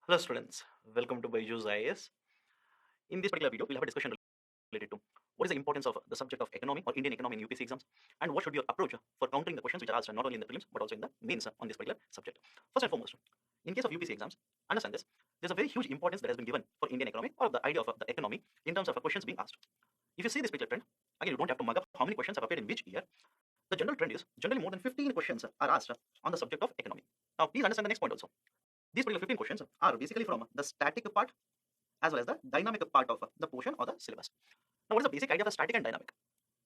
Hello students, welcome to Byju's IAS. In this particular video, we'll have a discussion related to what is the importance of the subject of economy or Indian economy in UPSC exams, and what should be your approach for countering the questions which are asked not only in the prelims but also in the mains on this particular subject. First and foremost, in case of UPSC exams, understand this, there's a very huge importance that has been given for Indian economy or the idea of the economy in terms of questions being asked. If you see this particular trend, again you don't have to mug up how many questions have appeared in which year. The general trend is generally more than 15 questions are asked on the subject of economy. Now please understand the next point also. These particular 15 questions are basically from the static part as well as the dynamic part of the portion or the syllabus. Now, what is the basic idea of the static and dynamic?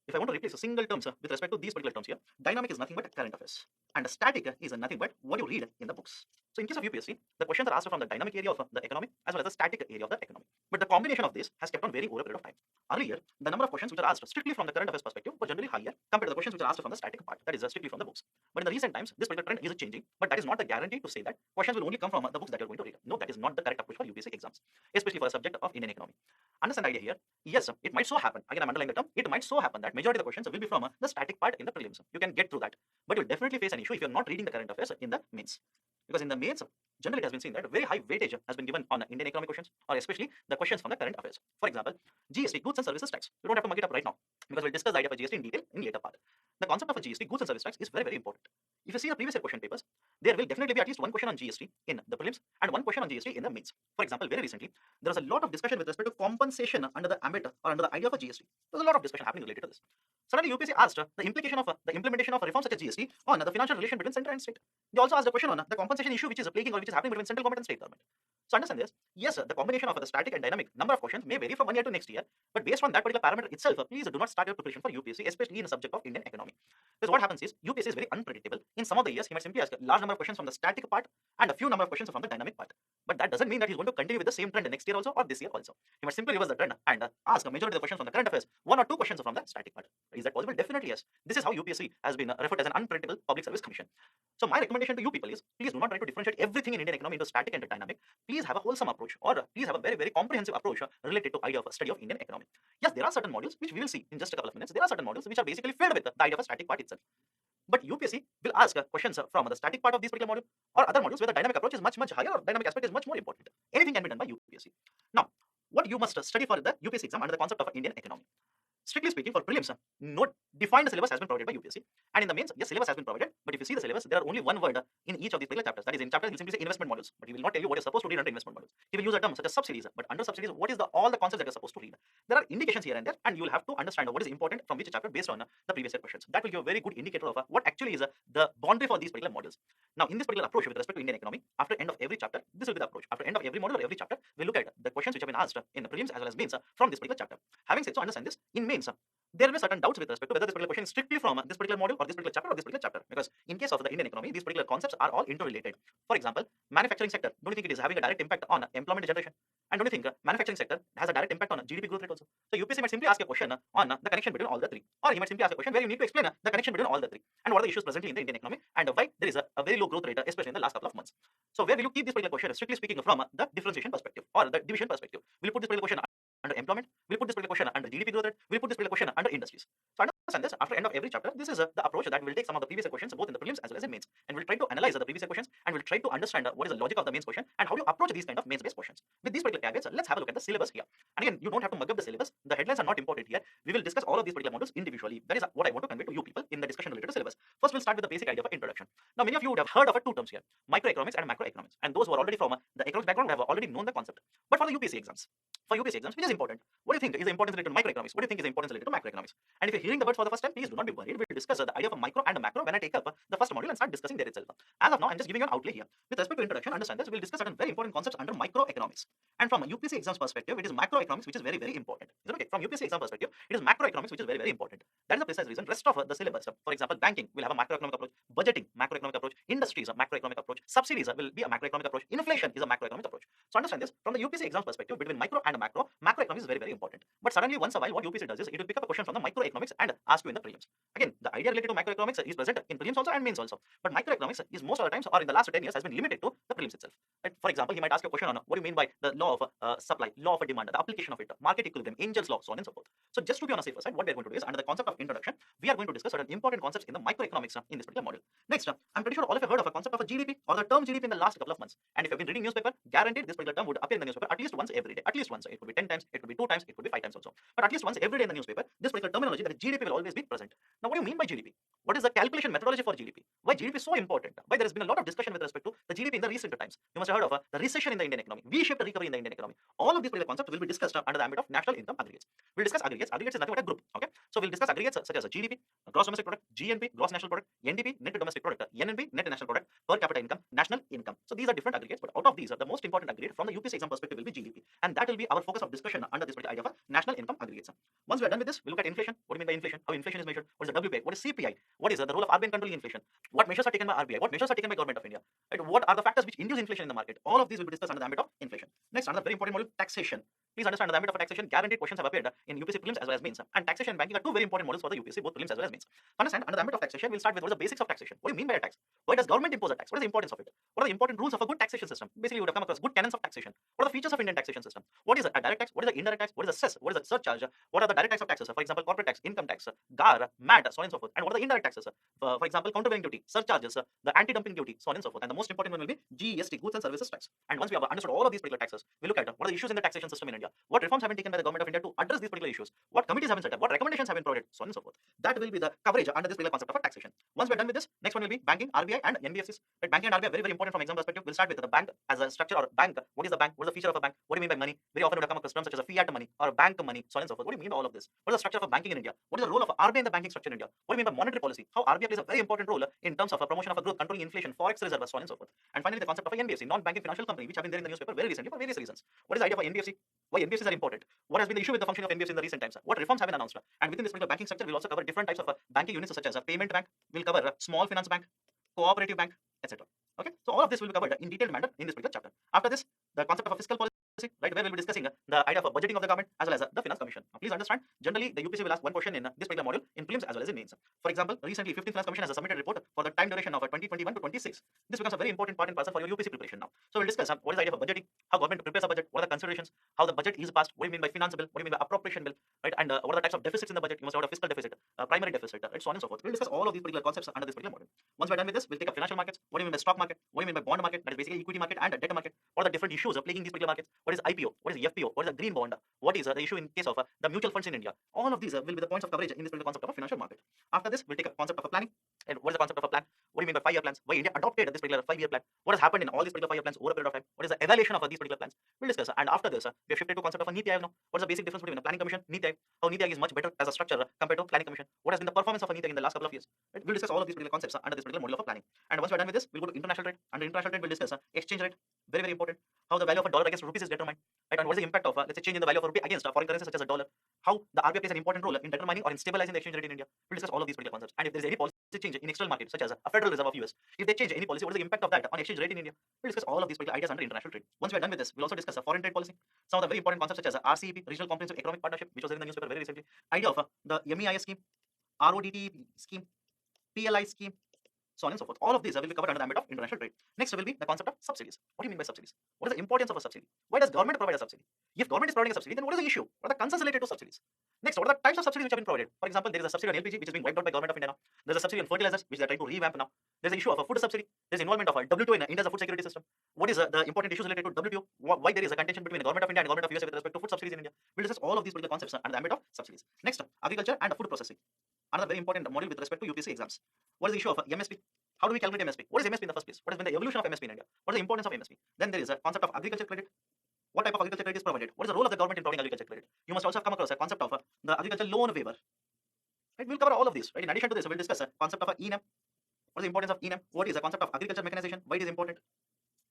If I want to replace a single terms with respect to these particular terms here, dynamic is nothing but current affairs, and static is nothing but what you read in the books. So, in case of UPSC, the questions are asked from the dynamic area of the economy as well as the static area of the economy. But the combination of this has kept on varying over a period of time. Earlier, the number of questions which are asked strictly from the current affairs perspective were generally higher compared to the questions which are asked from the static part, that is strictly from the books. But in the recent times, this particular trend is changing, but that is not a guarantee to say that questions will only come from the books that you're going to read. No, that is not the correct approach for UPSC exams, especially for a subject of Indian economy. Understand the idea here? Yes, it might so happen, again I'm underlining the term, it might so happen that majority of the questions will be from the static part in the prelims. You can get through that, but you'll definitely face an issue if you're not reading the current affairs in the mains. Because in the mains, generally it has been seen that very high weightage has been given on Indian economic questions, or especially the questions from the current affairs. For example, GST, goods and services tax. You don't have to mug it up right now, because we'll discuss the idea of GST in detail in later part. The concept of a GST, goods and service tax, is very, very important. If you see the previous year question papers, there will definitely be at least one question on GST in the prelims and one question on GST in the mains. For example, very recently, there was a lot of discussion with respect to compensation under the ambit or under the idea of a GST. There's a lot of discussion happening related to this. Suddenly, UPSC asked the implication of the implementation of reforms such as GST on the financial relation between center and state. They also asked a question on the compensation issue which is plaguing or which is happening between central government and state government. So understand this. Yes, the combination of the static and dynamic number of questions may vary from one year to next year, but based on that particular parameter itself, please do not start your preparation for UPSC, especially in the subject of Indian economy. Because what happens is UPSC is very unpredictable. In some of the years, he might simply ask a large number of questions from the static part and a few number of questions from the dynamic part. But that doesn't mean that he's going to continue with the same trend next year also or this year also. He might simply reverse the trend and ask a majority of the questions from the current affairs, one or two questions from the static part. Is that possible? Definitely yes. This is how UPSC has been referred as an unpredictable public service commission. So my recommendation to you people is please do not try to differentiate everything in Indian economy into static and dynamic. Please have a wholesome approach, or please have a very, very comprehensive approach related to idea of study of Indian economy. Yes, there are certain modules which we will see in just a couple of minutes. There are certain modules which are basically filled with the idea of a static part itself. But UPSC will ask questions from the static part of this particular module or other modules where the dynamic approach is much, much higher or dynamic aspect is much more important. Anything can be done by UPSC. Now, what you must study for the UPSC exam under the concept of Indian economy. Strictly speaking, for prelims, no defined syllabus has been provided by UPSC. And in the mains, yes, syllabus has been provided, but if you see the syllabus, there are only one word in each of these particular chapters. That is, in chapters, he will simply say investment modules, but he will not tell you what you're supposed to read under investment modules. He will use a term such as subsidies, but under subsidies, what is all the concepts that you're supposed to read? There are indications here and there, and you will have to understand what is important from which chapter based on the previous year questions. That will give a very good indicator of what actually is the boundary for these particular modules. Now, in this particular approach with respect to Indian economy, after end of every chapter, this will be the approach. After end of every module or every chapter, we look at the questions which have been asked in the prelims as well as mains from this particular chapter. Having said so, understand this, in mains, there will be certain doubts with respect to whether this particular question is strictly from this particular module or this particular chapter or this particular chapter. Because in case of the Indian economy, these particular concepts are all interrelated. For example, manufacturing sector, don't you think it is having a direct impact on employment generation? And don't you think manufacturing sector has a direct impact on GDP growth rate also? So UPSC might simply ask a question on the connection between all the three. Or he might simply ask a question where you need to explain the connection between all the three. And what are the issues presently in the Indian economy and why there is a very low growth rate, especially in the last couple of months. So where will you keep this particular question, strictly speaking, from the differentiation perspective or the division perspective? Will you put this particular question under employment? Will you put this particular question under GDP growth rate? Will you put this particular question under industries? So understand this, after end of every chapter, this is the approach that will take some of the previous questions both in the prelims as well as in mains, and we'll try to analyze the previous questions and we'll try to understand what is the logic of the mains question and how you approach these kind of mains based questions. With these particular caveats, let's have a look at the syllabus here. And again, you don't have to mug up the syllabus. The headlines are not important here. We will discuss all of these particular modules individually. That is what I want to convey to you people in the discussion related to syllabus. First, we'll start with the basic idea of introduction. Now, many of you would have heard of two terms here, microeconomics and macroeconomics. And those who are already from the economics background have already known the concept. But for the UPSC exams, which is important, what do you think is the importance related to microeconomics? What do you think is the importance related to macroeconomics? And if you're hearing the words for the first time, please do not be worried. We'll discuss the idea of a micro and a macro when I take up the first module and start discussing there itself. As of now, I'm just giving you an outlay here. With respect to introduction, understand this, we'll discuss certain very important concepts under microeconomics. And from a UPSC exams perspective, it is macroeconomics which is very, very important. Is it okay? From UPSC exam perspective, it is macroeconomics which is very, very important. That is the precise reason. Rest of the syllabus, for example, banking will have a macroeconomic approach, budgeting, macroeconomic approach, industries, a macroeconomic approach, subsidies will be a macroeconomic approach, inflation is a macroeconomic approach. So understand this, from the UPC exams perspective, between micro and macro, macroeconomics is very, very important. But suddenly once a while, what UPC does is, it will pick up a question from the microeconomics and ask you in the prelims. Again, the idea related to microeconomics is present in prelims also and mains also. But microeconomics is most of the times, or in the last 10 years, has been limited to the prelims itself. Right? For example, he might ask you a question on what do you mean by the law of supply, law of demand, the application of it, market equilibrium, Angel's law, so on and so forth. So just to be on a safer side, what we are going to do is, under the concept of introduction, we are going to discuss certain important concepts in the microeconomics in this particular module. Next, I'm pretty sure all of you have heard of a concept of a GDP or the term GDP in the last couple of months. And if you've been reading newspaper, guaranteed this particular term would appear in the newspaper at least once every day. At least once. It could be 10 times, it could be 2 times, it could be 5 times also. But at least once every day in the newspaper, this particular terminology, that is GDP, will always be present. Now, what do you mean by GDP? What is the calculation methodology for GDP? Why GDP is so important? Why there has been a lot of discussion with respect to the GDP in the recent times? You must have heard of the recession in the Indian economy, V-shaped recovery in the Indian economy. All of these particular concepts will be discussed under the ambit of national income aggregates. We'll discuss aggregates. Aggregates is nothing but a group. Okay, so we'll discuss aggregates such as a GDP, gross domestic product, GNP, gross national product, NDP, net domestic product, NNP, net national product, per capita income, national income. So these are different aggregates, but out of these, the most important aggregate from the UPSC exam perspective will be GDP, and that will be our focus of discussion under this particular idea of a national income aggregates. Once we are done with this, we'll look at inflation. What do you mean by inflation? How inflation is measured? What is the WPI? What is CPI? What is the role of RBI in controlling inflation? What measures are taken by RBI? What measures are taken by Government of India? Right? What are the factors which induce inflation in the market? All of these will be discussed under the ambit of inflation. Next, another very important module, taxation. Please understand, the ambit of taxation, guaranteed questions have appeared in UPSC prelims as well as mains. And taxation and banking are two very important models for the UPSC, both prelims as well as mains. Understand, under the ambit of taxation, we'll start with what are the basics of taxation. What do you mean by a tax? Why does government impose a tax? What is the importance of it? What are the important rules of a good taxation system? Basically, you would have come across good tenets of taxation. What are the features of Indian taxation system? What is a direct tax? What is the indirect tax? What is the cess? What is the surcharge? What are the direct types of taxes? For example, corporate tax, income tax, GAR, MAT, so on and so forth. And what are the indirect taxes? For example, countervailing duty, surcharges, the anti-dumping duty, so on and so forth. And the most important one will be GST, goods and services tax. And once we have understood all of these particular taxes, we look at what are the issues in the taxation system in India. What reforms have been taken by the Government of India to address these particular issues? What committees have been set up? What recommendations have been provided? So on and so forth. That will be the coverage under this particular concept of taxation. Once we're done with this, next one will be banking, RBI, and NBFCs. Right, banking and RBI are very, very important from exam perspective. We'll start with the bank as a structure or bank. What is the bank? What is the feature of a bank? What do you mean by money? Very often we come across terms such as a fiat money or bank money, so on and so forth. What do you mean by all of this? What is the structure of banking in India? What is the role of RBI in the banking structure in India? What do you mean by monetary policy? How RBI plays a very important role in terms of a promotion of a growth, controlling inflation, forex reserve, so on and so forth. And finally, the concept of a NBFC, non-banking financial company, which have been there in the newspaper very recently for various reasons. What is the idea of NBFC? Why NBFCs are important? What has been the issue with the functioning of NBFC in the recent times? What reforms have been announced? And within this particular banking sector, we'll also cover different types of banking units such as a payment bank. We'll cover a small finance bank, cooperative bank, etc. Okay, so all of this will be covered in detailed manner in this particular chapter. After this, the concept of a fiscal policy, right, where we'll be discussing the idea of budgeting of the government as well as the finance commission. Now, please understand, generally the UPSC will ask one question in this particular module in prelims as well as in mains. For example, recently 15th Finance Commission has submitted a report for the time duration of 2021 to 26. This becomes a very important part and parcel for your UPSC preparation now. So we'll discuss what is the idea of budgeting, how government prepares a budget, what are the considerations, how the budget is passed, what do you mean by finance bill, what do you mean by appropriation bill, right, and what are the types of deficits in the budget. You must have heard of fiscal deficit, primary deficit, right, so on and so forth. We'll discuss all of these particular concepts under this particular module. Once we're done with this, we'll take up financial markets. What do you mean by stock market? What do you mean by bond market? That is basically equity market and debt market. What are the different issues plaguing these particular markets? What is IPO? What is FPO? What is a green bond? What is the issue in case of the mutual funds in India? All of these will be the points of coverage in this particular concept of a financial market. After this, we'll take a concept of a planning. And what is the concept of a plan? What do you mean by 5-year plans? Why India adopted this particular 5-year plan? What has happened in all these particular 5-year plans over a period of time? What is the evaluation of these particular plans? We'll discuss. And after this, we have shifted to concept of a Niti Aayog now. What is the basic difference between a planning commission, Niti Aayog? How Niti Aayog is much better as a structure compared to planning commission? What has been the performance of a Niti Aayog in the last couple of years? Right? We'll discuss all of these particular concepts under this particular module of a planning. And once we're done with this, we'll go to international trade. Under international trade, we'll discuss exchange rate. Very, very important. How the value of a dollar against rupees is determined. Right? And what is the impact of let's say change in the value of a rupee against foreign currency such as a dollar? How the RBI plays an important role in determining or in stabilizing the exchange rate in India. We'll discuss all of these particular concepts. And if there is any policy change in external markets such as a Federal Reserve of US, if they change any policy, what is the impact of that on exchange rate in India? We'll discuss all of these particular ideas under international trade. Once we're done with this, we'll also discuss a foreign trade policy. Some of the very important concepts such as RCEP, Regional Comprehensive Economic Partnership, which was there in the newspaper very recently. Idea of the MEIS scheme, RODT scheme, PLI scheme, so on and so forth. All of these will be covered under the ambit of international trade. Next will be the concept of subsidies. What do you mean by subsidies? What is the importance of a subsidy? Why does government provide a subsidy? If government is providing a subsidy, then what is the issue? What are the concerns related to subsidies? Next, what are the types of subsidies which have been provided? For example, there is a subsidy on LPG which is being wiped out by government of India now. There is a subsidy on fertilizers which they are trying to revamp now. There is the issue of a food subsidy. There is involvement of a WTO in India's food security system. What is the important issues related to WTO? Why there is a contention between the government of India and the government of US with respect to food subsidies in India? We'll discuss all of these particular concepts under the ambit of subsidies. Next, agriculture and food processing. Another very important module with respect to UPSC exams. What is the issue of MSP? How do we calculate MSP? What is MSP in the first place? What has been the evolution of MSP in India? What is the importance of MSP? Then there is a concept of agriculture credit. What type of agriculture credit is provided? What is the role of the government in providing agriculture credit? You must also have come across a concept of the agriculture loan waiver. Right? We'll cover all of these. Right? In addition to this, we'll discuss a concept of ENAM. What is the importance of ENAM? What is the concept of agriculture mechanization? Why it is important?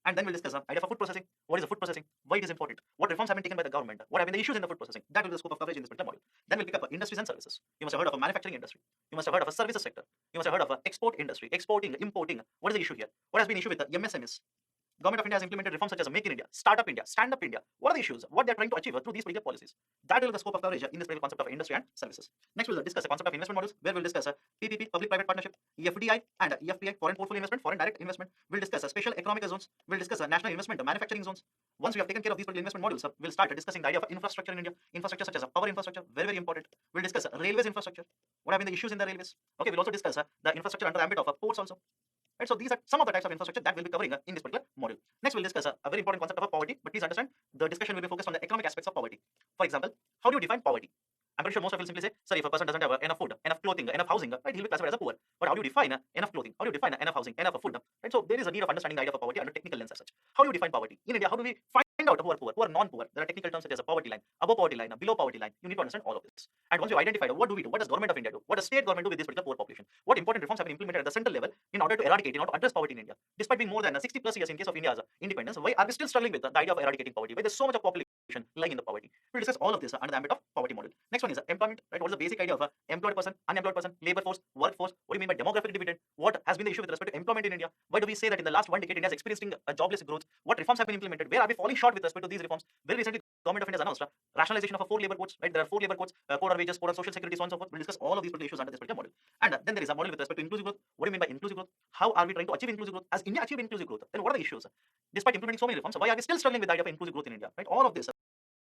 And then we'll discuss the idea for food processing. What is the food processing? Why it is important? What reforms have been taken by the government? What have been the issues in the food processing? That will be the scope of coverage in this particular module. Then we'll pick up industries and services. You must have heard of a manufacturing industry. You must have heard of a services sector. You must have heard of a export industry, exporting, importing. What is the issue here? What has been the issue with the MSMEs? Government of India has implemented reforms such as Make in India, Startup India, Stand Up India. What are the issues? What they are trying to achieve through these particular policies? That will be the scope of coverage in this particular concept of industry and services. Next, we'll discuss the concept of investment models, where we'll discuss PPP, public-private partnership, EFDI, and EFPI, foreign portfolio investment, foreign direct investment. We'll discuss special economic zones. We'll discuss national investment, manufacturing zones. Once we have taken care of these particular investment modules, we'll start discussing the idea of infrastructure in India. Infrastructure such as power infrastructure, very, very important. We'll discuss railways infrastructure. What have been the issues in the railways? Okay, we'll also discuss the infrastructure under the ambit of ports also. Right, so these are some of the types of infrastructure that we'll be covering in this particular module. Next, we'll discuss a very important concept of poverty, but please understand the discussion will be focused on the economic aspects of poverty. For example, how do you define poverty? I'm pretty sure most of you will simply say, sir, if a person doesn't have enough food, enough clothing, enough housing, right, he'll be classified as a poor. But how do you define enough clothing? How do you define enough housing, enough food? Right, so there is a need of understanding the idea of poverty under technical lens as such. How do you define poverty? In India, how do we find out who are poor, who are non-poor? There are technical terms such as a poverty line, above poverty line, below poverty line. You need to understand all of this. And once you identify what do we do? What does government of India do? What does state government do with this particular poor population? What important reforms have been implemented at the central level in order to eradicate, in order to address poverty in India? Despite being more than 60 plus years in case of India's independence, why are we still struggling with the idea of eradicating poverty? Why there's so much of population lying in the poverty? We'll discuss all of this under the ambit of poverty model. Next one is employment. Right? What is the basic idea of employed person, unemployed person, labor force, workforce? What do you mean by demographic dividend? What has been the issue with respect to employment in India? Why do we say that in the last 1 decade India is experiencing a jobless growth? What reforms have been implemented? Where are we falling short with respect to these reforms? Very recently, Government of India has announced rationalization of 4 labor codes. Right? There are 4 labor codes: code on wages, code on social security, so on and so forth. We'll discuss all of these particular issues under this particular model. And then there is a model with respect to inclusive growth. What do you mean by inclusive growth? How are we trying to achieve inclusive growth? Has India achieved inclusive growth? Then what are the issues? Despite implementing so many reforms, why are we still struggling with the idea of inclusive growth in India? Right? All of this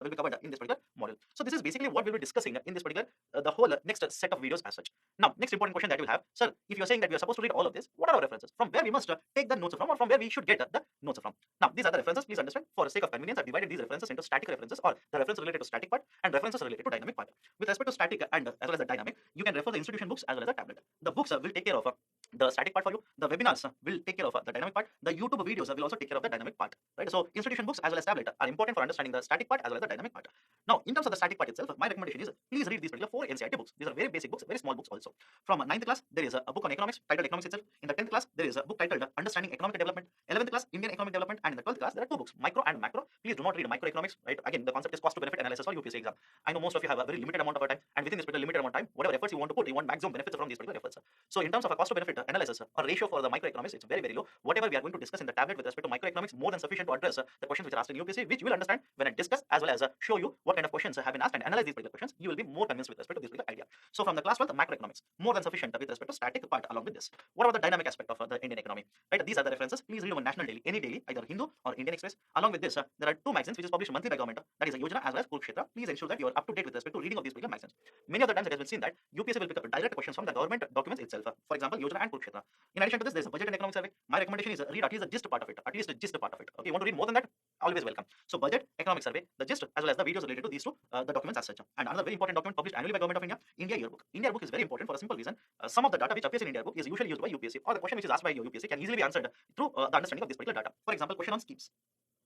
will be covered in this particular model. So this is basically what we'll be discussing in this particular the whole next set of videos as such. Now, next important question that you will have, sir, if you're saying that we are supposed to read all of this, what are our references? From where we must take the notes from, or from where we should get the notes from? Now, these are the references. Please understand, for the sake of convenience, I've divided these references into static references, or the reference related to static part, and references related to dynamic part. With respect to static and as well as the dynamic, you can refer the institution books as well as the tablet. The books will take care of the static part for you. The webinars will take care of the dynamic part. The YouTube videos will also take care of the dynamic part. Right? So institution books as well as tablet are important for understanding the static part as well as the dynamic part. Now, in terms of the static part itself, my recommendation is please read these particular 4 NCERT books. These are very basic books, very small books also. From 9th class, there is a book on economics titled Economics itself. In the 10th class, there is a book titled Understanding Economic Development. 11th class, Indian Economic Development. And in the 12th class, there are 2 books, Micro and Macro. Please do not read microeconomics. Right? Again, the concept is cost to benefit analysis for UPSC exam. I know most of you have a very limited amount of time, and within this particular limited amount of time, whatever efforts you want to put, you want maximum benefits from these particular efforts. So in terms of a cost to benefit analysis or ratio for the microeconomics, it's very, very low. Whatever we are going to discuss in the tablet with respect to microeconomics, more than sufficient to address the questions which are asked in UPSC, which you will understand when I discuss as well as show you what kind of questions have been asked and analyze these particular questions. You will be more convinced with respect to this particular idea. So from the class 12, the macroeconomics, more than sufficient with respect to static part along with this. What about the dynamic aspect of the Indian economy? Right? These are the references. Please read one national daily, any daily, either Hindu or Indian Express. Along with this, there are 2 magazines which is published monthly by government. That is Yojana as well as Kurukshetra. Please ensure that you are up to date with respect to reading of these particular magazines. Many of the times it has been seen that UPSC will pick up direct questions from the government documents itself. For example, Yojana and Kurukshetra. In addition to this, there is a budget and economic survey. My recommendation is read at least the gist part of it. At least the gist part of it. Okay, you want to read more than that? Always welcome. So budget, economic survey, the gist as well as the videos related to these 2 the documents as such. And another very important document published annually by Government of India, India Yearbook. India Yearbook is very important for a simple reason. Some of the data which appears in India Yearbook is usually used by UPSC, or the question which is asked by your UPSC can easily be answered through the understanding of this particular data. For example, question on schemes.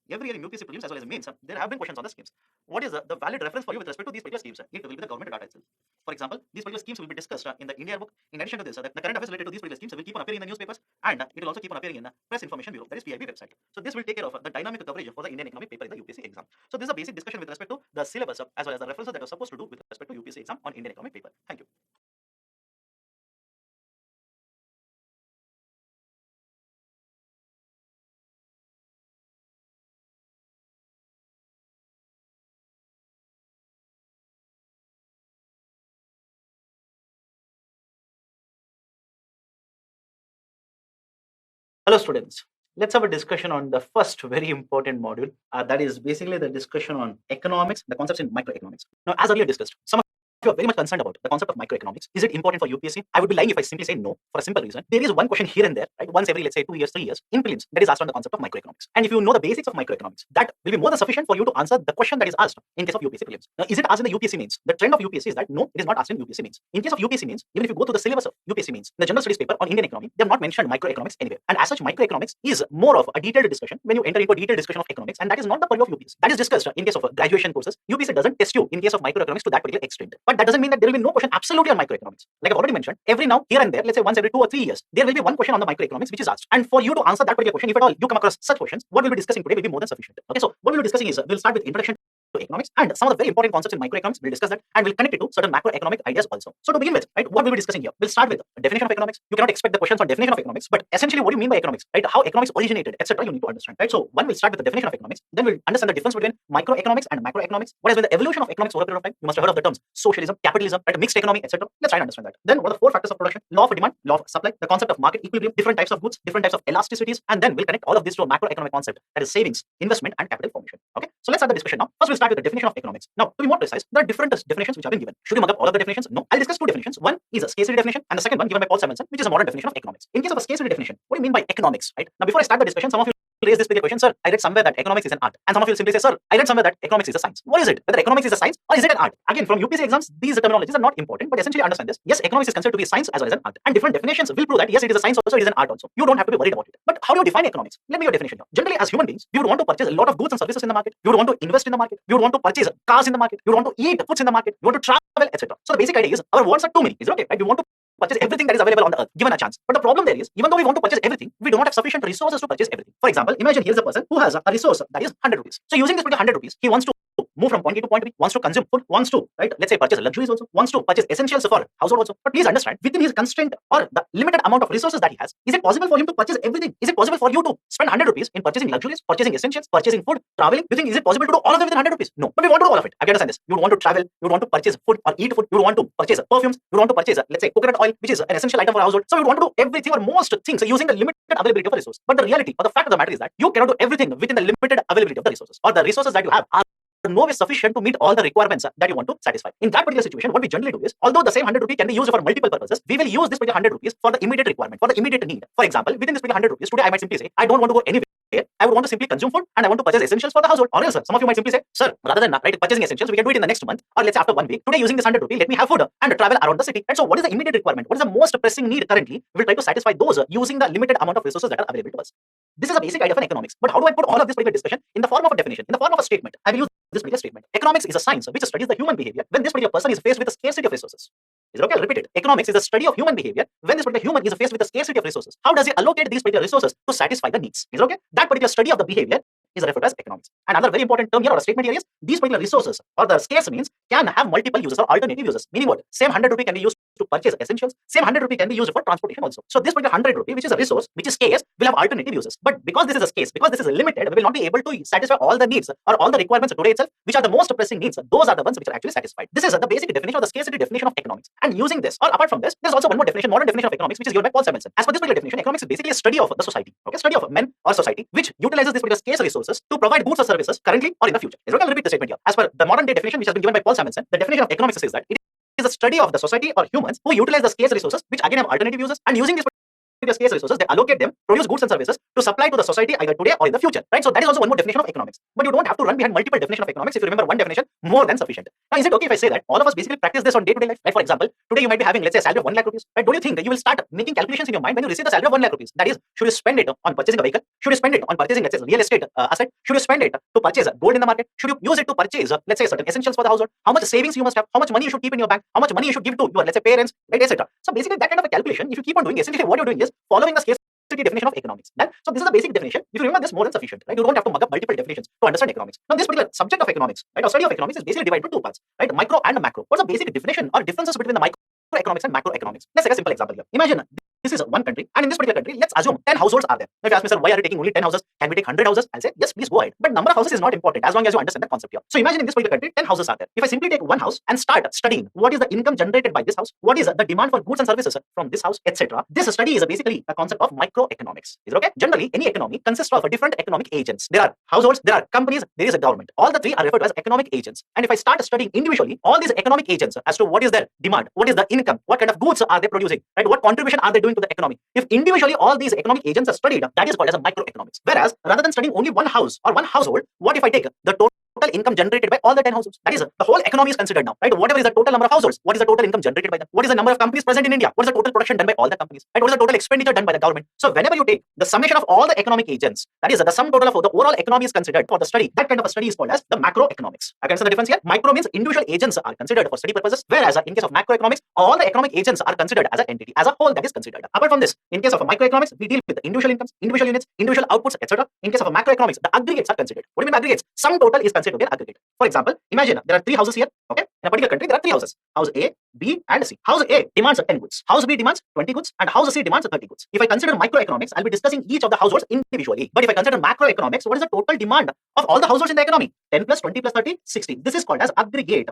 Every year in UPSC prelims as well as mains, there have been questions on the schemes. What is the valid reference for you with respect to these particular schemes? It will be the government data itself. For example, these particular schemes will be discussed in the India book. In addition to this, the current affairs related to these particular schemes will keep on appearing in the newspapers, and it will also keep on appearing in the Press Information Bureau, that is PIB website. So this will take care of the dynamic coverage for the Indian economic paper in the UPSC exam. So this is a basic discussion with respect to the syllabus as well as the references that are supposed to do with respect to UPSC exam on Indian economic paper. Thank you. Hello students, let's have a discussion on the first very important module, that is basically the discussion on economics, the concepts in microeconomics. Now, as earlier discussed, some of you are very much concerned about the concept of microeconomics. Is it important for UPSC? I would be lying if I simply say no, for a simple reason. There is one question here and there, right, once every, let's say, 2 years, 3 years, in prelims, that is asked on the concept of microeconomics. And if you know the basics of microeconomics, that will be more than sufficient for you to answer the question that is asked in case of UPSC prelims. Now, is it asked in the UPSC mains? The trend of UPSC is that no, it is not asked in UPSC mains. In case of UPSC mains, even if you go to the syllabus of UPSC mains, the general studies paper on Indian economy, they have not mentioned microeconomics anywhere. And as such, microeconomics is more of a detailed discussion when you enter into a detailed discussion of economics, and that is not the purview of UPSC. That is discussed in case of graduation courses. UPSC doesn't test you in case of microeconomics to that particular extent. But that doesn't mean that there will be no question absolutely on microeconomics. Like I've already mentioned, every now, here and there, let's say once every 2 or 3 years, there will be one question on the microeconomics which is asked. And for you to answer that particular question, if at all you come across such questions, what we'll be discussing today will be more than sufficient. Okay, so what we'll be discussing is we'll start with introduction economics and some of the very important concepts in microeconomics. We'll discuss that and we'll connect it to certain macroeconomic ideas also. So to begin with, right, what we'll be discussing here, we'll start with the definition of economics. You cannot expect the questions on definition of economics, but essentially what do you mean by economics, right? How economics originated, etc. You need to understand, right? So one will start with the definition of economics, then we'll understand the difference between microeconomics and macroeconomics. What has been the evolution of economics over a period of time? You must have heard of the terms socialism, capitalism, right? Mixed economy, etc. Let's try and understand that. Then what are the four factors of production? Law of demand, law of supply, the concept of market equilibrium, different types of goods, different types of elasticities, and then we'll connect all of this to a macroeconomic concept, that is savings, investment, and capital formation. Okay, so let's start the discussion now. First, we'll start with the definition of economics. Now, to be more precise, there are different definitions which have been given. Should you mug up all of the definitions? No. I'll discuss two definitions. One is a scarcity definition, and the second one given by Paul Samuelson, which is a modern definition of economics. In case of a scarcity definition, what do you mean by economics, right? Now, before I start the discussion, some of you raise this big question, sir, I read somewhere that economics is an art. And some of you will simply say, sir, I read somewhere that economics is a science. What is it? Whether economics is a science or is it an art? Again, from UPSC exams, these terminologies are not important, but essentially understand this. Yes, economics is considered to be a science as well as an art. And different definitions will prove that yes, it is a science also, it is an art also. You don't have to be worried about it. But how do you define economics? Let me give you a definition here. Generally, as human beings, we would want to purchase a lot of goods and services in the market. You would want to invest in the market. You would want to purchase cars in the market. You would want to eat foods in the market. You want to travel, etc. So the basic idea is our wants are too many. Is it okay? Right? We want to purchase everything that is available on the earth, given a chance. But the problem there is, even though we want to purchase everything, we do not have sufficient resources to purchase everything. For example, imagine here's a person who has a resource that is 100 rupees. So using this 100 rupees, he wants to move from point A to point B, wants to consume food, wants to, right, let's say purchase luxuries also, wants to purchase essentials for household also. But please understand, within his constraint or the limited amount of resources that he has, is it possible for him to purchase everything? Is it possible for you to spend 100 rupees in purchasing luxuries, purchasing essentials, purchasing food, traveling? You think is it possible to do all of them within 100 rupees? No. But we want to do all of it. I understand this. You would want to travel, you would want to purchase food or eat food, you would want to purchase perfumes, you would want to purchase, let's say, coconut oil, which is an essential item for household. So we want to do everything or most things using the limited availability of a resource. But the reality or the fact of the matter is that you cannot do everything within the limited availability of the resources, or the resources that you have are no way sufficient to meet all the requirements that you want to satisfy. In that particular situation, what we generally do is, although the same 100 rupee can be used for multiple purposes, we will use this particular 100 rupees for the immediate requirement, for the immediate need. For example, within this particular 100 rupees, today I might simply say, I don't want to go anywhere. I would want to simply consume food and I want to purchase essentials for the household. Or else, some of you might simply say, sir, rather than purchasing essentials, we can do it in the next month, or let's say after 1 week. Today, using this 100 rupee, let me have food and travel around the city. And so, what is the immediate requirement? What is the most pressing need currently? We'll try to satisfy those using the limited amount of resources that are available to us. This is a basic idea of an economics. But how do I put all of this particular discussion in the form of a definition, in the form of a statement? I will use this particular statement. Economics is a science which studies the human behavior when this particular person is faced with a scarcity of resources. Is it okay? I'll repeat it. Economics is the study of human behavior when this particular human is faced with a scarcity of resources. How does he allocate these particular resources to satisfy the needs? Is it okay? That particular study of the behavior is referred to as economics. And another very important term here or a statement here is these particular resources or the scarce means can have multiple uses or alternative uses. Meaning what? Same 100 rupee can be used to purchase essentials. Same 100 rupee can be used for transportation also. So this particular 100 rupee, which is a resource, which is scarce, will have alternative uses. But because this is a scarce, because this is limited, we will not be able to satisfy all the needs or all the requirements today itself, which are the most pressing needs. Those are the ones which are actually satisfied. This is the basic definition of the scarcity definition of economics. And using this, or apart from this, there's also one more definition, modern definition of economics, which is given by Paul Samuelson. As per this particular definition, economics is basically a study of the society. Okay, study of men or society, which utilizes this particular scarce resources to provide goods or services currently or in the future. I'll repeat the statement here. As per the modern day definition, which has been given by Paul Samuelson, the definition of economics says that it is a study of the society or humans who utilize the scarce resources, which again have alternative uses, and using these scarce resources, they allocate them, produce goods and services to supply to the society either today or in the future. Right? So that is also one more definition of economics. But you don't have to run behind multiple definitions of economics. If you remember one definition, more than sufficient. Now, is it okay if I say that all of us basically practice this on day-to-day life? Like for example, today you might be having, let's say, a salary of 1 lakh rupees. Right? Don't you think that you will start making calculations in your mind when you receive the salary of 1 lakh rupees? That is, should you spend it on purchasing a vehicle? Should you spend it on purchasing, let's say, real estate asset? Should you spend it to purchase gold in the market? Should you use it to purchase, let's say, certain essentials for the household? How much savings you must have? How much money you should keep in your bank? How much money you should give to your, let's say, parents, right, etc. So basically, that kind of a calculation, if you keep on doing, essentially what you're doing is following the scarcity definition of economics. Right? So this is the basic definition. If you remember this, more than sufficient. Right? You don't have to mug up multiple definitions to understand economics. Now, this particular subject of economics, right, or study of economics, is basically divided into two parts, right? Micro and macro. What's the basic definition or differences between the microeconomics and macroeconomics? Let's take a simple example here. Imagine this is one country, and in this particular country, let's assume 10 households are there. If you ask me, sir, why are you taking only 10 houses? Can we take 100 houses? I'll say, yes, please go ahead. But number of houses is not important as long as you understand the concept here. So imagine in this particular country, 10 houses are there. If I simply take one house and start studying what is the income generated by this house, what is the demand for goods and services from this house, etc. This study is basically a concept of microeconomics. Is it okay? Generally, any economy consists of different economic agents. There are households, there are companies, there is a government. All the three are referred to as economic agents. And if I start studying individually all these economic agents as to what is their demand, what is the income, what kind of goods are they producing, right? What contribution are they doing to the economy? If individually all these economic agents are studied, that is called as a microeconomics. Whereas rather than studying only one house or one household, what if I take the total income generated by all the 10 households? That is, the whole economy is considered now, right? Whatever is the total number of households, what is the total income generated by them? What is the number of companies present in India? What is the total production done by all the companies? Right? What is the total expenditure done by the government? So whenever you take the summation of all the economic agents, that is the sum total of the overall economy is considered for the study. That kind of a study is called as the macroeconomics. I can understand the difference here. Micro means individual agents are considered for study purposes, whereas in case of macroeconomics, all the economic agents are considered as an entity, as a whole that is considered. Apart from this, in case of microeconomics, we deal with the individual incomes, individual units, individual outputs, etc. In case of macroeconomics, the aggregates are considered. What do you mean aggregates? Sum total is considered to be an aggregate. For example, imagine there are three houses here. Okay, in a particular country there are three houses: house A, B, and C. House A demands 10 goods. House B demands 20 goods, and house C demands 30 goods. If I consider microeconomics, I'll be discussing each of the households individually. But if I consider macroeconomics, what is the total demand of all the households in the economy? 10 plus 20 plus 30, 60. This is called as aggregate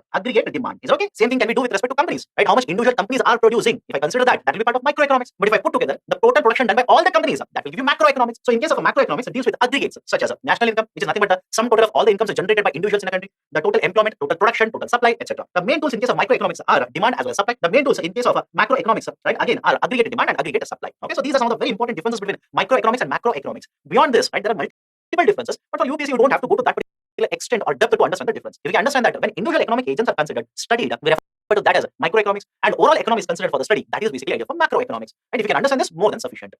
demand. Is okay. Same thing can we do with respect to companies, right? How much individual companies are producing? If I consider that, that will be part of microeconomics. But if I put together the total production done by all the companies, that will give you macroeconomics. So in case of a macroeconomics, it deals with aggregates such as national income, which is nothing but the sum total of all the incomes generated by individuals in a country, the total employment, total production, total supply, etc. The main tools in case of microeconomics are demand as well as supply. The main tools in case of macroeconomics, right, again, are aggregate demand and aggregate supply. Okay, so these are some of the very important differences between microeconomics and macroeconomics. Beyond this, right, there are multiple differences, but for UPSC, you don't have to go to that particular extent or depth to understand the difference. If you can understand that when individual economic agents are considered, studied, we refer to that as microeconomics, and overall economy is considered for the study. That is basically idea for macroeconomics. And if you can understand this, more than sufficient.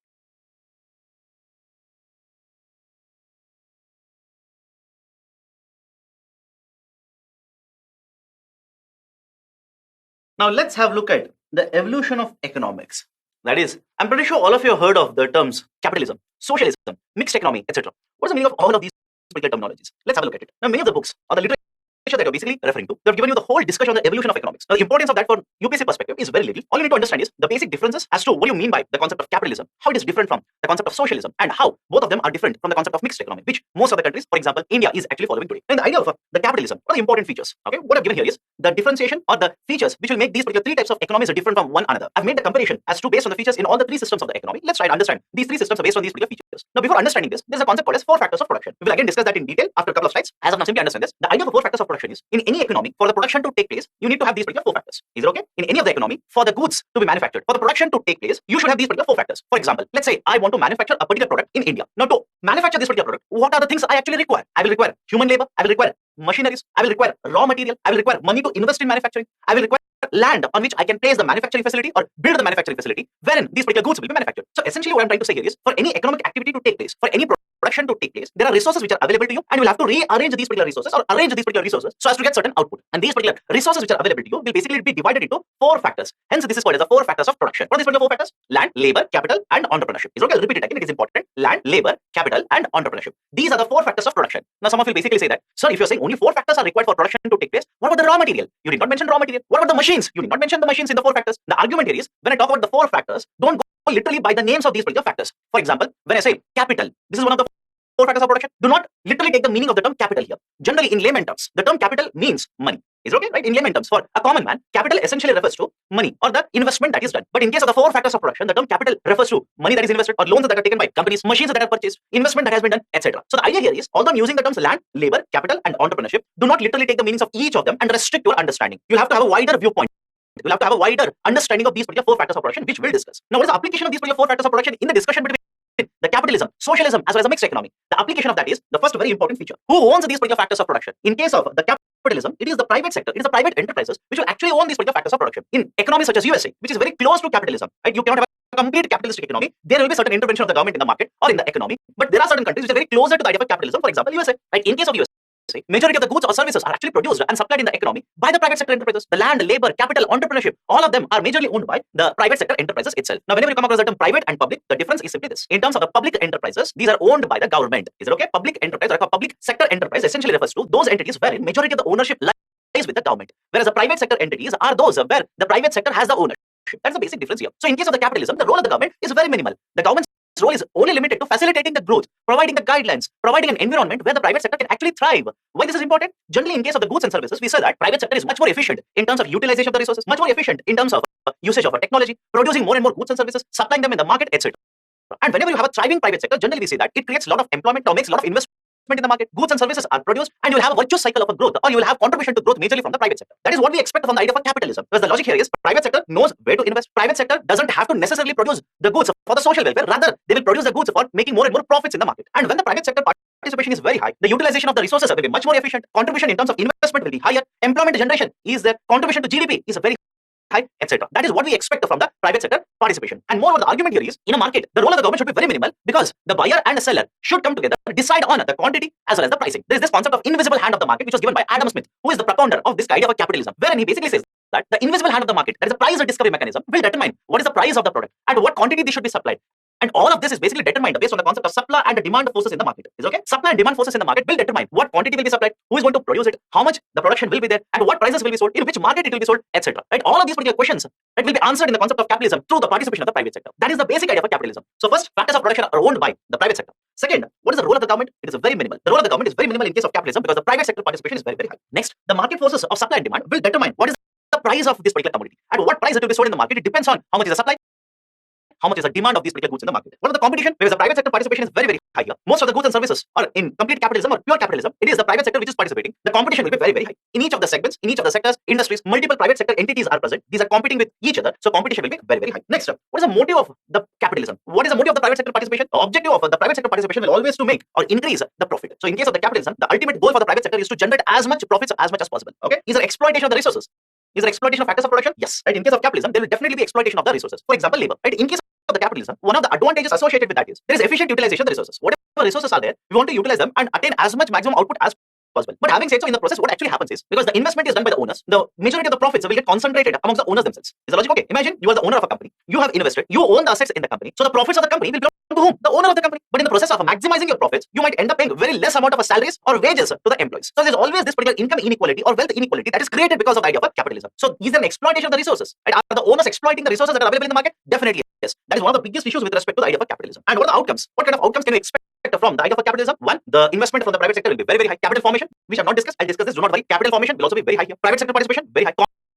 Now let's have a look at the evolution of economics. That is, I'm pretty sure all of you have heard of the terms capitalism, socialism, mixed economy, etc. What's the meaning of all of these particular terminologies? Let's have a look at it. Now, many of the books or the literature that you're basically referring to, they've given you the whole discussion on the evolution of economics. Now, the importance of that for UPSC perspective is very little. All you need to understand is the basic differences as to what you mean by the concept of capitalism, how it is different from the concept of socialism, and how both of them are different from the concept of mixed economy, which most of the countries, for example, India, is actually following today. And the idea of the capitalism, what are the important features? Okay, what I've given here is the differentiation or the features which will make these particular three types of economies different from one another. I've made the comparison as to based on the features in all the three systems of the economy. Let's try to understand these three systems are based on these particular features. Now, before understanding this, there's a concept called as four factors of production. We will again discuss that in detail after a couple of slides. As of now, simply understand this. The idea of the four factors of production is in any economy, for the production to take place, you need to have these particular four factors. Is it okay? In any of the economy, for the goods to be manufactured, for the production to take place, you should have these particular four factors. For example, let's say I want to manufacture a particular product in India. Now, to manufacture this particular product, what are the things I actually require? I will require human labor, I will require machineries, I will require raw material, I will require money to invest in manufacturing, I will require land on which I can place the manufacturing facility or build the manufacturing facility wherein these particular goods will be manufactured. So essentially what I'm trying to say here is for any economic activity to take place, for any production to take place, there are resources which are available to you and you will have to rearrange these particular resources or arrange these particular resources so as to get certain output. And these particular resources which are available to you will basically be divided into four factors. Hence this is called as the four factors of production. What are these particular four factors? Land, labor, capital, and entrepreneurship. Is okay, I'll repeat it again, it is important. Land, labor, capital, and entrepreneurship. These are the four factors of production. Now some of you will basically say that, sir, if you're saying only four factors are required for production to take place, what about the raw material? You did not mention raw material. What about the machines? You did not mention the machines in the four factors. The argument here is when I talk about the four factors, don't go literally by the names of these particular factors. For example, when I say capital, this is one of the four factors of production. Do not literally take the meaning of the term capital here. Generally, in layman terms, the term capital means money. Is okay, right? In layman terms, for a common man, capital essentially refers to money or the investment that is done. But in case of the four factors of production, the term capital refers to money that is invested or loans that are taken by companies, machines that are purchased, investment that has been done, etc. So the idea here is, although I'm using the terms land, labor, capital, and entrepreneurship, do not literally take the meanings of each of them and restrict your understanding. You'll have to have a wider viewpoint. You'll have to have a wider understanding of these particular four factors of production, which we'll discuss. Now, what is the application of these particular four factors of production in the discussion between the capitalism, socialism, as well as the mixed economy? The application of that is the first very important feature. Who owns these particular factors of production? In case of the capitalism, it is the private sector, it is the private enterprises which will actually own these particular factors of production. In economies such as USA, which is very close to capitalism, right? You cannot have a complete capitalistic economy. There will be certain intervention of the government in the market or in the economy, but there are certain countries which are very closer to the idea of capitalism. For example, USA, right? In case of USA, majority of the goods or services are actually produced and supplied in the economy by the private sector enterprises. The land, labor, capital, entrepreneurship, all of them are majorly owned by the private sector enterprises itself. Now, whenever you come across the term private and public, the difference is simply this. In terms of the public enterprises, these are owned by the government. Is it okay? Public enterprise or public sector enterprise essentially refers to those entities wherein majority of the ownership lies with the government, whereas the private sector entities are those where the private sector has the ownership. That's the basic difference here. So in case of the capitalism, the role of the government is very minimal. The government's role is only limited to facilitating the growth, providing the guidelines, providing an environment where the private sector can actually thrive. Why this is important? Generally, in case of the goods and services, we say that private sector is much more efficient in terms of utilization of the resources, much more efficient in terms of usage of technology, producing more and more goods and services, supplying them in the market, etc. And whenever you have a thriving private sector, generally we say that it creates a lot of employment or makes a lot of investment in the market. Goods and services are produced and you will have a virtuous cycle of a growth, or you will have contribution to growth majorly from the private sector. That is what we expect from the idea of capitalism. Because the logic here is private sector knows where to invest. Private sector doesn't have to necessarily produce the goods for the social welfare. Rather, they will produce the goods for making more and more profits in the market. And when the private sector participation is very high, the utilization of the resources will be much more efficient. Contribution in terms of investment will be higher. Employment generation is there. Contribution to GDP is very high, etc. That is what we expect from the private sector participation. And moreover, the argument here is, in a market, the role of the government should be very minimal because the buyer and the seller should come together to decide on the quantity as well as the pricing. There is this concept of invisible hand of the market, which was given by Adam Smith, who is the propounder of this idea of capitalism, wherein he basically says that the invisible hand of the market, that is the price discovery mechanism, will determine what is the price of the product, at what quantity they should be supplied, And all of this is basically determined based on the concept of supply and the demand forces in the market. Is okay? Supply and demand forces in the market will determine what quantity will be supplied, who is going to produce it, how much the production will be there, and what prices will be sold, in which market it will be sold, etc. Right? All of these particular questions will be answered in the concept of capitalism through the participation of the private sector. That is the basic idea for capitalism. So first, factors of production are owned by the private sector. Second, what is the role of the government? It is very minimal. The role of the government is very minimal in case of capitalism because the private sector participation is very, very high. Next, the market forces of supply and demand will determine what is the price of this particular commodity. At what price it will be sold in the market, it depends on how much is the supply, how much is the demand of these particular goods in the market. What is the competition? Because the private sector participation is very, very high here. Most of the goods and services are in complete capitalism or pure capitalism. It is the private sector which is participating. The competition will be very, very high. In each of the segments, in each of the sectors, industries, multiple private sector entities are present. These are competing with each other. So competition will be very, very high. Next, what is the motive of the capitalism? What is the motive of the private sector participation? The objective of the private sector participation will always to make or increase the profit. So in case of the capitalism, the ultimate goal for the private sector is to generate as much profits as much as possible. Okay? Is there exploitation of the resources? Is there exploitation of factors of production? Yes. Right? In case of capitalism, there will definitely be exploitation of the resources. For example, labor. Right? In case of the capitalism, one of the advantages associated with that is there is efficient utilization of the resources. Whatever resources are there, we want to utilize them and attain as much maximum output as possible. But having said so, in the process, what actually happens is because the investment is done by the owners, the majority of the profits will get concentrated amongst the owners themselves. Is the logic okay? Imagine you are the owner of a company, you have invested, you own the assets in the company, so the profits of the company will belong to whom? The owner of the company. But in the process of maximizing your profits, you might end up paying very less amount of salaries or wages to the employees. So there's always this particular income inequality or wealth inequality that is created because of the idea of capitalism. So is there an exploitation of the resources? Right? Are the owners exploiting the resources that are available in the market? Definitely yes. That is one of the biggest issues with respect to the idea of capitalism. And what are the outcomes? What kind of outcomes can we expect from the idea of capitalism? One, the investment from the private sector will be very, very high. Capital formation, which I have not discussed, I'll discuss this, do not worry. Capital formation will also be very high here. Private sector participation, very high.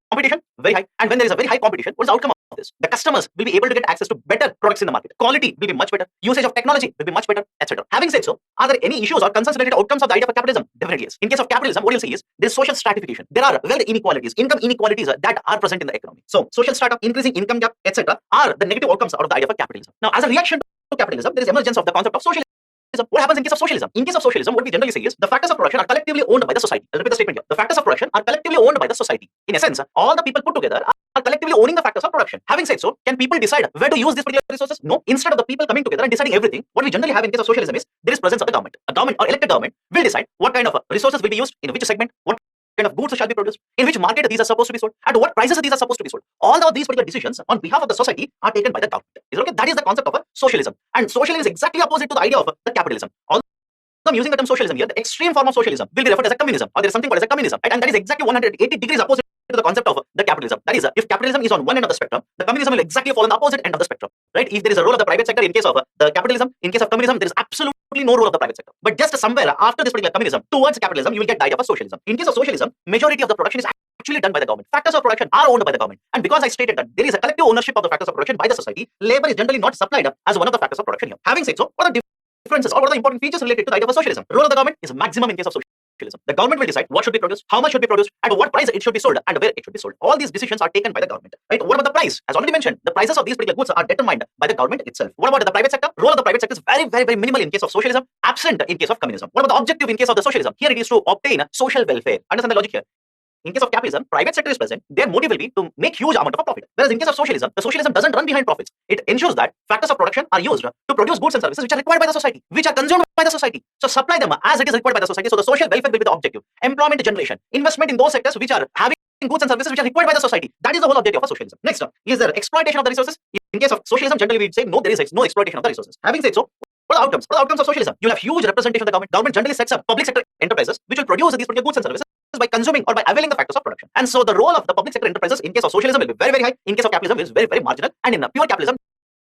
Competition, very high. And when there is a very high competition, what is the outcome of this? The customers will be able to get access to better products in the market. Quality will be much better. Usage of technology will be much better, etc. Having said so, are there any issues or concerns related to outcomes of the idea of capitalism? Definitely yes. In case of capitalism, what you'll see is there is social stratification. There are wealth inequalities, income inequalities that are present in the economy. So social strata, increasing income gap, etc. are the negative outcomes out of the idea of capitalism. Now, as a reaction to capitalism, there is emergence of the concept of socialism. What happens in case of socialism? In case of socialism, what we generally say is the factors of production are collectively owned by the society. I'll repeat the statement here. The factors of production are collectively owned by the society. In a sense, all the people put together are collectively owning the factors of production. Having said so, can people decide where to use these particular resources? No. Instead of the people coming together and deciding everything, what we generally have in case of socialism is there is presence of the government. A government or elected government will decide what kind of resources will be used, in which segment, what kind of goods shall be produced, in which market these are supposed to be sold, at what prices these are supposed to be sold. All of these particular decisions on behalf of the society are taken by the government. Is it okay? That is the concept of a socialism. And socialism is exactly opposite to the idea of the capitalism. I'm using the term socialism here. The extreme form of socialism will be referred as a communism, or there is something called as a communism, right? And that is exactly 180 degrees opposite to the concept of the capitalism. That is, if capitalism is on one end of the spectrum, the communism will exactly fall on the opposite end of the spectrum, right? If there is a role of the private sector in case of the capitalism, in case of communism, there is absolutely no role of the private sector. But just somewhere after this particular communism towards capitalism, you will get the idea of socialism. In case of socialism, majority of the production is actually done by the government. Factors of production are owned by the government. And because I stated that there is a collective ownership of the factors of production by the society, labor is generally not supplied as one of the factors of production here. Having said so, what are the differences or what are the important features related to the idea of socialism? Role of the government is maximum in case of socialism. The government will decide what should be produced, how much should be produced, at what price it should be sold, and where it should be sold. All these decisions are taken by the government. Right? What about the price? As already mentioned, the prices of these particular goods are determined by the government itself. What about the private sector? Role of the private sector is very, very, very minimal in case of socialism, absent in case of communism. What about the objective in case of the socialism? Here it is to obtain social welfare. Understand the logic here? In case of capitalism, private sector is present. Their motive will be to make huge amount of a profit. Whereas in case of socialism, the socialism doesn't run behind profits. It ensures that factors of production are used to produce goods and services which are required by the society, which are consumed by the society. So supply them as it is required by the society. So the social welfare will be the objective. Employment generation, investment in those sectors which are having goods and services which are required by the society. That is the whole objective of socialism. Next, is there exploitation of the resources? In case of socialism, generally we say no, there is no exploitation of the resources. Having said so, what are the outcomes? What are the outcomes of socialism? You'll have huge representation of the government. Government generally sets up public sector enterprises which will produce these particular goods and services by consuming or by availing the factors of production. And so the role of the public sector enterprises in case of socialism will be very, very high. In case of capitalism, it is very, very marginal. And in pure capitalism,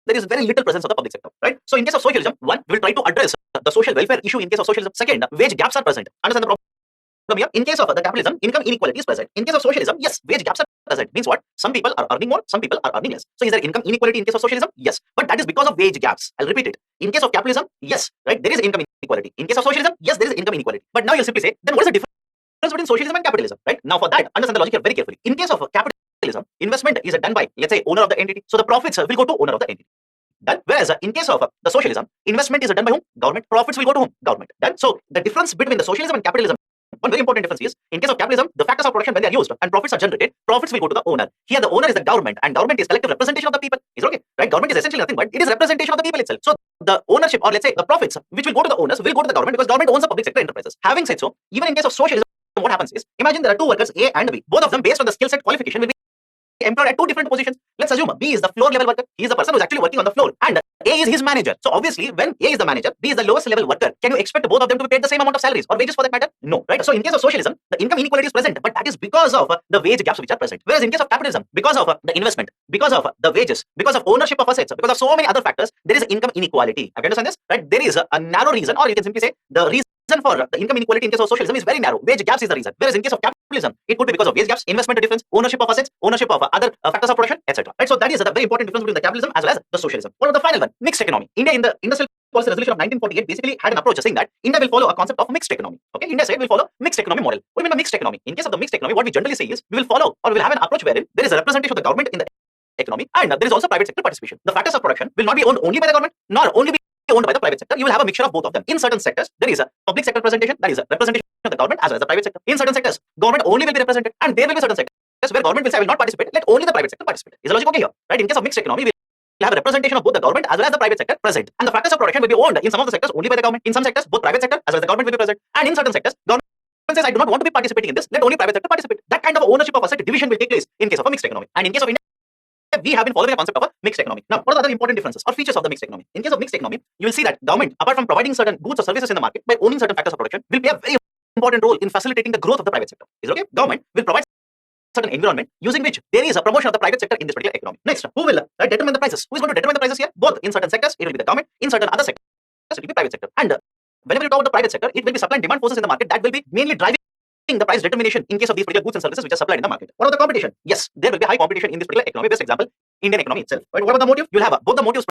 there is very little presence of the public sector, right? So in case of socialism, one, we will try to address the social welfare issue in case of socialism. Second, wage gaps are present. Understand the problem here? In case of the capitalism, income inequality is present. In case of socialism, yes, wage gaps are present. Means what? Some people are earning more, some people are earning less. So is there income inequality in case of socialism? Yes. But that is because of wage gaps. I'll repeat it. In case of capitalism, yes, right, there is income inequality. In case of socialism, yes, there is income inequality. But now you'll simply say, then what is the difference between socialism and capitalism, right? Now for that, understand the logic here very carefully. In case of capitalism, investment is done by, let's say, owner of the entity. So the profits will go to owner of the entity. Done. Whereas in case of the socialism, investment is done by whom? Government. Profits will go to whom? Government. Done. So the difference between the socialism and capitalism, one very important difference is, in case of capitalism, the factors of production when they are used and profits are generated, profits will go to the owner. Here the owner is the government and government is collective representation of the people. Is okay, right? Government is essentially nothing but it is representation of the people itself. So the ownership or let's say the profits which will go to the owners will go to the government because government owns the public sector enterprises. Having said so, even in case of socialism, what happens is, imagine there are two workers A and B. Both of them based on the skill set qualification will be employed at two different positions. Let's assume B is the floor level worker. He is the person who is actually working on the floor, and A is his manager. So obviously, when A is the manager, B is the lowest level worker, can you expect both of them to be paid the same amount of salaries or wages for that matter? No, right? So in case of socialism, the income inequality is present, but that is because of the wage gaps which are present. Whereas in case of capitalism, because of the investment, because of the wages, because of ownership of assets, because of so many other factors, there is income inequality. Have you understand this? Right? There is a narrow reason, or you can simply say the reason for the income inequality in case of socialism is very narrow. Wage gaps is the reason. Whereas in case of capitalism, it could be because of wage gaps, investment difference, ownership of assets, ownership of other factors of production, etc. Right? So that is the very important difference between the capitalism as well as the socialism. What about the final one? Mixed economy. India in the Industrial Policy Resolution of 1948 basically had an approach saying that India will follow a concept of mixed economy. Okay, India said will follow mixed economy model. What do you mean by mixed economy? In case of the mixed economy, what we generally say is we will follow or we will have an approach wherein there is a representation of the government in the economy and there is also private sector participation. The factors of production will not be owned only by the government nor only be owned by the private sector. You will have a mixture of both of them. In certain sectors, there is a public sector representation, that is a representation of the government as well as the private sector. In certain sectors, government only will be represented, and there will be certain sectors where government will say I will not participate, let only the private sector participate. Is the logic okay here? Right? In case of mixed economy, we will have a representation of both the government as well as the private sector present. And the factors of production will be owned in some of the sectors only by the government. In some sectors, both private sector as well as the government will be present. And in certain sectors, government says I do not want to be participating in this, let only private sector participate. That kind of ownership of asset division will take place in case of a mixed economy. And in case of India, we have been following a concept of a mixed economy. Now, what are the other important differences or features of the mixed economy? In case of mixed economy, you will see that government, apart from providing certain goods or services in the market by owning certain factors of production, will play a very important role in facilitating the growth of the private sector. Is it okay? Government will provide certain environment using which there is a promotion of the private sector in this particular economy. Next, who will determine the prices? Who is going to determine the prices here? Both in certain sectors, it will be the government. In certain other sectors, it will be private sector. And whenever you talk about the private sector, it will be supply and demand forces in the market that will be mainly driving the price determination in case of these particular goods and services which are supplied in the market. What about the competition? Yes, there will be high competition in this particular economy. Best example, Indian economy itself. Right? What about the motive? You'll have both the motives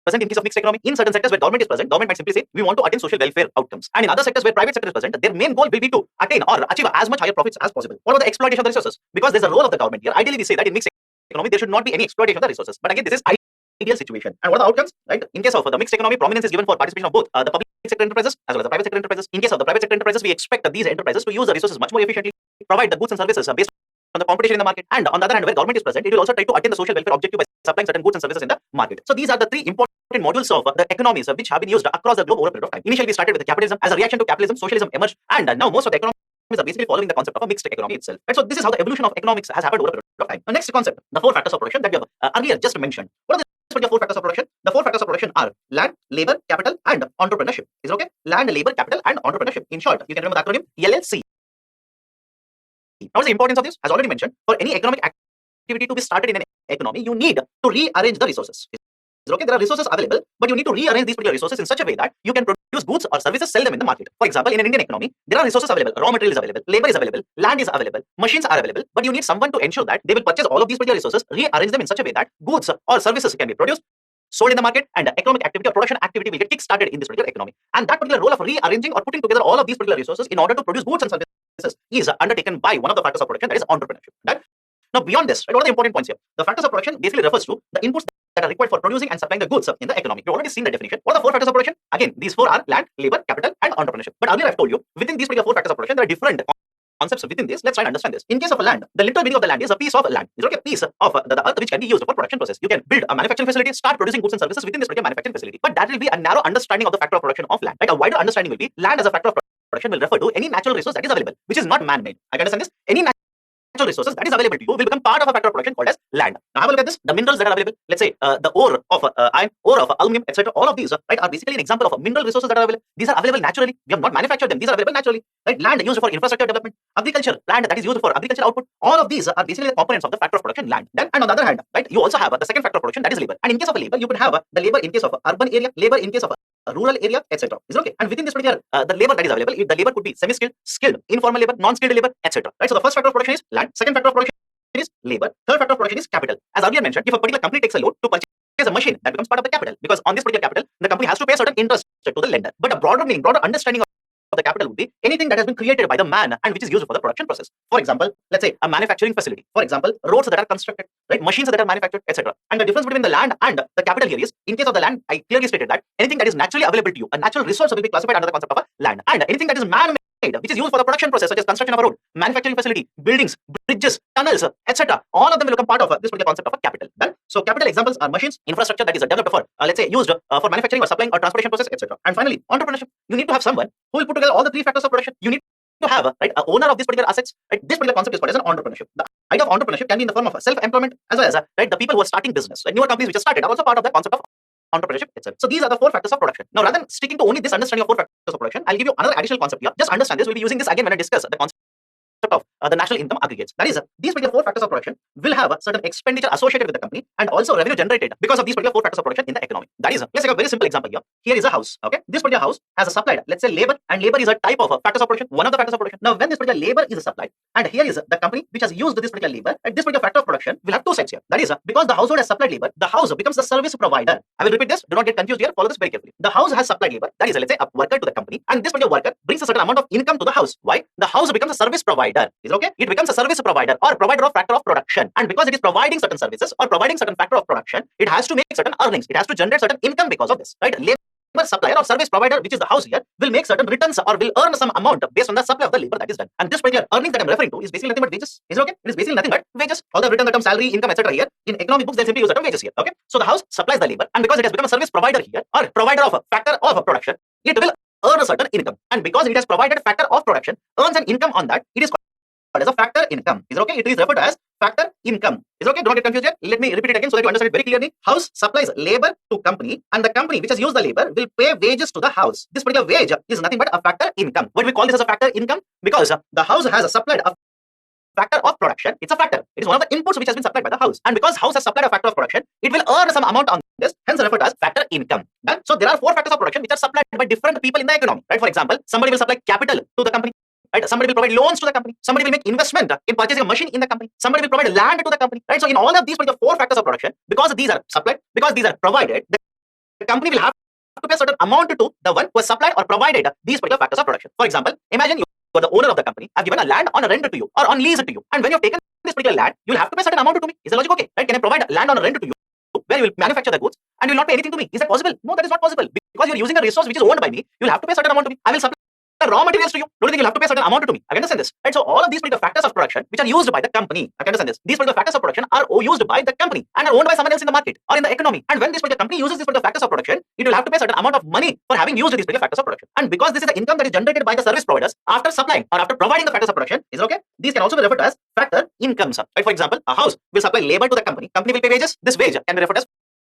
present in case of mixed economy. In certain sectors where government is present, government might simply say we want to attain social welfare outcomes. And in other sectors where private sector is present, their main goal will be to attain or achieve as much higher profits as possible. What about the exploitation of the resources? Because there's a role of the government here. Ideally, we say that in mixed economy there should not be any exploitation of the resources. But again, this is ideal situation. And what are the outcomes? Right? In case of the mixed economy, prominence is given for participation of both the public sector enterprises as well as the private sector enterprises. In case of the private sector enterprises, we expect these enterprises to use the resources much more efficiently, provide the goods and services based on the competition in the market. And on the other hand, where government is present, it will also try to attain the social welfare objective by supplying certain goods and services in the market. So these are the three important modules of the economies which have been used across the globe over a period of time. Initially, we started with capitalism. As a reaction to capitalism, socialism emerged, and now most of the economies are basically following the concept of a mixed economy itself. Right? So this is how the evolution of economics has happened over a period of time. The next concept, the four factors of production that we have earlier just mentioned. What are the four factors of production? The four factors of production are land, labor, capital, and entrepreneurship. Is it okay? Land, labor, capital, and entrepreneurship. In short, you can remember the acronym LLC. Now, what's the importance of this? As already mentioned, for any economic activity to be started in an economy, you need to rearrange the resources. Okay, there are resources available, but you need to rearrange these particular resources in such a way that you can produce goods or services, sell them in the market. For example, in an Indian economy, there are resources available, raw material is available, labor is available, land is available, machines are available, but you need someone to ensure that they will purchase all of these particular resources, rearrange them in such a way that goods or services can be produced, sold in the market, and economic activity or production activity will get kick-started in this particular economy. And that particular role of rearranging or putting together all of these particular resources in order to produce goods and services is undertaken by one of the factors of production, that is entrepreneurship. Right? Now, beyond this, right, what are the important points here? The factors of production basically refers to the inputs that are required for producing and supplying the goods in the economy. You've already seen the definition. What are the four factors of production? Again, these four are land, labor, capital, and entrepreneurship. But earlier I've told you, within these particular four factors of production, there are different concepts within this. Let's try and understand this. In case of a land, the literal meaning of the land is a piece of land. It's like a piece of the earth which can be used for production process. You can build a manufacturing facility, start producing goods and services within this particular manufacturing facility. But that will be a narrow understanding of the factor of production of land. Right? A wider understanding will be land as a factor of production will refer to any natural resource that is available, which is not man-made. I can understand this. Any natural resources that is available to you will become part of a factor of production called as land. Now have a look at this. The minerals that are available, let's say the ore of iron, ore of aluminum, etc. All of these right, are basically an example of mineral resources that are available. These are available naturally. We have not manufactured them. These are available naturally. Right? Land used for infrastructure development, agriculture, land that is used for agricultural output. All of these are basically the components of the factor of production, land. Then, and on the other hand, right, you also have the second factor of production, that is labor. And in case of a labor, you could have the labor in case of urban area, labor in case of a rural area, etc. Is it okay? And within this particular the labor that is available, the labor could be semi-skilled, skilled, informal labor, non-skilled labor, etc. Right? So the first factor of production is land. Second factor of production is labor. Third factor of production is capital. As earlier mentioned, if a particular company takes a loan to purchase a machine, that becomes part of the capital, because on this particular capital, the company has to pay a certain interest to the lender. But a broader meaning, broader understanding of the capital would be anything that has been created by the man and which is used for the production process. For example, let's say a manufacturing facility. For example, roads that are constructed, right, machines that are manufactured, etc. And the difference between the land and the capital here is, in case of the land, I clearly stated that anything that is naturally available to you, a natural resource, will be classified under the concept of a land. And anything that is man-made, which is used for the production process, such as construction of a road, manufacturing facility, buildings, bridges, tunnels, etc. All of them will become part of this particular concept of a capital. Right? So capital examples are machines, infrastructure that is developed for, let's say, used for manufacturing or supplying or transportation process, etc. And finally, entrepreneurship. You need to have someone who will put together all the three factors of production. You need to have right, an owner of this particular assets. Right? This particular concept is called as an entrepreneurship. The idea of entrepreneurship can be in the form of self-employment as well as right, the people who are starting business, right? Newer companies which are started are also part of the concept of entrepreneurship itself. So these are the 4 factors of production. Now, rather than sticking to only this understanding of 4 factors of production, I'll give you another additional concept here. Just understand this. We'll be using this again when I discuss the concept of the national income aggregates. That is, these particular 4 factors of production will have a certain expenditure associated with the company and also revenue generated because of these particular 4 factors of production in the economy. That is, let's take a very simple example here. Here is a house. Okay, this particular house has a supplied, let's say labor, and labor is a type of factors of production, one of the factors of production. Now, when this particular labor is supplied, and here is the company which has used this particular labor, and this particular factor of production will have 2 sides here. That is, because the household has supplied labor, the house becomes the service provider. I will repeat this. Do not get confused here. Follow this very carefully. The house has supplied labor. That is, let's say, a worker to the company, and this particular worker brings a certain amount of income to the house. Why? The house becomes a service provider. Is it okay? It becomes a service provider or provider of factor of production, and because it is providing certain services or providing certain factor of production, it has to make certain earnings. It has to generate certain income because of this, right? Labor supplier or service provider, which is the house here, will make certain returns or will earn some amount based on the supply of the labor that is done. And this particular earnings that I'm referring to is basically nothing but wages. Is it okay? It is basically nothing but wages. Although I've written the term salary, income, etc. here, in economic books, they simply use the term wages here. Okay, so the house supplies the labor, and because it has become a service provider here or provider of a factor of a production, it will earn a certain income. And because it has provided a factor of production, earns an income on that, it is called as a factor income. Is it okay? It is referred to as factor income. Is it okay? Do not get confused here. Let me repeat it again so that you understand it very clearly. House supplies labor to company, and the company which has used the labor will pay wages to the house. This particular wage is nothing but a factor income. Why do we call this as a factor income? Because the house has supplied a factor of production. It's a factor. It is one of the inputs which has been supplied by the house. And because house has supplied a factor of production, it will earn some amount on this, hence referred to as factor income. Done? So there are 4 factors of production which are supplied by different people in the economy. Right? For example, somebody will supply capital to the company. Right? Somebody will provide loans to the company. Somebody will make investment in purchasing a machine in the company. Somebody will provide land to the company. Right? So in all of these 4 factors of production, because these are supplied, because these are provided, the company will have to pay a certain amount to the one who has supplied or provided these particular factors of production. For example, imagine you are the owner of the company. I've given a land on a rent to you or on lease to you, and when you've taken this particular land, you'll have to pay a certain amount to me. Is the logic okay? Right? Can I provide land on a rent to you where you will manufacture the goods and you will not pay anything to me? Is that possible? No, that is not possible. Because you're using a resource which is owned by me, you'll have to pay a certain amount to me. I will supply raw materials to you. Don't you think you'll have to pay a certain amount to me? I can understand this. Right? So all of these particular factors of production which are used by the company, I can understand this. These particular factors of production are used by the company and are owned by someone else in the market or in the economy. And when this particular company uses these particular factors of production, it will have to pay a certain amount of money for having used these particular factors of production. And because this is the income that is generated by the service providers after supplying or after providing the factors of production, is it okay? These can also be referred to as factor incomes. Right? For example, a house will supply labor to the company. Company will pay wages. This wage can be referred as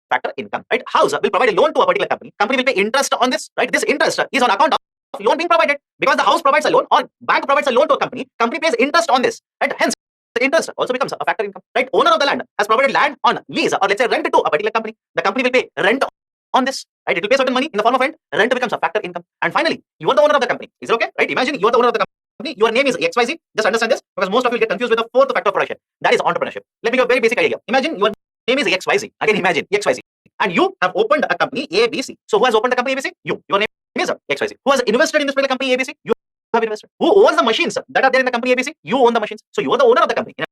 factor income. Right? House will provide a loan to a particular company. Company will pay interest on this. Right? This interest is on account of loan being provided, because the house provides a loan or bank provides a loan to a company pays interest on this, right? Hence the interest also becomes a factor income, right? Owner of the land has provided land on lease or let's say rent to a particular company. The company will pay rent on this, right? It will pay certain money in the form of rent. Rent becomes a factor income. And finally, you are the owner of the company. Is it okay? Right? Imagine you are the owner of the company. Your name is XYZ. Just understand this, because most of you will get confused with the 4th factor of production. That is entrepreneurship. Let me give a very basic idea. Imagine your name is XYZ. Again, imagine XYZ. And you have opened a company ABC. So who has opened the company ABC? You. Your name is XYZ. Who has invested in this particular company ABC? You have invested. Who owns the machines that are there in the company ABC? You own the machines. So you are the owner of the company. In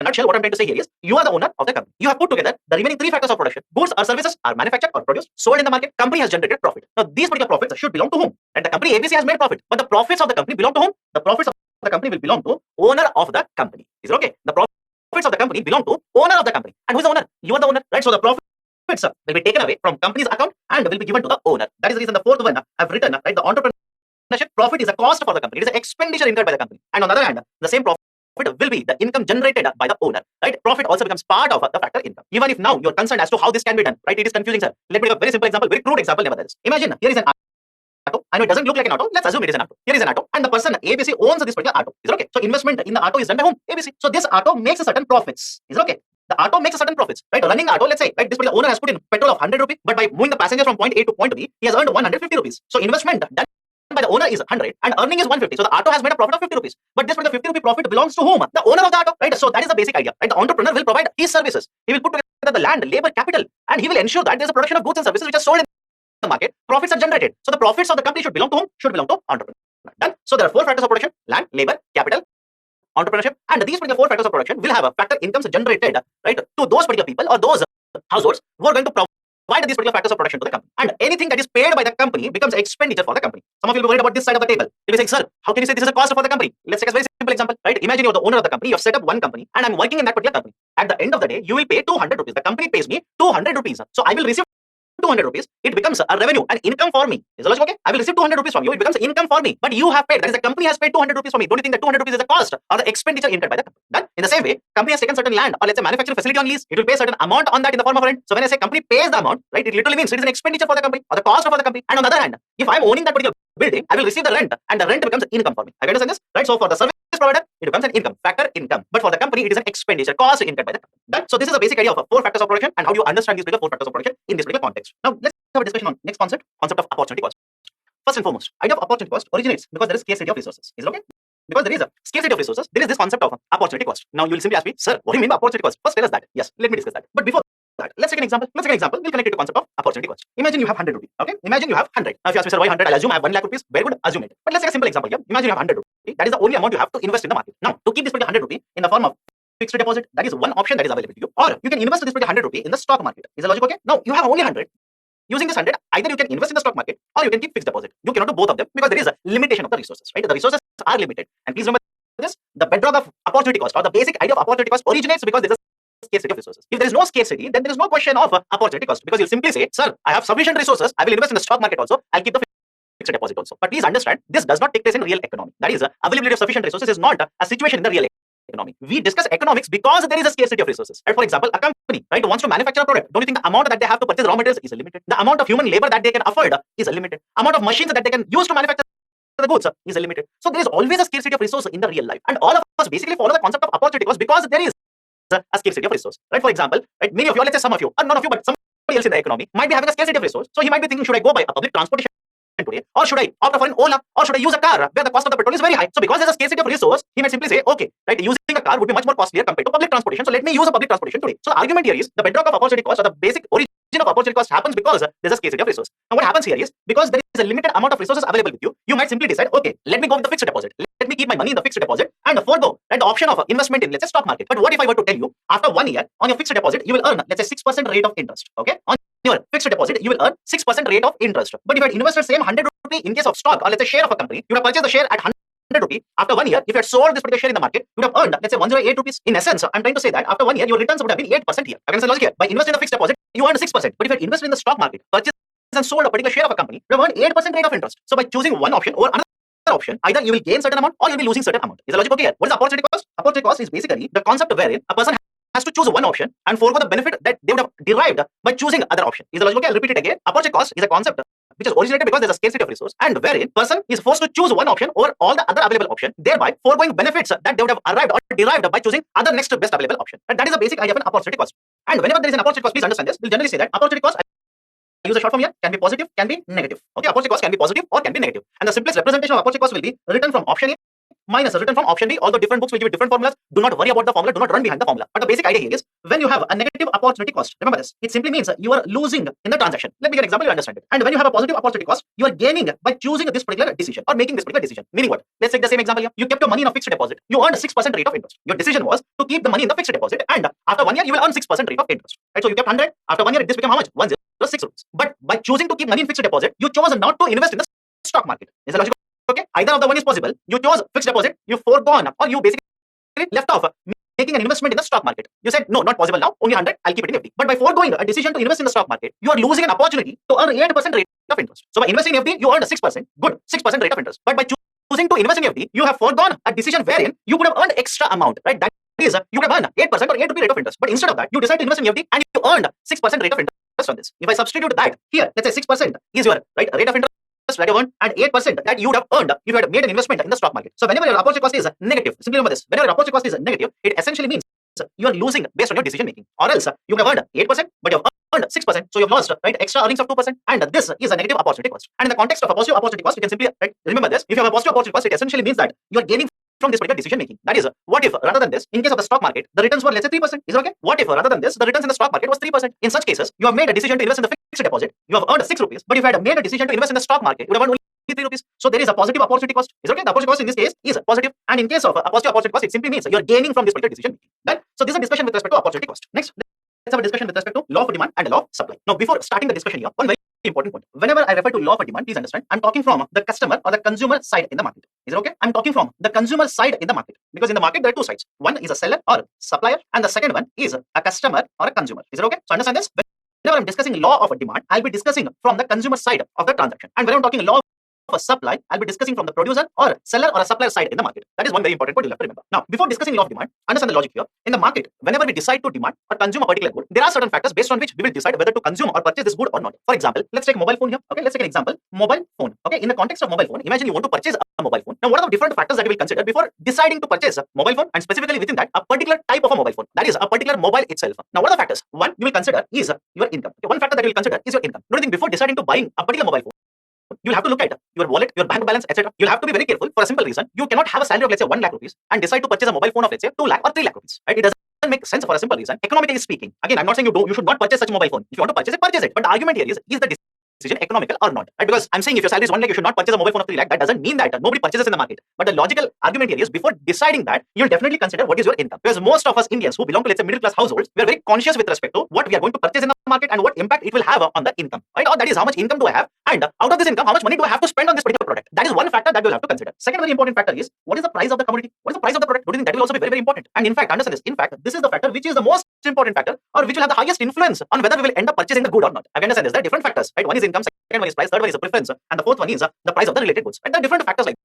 a nutshell, what I'm trying to say here is you are the owner of the company. You have put together the remaining 3 factors of production. Goods or services are manufactured or produced, sold in the market. Company has generated profit. Now these particular profits should belong to whom? And the company ABC has made profit. But the profits of the company belong to whom? The profits of the company will belong to owner of the company. Is it okay? The profits of the company belong to owner of the company. And who is the owner? You are the owner, right? So the profits will be taken away from company's account and will be given to the owner. That is the reason the 4th one I've written, right? The entrepreneurship profit is a cost for the company. It is an expenditure incurred by the company. And on the other hand, the same profit will be the income generated by the owner, right? Profit also becomes part of the factor income. Even if now you're concerned as to how this can be done, right? It is confusing, sir. Let me give a very simple example, very crude example nevertheless. Imagine here is an auto. I know it doesn't look like an auto. Let's assume it is an auto. Here is an auto, and the person ABC owns this particular auto. Is it okay? So investment in the auto is done by whom? ABC. So this auto makes a certain profits. Is it okay? The auto makes a certain profits, right? Running the auto, let's say, right, this particular owner has put in petrol of 100 rupees, but by moving the passenger from point A to point B, he has earned 150 rupees. So investment done by the owner is 100 and earning is 150. So the auto has made a profit of 50 rupees. But this particular 50 rupee profit belongs to whom? The owner of the auto, right? So that is the basic idea, right? The entrepreneur will provide his services. He will put together the land, labor, capital, and he will ensure that there is a production of goods and services which are sold in the market. Profits are generated. So the profits of the company should belong to whom? Should belong to entrepreneur. Done. So there are 4 factors of production: land, labor, capital, entrepreneurship, and these particular 4 factors of production will have a factor incomes generated, right, to those particular people or those households who are going to provide these particular factors of production to the company. And anything that is paid by the company becomes expenditure for the company. Some of you will be worried about this side of the table. You'll be saying, sir, how can you say this is a cost for the company? Let's take a very simple example, right? Imagine you're the owner of the company, you have set up one company, and I'm working in that particular company. At the end of the day, you will pay 200 rupees. The company pays me 200 rupees. So I will receive 200 rupees, it becomes a revenue, an income for me. Is the logic okay? I will receive 200 rupees from you, it becomes income for me. But you have paid, that is the company has paid 200 rupees for me. Don't you think that 200 rupees is the cost or the expenditure incurred by the company? Done. In the same way, company has taken certain land or let's say manufacturing facility on lease, it will pay certain amount on that in the form of rent. So when I say company pays the amount, right, it literally means it is an expenditure for the company or the cost for the company. And on the other hand, if I am owning that particular building, I will receive the rent and the rent becomes income for me. Have you understand this? Right? So for the service provider, it becomes an income, factor income. But for the company, it is an expenditure, cost incurred by the company. Done. So this is the basic idea of 4 factors of production and how do you understand these particular 4 factors of production in this particular context. Now let's have a discussion on next concept of opportunity cost. First and foremost, idea of opportunity cost originates because there is scarcity of resources. Is it okay? Because there is a scarcity of resources, there is this concept of opportunity cost. Now you will simply ask me, sir, what do you mean by opportunity cost? First tell us that. Yes, let me discuss that. But before that, let's take an example. We'll connect it to concept of opportunity cost. Imagine you have 100 rupees. Okay? Imagine you have 100. Now if you ask me, sir, why 100? I'll assume I have 1 lakh rupees. Very good, assume it. But let's take a simple example here. Imagine you have 100 rupees. That is the only amount you have to invest in the market. Now, to keep this particular 100 rupees in the form of fixed deposit, that is one option that is available to you. Or you can invest this particular 100 rupees in the stock market. Is the logic okay? Now you have only 100. Using this 100, either you can invest in the stock market or you can keep fixed deposit. You cannot do both of them because there is a limitation of the resources, right? The resources are limited. And please remember this, the bedrock of opportunity cost or the basic idea of opportunity cost originates because there is a scarcity of resources. If there is no scarcity, then there is no question of opportunity cost because you'll simply say, sir, I have sufficient resources. I will invest in the stock market also. I'll keep the fixed deposit also. But please understand, this does not take place in real economy. That is, availability of sufficient resources is not a situation in the real economy. We discuss economics because there is a scarcity of resources. Right? For example, a company, right, wants to manufacture a product. Don't you think the amount that they have to purchase raw materials is limited? The amount of human labor that they can afford is limited. Amount of machines that they can use to manufacture the goods is limited. So there is always a scarcity of resources in the real life. And all of us basically follow the concept of opportunity cost because there is a scarcity of resource. Right? For example, right, many of you, let's say some of you, or none of you, but somebody else in the economy might be having a scarcity of resource. So he might be thinking, should I go by a public transportation today, or should I opt for an Ola, or should I use a car where the cost of the petrol is very high? So because there's a scarcity of resource, he might simply say, okay, right, using a car would be much more costlier compared to public transportation. So let me use a public transportation today. So the argument here is the bedrock of opportunity cost or the basic origin of opportunity cost happens because there's a scarcity of resource. Now what happens here is because there is a limited amount of resources available with you, you might simply decide, okay, let me go with the fixed deposit. Let me keep my money in the fixed deposit and forego right, the option of investment in, let's say, stock market. But what if I were to tell you, after 1 year on your fixed deposit, you will earn, let's say, 6% rate of interest. Okay, on your fixed deposit, you will earn 6% rate of interest. But if you had invested same 100 rupee in case of stock or let's say share of a company, you would have purchased the share at 100 rupee. After 1 year, if you had sold this particular share in the market, you would have earned, let's say, 108 rupees. In essence, I'm trying to say that after 1 year, your returns would have been 8% here. I can say logic here. By investing in the fixed deposit, you earned 6%. But if you had invested in the stock market, purchased and sold a particular share of a company, you have earned 8% rate of interest. So by choosing one option or another option, either you will gain certain amount or you'll be losing certain amount. Is the logic here? What is opportunity cost? Opportunity cost is basically the concept wherein a person has to choose one option and forego the benefit that they would have derived by choosing other option. Is the logic okay? I'll repeat it again. Opportunity cost is a concept which is originated because there's a scarcity of resource and wherein person is forced to choose one option over all the other available option, thereby foregoing benefits that they would have arrived or derived by choosing other next best available option. And that is the basic idea of an opportunity cost. And whenever there is an opportunity cost, please understand this. We'll generally say that opportunity cost, I use a short form here, can be positive, can be negative. Okay, opportunity cost can be positive or can be negative. And the simplest representation of opportunity cost will be written from option A minus written from option B. Although different books will give you different formulas, do not worry about the formula, do not run behind the formula. But the basic idea here is when you have a negative opportunity cost, remember this, it simply means you are losing in the transaction. Let me give an example, you understand it. And when you have a positive opportunity cost, you are gaining by choosing this particular decision or making this particular decision. Meaning what? Let's take the same example here. You kept your money in a fixed deposit. You earned 6% rate of interest. Your decision was to keep the money in the fixed deposit and after 1 year, you will earn 6% rate of interest. Right? So you kept 100. After 1 year, this became how much? 106 rupees. But by choosing to keep money in fixed deposit, you chose not to invest in the stock market. Is that logical? Okay, either of the one is possible. You chose fixed deposit, you foregone, or you basically left off making an investment in the stock market. You said, no, not possible now, only 100, I'll keep it in FD. But by foregoing a decision to invest in the stock market, you are losing an opportunity to earn 8% rate of interest. So by investing in FD, you earned 6%, good, 6% rate of interest. But by choosing to invest in FD, you have foregone a decision wherein you could have earned extra amount, right? That is, you could have earned 8% or 8 rate of interest. But instead of that, you decide to invest in FD and you earned 6% rate of interest on this. If I substitute that here, let's say 6% is your right rate of interest that you earned and 8% that you would have earned if you had made an investment in the stock market. So whenever your opportunity cost is negative, simply remember this, whenever your opportunity cost is negative, it essentially means you are losing based on your decision making. Or else you would have earned 8%, but you have earned 6%, so you have lost right extra earnings of 2%, and this is a negative opportunity cost. And in the context of a positive opportunity cost, you can simply remember this, if you have a positive opportunity cost, it essentially means that you are gaining from this particular decision making. That is, what if rather than this, in case of the stock market, the returns were let's say 3%? Is it okay? What if rather than this, the returns in the stock market was 3%? In such cases, you have made a decision to invest in the fixed deposit, you have earned 6 rupees, but if you had made a decision to invest in the stock market, you would have earned only 3 rupees. So there is a positive opportunity cost. Is it okay? The opportunity cost in this case is positive, and in case of a positive opportunity cost, it simply means you are gaining from this particular decision making. Done. So this is a discussion with respect to opportunity cost. Next, let's have a discussion with respect to law of demand and law of supply. Now, before starting the discussion here, one very important point. Whenever I refer to law of demand, please understand, I'm talking from the customer or the consumer side in the market. Is it okay? I'm talking from the consumer side in the market. Because in the market, there are two sides. One is a seller or supplier, and the second one is a customer or a consumer. Is it okay? So understand this? whenever I'm discussing law of a demand, I'll be discussing from the consumer side of the transaction. And when I'm talking law of a supply, I'll be discussing from the producer or seller or a supplier side in the market. That is one very important point you'll have to remember. Now, before discussing law of demand, understand the logic here. In the market, whenever we decide to demand or consume a particular good, there are certain factors based on which we will decide whether to consume or purchase this good or not. For example, let's take mobile phone here. Okay, let's take an example. Mobile phone. Okay, in the context of mobile phone, imagine you want to purchase a mobile phone. Now, what are the different factors that you will consider before deciding to purchase a mobile phone, and specifically within that, a particular type of a mobile phone? That is a particular mobile itself. Now, what are the factors? One you will consider is your income. Okay, one factor that you will consider is your income. Don't you think before deciding to buying a particular mobile phone, you'll have to look at your wallet, your bank balance, etc. You'll have to be very careful for a simple reason. You cannot have a salary of, let's say, 1 lakh rupees and decide to purchase a mobile phone of, let's say, 2 lakh or 3 lakh rupees. Right? It doesn't make sense for a simple reason. Economically speaking, again, I'm not saying you should not purchase such a mobile phone. If you want to purchase it. But the argument here is the decision economical or not? Right? Because I'm saying if your salary is 1 lakh, you should not purchase a mobile phone of 3 lakh. That doesn't mean that nobody purchases in the market. But the logical argument here is before deciding that, you'll definitely consider what is your income. Because most of us Indians who belong to, let's say, middle class households, we are very conscious with respect to what we are going to purchase in the market and what impact it will have on the income. Right? Or that is how much income do I have, and out of this income, how much money do I have to spend on this particular product? That is one factor that we'll have to consider. Second very important factor is what is the price of the commodity? What is the price of the product? Do you think that will also be very, very important? And in fact, understand this. In fact, this is the factor which is the most important factor, or which will have the highest influence on whether we will end up purchasing the good or not. I understand this. There are different factors. Right? One is income, second one is price, third one is a preference, and the fourth one is the price of the related goods. And there are different factors like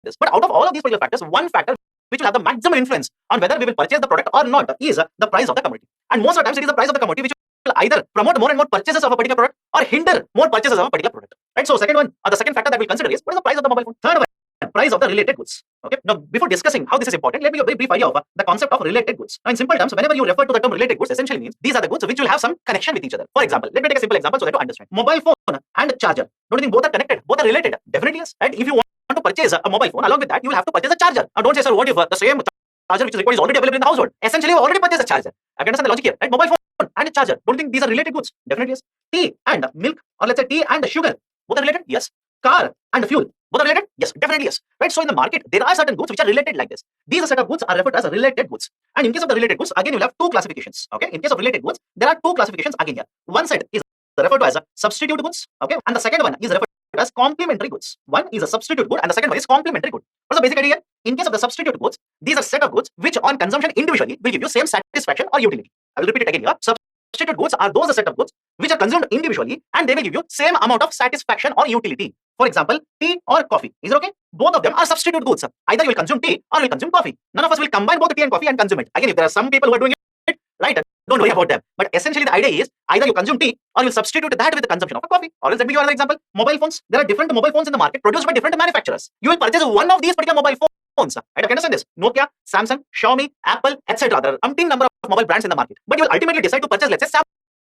this. But out of all of these particular factors, one factor which will have the maximum influence on whether we will purchase the product or not is the price of the commodity. And most of the times it is the price of the commodity which will either promote more and more purchases of a particular product or hinder more purchases of a particular product. Right? So second one, or the second factor that we'll consider is what is the price of the mobile phone. Third one, price of the related goods. Okay. Now, before discussing how this is important, let me give a very brief idea of the concept of related goods. Now, in simple terms, whenever you refer to the term related goods, essentially means these are the goods which will have some connection with each other. For example, let me take a simple example so that you understand. Mobile phone and charger. Don't you think both are connected? Both are related? Definitely yes. And if you want to purchase a mobile phone, along with that, you will have to purchase a charger. Now, don't say, sir, what if the same charger which is required is already available in the household? Essentially, you already purchased a charger. I can understand the logic here. Right? Mobile phone and a charger. Don't you think these are related goods? Definitely yes. Tea and milk, or let's say tea and sugar. Both are related? Yes. Car and fuel. Both are related? Yes, definitely yes. Right? So in the market, there are certain goods which are related like this. These set of goods are referred to as related goods. And in case of the related goods, again, you'll have two classifications. Okay? In case of related goods, there are two classifications again here. One set is referred to as substitute goods. Okay? And the second one is referred to as complementary goods. One is a substitute good and the second one is complementary good. What's the basic idea? In case of the substitute goods, these are set of goods which on consumption individually will give you same satisfaction or utility. I will repeat it again here. Substitute goods are those set of goods which are consumed individually and they will give you same amount of satisfaction or utility. For example, tea or coffee. Is it okay? Both of them are substitute goods. Either you will consume tea or you will consume coffee. None of us will combine both tea and coffee and consume it. Again, if there are some people who are doing it, right, don't worry about them. But essentially the idea is either you consume tea or you substitute that with the consumption of a coffee. Or else let me give you another example. Mobile phones. There are different mobile phones in the market produced by different manufacturers. You will purchase one of these particular mobile phones. Right? I can understand this. Nokia, Samsung, Xiaomi, Apple, etc. There are umpteen number of mobile brands in the market. But you will ultimately decide to purchase, let's say,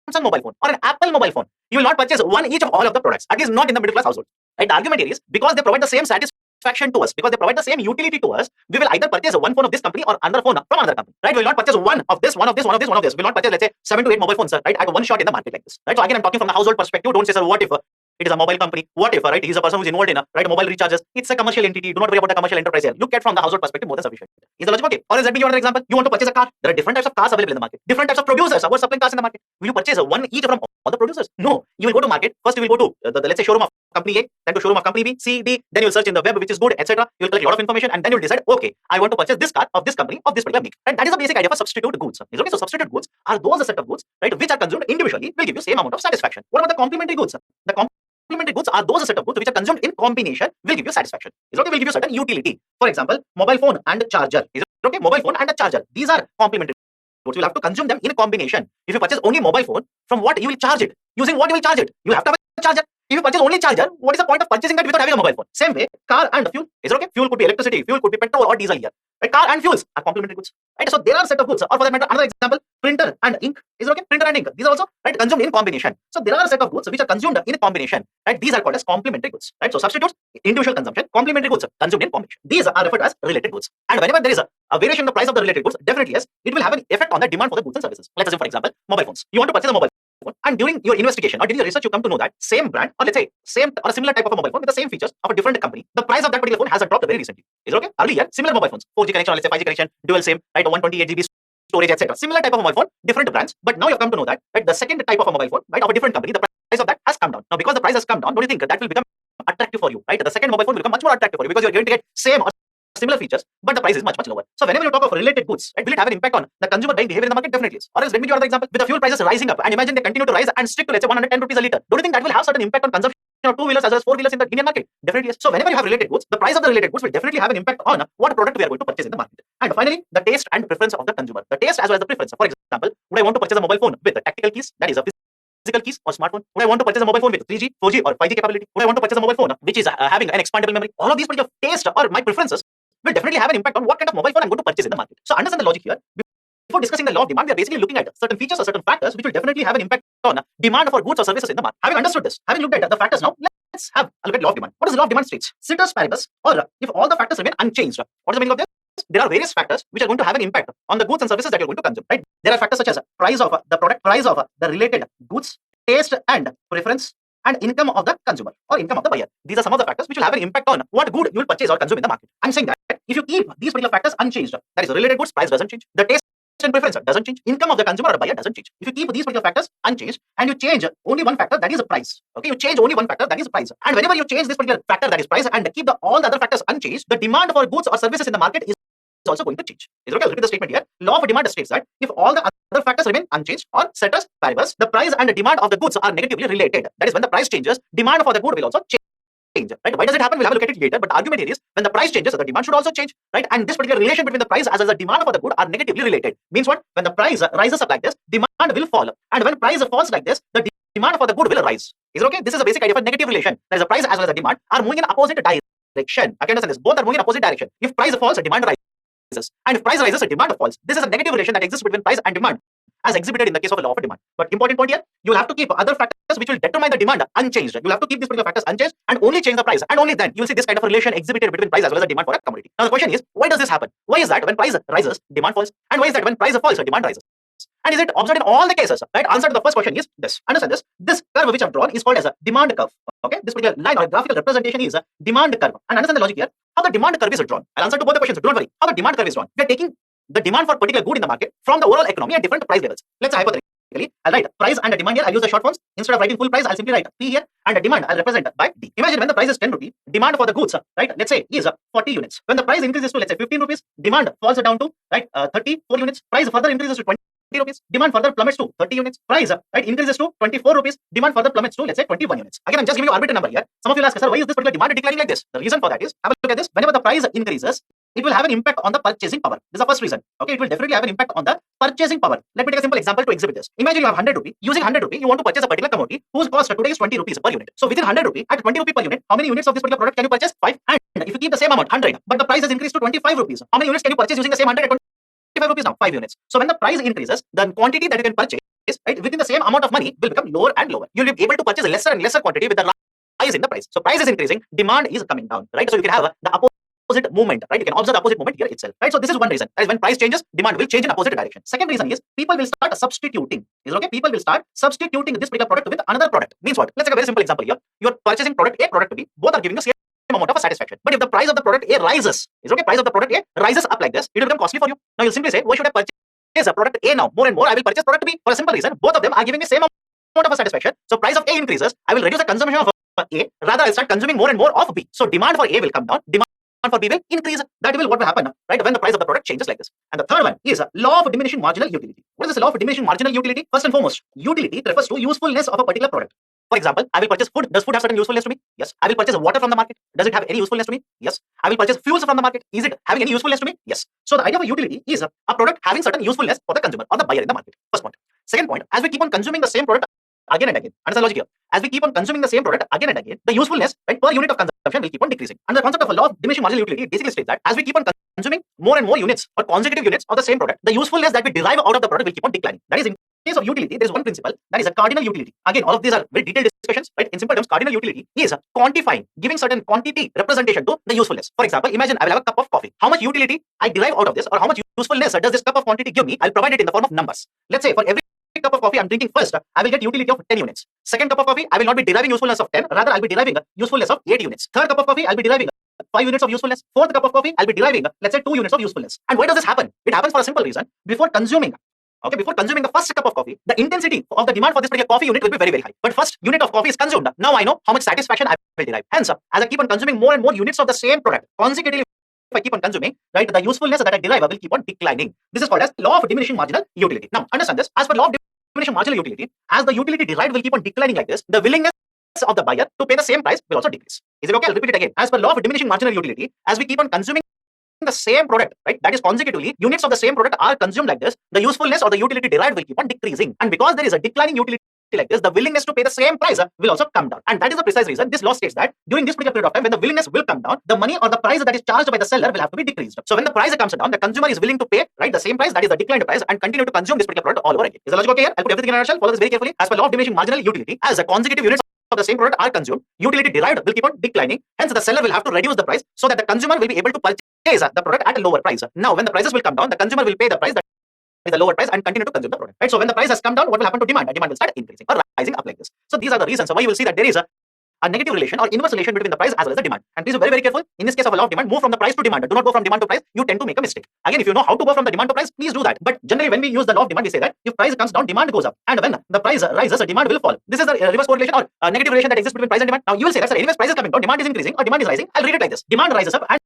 Samsung mobile phone or an Apple mobile phone. You will not purchase one each of all of the products. At least not in the middle class household. Right? The argument here is because they provide the same satisfaction to us, because they provide the same utility to us, we will either purchase one phone of this company or another phone from another company. Right? We will not purchase one of this, one of this, one of this, one of this. We will not purchase, let's say, 7 to 8 mobile phones, right, at one shot in the market like this. Right? So again, I'm talking from the household perspective. Don't say, sir, what if it is a mobile company? What if, right, he's a person who's involved in right, mobile recharges? It's a commercial entity. Do not worry about the commercial enterprise here. Look at from the household perspective more than sufficient. Is the logic okay? Or let me give you another example. You want to purchase a car. There are different types of cars available in the market. Different types of producers who are supplying cars in the market. Will you purchase one each from all the producers? No. You will go to market. First, you will go to the let's say showroom of company A, then to showroom of company B, C, D. Then you'll search in the web which is good, etc. You'll collect a lot of information and then you'll decide, okay, I want to purchase this car of this company of this particular make. And that is the basic idea for substitute goods. Okay, so substitute goods are those set of goods, right, which are consumed individually will give you same amount of satisfaction. What about the complementary goods? The complementary goods are those set of goods which are consumed in combination will give you satisfaction. Is okay, will give you certain utility. For example, mobile phone and charger. Is okay, mobile phone and a charger. These are complementary goods. You'll have to consume them in combination. If you purchase only mobile phone, from what you will charge it? Using what you will charge it? You have to have a charger. If you purchase only charger, what is the point of purchasing that without having a mobile phone? Same way, car and fuel. Is it okay? Fuel could be electricity, fuel could be petrol or diesel here. Right? Car and fuels are complementary goods. Right? So there are set of goods. Or for that matter, another example, printer and ink. Is it okay? Printer and ink. These are also right consumed in combination. So there are a set of goods which are consumed in combination. Right? These are called as complementary goods. Right? So substitutes, individual consumption, complementary goods consumed in combination. These are referred as related goods. And whenever there is a variation in the price of the related goods, definitely yes, it will have an effect on the demand for the goods and services. Let's assume, for example, mobile phones. You want to purchase a mobile phone, and during your investigation or during your research, you come to know that same brand or let's say same or a similar type of a mobile phone with the same features of a different company, the price of that particular phone has dropped very recently. Is it okay? Earlier, similar mobile phones, 4G connection or let's say 5G connection, dual SIM, right, 128 GB storage, etc. Similar type of a mobile phone, different brands. But now you have come to know that right, the second type of a mobile phone, right, of a different company, the price of that has come down. Now, because the price has come down, don't you think that will become attractive for you? Right, the second mobile phone will become much more attractive for you because you're going to get same or similar features, but the price is much, much lower. So whenever you talk of related goods, right, will it have an impact on the consumer buying behavior in the market? Definitely yes. Or else, let me give you another example. With the fuel prices rising up, and imagine they continue to rise and stick to, let's say, 110 rupees a liter. Don't you think that will have certain impact on consumption of two-wheelers as well as four-wheelers in the Indian market? Definitely yes. So whenever you have related goods, the price of the related goods will definitely have an impact on what product we are going to purchase in the market. And finally, the taste and preference of the consumer. The taste as well as the preference. For example, would I want to purchase a mobile phone with the tactical keys, that is a physical keys or smartphone? Would I want to purchase a mobile phone with 3G, 4G or 5G capability? Would I want to purchase a mobile phone which is having an expandable memory? All of these particular taste or my preferences will definitely have an impact on what kind of mobile phone I'm going to purchase in the market. So understand the logic here. Before discussing the law of demand, we are basically looking at certain features or certain factors which will definitely have an impact on demand for goods or services in the market. Having understood this, having looked at the factors now, let's have a look at law of demand. What does the law of demand states? Ceteris paribus, or if all the factors remain unchanged. What is the meaning of this? There are various factors which are going to have an impact on the goods and services that you're going to consume. Right? There are factors such as price of the product, price of the related goods, taste and preference, and income of the consumer or income of the buyer. These are some of the factors which will have an impact on what good you will purchase or consume in the market. I'm saying that if you keep these particular factors unchanged, that is related goods, price doesn't change, the taste and preference doesn't change, income of the consumer or buyer doesn't change. If you keep these particular factors unchanged and you change only one factor, that is price. Okay, you change only one factor, that is price. And whenever you change this particular factor, that is price, and keep all the other factors unchanged, the demand for goods or services in the market is also going to change. Is okay? I'll repeat the statement here. Law of demand states that if all the other factors remain unchanged or ceteris paribus, the price and the demand of the goods are negatively related. That is, when the price changes, demand for the good will also change. Right? Why does it happen? We'll have a look at it later. But the argument here is when the price changes, the demand should also change. Right? And this particular relation between the price as well as the demand for the good are negatively related. Means what? When the price rises up like this, demand will fall. And when price falls like this, the demand for the good will rise. Is it okay? This is a basic idea of a negative relation. That is, the price as well as the demand are moving in opposite direction. I can understand this. Both are moving in opposite direction. If price falls, demand rises. And if price rises, demand falls. This is a negative relation that exists between price and demand, as exhibited in the case of the law of demand. But important point here, you will have to keep other factors which will determine the demand unchanged. You will have to keep these particular factors unchanged and only change the price. And only then you will see this kind of relation exhibited between price as well as the demand for a commodity. Now the question is, why does this happen? Why is that when price rises, demand falls? And why is that when price falls, demand rises? And is it observed in all the cases? Right? Answer to the first question is this. Understand this. This curve which I've drawn is called as a demand curve. Okay? This particular line or graphical representation is a demand curve. And understand the logic here. How the demand curve is drawn. I'll answer to both the questions. Don't worry. How the demand curve is drawn. We are taking the demand for particular good in the market from the overall economy at different price levels. Let's say hypothetically, I'll write price and demand here. I'll use the short forms. Instead of writing full price, I'll simply write P here, and the demand I'll represent by D. Imagine when the price is 10 rupees, demand for the goods, right, let's say is 40 units. When the price increases to, let's say, 15 rupees, demand falls down to, right, 34 units. Price further increases to 20 rupees, demand further plummets to 30 units. Price, right, increases to 24 rupees, demand further plummets to, let's say, 21 units. Again, I'm just giving you arbitrary number here. Some of you will ask, sir, why is this particular demand declining like this? The reason for that is, have a look at this. Whenever the price increases, it will have an impact on the purchasing power. This is the first reason. Okay, it will definitely have an impact on the purchasing power. Let me take a simple example to exhibit this. Imagine you have 100 rupees. Using 100 rupees, you want to purchase a particular commodity whose cost today is 20 rupees per unit. So within 100 rupees, at 20 rupees per unit, how many units of this particular product can you purchase? 5. And if you keep the same amount, 100, but the price has increased to 25 rupees, how many units can you purchase using the same 100 at 25 rupees now? 5 units. So when the price increases, the quantity that you can purchase, right, within the same amount of money will become lower and lower. You'll be able to purchase lesser and lesser quantity with the rise in the price. So price is increasing, demand is coming down, right? So you can have the opposite movement, right? You can observe the opposite movement here itself, right? So this is one reason. That is, when price changes, demand will change in opposite direction. Second reason is people will start substituting. Is it okay? People will start substituting this particular product with another product. Means what? Let's take a very simple example here. You are purchasing product A, product B. Both are giving the same amount of satisfaction. But if the price of the product A rises, is it okay? Price of the product A rises up like this, it will become costly for you. Now you'll simply say, why should I purchase a product A now? More and more, I will purchase product B for a simple reason. Both of them are giving me same amount of satisfaction. So price of A increases, I will reduce the consumption of A. Rather, I'll start consuming more and more of B. So demand for A will come down. Demand for B will increase. That will what will happen, right, when the price of the product changes like this. And the third one is law of diminishing marginal utility. What is this law of diminishing marginal utility? First and foremost, utility refers to usefulness of a particular product. For example, I will purchase food. Does food have certain usefulness to me? Yes. I will purchase water from the market. Does it have any usefulness to me? Yes. I will purchase fuels from the market. Is it having any usefulness to me? Yes. So the idea of a utility is a product having certain usefulness for the consumer or the buyer in the market. First point. Second point, as we keep on consuming the same product again and again, understand the logic here. As we keep on consuming the same product again and again, the usefulness, right, per unit of consumption will keep on decreasing. And the concept of a law of diminishing marginal utility basically states that as we keep on consuming more and more units or consecutive units of the same product, the usefulness that we derive out of the product will keep on declining. That is, in case of utility, there is one principle, that is a cardinal utility. Again, all of these are very detailed discussions, right? In simple terms, cardinal utility is quantifying, giving certain quantity representation to the usefulness. For example, imagine I will have a cup of coffee. How much utility I derive out of this, or how much usefulness does this cup of quantity give me? I'll provide it in the form of numbers. Let's say for every cup of coffee I'm drinking first, I will get utility of 10 units. Second cup of coffee, I will not be deriving usefulness of 10, rather I'll be deriving usefulness of 8 units. Third cup of coffee, I'll be deriving 5 units of usefulness. Fourth cup of coffee, I'll be deriving, let's say, 2 units of usefulness. And why does this happen? It happens for a simple reason. Before consuming the first cup of coffee, the intensity of the demand for this particular coffee unit will be very, very high. But first unit of coffee is consumed. Now I know how much satisfaction I will derive. Hence, as I keep on consuming more and more units of the same product consecutively I keep on consuming, right, the usefulness that I derive will keep on declining. This is called as law of diminishing marginal utility. Now, understand this. As per law of diminishing marginal utility, as the utility derived will keep on declining like this, the willingness of the buyer to pay the same price will also decrease. Is it okay? I'll repeat it again. As per law of diminishing marginal utility, as we keep on consuming the same product, right, that is consecutively, units of the same product are consumed like this, the usefulness or the utility derived will keep on decreasing. And because there is a declining utility like this, the willingness to pay the same price will also come down. And that is the precise reason this law states that during this particular period of time, when the willingness will come down, the money or the price that is charged by the seller will have to be decreased. So when the price comes down, the consumer is willing to pay, right, the same price, that is the declined price, and continue to consume this particular product all over again. Is the logic okay here? I'll put everything in a nutshell. Follow this very carefully. As per law of diminishing marginal utility, as the consecutive units of the same product are consumed, utility derived will keep on declining. Hence, the seller will have to reduce the price so that the consumer will be able to purchase the product at a lower price. Now, when the prices will come down, the consumer will pay the price that is the lower price and continue to consume the product. Right? So when the price has come down, what will happen to demand? The demand will start increasing or rising up like this. So these are the reasons why you will see that there is a negative relation or inverse relation between the price as well as the demand. And please be very, very careful. In this case of a law of demand, move from the price to demand. Do not go from demand to price. You tend to make a mistake. Again, if you know how to go from the demand to price, please do that. But generally, when we use the law of demand, we say that if price comes down, demand goes up. And when the price rises, the demand will fall. This is the reverse correlation or negative relation that exists between price and demand. Now you will say that, sir, anyways, price is coming down, demand is increasing or demand is rising. I'll read it like this. Demand rises up and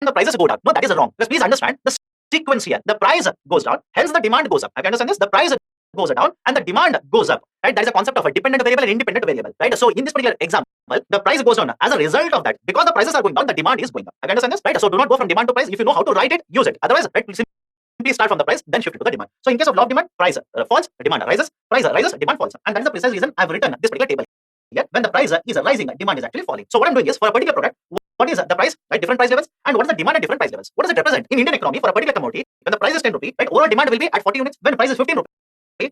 the prices go down. No, that is wrong. Because please understand the sequence here. The price goes down, hence the demand goes up. Have you understand this? The price goes down and the demand goes up. Right? That is a concept of a dependent variable and independent variable. Right? So in this particular example, the price goes down. As a result of that, because the prices are going down, the demand is going up. Have you understand this? Right? So do not go from demand to price. If you know how to write it, use it. Otherwise, right, simply start from the price, then shift it to the demand. So in case of law of demand, price falls, demand rises, price rises, demand falls. And that is the precise reason I've written this particular table. Here, when the price is rising, demand is actually falling. So what I'm doing is, for a particular product, what is the price, right, different price levels, and what is the demand at different price levels? What does it represent? In Indian economy, for a particular commodity, when the price is 10 rupees, right, overall demand will be at 40 units. When price is 15 rupees,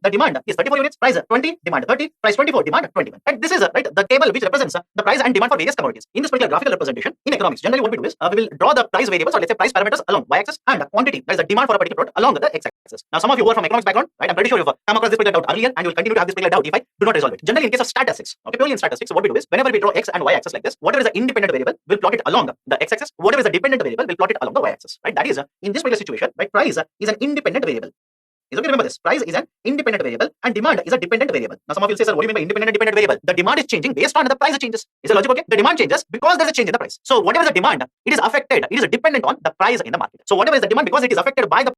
the demand is 34 units, price 20, demand 30, price 24, demand 21. Right? This is right, the table which represents the price and demand for various commodities. In this particular graphical representation, in economics, generally what we do is, we will draw the price variables, or let's say price parameters, along y-axis, and quantity, that is the demand for a particular product, along the x-axis. Now, some of you who are from economics background, right, I'm pretty sure you've come across this particular doubt earlier, and you will continue to have this particular doubt if I do not resolve it. Generally, in case of statistics, okay, purely in statistics, what we do is, whenever we draw x and y-axis like this, whatever is the independent variable, we'll plot it along the x-axis. Whatever is the dependent variable, we'll plot it along the y-axis. Right? That is, in this particular situation, right, price is an independent variable. Is okay, remember this. Price is an independent variable and demand is a dependent variable. Now, some of you will say, sir, what do you mean by independent and dependent variable? The demand is changing based on the price changes. Is the logic okay? The demand changes because there is a change in the price. So whatever is the demand, it is affected, it is dependent on the price in the market. So whatever is the demand, because it is affected by the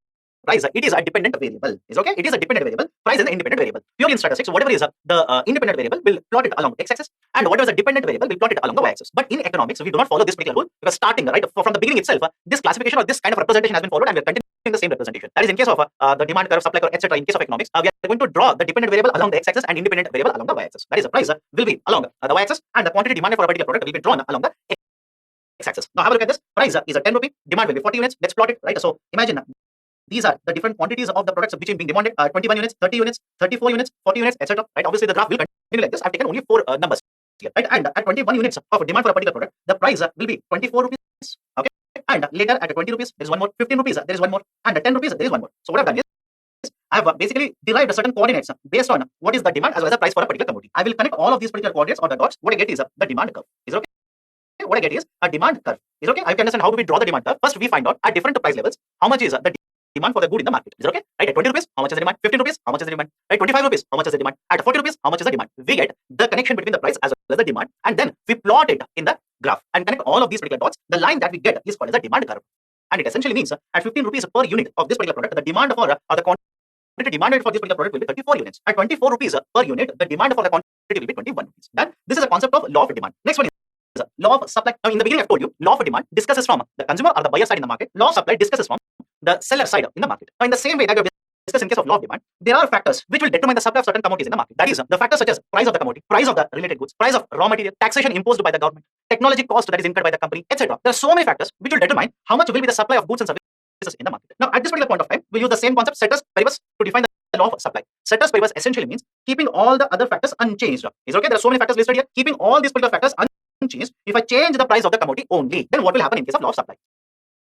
price, it is a dependent variable. Is okay? It is a dependent variable. Price is an independent variable. Purely in statistics, whatever is the independent variable, will plot it along the x-axis, and whatever is the dependent variable, will plot it along the y-axis. But in economics, we do not follow this particular rule, because starting right from the beginning itself, this classification or this kind of representation has been followed, and we are continuing the same representation. That is in case of the demand curve, supply curve, etc. In case of economics, we are going to draw the dependent variable along the x-axis and independent variable along the y-axis. That is, the price will be along the y-axis, and the quantity demanded for a particular product will be drawn along the x-axis. Now have a look at this. Price is a 10 rupee, demand will be 40 units. Let's plot it, right? So imagine these are the different quantities of the products which are being demanded: 21 units, 30 units, 34 units, 40 units, etc. Right? Obviously, the graph will continue like this. I've taken only 4 numbers here, right? And at 21 units of demand for a particular product, the price will be 24 rupees. Okay. And later at 20 rupees, there is one more. 15 rupees, there is one more. And at 10 rupees, there is one more. So what I've done is, I have basically derived certain coordinates based on what is the demand as well as the price for a particular commodity. I will connect all of these particular coordinates or the dots. What I get is the demand curve. Is okay? What I get is a demand curve. Is okay? I can understand how do we draw the demand curve. First, we find out at different price levels how much is the demand for the good in the market. Is okay? Right? At 20 rupees, how much is the demand? 15 rupees, how much is the demand? At 25 rupees, how much is the demand? At 40 rupees, how much is the demand? We get the connection between the price as well as the demand, and then we plot it in the graph and connect all of these particular dots. The line that we get is called as the demand curve. And it essentially means at 15 rupees per unit of this particular product, the demand for or the quantity demanded for this particular product will be 34 units. At 24 rupees per unit, the demand for the quantity will be 21 rupees. Then this is a concept of law of demand. Next one is law of supply. Now in the beginning I've told you, law of demand discusses from the consumer or the buyer side in the market. Law of supply discusses from the seller side in the market. Now in the same way that we discussed in case of law of demand, there are factors which will determine the supply of certain commodities in the market. That is, the factors such as price of the commodity, price of the related goods, price of raw material, taxation imposed by the government, technology cost that is incurred by the company, etc. There are so many factors which will determine how much will be the supply of goods and services in the market. Now at this particular point of time, we use the same concept, ceteris paribus, to define the law of supply. Ceteris paribus essentially means keeping all the other factors unchanged. Is okay? There are so many factors listed here. Keeping all these particular factors unchanged, if I change the price of the commodity only, then what will happen in case of law of supply?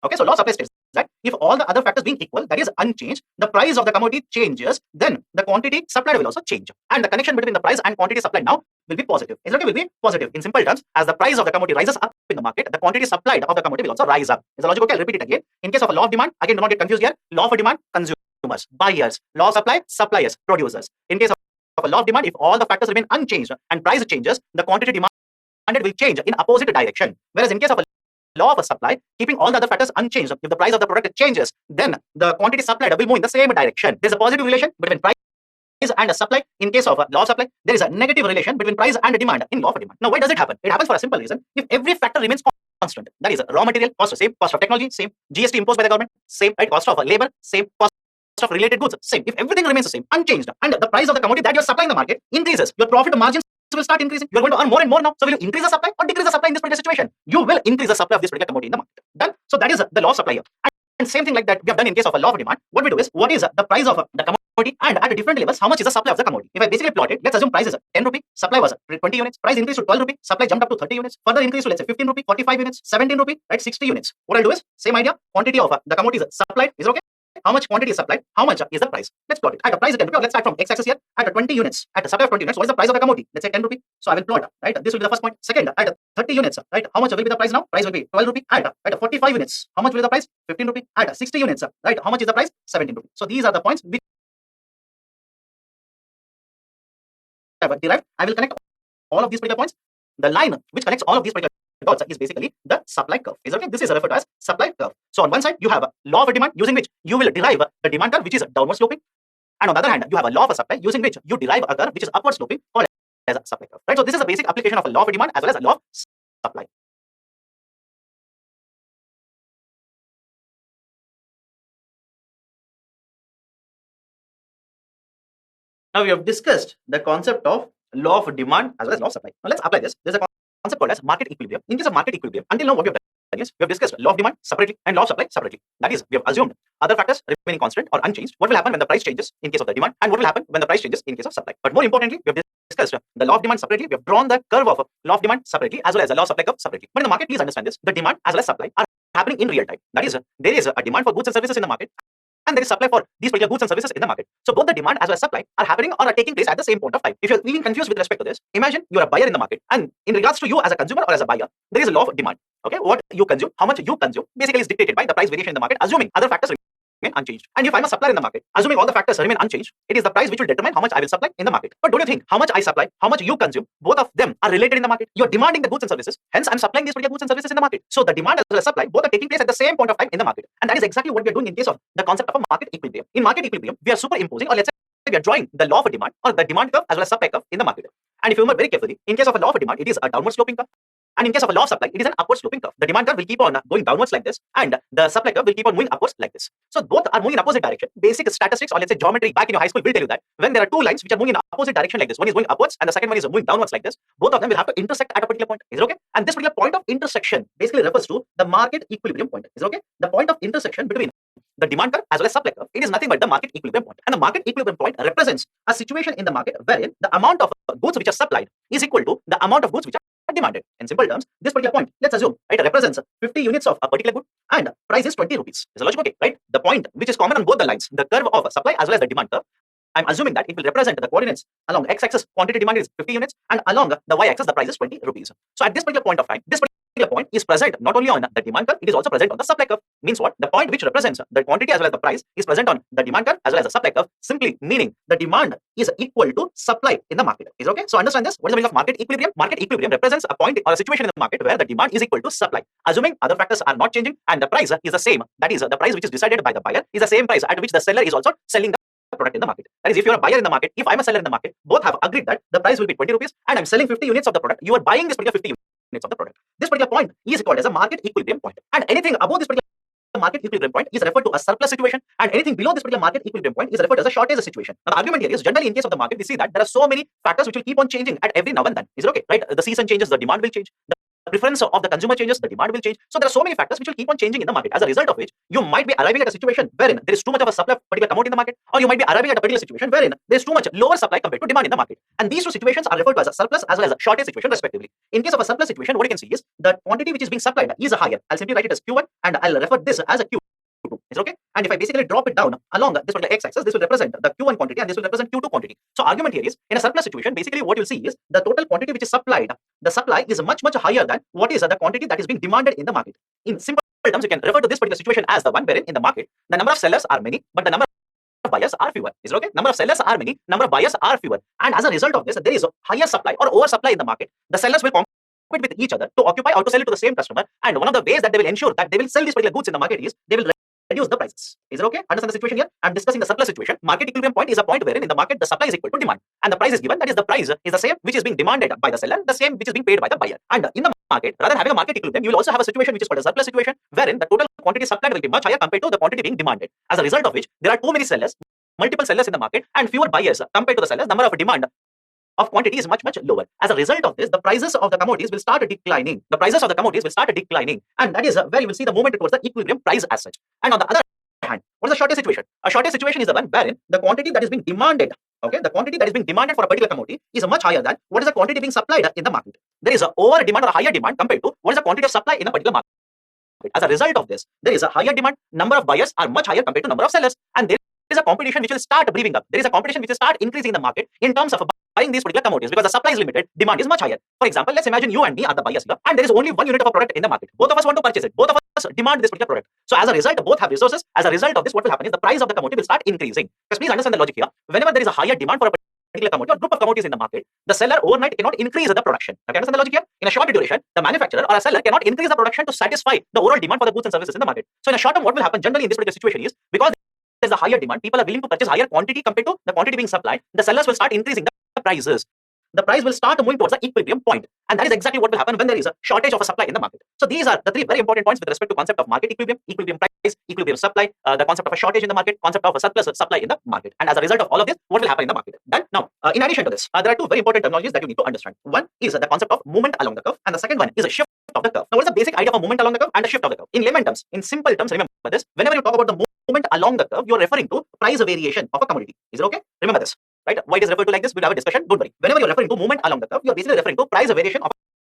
Okay, so law of supply states that if all the other factors being equal, that is unchanged, the price of the commodity changes, then the quantity supplied will also change. And the connection between the price and quantity supplied now will be positive. Is okay? Will be positive. In simple terms, as the price of the commodity rises up in the market, the quantity supplied of the commodity will also rise up. Is the logic okay? I'll repeat it again. In case of a law of demand, again, do not get confused here. Law of demand, consumers, buyers. Law of supply, suppliers, producers. In case of a law of demand, if all the factors remain unchanged and price changes, the quantity demanded will change in opposite direction. Whereas in case of a law of supply, keeping all the other factors unchanged. If the price of the product changes, then the quantity supplied will move in the same direction. There's a positive relation between price and supply. In case of law of supply, there is a negative relation between price and demand in law of demand. Now, why does it happen? It happens for a simple reason. If every factor remains constant, that is raw material cost same, cost of technology same, GST imposed by the government same, right? Cost of labor same, cost of related goods same. If everything remains the same, unchanged, and the price of the commodity that you're supplying the market increases, your profit margins will start increasing. You're going to earn more and more now. So will you increase the supply or decrease the supply in this particular situation? You will increase the supply of this particular commodity in the market. Done. So that is the law of supply here. And same thing like that we have done in case of a law of demand. What we do is, what is the price of the commodity, and at different levels, how much is the supply of the commodity? If I basically plot it, let's assume price is 10 rupee, supply was 20 units, price increased to 12 rupee, supply jumped up to 30 units, further increase to let's say 15 rupee, 45 units, 17 rupee, right, 60 units. What I'll do is, same idea, quantity of the commodity is supplied is okay. How much quantity is supplied? How much is the price? Let's plot it. At a price of 10 rupee, let's start from x-axis here. At 20 units, at a supply of 20 units, what is the price of the commodity? Let's say 10 rupee. So I will plot, right? This will be the first point. Second, at 30 units, right? How much will be the price now? Price will be 12 rupee. At 45 units, how much will be the price? 15 rupee. At 60 units, right? How much is the price? 17 rupee. So these are the points which I have derived. I will connect all of these particular points. The line which connects all of these particular dots is basically the supply curve. Is okay. This is referred to as supply curve. So on one side, you have a law of demand using which you will derive the demand curve, which is downward sloping. And on the other hand, you have a law of supply using which you derive a curve which is upward sloping, called as a supply curve. Right. So this is a basic application of a law of demand as well as a law of supply. Now we have discussed the concept of law of demand as well as law of supply. Now let's apply this. There's a concept called as market equilibrium. In case of market equilibrium, until now what we have done is we have discussed law of demand separately and law of supply separately. That is, we have assumed other factors remaining constant or unchanged. What will happen when the price changes in case of the demand, and what will happen when the price changes in case of supply. But more importantly, we have discussed the law of demand separately. We have drawn the curve of law of demand separately as well as the law of supply curve separately. But in the market, please understand this: the demand as well as supply are happening in real time. That is, there is a demand for goods and services in the market, and there is supply for these particular goods and services in the market. So both the demand as well as supply are happening or are taking place at the same point of time. If you're feeling confused with respect to this, imagine you're a buyer in the market, and in regards to you as a consumer or as a buyer, there is a law of demand. Okay, what you consume, how much you consume, basically is dictated by the price variation in the market, assuming other factors remain unchanged. And if I'm a supplier in the market, assuming all the factors remain unchanged, it is the price which will determine how much I will supply in the market. But don't you think how much I supply, how much you consume, both of them are related in the market? You're demanding the goods and services, hence I'm supplying these particular goods and services in the market. So the demand as well as supply both are taking place at the same point of time in the market. And that is exactly what we are doing in case of the concept of a market equilibrium. In market equilibrium, we are superimposing, or let's say we are drawing the law of demand or the demand curve as well as supply curve in the market. And if you remember very carefully, in case of a law of demand, it is a downward sloping curve. And in case of a law of supply, it is an upward sloping curve. The demand curve will keep on going downwards like this, and the supply curve will keep on moving upwards like this. So both are moving in opposite direction. Basic statistics, or let's say geometry back in your high school, will tell you that when there are two lines which are moving in opposite direction like this, one is going upwards and the second one is moving downwards like this, both of them will have to intersect at a particular point. Is it okay? And this particular point of intersection basically refers to the market equilibrium point. Is it okay? The point of intersection between the demand curve as well as supply curve, it is nothing but the market equilibrium point. And the market equilibrium point represents a situation in the market wherein the amount of goods which are supplied is equal to the amount of goods which are demanded. In simple terms, this particular point, let's assume, it represents 50 units of a particular good and price is 20 rupees. Is the logic okay? Right? The point which is common on both the lines, the curve of supply as well as the demand curve, I'm assuming that it will represent the coordinates along x-axis quantity demand is 50 units and along the y-axis the price is 20 rupees. So at this particular point of time, this particular point is present not only on the demand curve, it is also present on the supply curve. Means what? The point which represents the quantity as well as the price is present on the demand curve as well as the supply curve, simply meaning the demand is equal to supply in the market. Is okay? So understand this. What is the meaning of market equilibrium? Market equilibrium represents a point or a situation in the market where the demand is equal to supply, assuming other factors are not changing and the price is the same. That is, the price which is decided by the buyer is the same price at which the seller is also selling the product in the market. That is, if you're a buyer in the market, if I'm a seller in the market, both have agreed that the price will be 20 rupees and I'm selling 50 units of the product. You are buying this particular 50 units of the product. This particular point is called as a market equilibrium point. And anything above this particular market equilibrium point is referred to a surplus situation, and anything below this particular market equilibrium point is referred to as a shortage situation. Now, the argument here is generally in case of the market, we see that there are so many factors which will keep on changing at every now and then. Is it okay? Right? The season changes, the demand will change. The preference of the consumer changes, the demand will change. So there are so many factors which will keep on changing in the market. As a result of which, you might be arriving at a situation wherein there is too much of a supply of particular commodity in the market, or you might be arriving at a particular situation wherein there is too much lower supply compared to demand in the market. And these two situations are referred to as a surplus as well as a shortage situation respectively. In case of a surplus situation, what you can see is the quantity which is being supplied is higher. I'll simply write it as Q1 and I'll refer this as a Q2. Is okay? And if I basically drop it down along this particular x-axis, this will represent the Q1 quantity and this will represent Q2 quantity. So argument here is, in a surplus situation, basically what you'll see is the total quantity which is supplied, the supply is much higher than what is the quantity that is being demanded in the market. In simple terms, you can refer to this particular situation as the one wherein in the market, the number of sellers are many, but the number of buyers are fewer. Is it okay? Number of sellers are many, number of buyers are fewer. And as a result of this, there is higher supply or oversupply in the market. The sellers will with each other to occupy or to sell it to the same customer. And one of the ways that they will ensure that they will sell these particular goods in the market is they will reduce the prices. Is it okay? Understand the situation here? I'm discussing the surplus situation. Market equilibrium point is a point wherein in the market the supply is equal to demand and the price is given. That is, the price is the same which is being demanded by the seller, the same which is being paid by the buyer. And in the market, rather than having a market equilibrium, you will also have a situation which is called a surplus situation, wherein the total quantity supplied will be much higher compared to the quantity being demanded. As a result of which, there are too many sellers, multiple sellers in the market, and fewer buyers compared to the sellers. Number of demand of quantity is much lower. As a result of this, the prices of the commodities will start declining. The prices of the commodities will start declining, and that is where you will see the movement towards the equilibrium price as such. And on the other hand, what is the shortage situation? A shortage situation is the one wherein the quantity that is being demanded, okay, the quantity that is being demanded for a particular commodity is much higher than what is the quantity being supplied in the market. There is a over demand or a higher demand compared to what is the quantity of supply in a particular market. As a result of this, there is a higher demand, number of buyers are much higher compared to number of sellers, and there is a competition which will start breathing up. There is a competition which will start increasing in the market in terms of buying these particular commodities because the supply is limited, demand is much higher. For example, let's imagine you and me are the buyers here, and there is only one unit of a product in the market. Both of us want to purchase it. Both of us demand this particular product. So as a result, both have resources. As a result of this, what will happen is the price of the commodity will start increasing. Because please understand the logic here. Whenever there is a higher demand for a particular commodity or group of commodities in the market, the seller overnight cannot increase the production. Okay, understand the logic here? In a short duration, the manufacturer or a seller cannot increase the production to satisfy the overall demand for the goods and services in the market. So in a short term, what will happen generally in this particular situation is because there's a higher demand, people are willing to purchase higher quantity compared to the quantity being supplied, the sellers will start increasing the prices. The price will start moving towards the equilibrium point. And that is exactly what will happen when there is a shortage of a supply in the market. So these are the three very important points with respect to concept of market equilibrium, equilibrium price, equilibrium supply, the concept of a shortage in the market, concept of a surplus supply in the market. And as a result of all of this, what will happen in the market? Then now, in addition to this, there are two very important terminologies that you need to understand. One is the concept of movement along the curve, and the second one is a shift of the curve. Now, what is the basic idea of a movement along the curve and a shift of the curve? In layman terms, in simple terms, remember this, whenever you talk about the movement along the curve, you are referring to price variation of a commodity. Is it okay? Remember this. Right? Why it is referred to like this, we'll have a discussion. Don't worry. Whenever you're referring to movement along the curve, you're basically referring to price variation of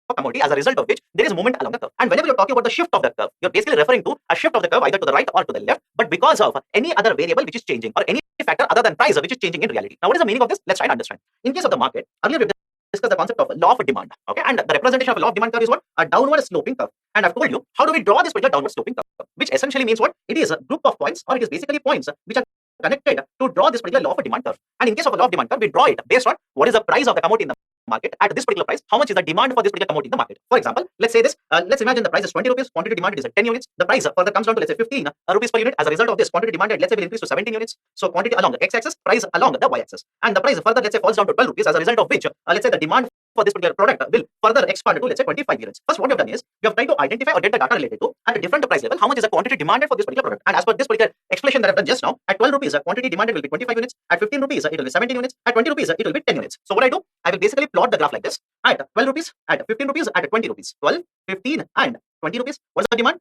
a commodity, as a result of which there is movement along the curve. And whenever you're talking about the shift of the curve, you're basically referring to a shift of the curve either to the right or to the left, but because of any other variable which is changing or any factor other than price which is changing in reality. Now, what is the meaning of this? Let's try and understand. In case of the market, earlier we discussed the concept of law of demand. Okay, and the representation of a law of demand curve is what? A downward sloping curve. And I've told you how do we draw this particular downward sloping curve, which essentially means what? It is a group of points, or it is basically points which are connected to draw this particular law of demand curve. And in case of a law of demand curve, we draw it based on what is the price of the commodity in the market at this particular price, how much is the demand for this particular commodity in the market. For example, let's say this, let's imagine the price is 20 rupees, quantity demanded is 10 units, the price further comes down to let's say 15 rupees per unit. As a result of this, quantity demanded let's say will increase to 17 units. So quantity along the x-axis, price along the y-axis, and the price further let's say falls down to 12 rupees, as a result of which let's say the demand for this particular product will further expand to let's say 25 units. First, what we have done is we have tried to identify or get the data related to at a different price level how much is the quantity demanded for this particular product. And as per this particular explanation that I've done just now, at 12 rupees quantity demanded will be 25 units, at 15 rupees it will be 17 units, at 20 rupees it will be 10 units. So what I do, I will basically plot the graph like this: at 12 rupees, at 15 rupees, at 20 rupees, 12, 15 and 20 rupees. What is the demand?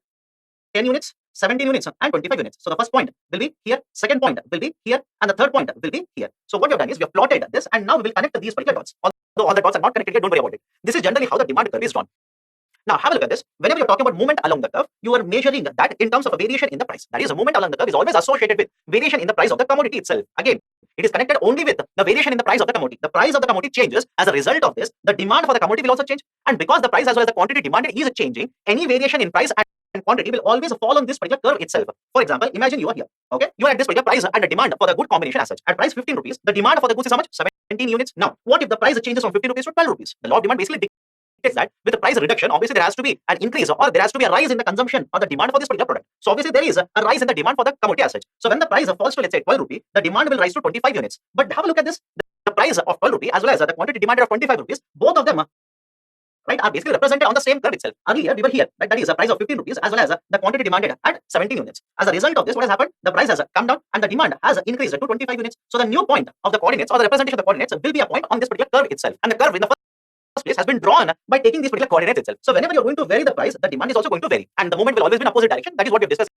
10 units, 17 units and 25 units. So the first point will be here, second point will be here, and the third point will be here. So what we have done is we have plotted this, and now we will connect these particular dots. Although all the dots are not connected yet, don't worry about it. This is generally how the demand curve is drawn. Now have a look at this. Whenever you're talking about movement along the curve, you are measuring that in terms of a variation in the price. That is, a movement along the curve is always associated with variation in the price of the commodity itself. Again, it is connected only with the variation in the price of the commodity. The price of the commodity changes. As a result of this, the demand for the commodity will also change. And because the price as well as the quantity demanded is changing, any variation in price and quantity will always fall on this particular curve itself. For example, imagine you are here. Okay, you are at this particular price and the demand for the good combination as such. At price 15 rupees, the demand for the goods is how much? 17 units. Now, what if the price changes from 15 rupees to 12 rupees? The law of demand basically dictates that with the price reduction, obviously there has to be an increase or there has to be a rise in the consumption or the demand for this particular product. So obviously there is a rise in the demand for the commodity as such. So when the price falls to let's say 12 rupees, the demand will rise to 25 units. But have a look at this. The price of 12 rupees as well as the quantity demanded of 25 rupees, both of them are basically represented on the same curve itself. Earlier we were here, right? That is a price of 15 rupees as well as the quantity demanded at 17 units. As a result of this, what has happened? The price has come down and the demand has increased to 25 units. So the new point of the coordinates or the representation of the coordinates will be a point on this particular curve itself. And the curve in the first place has been drawn by taking these particular coordinates itself. So whenever you're going to vary the price, the demand is also going to vary, and the movement will always be in opposite direction. That is what we have discussed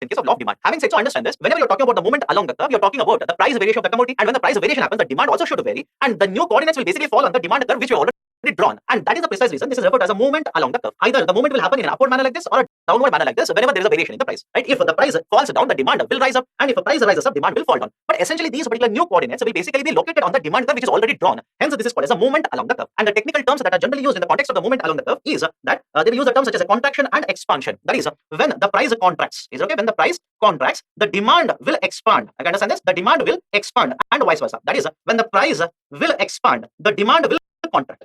in case of law of demand. Having said so, understand this. Whenever you're talking about the movement along the curve, you're talking about the price variation of the commodity, and when the price variation happens, the demand also should vary, and the new coordinates will basically fall on the demand curve which we already drawn. And that is the precise reason this is referred to as a movement along the curve. Either the movement will happen in an upward manner like this or a downward manner like this whenever there is a variation in the price. Right? If the price falls down, the demand will rise up, and if the price rises up, demand will fall down. But essentially, these particular new coordinates will basically be located on the demand curve which is already drawn. Hence, this is called as a movement along the curve. And the technical terms that are generally used in the context of the movement along the curve is that they will use the terms such as a contraction and expansion. That is, when the price contracts, is okay. When the price contracts, the demand will expand. I can understand this. The demand will expand, and vice versa. That is, when the price will expand, the demand will contract.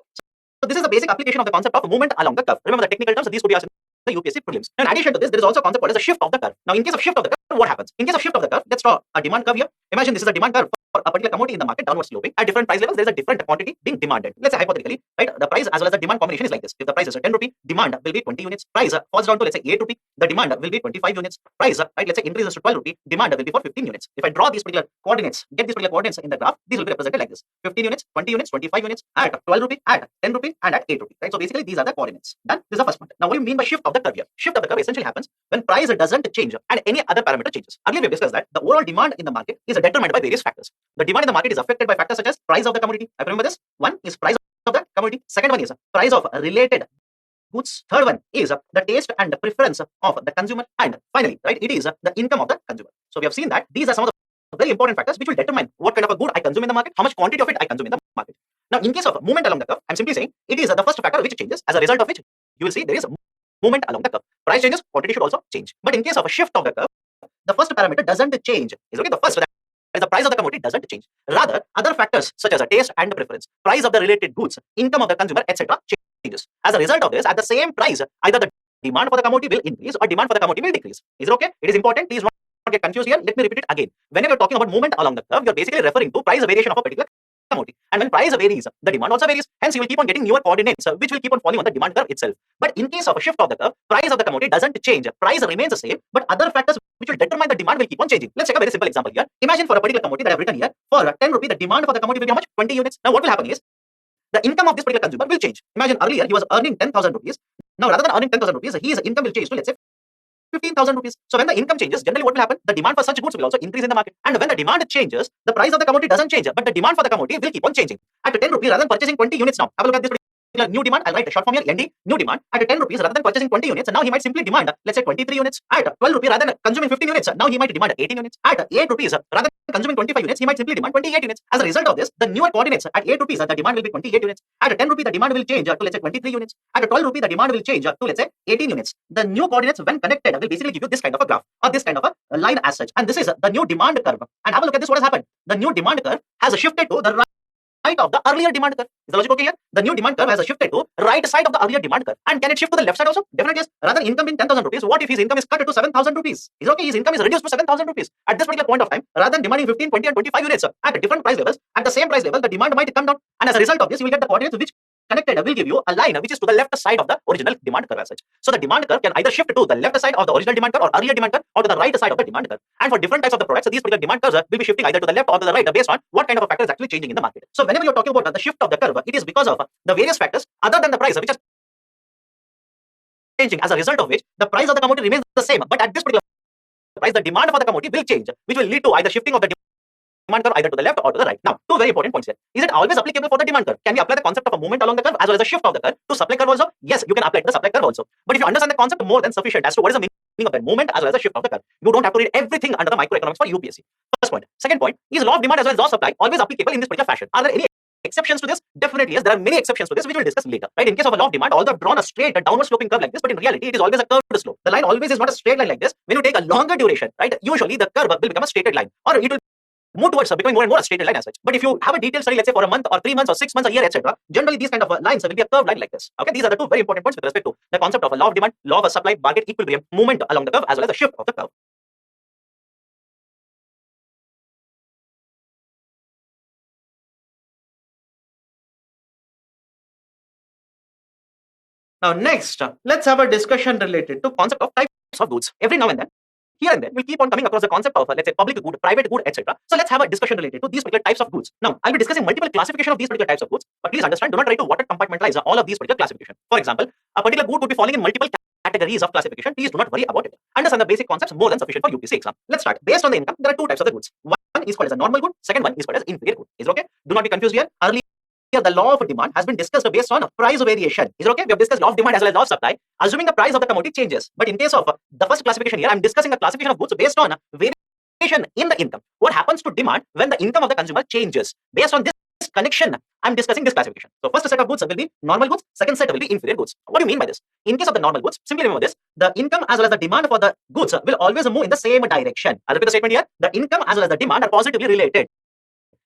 So this is the basic application of the concept of movement along the curve. Remember the technical terms, these could be asked in the UPSC prelims. Now, in addition to this, there is also a concept called as a shift of the curve. Now, in case of shift of the curve, what happens? In case of shift of the curve, let's draw a demand curve here. Imagine this is a demand curve for a particular commodity in the market, downward sloping. At different price levels, there is a different quantity being demanded. Let's say hypothetically, right? The price as well as the demand combination is like this. If the price is 10 rupee, demand will be 20 units. Price falls down to let's say 8 rupee, the demand will be 25 units. Price, right? Let's say increases to 12 rupee, demand will be for 15 units. If I draw these particular coordinates, get these particular coordinates in the graph, these will be represented like this: 15 units, 20 units, 25 units, at 12 rupee, at 10 rupee, and at 8 rupee. Right? So basically, these are the coordinates. Done. This is the first one. Now, what do you mean by shift of the curve here? Shift of the curve essentially happens when price doesn't change and any other parameter changes. Earlier we have discussed that the overall demand in the market is determined by various factors. The demand in the market is affected by factors such as price of the commodity. I remember this. One is price of the commodity. Second one is price of related goods. Third one is the taste and the preference of the consumer. And finally, right, it is the income of the consumer. So we have seen that these are some of the very important factors which will determine what kind of a good I consume in the market, how much quantity of it I consume in the market. Now, in case of movement along the curve, I'm simply saying it is the first factor which changes, as a result of which you will see there is movement along the curve. Price changes, quantity should also change. But in case of a shift of the curve, the first parameter doesn't change. Is okay. The first, that is the price of the commodity, doesn't change. Rather, other factors such as a taste and preference, price of the related goods, income of the consumer, etc., changes. As a result of this, at the same price, either the demand for the commodity will increase or demand for the commodity will decrease. Is it okay? It is important. Please don't get confused here. Let me repeat it again. Whenever you're talking about movement along the curve, you're basically referring to price variation of a particular commodity. And when price varies, the demand also varies. Hence, you will keep on getting newer coordinates, which will keep on falling on the demand curve itself. But in case of a shift of the curve, price of the commodity doesn't change. Price remains the same, but other factors which will determine the demand will keep on changing. Let's take a very simple example here. Imagine for a particular commodity that I've written here, for 10 rupee, the demand for the commodity will be how much? 20 units. Now, what will happen is, the income of this particular consumer will change. Imagine earlier, he was earning 10,000 rupees. Now, rather than earning 10,000 rupees, his income will change to, let's say, 15,000 rupees. So when the income changes, generally what will happen? The demand for such goods will also increase in the market. And when the demand changes, the price of the commodity doesn't change, but the demand for the commodity will keep on changing. At 10 rupees, rather than purchasing 20 units now, have a look at this particular new demand. I'll write a short form here, ND, new demand. At 10 rupees, rather than purchasing 20 units, now he might simply demand, let's say 23 units. At 12 rupees, rather than consuming 15 units, now he might demand 18 units. At 8 rupees, rather than consuming 25 units, he might simply demand 28 units. As a result of this, the newer coordinates at 8 rupees, the demand will be 28 units. At 10 rupees, the demand will change to, let's say, 23 units. At 12 rupees, the demand will change to, let's say, 18 units. The new coordinates, when connected, will basically give you this kind of a graph or this kind of a line as such. And this is the new demand curve. And have a look at this, what has happened. The new demand curve has shifted to the right of the earlier demand curve. Is the logic okay here? The new demand curve has shifted to right side of the earlier demand curve. And can it shift to the left side also? Definitely yes. Rather than income being 10,000 rupees, what if his income is cut to 7,000 rupees? Is okay? His income is reduced to 7,000 rupees. At this particular point of time, rather than demanding 15, 20, and 25 units at different price levels, at the same price level, the demand might come down. And as a result of this, you will get the coordinates which connected will give you a line which is to the left side of the original demand curve as such. So the demand curve can either shift to the left side of the original demand curve or earlier demand curve or to the right side of the demand curve. And for different types of the products, these particular demand curves will be shifting either to the left or to the right based on what kind of a factor is actually changing in the market. So whenever you're talking about the shift of the curve, it is because of the various factors other than the price which are changing, as a result of which the price of the commodity remains the same. But at this particular price, the demand for the commodity will change, which will lead to either shifting of the demand curve either to the left or to the right. Now, two very important points here. Is it always applicable for the demand curve? Can we apply the concept of a movement along the curve as well as a shift of the curve to supply curve also? Yes, you can apply it to the supply curve also. But if you understand the concept more than sufficient as to what is the meaning of the movement as well as the shift of the curve, you don't have to read everything under the microeconomics for UPSC. First point. Second point, is law of demand as well as law of supply always applicable in this particular fashion? Are there any exceptions to this? Definitely yes. There are many exceptions to this which we'll discuss later. Right? In case of a law of demand, although I've drawn a straight, a downward sloping curve like this, but in reality, it is always a curved slope. The line always is not a straight line like this. When you take a longer duration, right, usually the curve will become a straighted line, or it will move towards becoming more and more a straight line as such. But if you have a detailed study, let's say for a month or 3 months or 6 months, a year, etc., generally these kind of lines will be a curved line like this. Okay, these are the two very important points with respect to the concept of a law of demand, law of supply, market equilibrium, movement along the curve as well as the shift of the curve. Now next, let's have a discussion related to concept of types of goods. Every now and then, here and there, we'll keep on coming across the concept of, let's say, public good, private good, etc. So let's have a discussion related to these particular types of goods. Now, I'll be discussing multiple classification of these particular types of goods, but please understand, do not try to water compartmentalize all of these particular classification. For example, a particular good would be falling in multiple categories of classification. Please do not worry about it. Understand the basic concepts more than sufficient for UPSC exam. Let's start. Based on the income, there are two types of the goods. One is called as a normal good. Second one is called as inferior good. Is okay? Do not be confused here. Earlier, the law of demand has been discussed based on price variation. Is it okay? We have discussed law of demand as well as law of supply, assuming the price of the commodity changes. But in case of the first classification here, I'm discussing a classification of goods based on variation in the income. What happens to demand when the income of the consumer changes? Based on this connection, I'm discussing this classification. So first set of goods will be normal goods, second set will be inferior goods. What do you mean by this? In case of the normal goods, simply remember this, the income as well as the demand for the goods will always move in the same direction. I'll repeat the statement here. The income as well as the demand are positively related.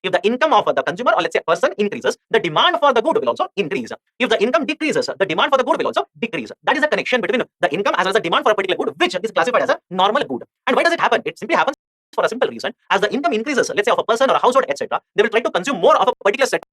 If the income of the consumer or let's say person increases, the demand for the good will also increase. If the income decreases, the demand for the good will also decrease. That is the connection between the income as well as the demand for a particular good, which is classified as a normal good. And why does it happen? It simply happens for a simple reason. As the income increases, let's say of a person or a household, etc., they will try to consume more of a particular set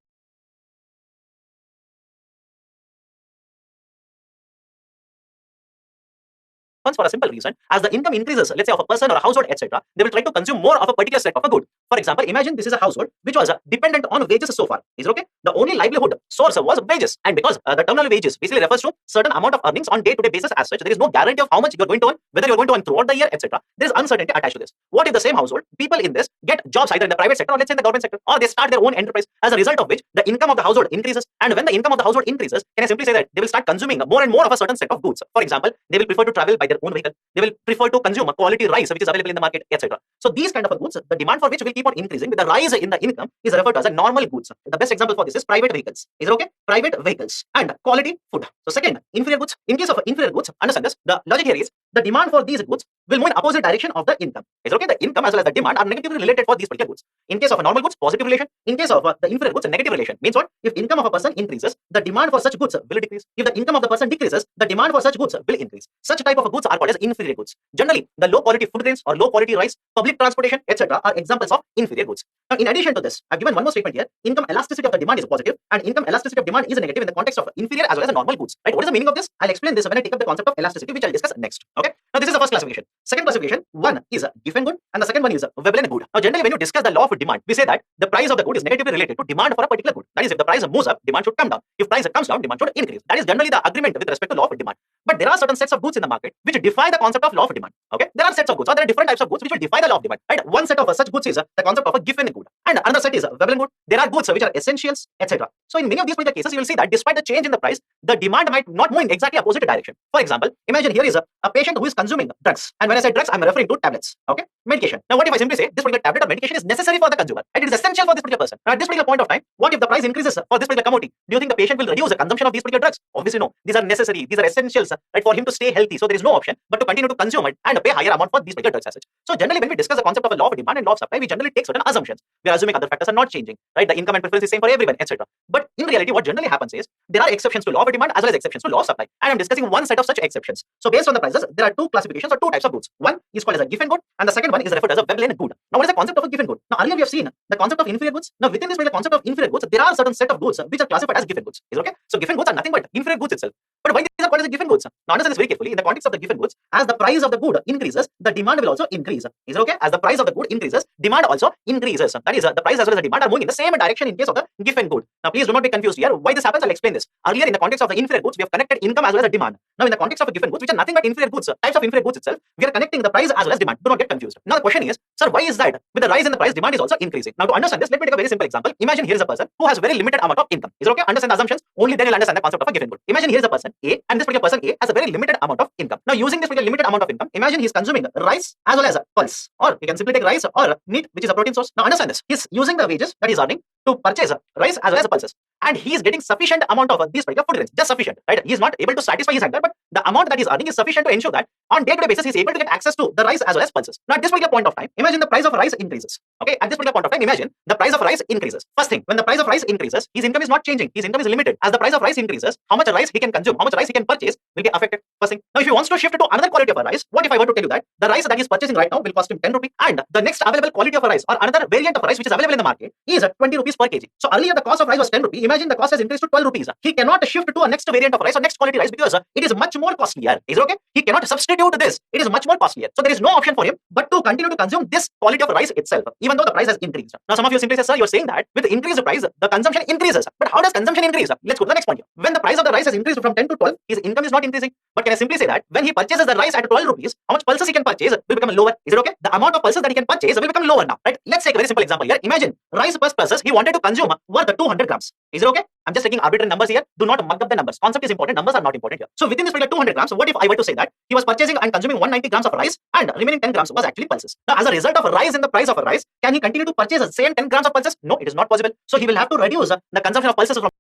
for a simple reason. As the income increases, let's say of a person or a household, etc., they will try to consume more of a particular set of a good. For example, imagine this is a household which was dependent on wages so far. Is it okay? The only livelihood source was wages, and because the terminal wages basically refers to certain amount of earnings on day-to-day basis as such, there is no guarantee of how much you are going to earn, whether you are going to earn throughout the year, etc. There is uncertainty attached to this. What if the same household, people in this get jobs either in the private sector or let's say in the government sector, or they start their own enterprise, as a result of which the income of the household increases, and when the income of the household increases, can I simply say that they will start consuming more and more of a certain set of goods. For example, they will prefer to travel by their own vehicle, they will prefer to consume a quality rice which is available in the market, etc. So these kind of goods, the demand for which will keep on increasing with the rise in the income is referred to as a normal goods. The best example for this is private vehicles. Is it okay? Private vehicles and quality food. So second, inferior goods. In case of inferior goods, understand this. The logic here is the demand for these goods will move in opposite direction of the income. Is it okay? The income as well as the demand are negatively related for these particular goods. In case of a normal goods, positive relation. In case of the inferior goods, a negative relation. Means what? If income of a person increases, the demand for such goods will decrease. If the income of the person decreases, the demand for such goods will increase. Such type of goods are called as inferior goods. Generally, the low quality food grains or low quality rice, public transportation, etc. are examples of inferior goods. Now, in addition to this, I've given one more statement here. Income elasticity of the demand is positive and income elasticity of demand is negative in the context of inferior as well as normal goods. Right? What is the meaning of this? I'll explain this when I take up the concept of elasticity, which I'll discuss next. Okay. Now, this is the first classification. Second classification, one is Giffen good and the second one is Veblen good. Now, generally, when you discuss the law of demand, we say that the price of the good is negatively related to demand for a particular good. That is, if the price moves up, demand should come down. If price comes down, demand should increase. That is generally the agreement with respect to law of demand. But there are certain sets of goods in the market which defy the concept of law of demand. Okay, there are sets of goods, or there are different types of goods which will defy the law of demand. Right? One set of such goods is the concept of a Giffen good, and another set is Veblen good. There are goods which are essentials, etc. So, in many of these particular cases, you will see that despite the change in the price, the demand might not move in exactly opposite direction. For example, imagine here is a patient who is consuming drugs, and when I say drugs, I'm referring to tablets. Okay, medication. Now, what if I simply say this particular tablet or medication is necessary for the consumer? Right? It is essential for this particular person. Now, at this particular point of time, what if the price increases for this particular commodity? Do you think the patient will reduce the consumption of these particular drugs? Obviously, no. These are necessary. These are essentials, right, for him to stay healthy. So, there is no option but to continue to consume it and pay higher amount for these particular drugs as such. So, generally, when we discuss the concept of a law of demand and law of supply, we generally take certain assumptions. We are assuming other factors are not changing, right? The income and preference is same for everyone, etc. But in reality, what generally happens is there are exceptions to law of demand as well as exceptions to law of supply. And I'm discussing one set of such exceptions. So, based on the prices, there are two classifications or two types of goods. One is called as a Giffen good, and the second one is referred as a Veblen good. Now, what is the concept of a Giffen good? Now, earlier we have seen the concept of inferior goods. Now, within this particular concept of inferior goods, there are certain set of goods which are classified as Giffen goods. Is okay? So, Giffen goods are nothing but inferior goods itself. But why these are called as Giffen goods? Now, understand this very carefully. In the context of the Giffen goods, as the price of the good increases, the demand will also increase. Is it okay? As the price of the good increases, demand also increases. That is, the price as well as the demand are moving in the same direction in case of the Giffen good. Now, please do not be confused here. Why this happens, I'll explain this. Earlier, in the context of the inferior goods, we have connected income as well as the demand. Now, in the context of a Giffen goods, which are nothing but inferior goods, types of inferior goods itself, we are connecting the price as well as demand. Do not get confused. Now, the question is, sir, why is that? With the rise in the price, demand is also increasing. Now, to understand this, let me take a very simple example. Imagine here is a person who has very limited amount of income. Is it okay? Understand the assumptions? Only then you'll understand the concept of a Giffen good. Imagine here is a person A, and this particular person A has a very limited amount of income. Now, using this particular limited amount of income, imagine he's consuming rice as well as a pulse, or you can simply take rice or meat, which is a protein source. Now, understand this. He's using the wages that he's earning to purchase rice as well as pulses, and he is getting sufficient amount of these particular food grains, just sufficient, right? He is not able to satisfy his hunger, but the amount that he's earning is sufficient to ensure that on day-to-day basis he is able to get access to the rice as well as pulses. Now, at this particular point of time, imagine the price of rice increases. Okay, at this particular point of time, imagine the price of rice increases. First thing, when the price of rice increases, his income is not changing. His income is limited. As the price of rice increases, how much rice he can consume, how much rice he can purchase will be affected. First thing. Now, if he wants to shift to another quality of a rice, what if I were to tell you that the rice that he is purchasing right now will cost him 10 rupees, and the next available quality of a rice or another variant of rice which is available in the market is 20 rupees per kg. So earlier the cost of rice was 10 rupees. Imagine the cost has increased to 12 rupees. He cannot shift to a next variant of rice or next quality rice because it is much more costlier. Is it okay? He cannot substitute this. It is much more costlier. So there is no option for him but to continue to consume this quality of rice itself, even though the price has increased. Now, some of you simply say, sir, you're saying that with increased price, the consumption increases. But how does consumption increase? Let's go to the next point here. When the price of the rice has increased from 10 to 12, his income is not increasing. But can I simply say that when he purchases the rice at 12 rupees, how much pulses he can purchase will become lower? Is it okay? The amount of pulses that he can purchase will become lower now, right? Let's take a very simple example here. Imagine rice plus pulses he wanted to consume worth 200 grams. Is it okay? I'm just taking arbitrary numbers here. Do not mug up the numbers. Concept is important. Numbers are not important here. So within this particular 200 grams, what if I were to say that he was purchasing and consuming 190 grams of rice and remaining 10 grams was actually pulses? Now, as a result of a rise in the price of a rice, can he continue to purchase the same 10 grams of pulses? No, it is not possible. So he will have to reduce the consumption of pulses from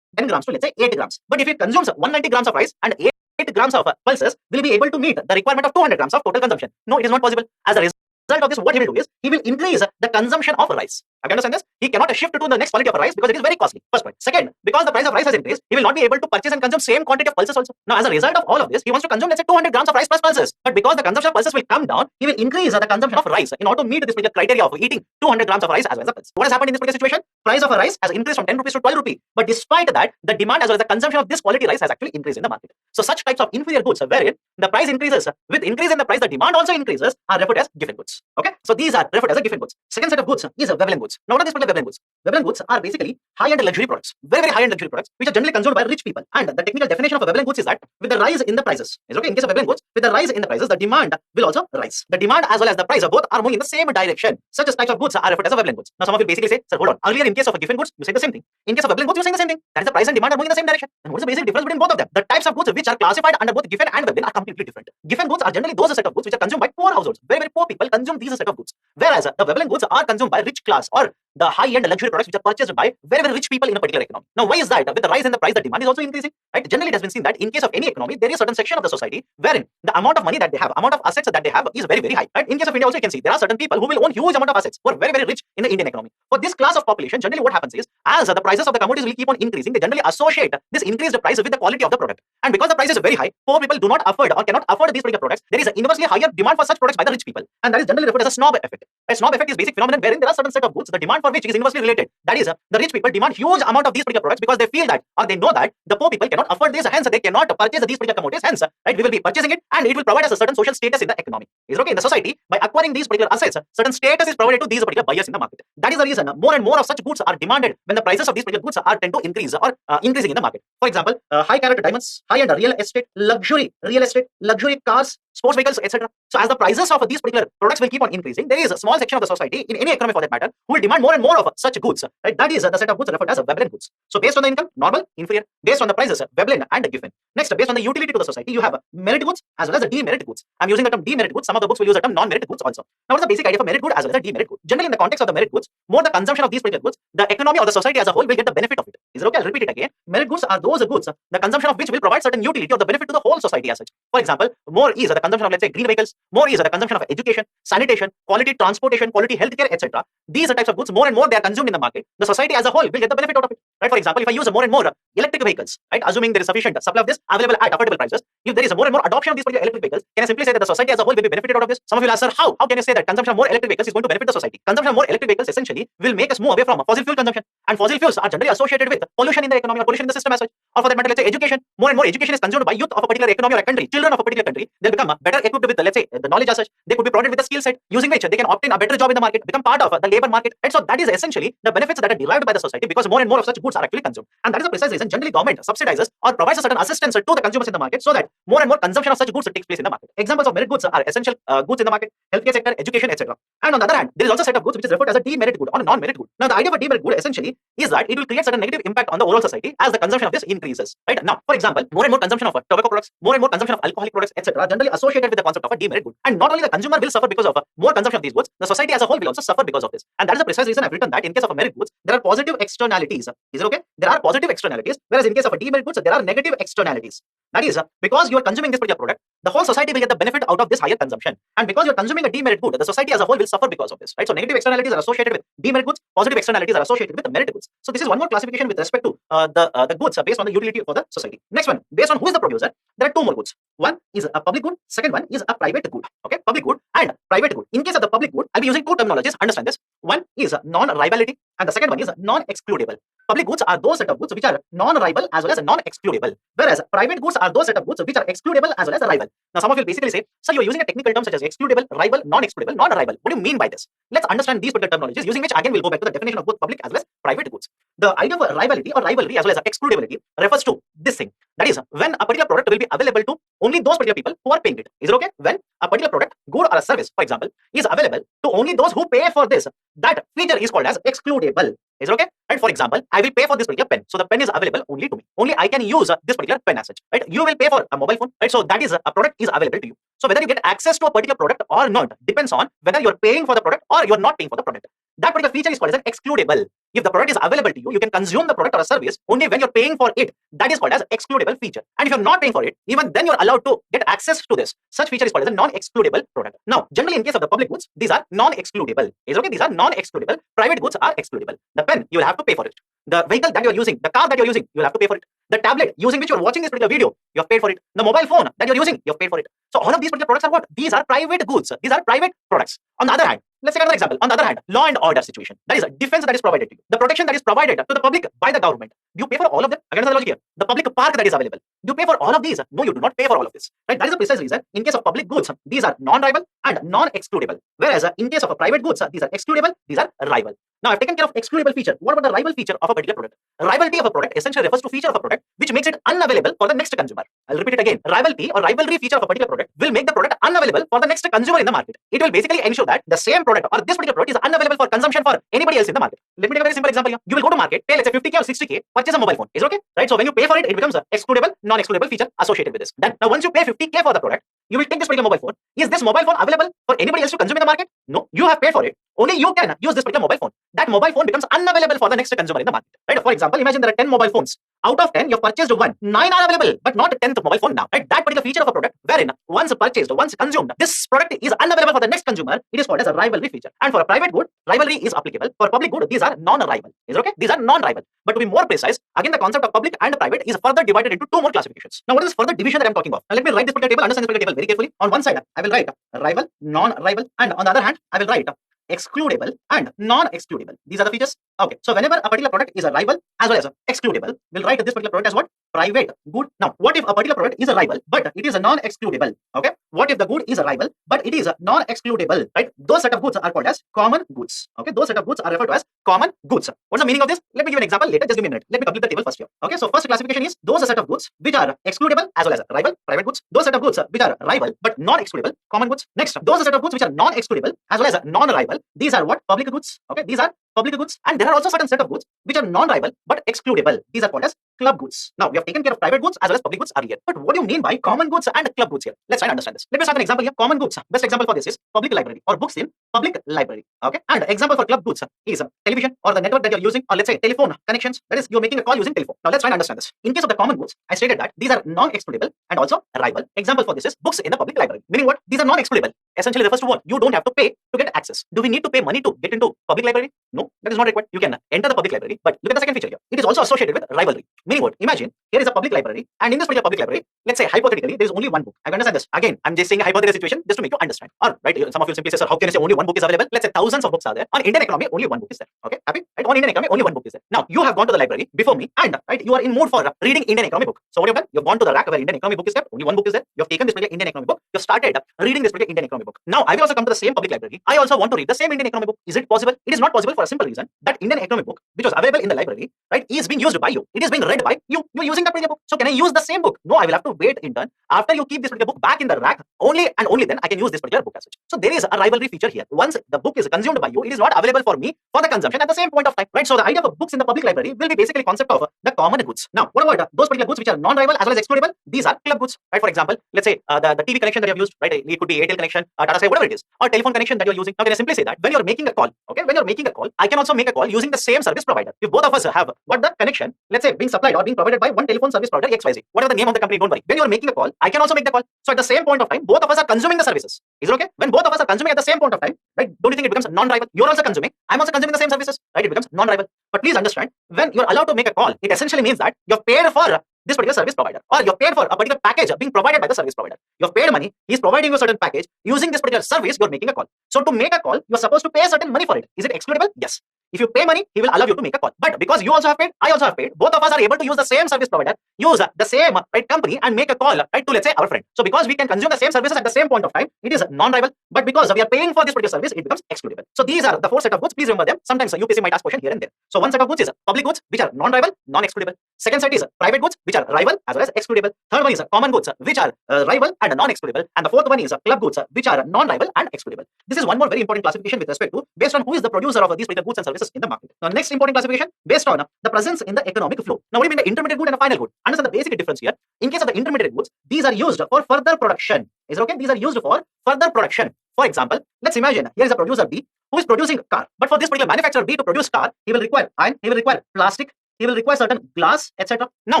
10 grams to let's say 8 grams. But if he consumes 190 grams of rice and 8 grams of pulses, will be able to meet the requirement of 200 grams of total consumption? No, it is not possible. As a result result of this, what he will do is, he will increase the consumption of rice. Have you understand this? He cannot shift to the next quality of rice because it is very costly. First point. Second, because the price of rice has increased, he will not be able to purchase and consume same quantity of pulses also. Now, as a result of all of this, he wants to consume, let's say, 200 grams of rice plus pulses. But because the consumption of pulses will come down, he will increase the consumption of rice in order to meet this particular criteria of eating 200 grams of rice as well as a pulse. What has happened in this particular situation? Price of a rice has increased from 10 rupees to 12 rupees. But despite that, the demand as well as the consumption of this quality rice has actually increased in the market. So such types of inferior goods wherein the price increases, with increase in the price, the demand also increases, are referred as giffen goods. Okay, so these are referred as a giffen goods. Second set of goods is Veblen goods. Now, what are these particular Veblen goods? Veblen goods are basically high-end luxury products, very high-end luxury products, which are generally consumed by rich people. And the technical definition of a Veblen goods is that with the rise in the prices, is okay. In case of Veblen goods, with the rise in the prices, the demand will also rise. The demand as well as the price of both are moving in the same direction. Such types of goods are referred as a Veblen goods. Now, some of you basically say, sir, hold on. Earlier, in case of a giffen goods, you say the same thing. In case of Veblen goods, you are saying the same thing. That is, the price and demand are moving in the same direction. And what is the basic difference between both of them? The types of goods which are classified under both giffen and Veblen are completely different. Giffen goods are generally those set of goods which are consumed by poor households. Very poor people consume these set of goods. Whereas the Veblen goods are consumed by rich class or the high-end luxury products which are purchased by very rich people in a particular economy. Now, why is that? With the rise in the price, the demand is also increasing. Right? Generally, it has been seen that in case of any economy, there is a certain section of the society wherein the amount of money that they have, amount of assets that they have is very high. Right? In case of India also, you can see there are certain people who will own huge amount of assets who are very rich in the Indian economy. For this class of population, generally what happens is, as the prices of the commodities will keep on increasing, they generally associate this increased price with the quality of the product. And because the price is very high, poor people do not afford or cannot afford these particular products. There is an universally higher demand for such products by the rich people. And that is generally referred as a snob effect. A snob effect is basic phenomenon wherein there are certain set of goods, the demand for which is inversely related. That is, the rich people demand huge amount of these particular products because they feel that or they know that the poor people cannot afford this, hence they cannot purchase these particular commodities. Hence, right, we will be purchasing it and it will provide us a certain social status in the economy. Is okay in the society by acquiring these particular assets, certain status is provided to these particular buyers in the market. That is the reason more and more of such goods are demanded when the prices of these particular goods are tend to increase or increasing in the market. For example, high carat diamonds, high-end real estate, luxury real estate, luxury cars, sports vehicles, etc. So as the prices of these particular products will keep on increasing, there is a small section of the society in any economy for that matter who will demand more and more of such goods. Right? That is the set of goods referred as Veblen goods. So based on the income, normal, inferior. Based on the prices, Veblen and giffen. Next, based on the utility to the society, you have merit goods as well as the demerit goods. I'm using the term demerit goods. Some of the books will use the term non-merit goods also. Now, what is the basic idea for merit good as well as the demerit good? Generally, in the context of the merit goods, more the consumption of these particular goods, the economy or the society as a whole will get the benefit of it. Is it okay? I'll repeat it again. Merit goods are those goods, the consumption of which will provide certain utility or the benefit to the whole society as such. For example, more is the consumption of, let's say, green vehicles, more is the consumption of education, sanitation, quality transportation, quality healthcare, etc. These are types of goods, more and more they are consumed in the market. The society as a whole will get the benefit out of it. Right? For example, if I use more and more electric vehicles, right, assuming there is sufficient supply of this available at affordable prices, if there is more and more adoption of these particular electric vehicles, can I simply say that the society as a whole will be benefited out of this? Some of you will ask, sir, how? How can you say that consumption of more electric vehicles is going to benefit the society? Consumption of more electric vehicles essentially will make us move away from fossil fuel consumption. And fossil fuels are generally associated with pollution in the economy or pollution in the system as such. Or for that matter, let's say education. More and more education is consumed by youth of a particular economy or a country, children of a particular country. They'll become better equipped with, let's say, the knowledge as such. They could be provided with a skill set using which they can obtain a better job in the market, become part of the labor market. And so that is essentially the benefits that are derived by the society because more and more of such goods are actually consumed. And that is the precise reason generally government subsidizes or provides a certain assistance to the consumers in the market so that more and more consumption of such goods takes place in the market. Examples of merit goods are essential goods in the market, healthcare sector, education, etc. And on the other hand, there is also a set of goods which is referred as a demerit good or a non-merit good. Now, the idea of a demerit good essentially is that it will create certain negative impact on the overall society as the consumption of this increases. Right? Now, for example, more and more consumption of tobacco products, more and more consumption of alcoholic products, etc. are generally associated with the concept of a demerit good. And not only the consumer will suffer because of more consumption of these goods, the society as a whole will also suffer because of this. And that is the precise reason I've written that in case of a merit goods, there are positive externalities. Is it okay? There are positive externalities, whereas in case of a demerit goods, there are negative externalities. That is, because you are consuming this particular product, the whole society will get the benefit out of this higher consumption. And because you are consuming a demerit good, the society as a whole will suffer because of this. Right? So negative externalities are associated with demerit goods, positive externalities are associated with the merit goods. So this is one more classification with respect to the goods based on the utility for the society. Next one, based on who is the producer, there are two more goods. One is a public good, second one is a private good. Okay, public good and private good. In case of the public good, I'll be using two terminologies. Understand this. One is non-rivality and the second one is non-excludable. Public goods are those set of goods which are non-rival as well as non-excludable, whereas private goods are those set of goods which are excludable as well as rival. Now, some of you will basically say, sir, you are using a technical term such as excludable, rival, non-excludable, non-rival. What do you mean by this? Let's understand these particular terminologies, using which again we'll go back to the definition of both public as well as private goods. The idea of rivality or rivalry as well as excludability refers to this thing. That is, when a particular product will be available to only those particular people who are paying it. Is it okay? When a particular product, good or a service, for example, is available to only those who pay for this, that feature is called as excludable. Is it okay? Right? For example, I will pay for this particular pen. So the pen is available only to me. Only I can use this particular pen as such. Right? You will pay for a mobile phone. Right? So that is a product is available to you. So whether you get access to a particular product or not depends on whether you are paying for the product or you are not paying for the product. that particular feature is called as an excludable. If the product is available to you, you can consume the product or a service only when you're paying for it. That is called as excludable feature. And if you're not paying for it, even then you're allowed to get access to this. Such feature is called as a non-excludable product. Now, generally in case of the public goods, these are non-excludable. Is okay? These are non-excludable. Private goods are excludable. The pen, you will have to pay for it. The vehicle that you're using, the car that you're using, you will have to pay for it. The tablet using which you're watching this particular video, you have paid for it. The mobile phone that you're using, you have paid for it. So all of these particular products are what? These are private goods. These are private products. On the other hand, let's take another example. On the other hand, law and order situation. That is a defense that is provided to you. The protection that is provided to the public by the government. Do you pay for all of them? Again, the logic here. The public park that is available. Do you pay for all of these? No, you do not pay for all of this. Right? That is the precise reason. In case of public goods, these are non-rival and non-excludable. Whereas in case of private goods, these are excludable, these are rival. Now, I've taken care of excludable feature. What about the rival feature of a particular product? Rivalry of a product essentially refers to feature of a product which makes it unavailable for the next consumer. I'll repeat it again. Rivalry or rivalry feature of a particular product will make the product unavailable for the next consumer in the market. It will basically ensure that the same product or this particular product is unavailable for consumption for anybody else in the market. Let me take a very simple example here. You will go to market, pay let's say 50k or 60k, purchase a mobile phone. Is it okay? Right? So when you pay for it, it becomes an excludable, non-excludable feature associated with this. Then now once you pay 50k for the product, you will take this particular mobile phone. Is this mobile phone available for anybody else to consume in the market? No, you have paid for it. Only you can use this particular mobile phone. That mobile phone becomes unavailable for the next consumer in the market. Right? For example, imagine there are 10 mobile phones. Out of 10, you've purchased one. 9 are available, but not 10th mobile phone now. Right? That particular feature of a product, wherein once purchased, once consumed, this product is unavailable for the next consumer. It is called as a rivalry feature. And for a private good, rivalry is applicable. For public good, these are non-rival. Is it okay? These are non-rival. But to be more precise, again, the concept of public and private is further divided into two more classifications. Now, what is this further division that I'm talking about? Now, let me write this particular table, understand this particular table very carefully. On one side, I will write rival, non-rival, and on the other hand, I will write excludable and non-excludable. These are the features. Okay, so whenever a particular product is a rival as well as excludable, we'll write this particular product as what? Private good. Now, what if a particular product is a rival, but it is a non-excludable? Okay, what if the good is a rival, but it is a non-excludable? Right, those set of goods are called as common goods. Okay, those set of goods are referred to as common goods. What's the meaning of this? Let me give an example later. Just give me a minute. Let me complete the table first here. Okay, so first classification is those set of goods which are excludable as well as rival, private goods. Those set of goods which are rival but non-excludable, common goods. Next, those set of goods which are non-excludable as well as non-rival. These are what? Public goods. Okay, these are public goods, and there are also certain set of goods which are non-rival but excludable. These are called as club goods. Now, we have taken care of private goods as well as public goods earlier. But what do you mean by common goods and club goods here? Let's try and understand this. Let me start an example here. Common goods. Best example for this is public library or books in public library. Okay, and example for club goods is television or the network that you're using, or let's say telephone connections. That is, you're making a call using telephone. Now, let's try and understand this. In case of the common goods, I stated that these are non-excludable and also rival. Example for this is books in the public library. Meaning what? These are non-excludable. Essentially refers to what? You don't have to pay to get access. Do we need to pay money to get into public library? No, that is not required. You can enter the public library, but look at the second feature here. It is also associated with rivalry. Meaning what? Imagine here is a public library, and in this particular public library, let's say hypothetically there is only one book. I understand this. Again, I'm just saying a hypothetical situation just to make you understand. Or right, some of you simply say, sir, how can you say only one book is available? Let's say thousands of books are there. On Indian economy, only one book is there. Okay, happy? Right? On Indian economy, only one book is there. Now, you have gone to the library before me, and right, you are in mood for reading Indian economy book. So what you've done? You've gone to the rack where Indian economy book is there. Only one book is there. You have taken this particular Indian economy book. You've started reading this particular Indian economy book. Now, I will also come to the same public library. I also want to read the same Indian economy book. Is it possible? It is not possible for a simple reason that Indian economy book, which was available in the library, right, is being used by you. It is being read by you. You're using that particular book. So can I use the same book? No, I will have to wait in turn. After you keep this particular book back in the rack, only and only then I can use this particular book as such. So there is a rivalry feature here. Once the book is consumed by you, it is not available for me for the consumption at the same point of time. Right? So the idea of books in the public library will be basically concept of the common goods. Now, what about those particular goods which are non-rival as well as excludable? These are club goods. Right? For example, let's say the TV connection that you have used, right? It could be Airtel connection, Tata Sky, whatever it is, or telephone connection that you're using. Now, can I simply say that when you're making a call, okay, when you're making a call, I can also make a call using the same service provider. If both of us have what the connection, let's say being supplied or being provided by one telephone service provider XYZ, whatever the name of the company, don't worry. When you're making a call, I can also make the call. So at the same point of time, both of us are consuming the services. Is it okay? When both of us are consuming at the same point of time, right? Don't you think it becomes non-rival? You're also consuming. I'm also consuming the same services, right? It becomes non-rival. But please understand, when you're allowed to make a call, it essentially means that you're paid for this particular service provider, or you're paid for a particular package being provided by the service provider. You've paid money, he's providing you a certain package. Using this particular service, you're making a call. So to make a call, you're supposed to pay a certain money for it. Is it excludable? Yes. If you pay money, he will allow you to make a call. But because you also have paid, I also have paid, both of us are able to use the same service provider, use the same right company and make a call right to, let's say, our friend. So because we can consume the same services at the same point of time, it is non-rival. But because we are paying for this particular service, it becomes excludable. So these are the four set of goods. Please remember them. Sometimes UPSC might ask question here and there. So one set of goods is public goods, which are non-rival, non-excludable. Second set is private goods, which are rival as well as excludable. Third one is common goods, which are rival and non-excludable. And the fourth one is club goods, which are non-rival and excludable. This is one more very important classification with respect to based on who is the producer of these particular goods and services in the market. Now, next important classification based on the presence in the economic flow. Now, what do you mean the intermediate good and the final good? Understand the basic difference here. In case of the intermediate goods, these are used for further production. Is it okay? These are used for further production. For example, let's imagine here is a producer B who is producing car. But for this particular manufacturer B to produce car, he will require iron, he will require plastic, he will require certain glass, etc. Now,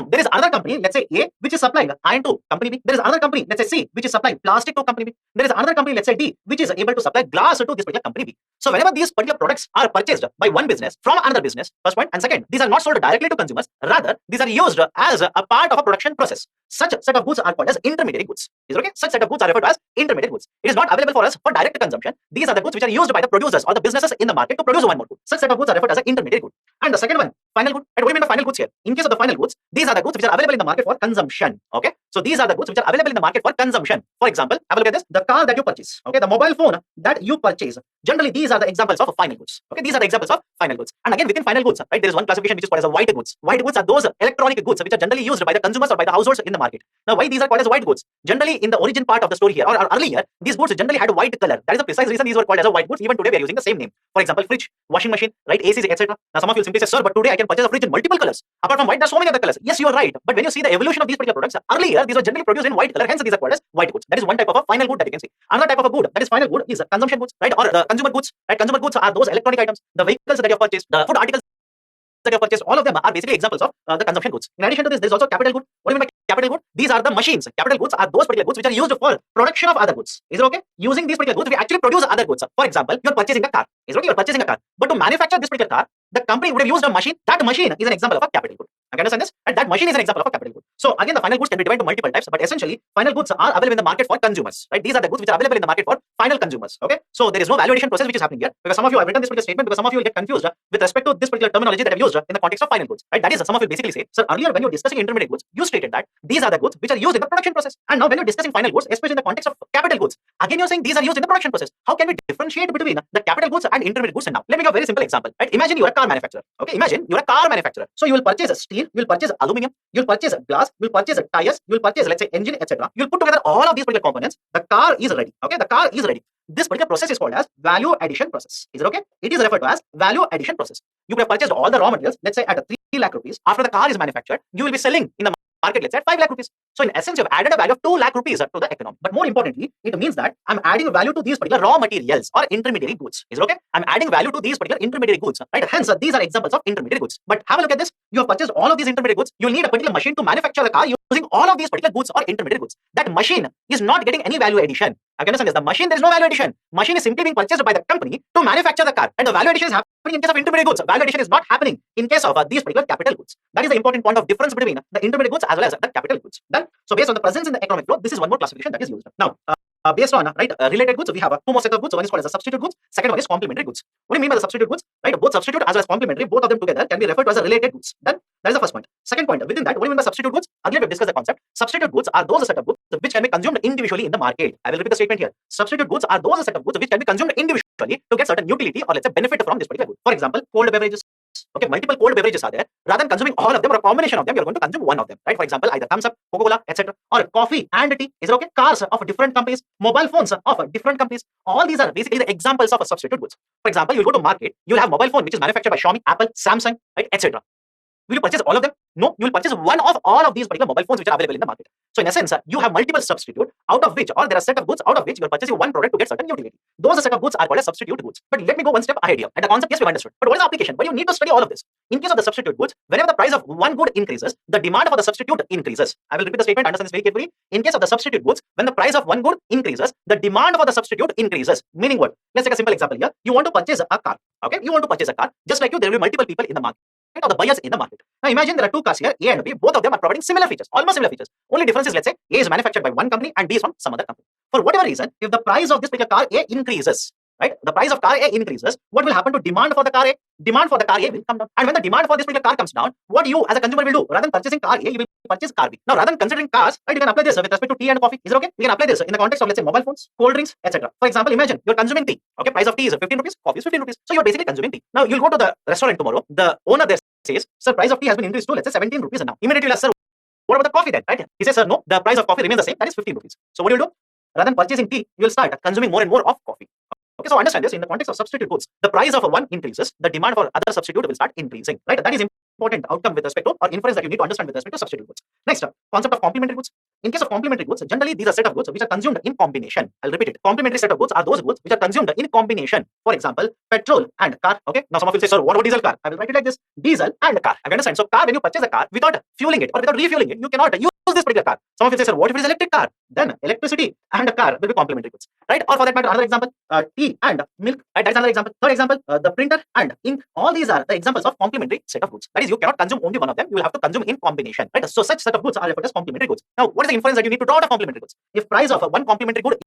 there is another company, let's say A, which is supplying iron to company B. There is another company, let's say C, which is supplying plastic to company B. There is another company, let's say D, which is able to supply glass to this particular company B. So, whenever these particular products are purchased by one business from another business, first point, and second, these are not sold directly to consumers. Rather, these are used as a part of a production process. Such set of goods are called as intermediary goods. Is it okay? Such set of goods are referred to as intermediate goods. It is not available for us for direct consumption. These are the goods which are used by the producers or the businesses in the market to produce one more good. Such set of goods are referred as an intermediate good. And the second one, final good. And what do you mean by final goods here? In case of the final goods, these are the goods which are available in the market for consumption. Okay. So these are the goods which are available in the market for consumption. For example, have a look at this. The car that you purchase. Okay. The mobile phone that you purchase. Generally, these are the examples of final goods. Okay. These are the examples of final goods. And again, within final goods, right, there is one classification which is called as a white goods. White goods are those electronic goods which are generally used by the consumers or by the households in the market. Now, why these are called as white goods? Generally, in the origin part of the story here or earlier, these goods generally had white color. That is the precise reason these were called as a white goods. Even today, we are using the same name. For example, fridge, washing machine, right, ACs, etc. Now, some of you simply say, sir, but today I can purchase a fridge in multiple colors. Apart from white, there are so many other colors. Yes, you are right. But when you see the evolution of these particular products, earlier these were generally produced in white color. Hence, these are called as white goods. That is one type of a final good that you can see. Another type of a good that is final good is consumption goods, right, or consumer goods. Right, consumer goods are those electronic items, the vehicles that you have purchased, the food articles that you have purchased. All of them are basically examples of the consumption goods. In addition to this, there is also capital good. What do you mean by capital good? These are the machines. Capital goods are those particular goods which are used for production of other goods. Is it okay? Using these particular goods, we actually produce other goods. For example, you are purchasing a car. Is it okay? You are purchasing a car. But to manufacture this particular car, the company would have used a machine. That machine is an example of a capital good. I can understand this? And that machine is an example of a capital good. So again, the final goods can be divided into multiple types, but essentially, final goods are available in the market for consumers. Right? These are the goods which are available in the market for final consumers. Okay? So there is no value addition process which is happening here, because some of you have written this particular statement because some of you will get confused with respect to this particular terminology that I've used in the context of final goods. Right? That is, some of you basically say, sir, earlier when you were discussing intermediate goods, you stated that these are the goods which are used in the production process. And now when you're discussing final goods, especially in the context of capital goods, again you're saying these are used in the production process. How can we differentiate between the capital goods and intermediate goods? And now let me give a very simple example. Right? Imagine you're a car manufacturer. Okay, imagine you're a car manufacturer. So you will purchase steel, you will purchase aluminum, you will purchase glass, you will purchase tires, you will purchase, let's say, engine, etc. You will put together all of these particular components. The car is ready. Okay, the car is ready. This particular process is called as value addition process. Is it okay? It is referred to as value addition process. You have purchased all the raw materials, let's say at 3 lakh rupees. After the car is manufactured, you will be selling in the market, let's say at 5 lakh rupees. So in essence, you've added a value of 2 lakh rupees to the economy. But more importantly, it means that I'm adding value to these particular raw materials or intermediary goods. Is it okay? I'm adding value to these particular intermediary goods. Right? Hence, these are examples of intermediary goods. But have a look at this. You have purchased all of these intermediary goods. You'll need a particular machine to manufacture the car using all of these particular goods or intermediate goods. That machine is not getting any value addition. I can understand this. The machine, there is no value addition. Machine is simply being purchased by the company to manufacture the car. And the value addition is happening in case of intermediate goods. Value addition is not happening in case of these particular capital goods. That is the important point of difference between the intermediate goods as well as the capital goods. Done. So based on the presence in the economic flow, this is one more classification that is used. Now, based on related goods, we have two more sets of goods. One is called as a substitute goods. Second one is complementary goods. What do you mean by the substitute goods? Right, both substitute as well as complementary, both of them together can be referred to as a related goods. Then that is the first point. Second point, within that, what do you mean by substitute goods? Again, we've discussed the concept. Substitute goods are those set of goods which can be consumed individually in the market. I will repeat the statement here. Substitute goods are those set of goods which can be consumed individually to get certain utility or let's say benefit from this particular good. For example, cold beverages. Okay, multiple cold beverages are there. Rather than consuming all of them or a combination of them, you're going to consume one of them. Right? For example, either Thumbs Up, Coca-Cola, etc. Or coffee and tea. Is it okay? Cars of different companies, mobile phones of different companies. All these are basically the examples of a substitute goods. For example, you'll go to market, you'll have mobile phone which is manufactured by Xiaomi, Apple, Samsung, right, etc. Will you purchase all of them? No, you will purchase one of all of these particular mobile phones which are available in the market. So in essence, you have multiple substitute out of which, or there are set of goods out of which you are purchasing one product to get certain utility. Those set of goods are called as substitute goods. But let me go one step ahead here. And the concept, yes, we've understood. But what is the application? But you need to study all of this. In case of the substitute goods, whenever the price of one good increases, the demand for the substitute increases. I will repeat the statement, understand this very carefully. In case of the substitute goods, when the price of one good increases, the demand for the substitute increases. Meaning what? Let's take a simple example here. You want to purchase a car. Okay, you want to purchase a car. Just like you, there will be multiple people in the market. Or the buyers in the market. Now imagine there are two cars here, A and B. Both of them are providing similar features, almost similar features. Only difference is, let's say, A is manufactured by one company and B is from some other company. For whatever reason, if the price of this particular car A increases, right, the price of car A increases, what will happen to demand for the car A? Demand for the car A will come down. And when the demand for this particular car comes down, what you as a consumer will do? Rather than purchasing car A, you will purchase car B. Now, rather than considering cars, right, you can apply this with respect to tea and coffee. Is it okay? We can apply this in the context of, let's say, mobile phones, cold drinks, etc. For example, imagine you're consuming tea. Okay, price of tea is 15 rupees, coffee is 15 rupees. So you're basically consuming tea. Now you'll go to the restaurant tomorrow. The owner there says, sir, price of tea has been increased to, let's say, 17 rupees now. Immediately, sir, what about the coffee then? Right? He says, sir, no, the price of coffee remains the same. That is 15 rupees. So what do you do? Rather than purchasing tea, you will start consuming more and more of coffee. Okay, so understand this in the context of substitute goods. The price of one increases, the demand for other substitute will start increasing. Right? That is important outcome with respect to or inference that you need to understand with respect to substitute goods. Next, concept of complementary goods. In case of complementary goods, generally these are set of goods which are consumed in combination. I'll repeat it. Complementary set of goods are those goods which are consumed in combination. For example, petrol and car. Okay. Now some of you say, sir, what about diesel car? I will write it like this: diesel and car. I understand. So car, when you purchase a car without fueling it or without refueling it, you cannot use this particular car. Some of you say, sir, what if it is electric car? Then electricity and a car will be complementary goods, right? Or for that matter, another example, tea and milk. Right? That is another example. Third example, the printer and ink. All these are the examples of complementary set of goods. That is, you cannot consume only one of them. You will have to consume in combination, right? So such set of goods are referred as complementary goods. Now, what is the inference that you need to draw out of complementary goods? If price of one complementary good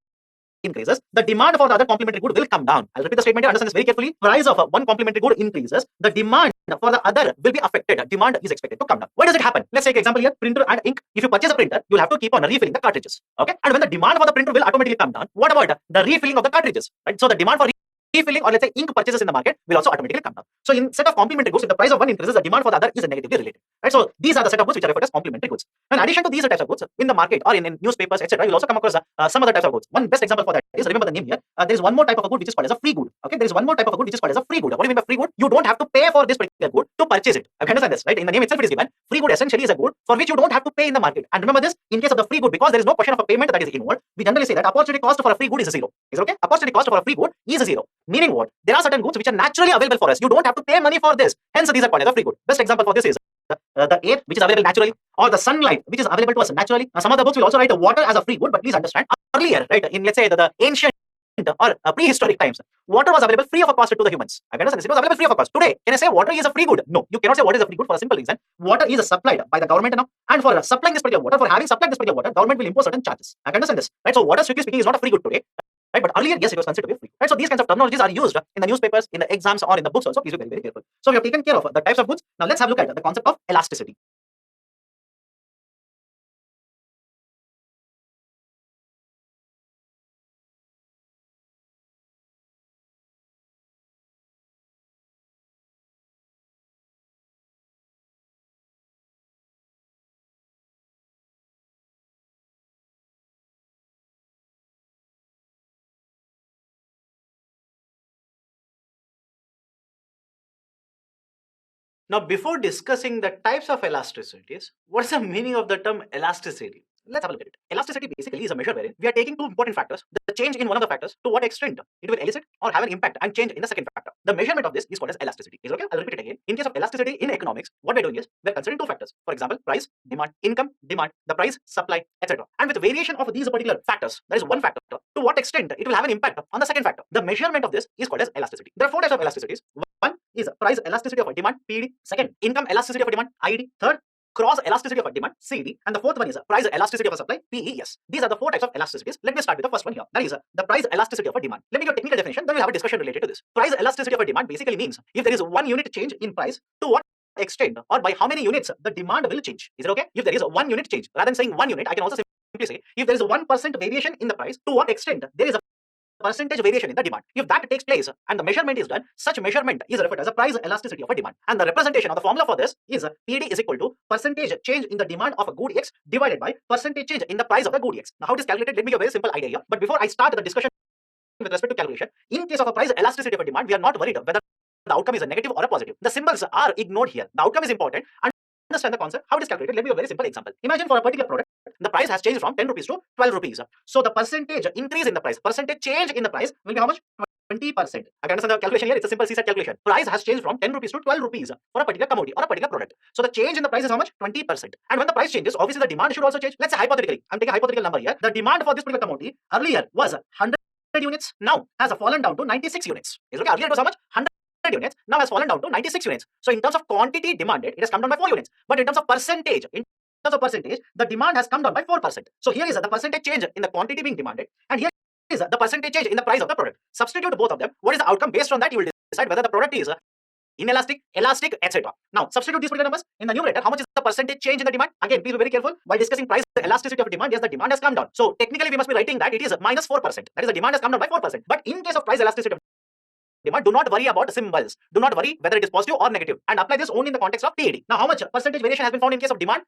increases, the demand for the other complementary good will come down. I'll repeat the statement here, understand this very carefully. Price of one complementary good increases, the demand for the other will be affected. Demand is expected to come down. Why does it happen? Let's take an example here, printer and ink. If you purchase a printer, you'll have to keep on refilling the cartridges. Okay? And when the demand for the printer will automatically come down, what about the refilling of the cartridges? Right? So the demand for refilling or let's say ink purchases in the market will also automatically come down. So in set of complementary goods, if the price of one increases, the demand for the other is negatively related. Right? So these are the set of goods which are referred as complementary goods. In addition to these types of goods, in the market or in newspapers, etc., you'll also come across some other types of goods. One best example for that is, remember the name here, there is one more type of a good which is called as a free good. Okay, there is one more type of a good which is called as a free good. What do you mean by free good? You don't have to pay for this particular good to purchase it. Okay, understand this, right? In the name itself it is given. Free good essentially is a good for which you don't have to pay in the market. And remember this, in case of the free good, because there is no question of a payment that is involved, we generally say that opportunity cost for a free good is zero. Is it okay? Opportunity cost for a free good is zero. Meaning what? There are certain goods which are naturally available for us. You don't have to pay money for this. Hence, these are called as a free good. Best example for this is the air which is available naturally, or the sunlight which is available to us naturally. Now, some of the books will also write water as a free good, but please understand, earlier, right, in let's say the ancient or prehistoric times, water was available free of cost to the humans. I understand this. It was available free of cost. Today, can I say water is a free good? No, you cannot say water is a free good for a simple reason. Water is supplied by the government now, and for supplying this particular water, for having supplied this particular water, government will impose certain charges. I understand this, right? So water, strictly speaking, is not a free good today. Right, but earlier, yes, it was considered to be free. Right, so these kinds of terminologies are used in the newspapers, in the exams, or in the books also. Please be very, very careful. So we have taken care of the types of goods. Now let's have a look at the concept of elasticity. Now, before discussing the types of elasticities, what is the meaning of the term elasticity? Let's have a look at it. Elasticity basically is a measure wherein we are taking two important factors, the change in one of the factors, to what extent it will elicit or have an impact and change in the second factor. The measurement of this is called as elasticity. Is it okay? I'll repeat it again. In case of elasticity in economics, what we're doing is we're considering two factors. For example, price, demand, income, demand, the price, supply, etc. And with variation of these particular factors, there is one factor, to what extent it will have an impact on the second factor. The measurement of this is called as elasticity. There are four types of elasticities. One is price elasticity of a demand, PED. Second, income elasticity of a demand, ID. Third, cross elasticity of a demand, CD. And the fourth one is price elasticity of a supply, PES. These are the four types of elasticities. Let me start with the first one here. That is the price elasticity of a demand. Let me give a technical definition, then we'll have a discussion related to this. Price elasticity of a demand basically means if there is one unit change in price, to what extent or by how many units the demand will change. Is it okay? If there is a one unit change, rather than saying one unit, I can also simply say if there is a 1% variation in the price, to what extent there is a percentage variation in the demand. If that takes place and the measurement is done, such measurement is referred as a price elasticity of a demand. And the representation of the formula for this is PD is equal to percentage change in the demand of a good X divided by percentage change in the price of the good X. Now, how it is calculated? Let me give a very simple idea here. But before I start the discussion with respect to calculation, in case of a price elasticity of a demand, we are not worried whether the outcome is a negative or a positive. The symbols are ignored here. The outcome is important. And understand the concept, how it is calculated. Let me give a very simple example. Imagine for a particular product, the price has changed from 10 rupees to 12 rupees. So the percentage increase in the price, percentage change in the price will be how much? 20%. I can understand the calculation here. It's a simple CSAT calculation. Price has changed from 10 rupees to 12 rupees for a particular commodity or a particular product. So the change in the price is how much? 20%. And when the price changes, obviously the demand should also change. Let's say hypothetically, I'm taking a hypothetical number here. The demand for this particular commodity earlier was 100 units, now has fallen down to 96 units. Is okay? Earlier it was how much? 100 units, now has fallen down to 96 units. So in terms of quantity demanded, it has come down by 4 units. But in terms of percentage, the demand has come down by 4%. So here is the percentage change in the quantity being demanded, and here is the percentage change in the price of the product. Substitute both of them. What is the outcome? Based on that, you will decide whether the product is inelastic, elastic, etc. Now, substitute these particular numbers in the numerator. How much is the percentage change in the demand? Again, please be very careful while discussing price elasticity of demand. Yes, the demand has come down. So technically, we must be writing that it is minus 4%. That is, the demand has come down by 4%. But in case of price elasticity of demand, do not worry about the symbols. Do not worry whether it is positive or negative, and apply this only in the context of PED. Now, how much percentage variation has been found in case of demand?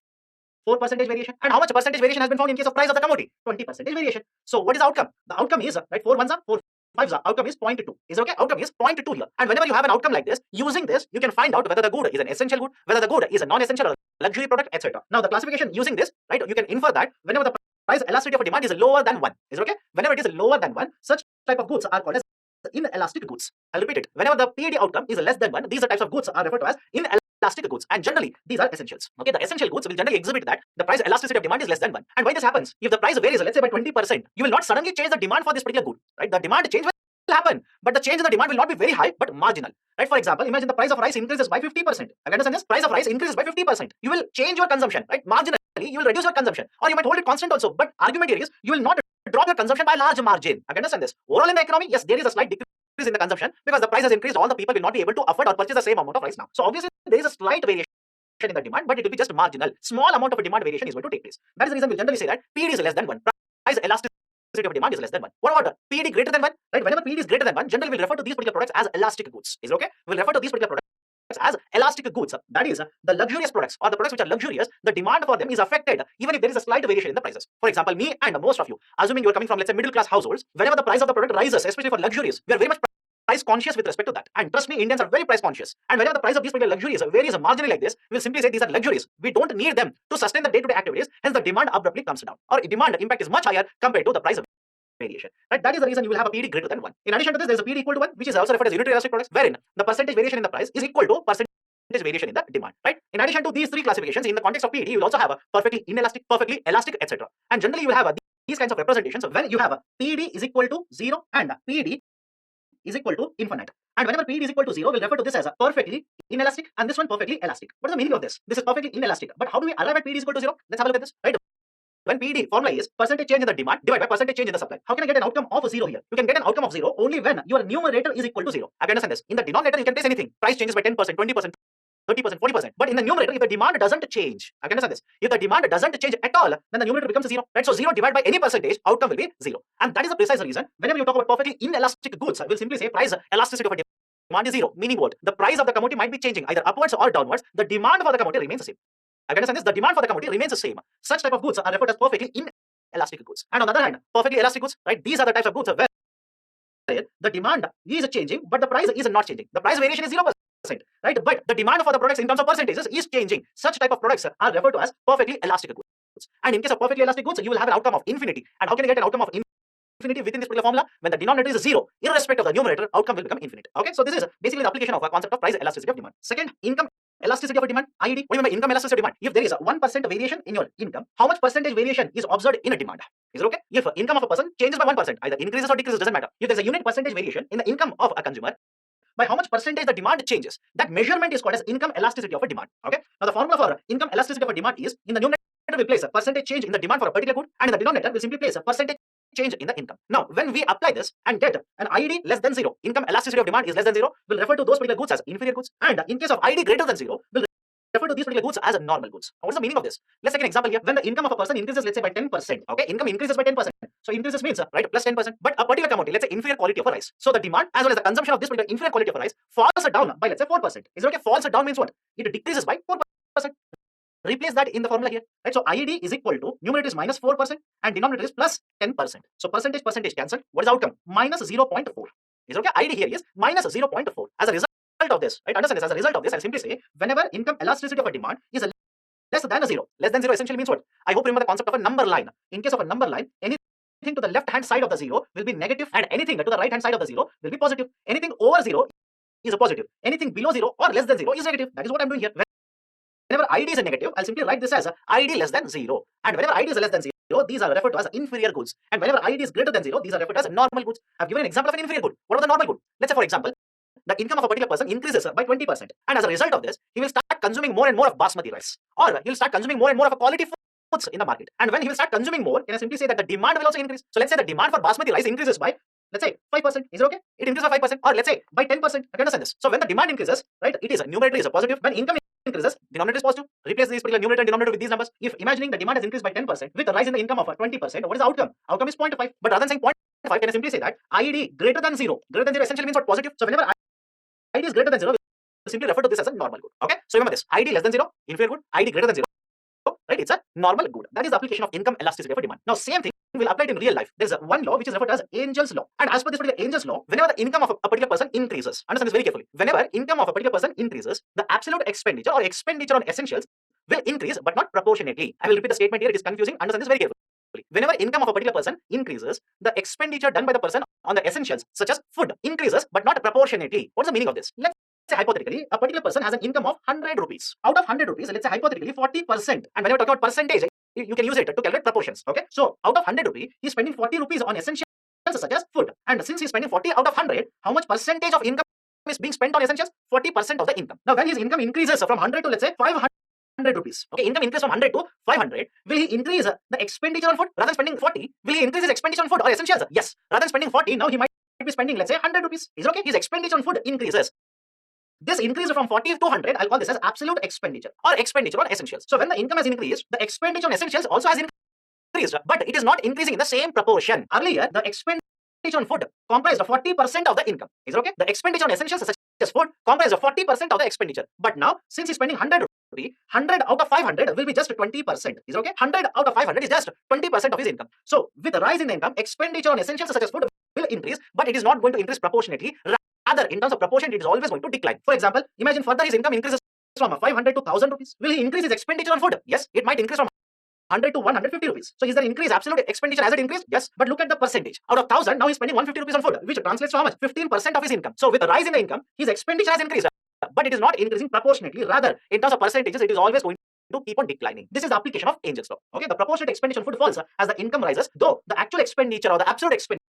4% variation. And how much percentage variation has been found in case of price of the commodity? 20% variation. So what is the outcome? The outcome is, right, 4 ones are 4 5s are, outcome is 0.2. Is okay? Outcome is 0.2 here. And whenever you have an outcome like this, using this, you can find out whether the good is an essential good, whether the good is a non-essential or luxury product, etc. Now, the classification using this, right, you can infer that whenever the price elasticity of a demand is lower than 1. Is it okay? Whenever it is lower than 1, such type of goods are called as inelastic goods. I'll repeat it. Whenever the PED outcome is less than 1, these are types of goods are referred to as inelastic goods, and generally these are essentials. Okay, the essential goods will generally exhibit that the price elasticity of demand is less than 1. And why this happens? If the price varies, let's say by 20%, you will not suddenly change the demand for this particular good, right? The demand change will happen, but the change in the demand will not be very high, but marginal, right? For example, imagine the price of rice increases by 50%. I understand this? Price of rice increases by 50%. You will change your consumption, right? Marginally, you will reduce your consumption, or you might hold it constant also. But argument here is you will not drop your consumption by a large margin. I understand this. Overall in the economy, yes, there is a slight decrease in the consumption because the price has increased. All the people will not be able to afford or purchase the same amount of rice now. So obviously there is a slight variation in the demand, but it will be just marginal. Small amount of a demand variation is going to take place. That is the reason we generally say that PED is less than 1. Price elasticity of demand is less than 1. What about PED greater than 1? Right? Whenever PED is greater than 1, generally we'll refer to these particular products as elastic goods. Is it okay? We'll refer to these particular products as elastic goods. That is, the luxurious products or the products which are luxurious, the demand for them is affected even if there is a slight variation in the prices. For example, me and most of you, assuming you are coming from, let's say, middle class households, whenever the price of the product rises, especially for luxurious, we are very much price conscious with respect to that. And trust me, Indians are very price conscious. And whenever the price of these particular luxuries varies marginally like this, we will simply say these are luxuries. We don't need them to sustain the day-to-day activities. Hence, the demand abruptly comes down, or demand impact is much higher compared to the price of variation. Right? That is the reason you will have a PED greater than 1. In addition to this, there is a PED equal to 1, which is also referred as unitary elastic products, wherein the percentage variation in the price is equal to percentage variation in the demand. Right? In addition to these three classifications, in the context of PED, you will also have a perfectly inelastic, perfectly elastic, etc. And generally, you will have these kinds of representations when you have a PED is equal to 0 and PED is equal to infinite. And whenever PED is equal to 0, we'll refer to this as a perfectly inelastic and this one perfectly elastic. What is the meaning of this? This is perfectly inelastic. But how do we arrive at PED is equal to 0? Let's have a look at this. Right? When PED formula is percentage change in the demand divided by percentage change in the supply. How can I get an outcome of 0 here? You can get an outcome of 0 only when your numerator is equal to 0. I can understand this. In the denominator, you can place anything. Price changes by 10%, 20%, 30%, 40%. But in the numerator, if the demand doesn't change, I can understand this. If the demand doesn't change at all, then the numerator becomes 0. Right? So 0 divided by any percentage, outcome will be 0. And that is the precise reason. Whenever you talk about perfectly inelastic goods, we'll simply say price elasticity of a demand is 0. Meaning what? The price of the commodity might be changing either upwards or downwards. The demand for the commodity remains the same. I can understand this. The demand for the commodity remains the same. Such type of goods are referred as perfectly inelastic goods. And on the other hand, perfectly elastic goods, right? These are the types of goods where the demand is changing, but the price is not changing. The price variation is 0%. Right? But the demand for the products in terms of percentages is changing. Such type of products are referred to as perfectly elastic goods. And in case of perfectly elastic goods, you will have an outcome of infinity. And how can you get an outcome of infinity within this particular formula? When the denominator is 0, irrespective of the numerator, outcome will become infinite. Okay, so this is basically the application of a concept of price elasticity of demand. Second, income elasticity of a demand, IED. What do you mean by income elasticity of demand? If there is a 1% variation in your income, how much percentage variation is observed in a demand? Is it okay? If income of a person changes by 1%, either increases or decreases, doesn't matter. If there's a unit percentage variation in the income of a consumer, by how much percentage the demand changes, that measurement is called as income elasticity of a demand. Okay. Now the formula for income elasticity of a demand is, in the numerator will place a percentage change in the demand for a particular good, and in the denominator will simply place a percentage change in the income. Now when we apply this and get an IED less than 0, income elasticity of demand is less than 0, we'll refer to those particular goods as inferior goods, and in case of IED greater than 0, we'll refer to these particular goods as normal goods. What is the meaning of this? Let's take an example here. When the income of a person increases, let's say by 10%, okay, income increases by 10%. So increases means, right, plus 10%. But a particular commodity, let's say inferior quality of a rice. So the demand as well as the consumption of this particular inferior quality of a rice falls down by, let's say, 4%. Is it okay? Falls down means what? It decreases by 4%. Replace that in the formula here. Right? So IED is equal to, numerator is minus 4% and denominator is plus 10%. So percentage cancel. What is the outcome? Minus 0.4. Is it okay? IED here is minus 0.4. As a result of this, right? Understand this. As a result of this, I'll simply say whenever income elasticity of a demand is less than 0. Less than 0 essentially means what? I hope you remember the concept of a number line. In case of a number line, anything to the left hand side of the 0 will be negative, and anything to the right hand side of the 0 will be positive. Anything over 0 is a positive. Anything below 0 or less than 0 is negative. That is what I'm doing here. Whenever IED is a negative, I'll simply write this as IED less than 0. And whenever IED is less than 0, these are referred to as inferior goods. And whenever IED is greater than 0, these are referred to as normal goods. I've given an example of an inferior good. What are the normal good? Let's say, for example, the income of a particular person increases by 20%. And as a result of this, he will start consuming more and more of basmati rice. Or he will start consuming more and more of a quality foods in the market. And when he will start consuming more, can I simply say that the demand will also increase? So let's say the demand for basmati rice increases by, let's say, 5%. Is it okay? It increases by 5%. Or let's say by 10%. I can understand this. So when the demand increases, right, it is numerator is a positive. When income increases, denominator is positive. Replace these particular numerator and denominator with these numbers. If imagining the demand has increased by 10% with a rise in the income of 20%, what is the outcome? Outcome is 0.5. But rather than saying 0.5, can I simply say that IED greater than 0. Greater than 0 essentially means what? Positive. So whenever IED is greater than 0, we simply refer to this as a normal good. Okay? So remember this. IED less than 0, inferior good. IED greater than 0, right? It's a normal good. That is the application of income elasticity of a demand. Now, same thing will apply it in real life. There is one law which is referred to as Angel's law. And as per this particular Angel's law, whenever the income of a particular person increases, understand this very carefully. Whenever income of a particular person increases, the absolute expenditure or expenditure on essentials will increase, but not proportionately. I will repeat the statement here. It is confusing. Understand this very carefully. Whenever income of a particular person increases, the expenditure done by the person on the essentials such as food increases, but not proportionately. What's the meaning of this? Let's say hypothetically, a particular person has an income of 100 rupees. Out of 100 rupees, let's say hypothetically 40%. And whenever talking about percentage, you can use it to calculate proportions. Okay, so out of 100 rupees, he's spending 40 rupees on essentials such as food. And since he's spending 40 out of 100, how much percentage of income is being spent on essentials? 40% of the income. Now, when his income increases from 100 to let's say 500 rupees, okay, income increase from 100 to 500, will he increase the expenditure on food rather than spending 40? Will he increase his expenditure on food or essentials? Yes. Rather than spending 40, now he might be spending let's say 100 rupees. Is it okay? His expenditure on food increases. This increase from 40 to 100, I'll call this as absolute expenditure or expenditure on essentials. So when the income has increased, the expenditure on essentials also has increased, but it is not increasing in the same proportion. Earlier, the expenditure on food comprised of 40% of the income. Is it okay? The expenditure on essentials such as food comprised of 40% of the expenditure. But now, since he's spending 100 rupees, 100 out of 500 will be just 20%. Is it okay? 100 out of 500 is just 20% of his income. So with the rise in the income, expenditure on essentials such as food will increase, but it is not going to increase proportionately. Rather, in terms of proportion, it is always going to decline. For example, imagine further his income increases from 500 to 1000 rupees. Will he increase his expenditure on food? Yes, it might increase from 100 to 150 rupees. So is there increase absolute expenditure as it increased? Yes. But look at the percentage. Out of 1000, now he's spending 150 rupees on food, which translates to how much? 15% of his income. So with the rise in the income, his expenditure has increased, but it is not increasing proportionately. Rather, in terms of percentages, it is always going to keep on declining. This is the application of Angel's law. Okay, the proportionate expenditure on food falls as the income rises, though the actual expenditure or the absolute expenditure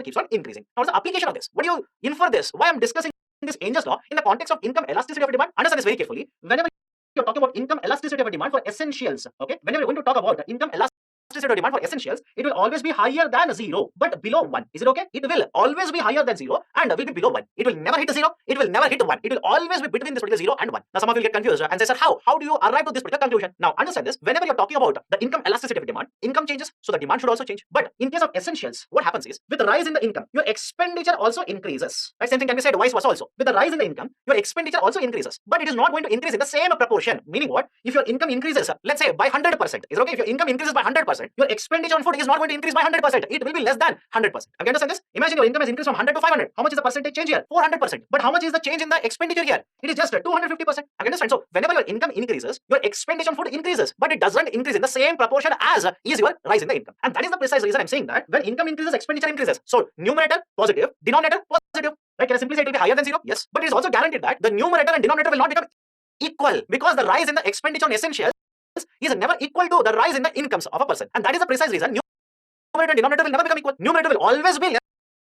keeps on increasing. Now, what's the application of this? What do you infer this? Why I'm discussing this Angel's law in the context of income elasticity of demand? Understand this very carefully. Whenever you're talking about income elasticity of demand for essentials, okay, whenever you're going to talk about the income elasticity of demand for essentials, it will always be higher than 0, but below 1. Is it okay? It will always be higher than 0 and will be below 1. It will never hit 0. It will never hit 1. It will always be between this particular 0 and 1. Now, some of you will get confused and say, sir, how do you arrive to this particular conclusion? Now, understand this. Whenever you're talking about the income elasticity of demand, income changes, so the demand should also change. But in case of essentials, what happens is, with the rise in the income, your expenditure also increases. Right? Same thing can be said vice versa also. With the rise in the income, your expenditure also increases, but it is not going to increase in the same proportion. Meaning what? If your income increases, let's say by 100%, is it okay? If your income increases by 100%, your expenditure on food is not going to increase by 100%. It will be less than 100%. Have you understand this? Imagine your income has increased from 100 to 500. How much is the percentage change here? 400%. But how much is the change in the expenditure here? It is just 250%. Have you understand? So whenever your income increases, your expenditure on food increases, but it doesn't increase in the same proportion as is your rise in the income. And that is the precise reason I'm saying that when income increases, expenditure increases. So numerator positive, denominator positive. Right? Can I simply say it will be higher than 0? Yes. But it is also guaranteed that the numerator and denominator will not become equal, because the rise in the expenditure on essentials is never equal to the rise in the incomes of a person. And that is the precise reason numerator and denominator will never become equal. Numerator will always be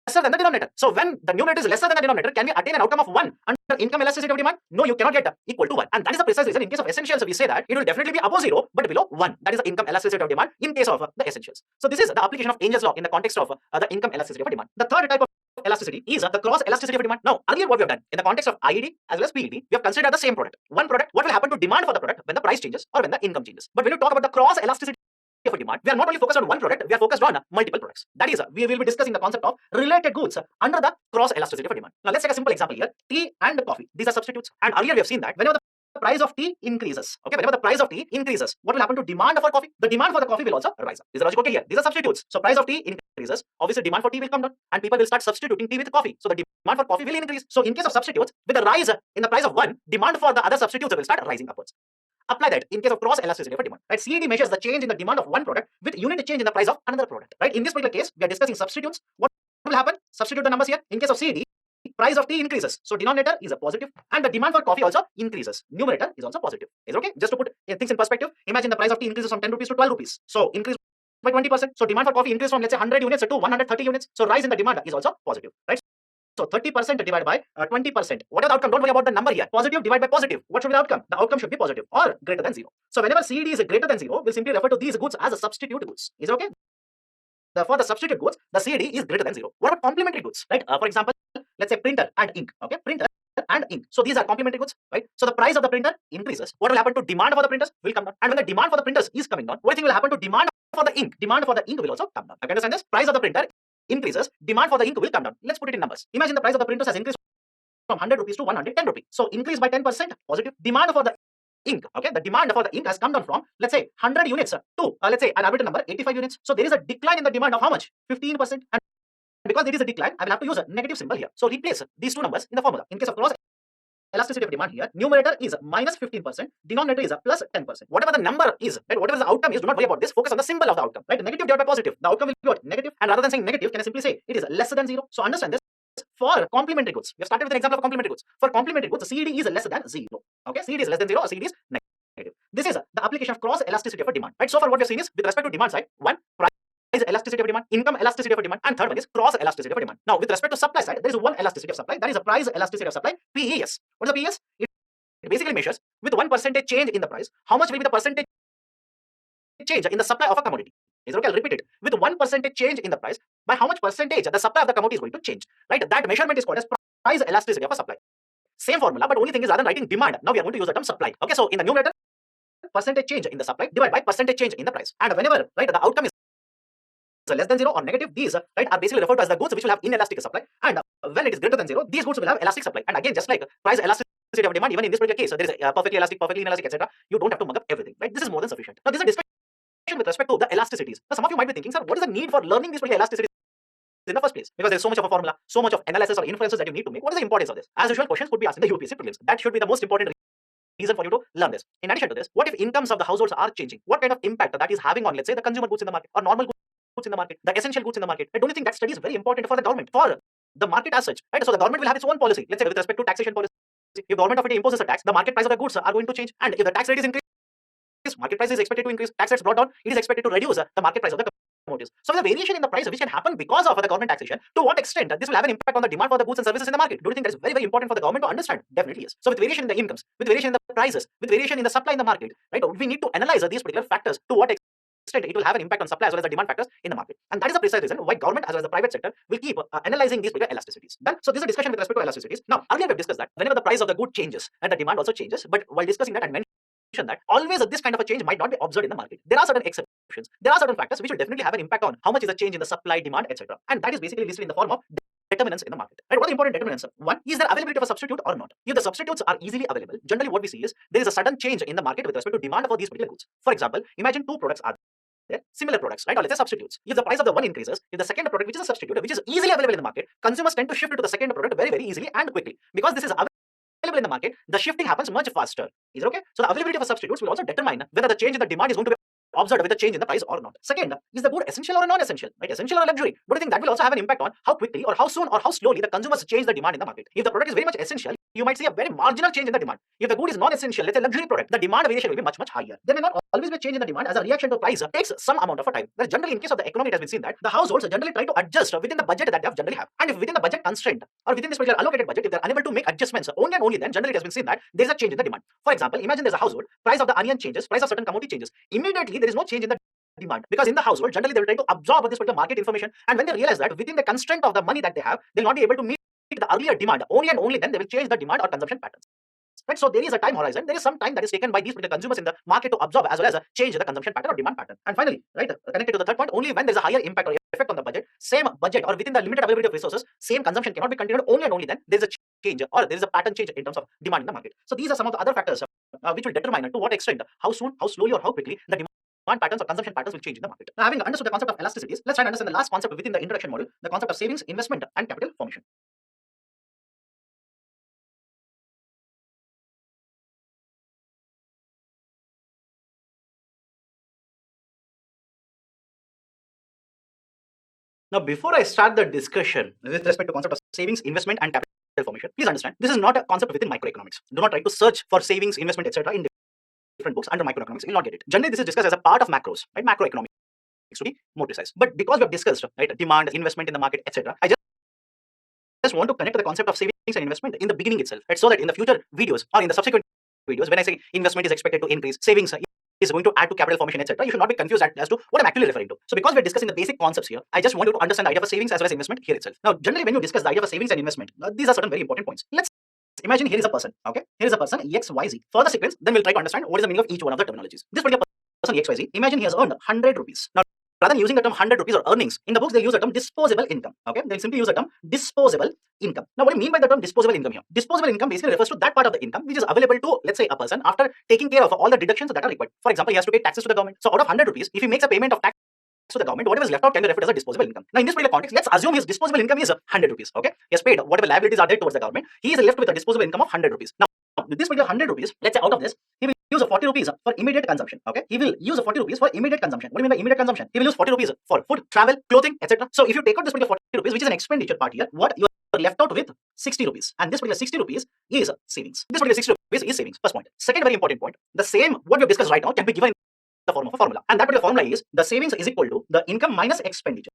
lesser than the denominator. So when the numerator is lesser than the denominator, can we attain an outcome of 1 under income elasticity of demand? No, you cannot get equal to 1. And that is the precise reason in case of essentials, we say that it will definitely be above 0, but below 1. That is the income elasticity of demand in case of the essentials. So this is the application of Angel's law in the context of the income elasticity of demand. The third type of elasticity is the cross elasticity of demand. Now, earlier what we have done in the context of IED as well as PED, we have considered the same product. One product, what will happen to demand for the product when the price changes or when the income changes. But when you talk about the cross elasticity of demand, we are not only focused on one product, we are focused on multiple products. That is, we will be discussing the concept of related goods under the cross elasticity of demand. Now, let's take a simple example here. Tea and coffee. These are substitutes. And earlier we have seen that whenever the price of tea increases, okay, whenever the price of tea increases, what will happen to demand for coffee? The demand for the coffee will also rise up. Is the logic okay here? These are substitutes. So price of tea increases, obviously demand for tea will come down and people will start substituting tea with coffee. So the demand for coffee will increase. So in case of substitutes, with the rise in the price of one, demand for the other substitutes will start rising upwards. Apply that in case of cross elasticity of demand. Right? CED measures the change in the demand of one product with unit change in the price of another product. Right? In this particular case, we are discussing substitutes. What will happen? Substitute the numbers here. In case of CED, price of tea increases. So denominator is a positive and the demand for coffee also increases. Numerator is also positive. Is okay? Just to put things in perspective, imagine the price of tea increases from 10 rupees to 12 rupees. So increase by 20%. So demand for coffee increases from let's say 100 units to 130 units. So rise in the demand is also positive. Right? So 30% divided by 20%. What is the outcome? Don't worry about the number here. Positive divided by positive. What should be the outcome? The outcome should be positive or greater than 0. So whenever CED is greater than 0, we'll simply refer to these goods as a substitute goods. Is it okay? For the substitute goods, the CED is greater than 0. What about complementary goods? Right? For example, let's say printer and ink. Okay, printer and ink. So these are complementary goods, right? So the price of the printer increases. What will happen to demand for the printers? Will come down. And when the demand for the printers is coming down, what do you think will happen to demand for the ink? Demand for the ink will also come down. Okay, understand this? Price of the printer increases, demand for the ink will come down. Let's put it in numbers. Imagine the price of the printers has increased from 100 rupees to 110 rupees. So increase by 10%, positive. Demand for the ink, okay, the demand for the ink has come down from, let's say, 100 units to, let's say, an arbitrary number, 85 units. So there is a decline in the demand of how much? 15%. And because there is a decline, I will have to use a negative symbol here. So replace these two numbers in the formula. In case of cross elasticity of demand here, numerator is minus 15%, denominator is plus 10%. Whatever the number is, right, whatever the outcome is, do not worry about this, focus on the symbol of the outcome, right? Negative divided by positive, the outcome will be what? Negative. And rather than saying negative, can I simply say it is less than 0? So understand this. For complementary goods, we have started with an example of complementary goods. For complementary goods, the CED is less than 0. Okay, CED is less than 0 or CED is negative. This is the application of cross elasticity of a demand, right? So far what we have seen is with respect to demand side, one, price elasticity of demand, income elasticity of demand, and third one is cross elasticity of demand. Now with respect to supply side, there is one elasticity of supply, that is a price elasticity of supply, PES. What is the PES? It basically measures with 1% change in the price, how much will be the percentage change in the supply of a commodity. Is okay, I'll repeat it. With 1% change in the price, by how much percentage the supply of the commodity is going to change, right? That measurement is called as price elasticity of a supply. Same formula, but only thing is rather than writing demand, now we are going to use the term supply. Okay, so in the numerator, percentage change in the supply divided by percentage change in the price. And whenever, right, the outcome is less than 0 or negative, these, right, are basically referred to as the goods which will have inelastic supply. And when it is greater than 0, these goods will have elastic supply. And again, just like price elasticity of demand, even in this particular case, there is a perfectly elastic, perfectly inelastic, etc. You don't have to mug up everything, right? This is more than sufficient. Now, this is a discussion with respect to the elasticities. Now, some of you might be thinking, sir, what is the need for learning these particular elasticities in the first place? Because there's so much of a formula, so much of analysis or inferences that you need to make. What is the importance of this? As usual, questions could be asked in the UPSC prelims. That should be the most important reason for you to learn this. In addition to this, what if incomes of the households are changing? What kind of impact that is having on, let's say, the consumer goods in the market or normal goods in the market, the essential goods in the market? Don't you think that study is very important for the government, for the market as such, right? So the government will have its own policy, let's say with respect to taxation policy. If government of India imposes a tax, the market price of the goods are going to change, and if the tax rate is increased, market price is expected to increase, tax rates brought down, it is expected to reduce the market price of the commodities. So the variation in the price which can happen because of the government taxation, to what extent this will have an impact on the demand for the goods and services in the market? Do you think that is very, very important for the government to understand? Definitely yes. So with variation in the incomes, with variation in the prices, with variation in the supply in the market, right, we need to analyze these particular factors, to what extent it will have an impact on supply as well as the demand factors in the market. And that is the precise reason why government as well as the private sector will keep analyzing these particular elasticities. Done. So this is a discussion with respect to elasticities. Now earlier we have discussed that whenever the price of the good changes and the demand also changes, but while discussing that, I mentioned that always this kind of a change might not be observed in the market. There are certain exceptions. There are certain factors which will definitely have an impact on how much is the change in the supply, demand, etc. And that is basically listed in the form of determinants in the market. Right? What are the important determinants? One, is there availability of a substitute or not? If the substitutes are easily available, generally what we see is there is a sudden change in the market with respect to demand for these particular goods. For example, imagine two products are there, similar products, right? Or let's say substitutes. If the price of the one increases, if the second product, which is a substitute, which is easily available in the market, consumers tend to shift to the second product very, very easily and quickly. Because this is available in the market, the shifting happens much faster. Is it okay? So the availability of a substitutes will also determine whether the change in the demand is going to be observed with a change in the price or not. Second, is the good essential or non-essential? Right? Essential or luxury? Do you think that will also have an impact on how quickly or how soon or how slowly the consumers change the demand in the market? If the product is very much essential, you might see a very marginal change in the demand. If the good is non-essential, let's say luxury product, the demand variation will be much, much higher. There may not always be a change in the demand as a reaction to price takes some amount of a time. Where generally in case of the economy, it has been seen that the households generally try to adjust within the budget that they generally have. And if within the budget constraint or within this particular allocated budget, if they're unable to make adjustments only and only then, generally it has been seen that there is a change in the demand. For example, imagine there's a household, price of the onion changes, price of certain commodity changes. Immediately there is no change in the demand, because in the household generally they will try to absorb this particular market information, and when they realize that within the constraint of the money that they have, they will not be able to meet the earlier demand, only and only then they will change the demand or consumption patterns. Right? So there is a time horizon, there is some time that is taken by these particular consumers in the market to absorb as well as change the consumption pattern or demand pattern. And finally, right, connected to the third point, only when there is a higher impact or effect on the budget, same budget or within the limited availability of resources, same consumption cannot be continued, only and only then there is a change or there is a pattern change in terms of demand in the market. So these are some of the other factors which will determine to what extent, how soon, how slowly or how quickly the demand patterns or consumption patterns will change in the market. Now, having understood the concept of elasticities, let's try and understand the last concept within the introduction module, the concept of savings, investment, and capital formation. Now, before I start the discussion with respect to concept of savings, investment, and capital formation, please understand this is not a concept within microeconomics. Do not try to search for savings, investment, etc. in different books under microeconomics. You will not get it. Generally, this is discussed as a part of macros, right? Macroeconomics to be more precise. But because we have discussed, right, demand, investment in the market, etc., I just want to connect to the concept of savings and investment in the beginning itself, right? So that in the future videos or in the subsequent videos, when I say investment is expected to increase, savings is going to add to capital formation, etc., you should not be confused as to what I'm actually referring to. So because we're discussing the basic concepts here, I just want you to understand the idea of a savings as well as investment here itself. Now, generally, when you discuss the idea of a savings and investment, these are certain very important points. Let's imagine here is a person, okay? Here is a person, XYZ. For the sequence, then we'll try to understand what is the meaning of each one of the terminologies. This particular person, XYZ, imagine he has earned 100 rupees. Now, rather than using the term 100 rupees or earnings, in the books they use the term disposable income, okay? They'll simply use the term disposable income. Now, what do you mean by the term disposable income here? Disposable income basically refers to that part of the income which is available to, let's say, a person after taking care of all the deductions that are required. For example, he has to pay taxes to the government. So, out of 100 rupees, if he makes a payment of tax to the government, whatever is left out can be referred as a disposable income. Now, in this particular context, let's assume his disposable income is 100 rupees. Okay, he has paid whatever liabilities are there towards the government. He is left with a disposable income of 100 rupees. Now, with this particular 100 rupees, let's say out of this, he will use 40 rupees for immediate consumption. Okay, he will use 40 rupees for immediate consumption. What do you mean by immediate consumption? He will use 40 rupees for food, travel, clothing, etc. So, if you take out this particular 40 rupees, which is an expenditure part here, what you are left out with 60 rupees, and this particular 60 rupees is savings. This particular 60 rupees is savings. First point. Second very important point. The same what we have discussed right now can be given in the form of a formula, and that particular formula is the savings is equal to the income minus expenditure.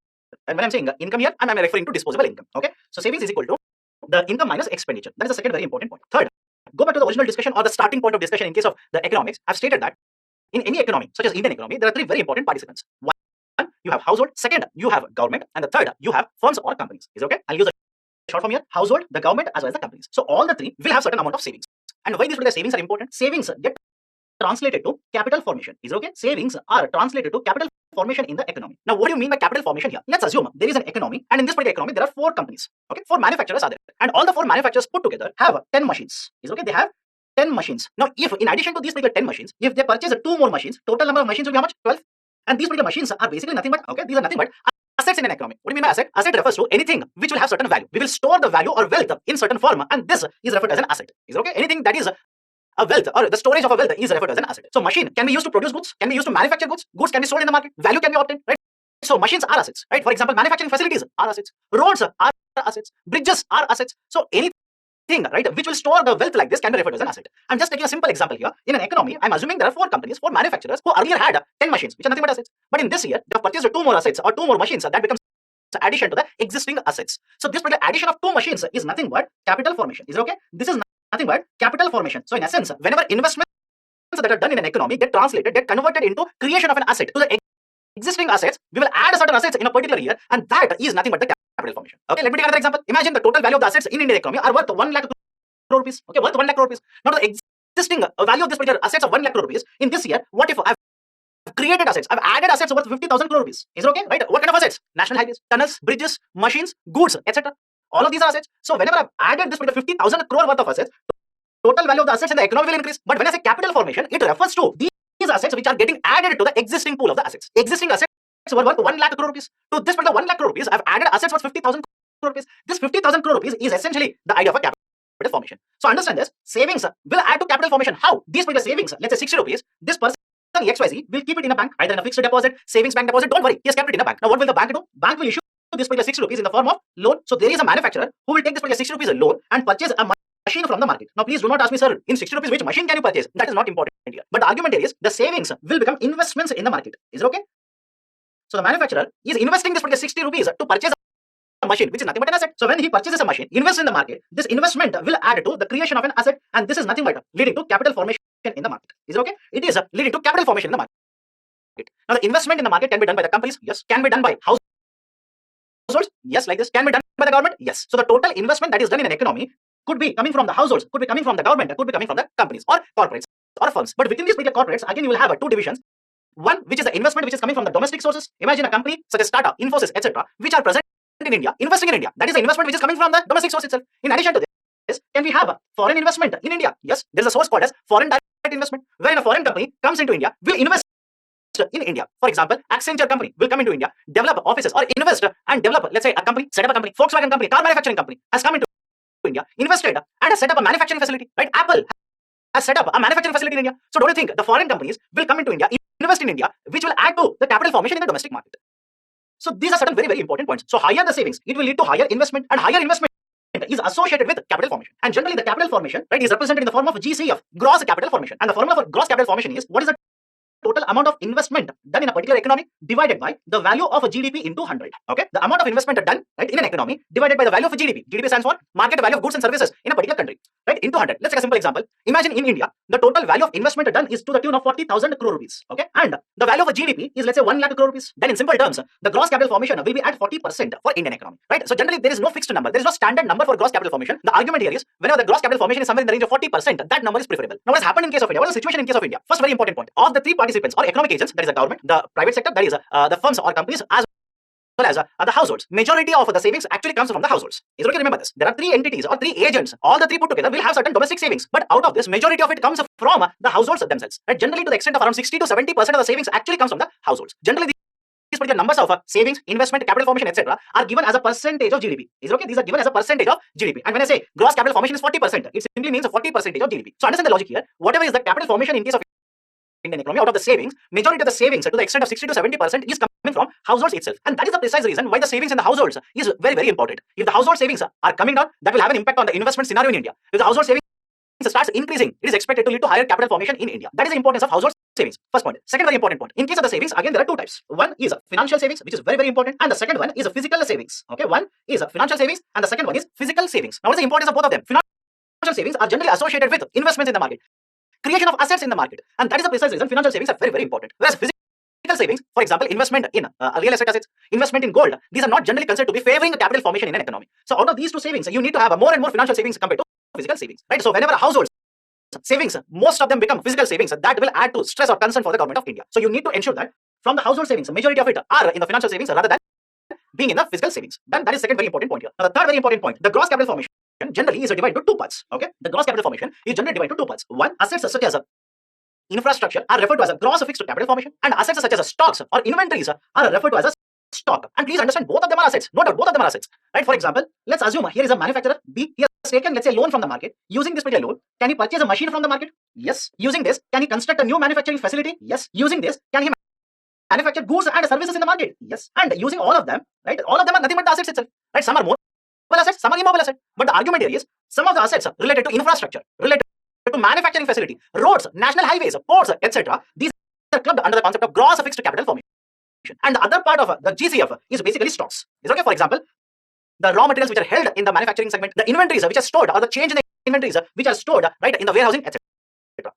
And when I'm saying income here, I'm referring to disposable income. Okay, so savings is equal to the income minus expenditure. That is the second very important point. Third, go back to the original discussion or the starting point of discussion in case of the economics. I've stated that in any economy, such as Indian economy, there are three very important participants. One, you have household. Second, you have government, and the third, you have firms or companies. Is it okay? I'll use a short form here: household, the government, as well as the companies. So all the three will have certain amount of savings. And why these particular savings are important? Savings get translated to capital formation. Is it okay? Savings are translated to capital formation in the economy. Now, what do you mean by capital formation here? Let's assume there is an economy, and in this particular economy, there are 4 companies. Okay, 4 manufacturers are there, and all the 4 manufacturers put together have 10 machines. Is it okay? They have 10 machines. Now, if in addition to these particular 10 machines, if they purchase 2 more machines, total number of machines will be how much? 12. And these particular machines are basically nothing but, okay, these are nothing but assets in an economy. What do you mean by asset? Asset refers to anything which will have certain value. We will store the value or wealth in certain form, and this is referred as an asset. Is it okay? Anything that is a wealth or the storage of a wealth is referred as an asset. So machine can be used to produce goods, can be used to manufacture goods, goods can be sold in the market, value can be obtained, right? So machines are assets, right? For example, manufacturing facilities are assets, roads are assets, bridges are assets. So anything, right, which will store the wealth like this can be referred as an asset. I'm just taking a simple example here. In an economy, I'm assuming there are 4 companies, 4 manufacturers who earlier had 10 machines, which are nothing but assets. But in this year, they have purchased 2 more assets or 2 more machines. That becomes addition to the existing assets. So this particular addition of 2 machines is nothing but capital formation. Is it okay? This is nothing but capital formation. So in essence, whenever investments that are done in an economy get translated, get converted into creation of an asset to the existing assets, we will add certain assets in a particular year, and that is nothing but the capital formation. Okay, let me take another example. Imagine the total value of the assets in Indian economy are worth 1 lakh crore rupees. Okay, worth 1 lakh crore rupees. Now the existing value of this particular assets of 1 lakh crore rupees in this year, what if I've created assets, I've added assets worth 50,000 crore rupees? Is it okay? Right? What kind of assets? National highways, tunnels, bridges, machines, goods, etc. All of these are assets. So whenever I've added this particular 50,000 crore worth of assets, total value of the assets in the economy will increase. But when I say capital formation, it refers to these assets which are getting added to the existing pool of the assets. Existing assets were worth 1 lakh crore rupees. To this particular 1 lakh crore rupees, I've added assets worth 50,000 crore rupees. This 50,000 crore rupees is essentially the idea of a capital formation. So understand this. Savings will add to capital formation. How? These particular savings, let's say 60 rupees, this person XYZ will keep it in a bank, either in a fixed deposit, savings bank deposit. Don't worry, he has kept it in a bank. Now what will the bank do? Bank will issue this particular 60 rupees in the form of loan. So there is a manufacturer who will take this particular 60 rupees loan and purchase a machine from the market. Now please do not ask me, sir, in 60 rupees which machine can you purchase? That is not important here. But the argument here is the savings will become investments in the market. Is it okay? So the manufacturer is investing this particular 60 rupees to purchase a machine, which is nothing but an asset. So when he purchases a machine, invests in the market, this investment will add to the creation of an asset, and this is nothing but leading to capital formation in the market. Is it okay? It is leading to capital formation in the market. Now the investment in the market can be done by the companies, yes. Can be done by households, yes, like this. Can be done by the government, yes. So the total investment that is done in an economy could be coming from the households, could be coming from the government, could be coming from the companies or corporates or firms. But within these particular corporates, again, you will have 2 divisions. One, which is the investment which is coming from the domestic sources. Imagine a company such as Tata, Infosys, etc., which are present in India, investing in India. That is the investment which is coming from the domestic source itself. In addition to this, can we have foreign investment in India? Yes, there is a source called as foreign direct investment, wherein a foreign company comes into India, will invest in India. For example, Accenture company will come into India, develop offices or invest and develop, let's say, a company, set up a company, Volkswagen company, car manufacturing company has come into India, invested and has set up a manufacturing facility, right? Apple has set up a manufacturing facility in India. So don't you think the foreign companies will come into India, invest in India, which will add to the capital formation in the domestic market? So these are certain very, very important points. So higher the savings, it will lead to higher investment, and higher investment is associated with capital formation. And generally the capital formation, right, is represented in the form of GCF, gross capital formation. And the formula for gross capital formation is what is the total amount of investment done in a particular economy divided by the value of a GDP into 100. Okay, the amount of investment done, right, in an economy divided by the value of a GDP. GDP stands for market value of goods and services in a particular country, right, into 100. Let's take a simple example. Imagine in India, the total value of investment done is to the tune of 40,000 crore rupees. Okay, and the value of a GDP is, let's say, 1 lakh crore rupees. Then in simple terms, the gross capital formation will be at 40% for Indian economy, right? So generally there is no fixed number. There is no standard number for gross capital formation. The argument here is whenever the gross capital formation is somewhere in the range of 40%, that number is preferable. Now what has happened in case of India? What is the situation in case of India? First very important point. Of the 3 participants or economic agents, that is the government, the private sector, that is the firms or companies, as well as the households. Majority of the savings actually comes from the households. Is it okay? Remember this. There are 3 entities or 3 agents. All the 3 put together will have certain domestic savings. But out of this, majority of it comes from the households themselves. Right? Generally, to the extent of around 60 to 70% of the savings actually comes from the households. Generally, particular numbers of savings, investment, capital formation, etc. are given as a percentage of GDP. Is it okay? These are given as a percentage of GDP. And when I say gross capital formation is 40%, it simply means 40% of GDP. So understand the logic here. Whatever is the capital formation in case of Indian economy, out of the savings, majority of the savings to the extent of 60 to 70% is coming from households itself. And that is the precise reason why the savings in the households is very, very important. If the household savings are coming down, that will have an impact on the investment scenario in India. If the household savings starts increasing, it is expected to lead to higher capital formation in India. That is the importance of household savings. First point. Second very important point. In case of the savings, again there are two types. One is financial savings, which is very, very important, and the second one is physical savings. Okay, one is financial savings, and the second one is physical savings. Now, what is the importance of both of them? Financial savings are generally associated with investments in the market, creation of assets in the market, and that is the precise reason financial savings are very, very important. Whereas physical savings, for example, investment in real estate assets, investment in gold, these are not generally considered to be favoring capital formation in an economy. So out of these two savings, you need to have more and more financial savings compared to physical savings, right? So whenever a household savings, most of them become physical savings, that will add to stress or concern for the government of India. So you need to ensure that from the household savings, majority of it are in the financial savings rather than being in the physical savings. Then that is second very important point here. Now the third very important point, the gross capital formation generally is divided into two parts. Okay, the gross capital formation is generally divided into two parts. One, assets such as infrastructure are referred to as a gross fixed capital formation, and assets such as stocks or inventories are referred to as a stock. And please understand, both of them are assets. No doubt, both of them are assets. Right? For example, let's assume here is a manufacturer B. He has taken, let's say, loan from the market. Using this particular loan, can he purchase a machine from the market? Yes. Using this, can he construct a new manufacturing facility? Yes. Using this, can he manufacture goods and services in the market? Yes. And using all of them, right? All of them are nothing but the assets itself. Right? Some are mobile assets, some are immobile assets. But the argument here is some of the assets related to infrastructure, related to manufacturing facility, roads, national highways, ports, etc. These are clubbed under the concept of gross fixed capital formation. And the other part of the GCF is basically stocks. Is okay? For example, the raw materials which are held in the manufacturing segment, the inventories which are stored, or the change in the inventories which are stored right in the warehousing, etc.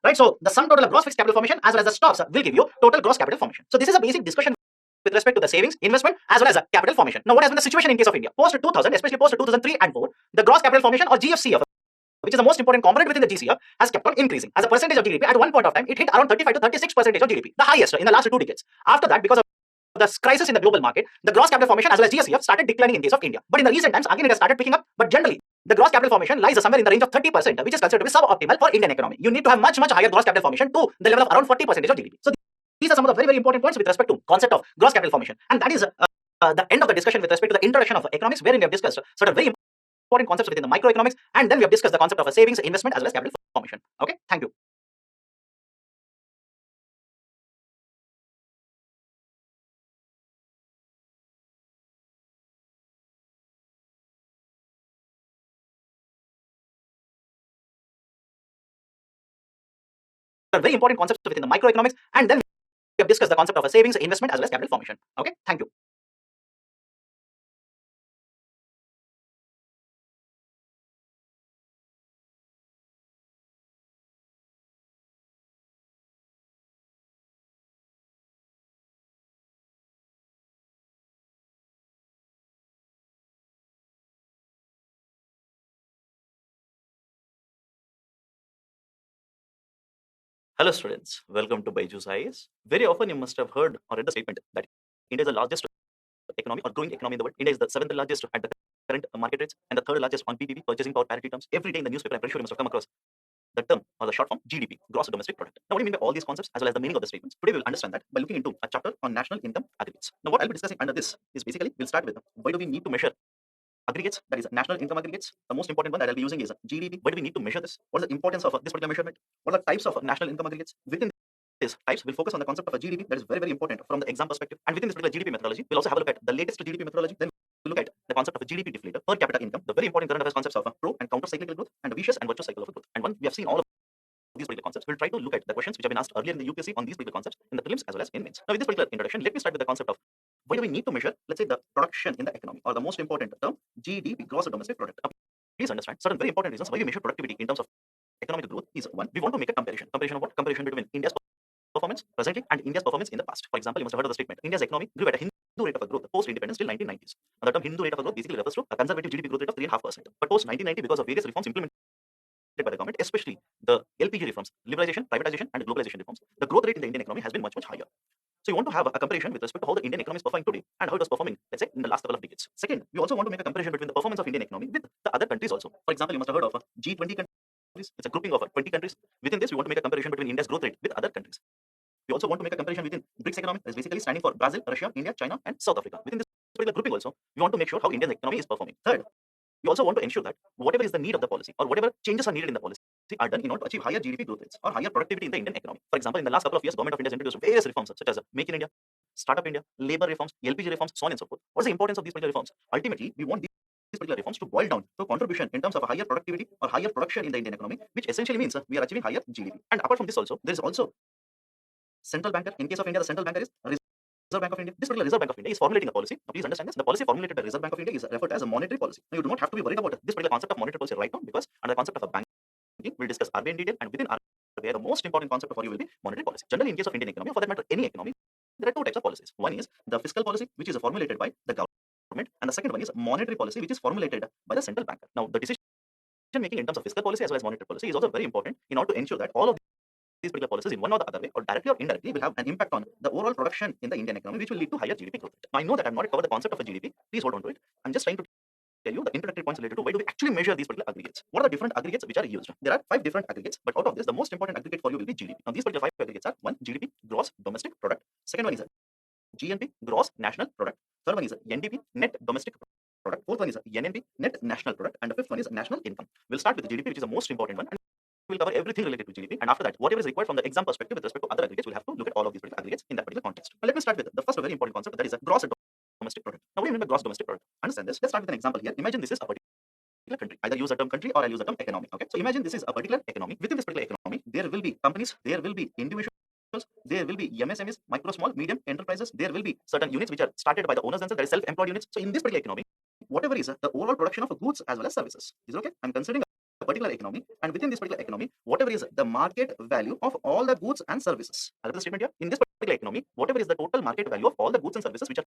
Right? So the sum total of gross fixed capital formation as well as the stocks will give you total gross capital formation. So this is a basic discussion with respect to the savings, investment, as well as capital formation. Now, what has been the situation in case of India? Post 2000, especially post 2003 and 4, the gross capital formation or GFCF, which is the most important component within the GCF, has kept on increasing. As a percentage of GDP, at one point of time, it hit around 35 to 36% of GDP, the highest in the last 2 decades. After that, because of the crisis in the global market, the gross capital formation as well as GCF started declining in case of India. But in the recent times, again, it has started picking up. But generally, the gross capital formation lies somewhere in the range of 30%, which is considered to be suboptimal for Indian economy. You need to have much, much higher gross capital formation to the level of around 40% of GDP. So these are some of the very, very important points with respect to concept of gross capital formation. And that is the end of the discussion with respect to the introduction of economics, wherein we have discussed certain very important concepts within the microeconomics, and then we have discussed the concept of savings, investment, as well as capital formation. Okay, thank you. Very important concepts within the microeconomics, and then we have discussed the concept of savings, investment, as well as capital formation. Okay, thank you. Hello students, welcome to Byju's IAS. Very often you must have heard or read the statement that India is the largest economy or growing economy in the world. India is the 7th largest at the current market rates and the 3rd largest on PPP, purchasing power parity terms. Every day in the newspaper, I'm pretty sure you must have come across the term or the short form GDP, gross domestic product. Now, what do you mean by all these concepts as well as the meaning of the statements? Today we will understand that by looking into a chapter on national income aggregates. Now, what I'll be discussing under this is basically we'll start with why do we need to measure aggregates, that is national income aggregates. The most important one that I'll be using is GDP. Why do we need to measure this? What is the importance of this particular measurement? What are the types of national income aggregates? Within these types, we'll focus on the concept of a GDP that is very, very important from the exam perspective. And within this particular GDP methodology, we'll also have a look at the latest GDP methodology. Then we'll look at the concept of a GDP deflator, per capita income, the very important current affairs concepts of pro and counter cyclical growth, and the vicious and virtuous cycle of growth. And once we have seen all of these particular concepts, we'll try to look at the questions which have been asked earlier in the UPSC on these particular concepts in the prelims as well as in mains. Now, with this particular introduction, let me start with the concept of why do we need to measure, let's say, the production in the economy, or the most important term, GDP, gross domestic product. Please understand certain very important reasons why we measure productivity in terms of economic growth is one, we want to make a comparison. Comparison of what? Comparison between India's performance presently and India's performance in the past. For example, you must have heard of the statement, India's economy grew at a Hindu rate of growth post-independence till 1990s. Now, the term Hindu rate of growth basically refers to a conservative GDP growth rate of 3.5%. But post-1990, because of various reforms implemented by the government, especially the LPG reforms, liberalization, privatization, and globalization reforms, the growth rate in the Indian economy has been much, much higher. So you want to have a comparison with respect to how the Indian economy is performing today and how it was performing, let's say, in the last couple of decades. Second, we also want to make a comparison between the performance of Indian economy with the other countries also. For example, you must have heard of G20 countries. It's a grouping of 20 countries. Within this, we want to make a comparison between India's growth rate with other countries. We also want to make a comparison within BRICS economy, that is basically standing for Brazil, Russia, India, China, and South Africa. Within this particular grouping also, we want to make sure how Indian economy is performing. Third, we also want to ensure that whatever is the need of the policy or whatever changes are needed in the policy are done in order to achieve higher GDP growth rates or higher productivity in the Indian economy. For example, in the last couple of years, Government of India has introduced various reforms such as Make in India, Startup India, labor reforms, LPG reforms, so on and so forth. What's the importance of these particular reforms? Ultimately, we want these particular reforms to boil down to contribution in terms of a higher productivity or higher production in the Indian economy, which essentially means we are achieving higher GDP. And apart from this also, there is also central banker. In case of India, the central banker is Reserve Bank of India. This particular Reserve Bank of India is formulating a policy. Now, please understand this. The policy formulated by Reserve Bank of India is referred to as a monetary policy. Now, you do not have to be worried about this particular concept of monetary policy right now, because under the concept of a banking, we'll discuss RBI in detail, and within RBI, the most important concept for you will be monetary policy. Generally, in case of Indian economy, or for that matter, any economy, there are two types of policies. One is the fiscal policy, which is formulated by the government, and the second one is monetary policy, which is formulated by the central banker. Now, the decision making in terms of fiscal policy as well as monetary policy is also very important in order to ensure that all of these particular policies in one or the other way, or directly or indirectly, will have an impact on the overall production in the Indian economy, which will lead to higher GDP growth. Now, I know that I've not covered the concept of a GDP. Please hold on to it. I'm just trying to tell you the introductory points related to why do we actually measure these particular aggregates. What are the different aggregates which are used? There are 5 different aggregates, but out of this, the most important aggregate for you will be GDP. Now, these particular 5 aggregates are: 1, GDP, gross domestic product; second one is GNP, gross national product; third one is NDP, net domestic product; fourth one is NNP, net national product; and the fifth one is national income. We'll start with the GDP, which is the most important one, and we'll cover everything related to GDP. And after that, whatever is required from the exam perspective with respect to other aggregates, we'll have to look at all of these particular aggregates in that particular context. Now, let me start with the first very important concept, that is a gross domestic product. Now, what do you mean by gross domestic product? Understand this. Let's start with an example here. Imagine this is a particular country. Either use the term country or I'll use the term economy. Okay. So imagine this is a particular economy. Within this particular economy, there will be companies, there will be individuals, there will be MSMEs, micro, small, medium enterprises. There will be certain units which are started by the owners themselves, that is self-employed units. So in this particular economy, whatever is the overall production of goods as well as services. Is it okay? I'm considering a particular economy, and within this particular economy, whatever is the market value of all the goods and services. I repeat the statement here. In this particular economy, whatever is the total market value of all the goods and services which are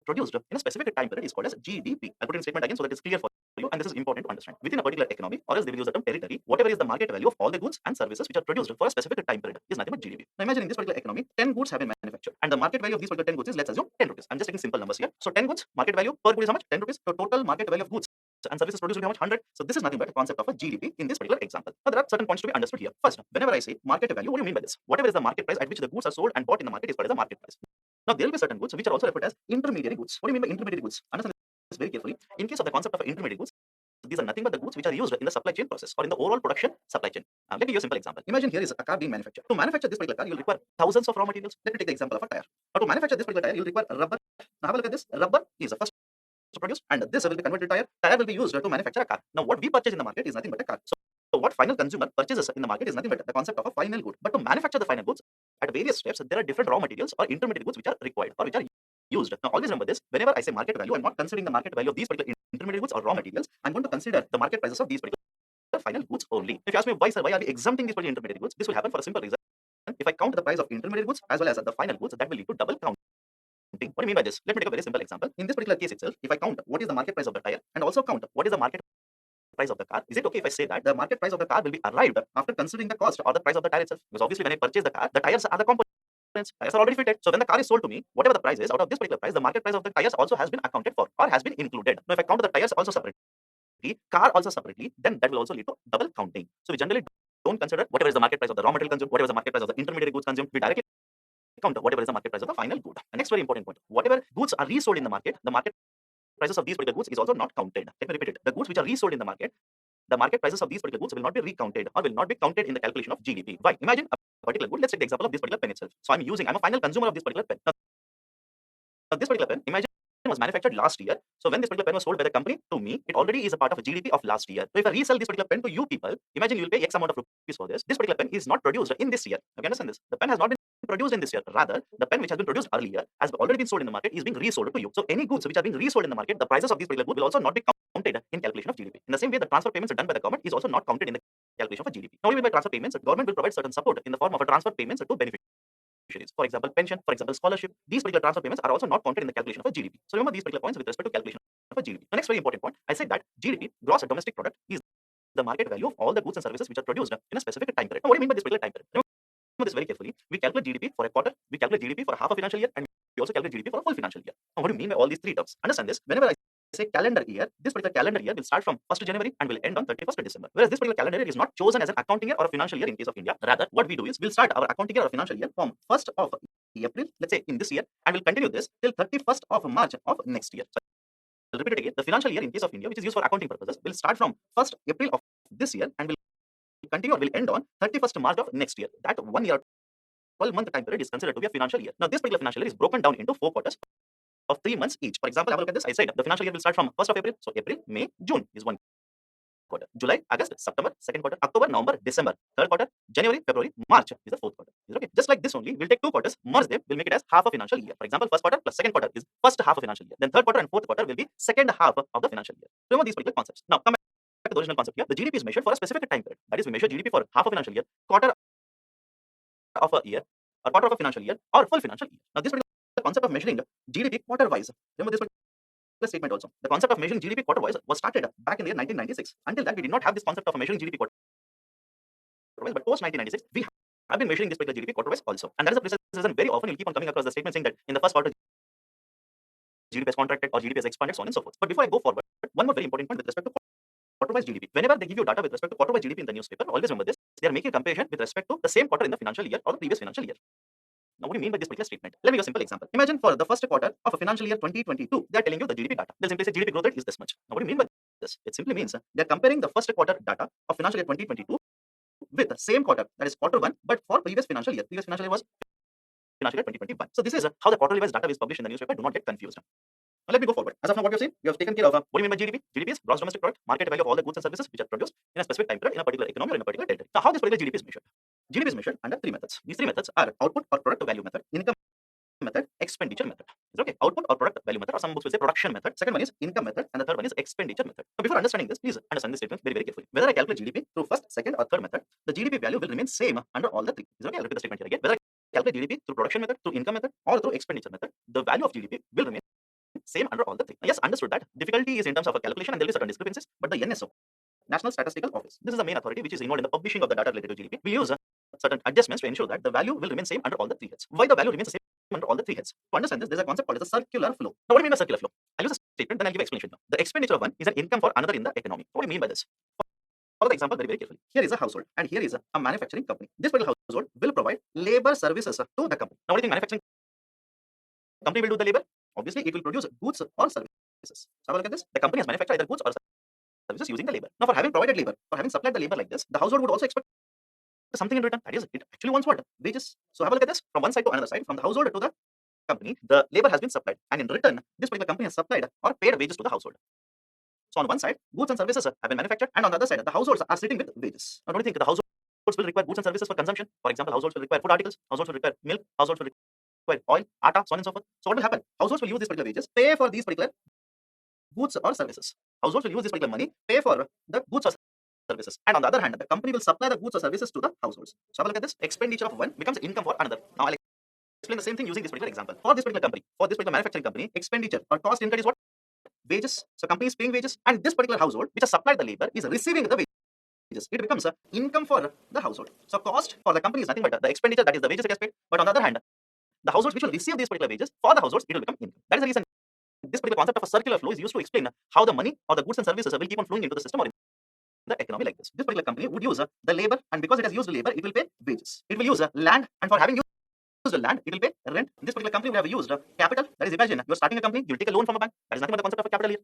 produced in a specific time period is called as GDP. I'll put in statement again so that it's clear for you, and this is important to understand. Within a particular economy, or else they will use the term territory, whatever is the market value of all the goods and services which are produced for a specific time period is nothing but GDP. Now imagine in this particular economy, 10 goods have been manufactured, and the market value of these particular 10 goods is, let's assume, 10 rupees. I'm just taking simple numbers here. So 10 goods, market value per good is how much? 10 rupees. So total market value of goods and services produced will be how much? 100. So this is nothing but a concept of a GDP in this particular example. Now there are certain points to be understood here. First, whenever I say market value, what do you mean by this? Whatever is the market price at which the goods are sold and bought in the market is called as the market price. Now there will be certain goods which are also referred as intermediary goods. What do you mean by intermediary goods? Understand this very carefully. In case of the concept of intermediary goods, these are nothing but the goods which are used in the supply chain process or in the overall production supply chain. Let me give you a simple example. Imagine here is a car being manufactured. To manufacture this particular car, you'll require thousands of raw materials. Let me take the example of a tire. Now to manufacture this particular tire, you'll require rubber. Now have a look at this. Rubber is the first to produce, and this will be converted to tire. Tire will be used to manufacture a car. Now what we purchase in the market is nothing but a car. So what final consumer purchases in the market is nothing but the concept of a final good. But to manufacture the final goods, at various steps, there are different raw materials or intermediate goods which are required or which are used. Now always remember this. Whenever I say market value, I'm not considering the market value of these particular intermediate goods or raw materials. I'm going to consider the market prices of these particular final goods only. If you ask me why, sir, why are we exempting these particular intermediate goods, this will happen for a simple reason. If I count the price of intermediate goods as well as the final goods, that will lead to double counting. What do you mean by this? Let me take a very simple example. In this particular case itself, if I count what is the market price of the tire and also count what is the market price of the car, is it okay if I say that the market price of the car will be arrived after considering the cost or the price of the tire itself? Because obviously when I purchase the car, the tires are the components. Tires are already fitted. So when the car is sold to me, whatever the price is, out of this particular price, the market price of the tires also has been accounted for or has been included. Now if I count the tires also separately, car also separately, then that will also lead to double counting. So we generally don't consider whatever is the market price of the raw material consumed, whatever is the market price of the intermediate goods consumed. We directly count whatever is the market price of the final good. The next very important point: whatever goods are resold in the market prices of these particular goods is also not counted. Let me repeat it: the goods which are resold in the market prices of these particular goods will not be recounted or will not be counted in the calculation of GDP. Why? Imagine a particular good. Let's take the example of this particular pen itself. So I'm a final consumer of this particular pen. Now this particular pen, imagine, was manufactured last year. So when this particular pen was sold by the company to me, it already is a part of a GDP of last year. So if I resell this particular pen to you people, imagine you will pay X amount of rupees for this. This particular pen is not produced in this year. Okay, understand this? The pen has not been produced in this year. Rather, the pen which has been produced earlier has already been sold in the market is being resold to you. So any goods which are being resold in the market, the prices of these particular goods will also not be counted in calculation of GDP. In the same way, the transfer payments done by the government is also not counted in the calculation of GDP. Now, even by transfer payments, the government will provide certain support in the form of a transfer payments to beneficiaries. For example, pension, for example, scholarship. These particular transfer payments are also not counted in the calculation of a GDP. So remember these particular points with respect to calculation of a GDP. The next very important point, I said that GDP, gross domestic product, is the market value of all the goods and services which are produced in a specific time period. Now, what do you mean by this particular time period? Remember this very carefully. We calculate GDP for a quarter, we calculate GDP for half a financial year, and we also calculate GDP for a full financial year. Now, what do you mean by all these three terms? Understand this. Whenever I say calendar year, this particular calendar year will start from 1st January and will end on 31st December. Whereas this particular calendar year is not chosen as an accounting year or a financial year in case of India. Rather, what we do is we'll start our accounting year or financial year from 1st of April, let's say in this year, and we'll continue this till 31st of March of next year. So I'll repeat it again. The financial year in case of India, which is used for accounting purposes, will start from 1st April of this year and will continue or will end on 31st March of next year. That 1 year, 12-month time period is considered to be a financial year. Now, this particular financial year is broken down into 4 quarters of 3 months each. For example, have a look at this. I said the financial year will start from 1st of April. So April, May, June is 1 quarter. July, August, September, 2nd quarter. October, November, December, 3rd quarter. January, February, March is the 4th quarter. Is okay. Just like this only, we'll take 2 quarters, merge them, we'll make it as half a financial year. For example, 1st quarter plus 2nd quarter is first half of financial year. Then 3rd quarter and 4th quarter will be second half of the financial year. Remember these particular concepts. Now, come back to the original concept here. The GDP is measured for a specific time period. That is, we measure GDP for half a financial year, quarter of a year, or quarter of a financial year, or full financial year. Now, this particular concept of measuring GDP quarter-wise. Remember this particular statement also. The concept of measuring GDP quarter-wise was started back in the year 1996. Until that, we did not have this concept of measuring GDP quarter-wise, but post 1996, we have been measuring this particular GDP quarter-wise also. And that is the precise reason very often you'll keep on coming across the statement saying that in the first quarter, GDP has contracted or GDP has expanded, so on and so forth. But before I go forward, one more very important point with respect to quarter-wise GDP. Whenever they give you data with respect to quarter-wise GDP in the newspaper, always remember this. They are making a comparison with respect to the same quarter in the financial year or the previous financial year. Now, what do you mean by this particular statement? Let me give a simple example. Imagine for the first quarter of a financial year 2022, they are telling you the GDP data. They'll simply say GDP growth rate is this much. Now, what do you mean by this? It simply means they're comparing the first quarter data of financial year 2022 with the same quarter, that is quarter 1, but for previous financial year. Previous financial year was financial year 2021. So this is how the quarterly wise data is published in the newspaper. Do not get confused. Now, let me go forward. As of now, what you've seen, you have taken care of what do you mean by GDP? GDP is gross domestic product, market value of all the goods and services which are produced in a specific time period in a particular economy or in a particular territory. Now, how this particular GDP is measured? GDP is measured under 3 methods. These 3 methods are output or product value method, income method, expenditure method. Is okay? Output or product value method, or some books will say production method. Second one is income method, and the third one is expenditure method. Now, before understanding this, please understand this statement very, very carefully. Whether I calculate GDP through first, second, or third method, the GDP value will remain same under all the 3. Is okay? I'll repeat the statement here again. Whether I calculate GDP through production method, through income method, or through expenditure method, the value of GDP will remain same under all the 3. Yes, understood that. Difficulty is in terms of a calculation and there will be certain discrepancies, but the NSO, National Statistical Office, this is the main authority which is involved in the publishing of the data related to GDP. We use certain adjustments to ensure that the value will remain same under all the 3 heads. Why the value remains the same under all the 3 heads? To understand this, there's a concept called as a circular flow. Now, what do you mean by circular flow? I'll use a statement, then I'll give explanation. The expenditure of one is an income for another in the economy. What do you mean by this? Follow the example very, very carefully. Here is a household and here is a manufacturing company. This particular household will provide labor services to the company. Now, what do you think manufacturing company will do the labor? Obviously, it will produce goods or services. So, have a look at this. The company has manufactured either goods or services using the labor. Now, for having provided labor, for having supplied the labor like this, the household would also expect something in return. That is, it actually wants what? Wages. So, have a look at this. From one side to another side, from the household to the company, the labor has been supplied, and in return, this particular company has supplied or paid wages to the household. So, on one side, goods and services have been manufactured, and on the other side, the households are sitting with wages. Now, don't you think the households will require goods and services for consumption? For example, households will require food articles, households will require milk, households will require oil, atta, so on and so forth. So, what will happen? Households will use these particular wages, pay for these particular goods or services. Households will use this particular money, pay for the goods or services. And on the other hand, the company will supply the goods or services to the households. So, have a look at this. Expenditure of one becomes income for another. Now, I'll explain the same thing using this particular example. For this particular company, for this particular manufacturing company, expenditure or cost incurred is what? Wages. So, company is paying wages, and this particular household, which has supplied the labor, is receiving the wages. It becomes income for the household. So, cost for the company is nothing but the expenditure, that is the wages it has paid. But on the other hand, the households which will receive these particular wages, for the households, it will become income. That is the reason this particular concept of a circular flow is used to explain how the money or the goods and services will keep on flowing into the system or in the economy like this. This particular company would use the labor, and because it has used labor, it will pay wages. It will use land, and for having used land, it will pay rent. This particular company will have used capital. That is, imagine you're starting a company, you'll take a loan from a bank. That is nothing but the concept of a capital here.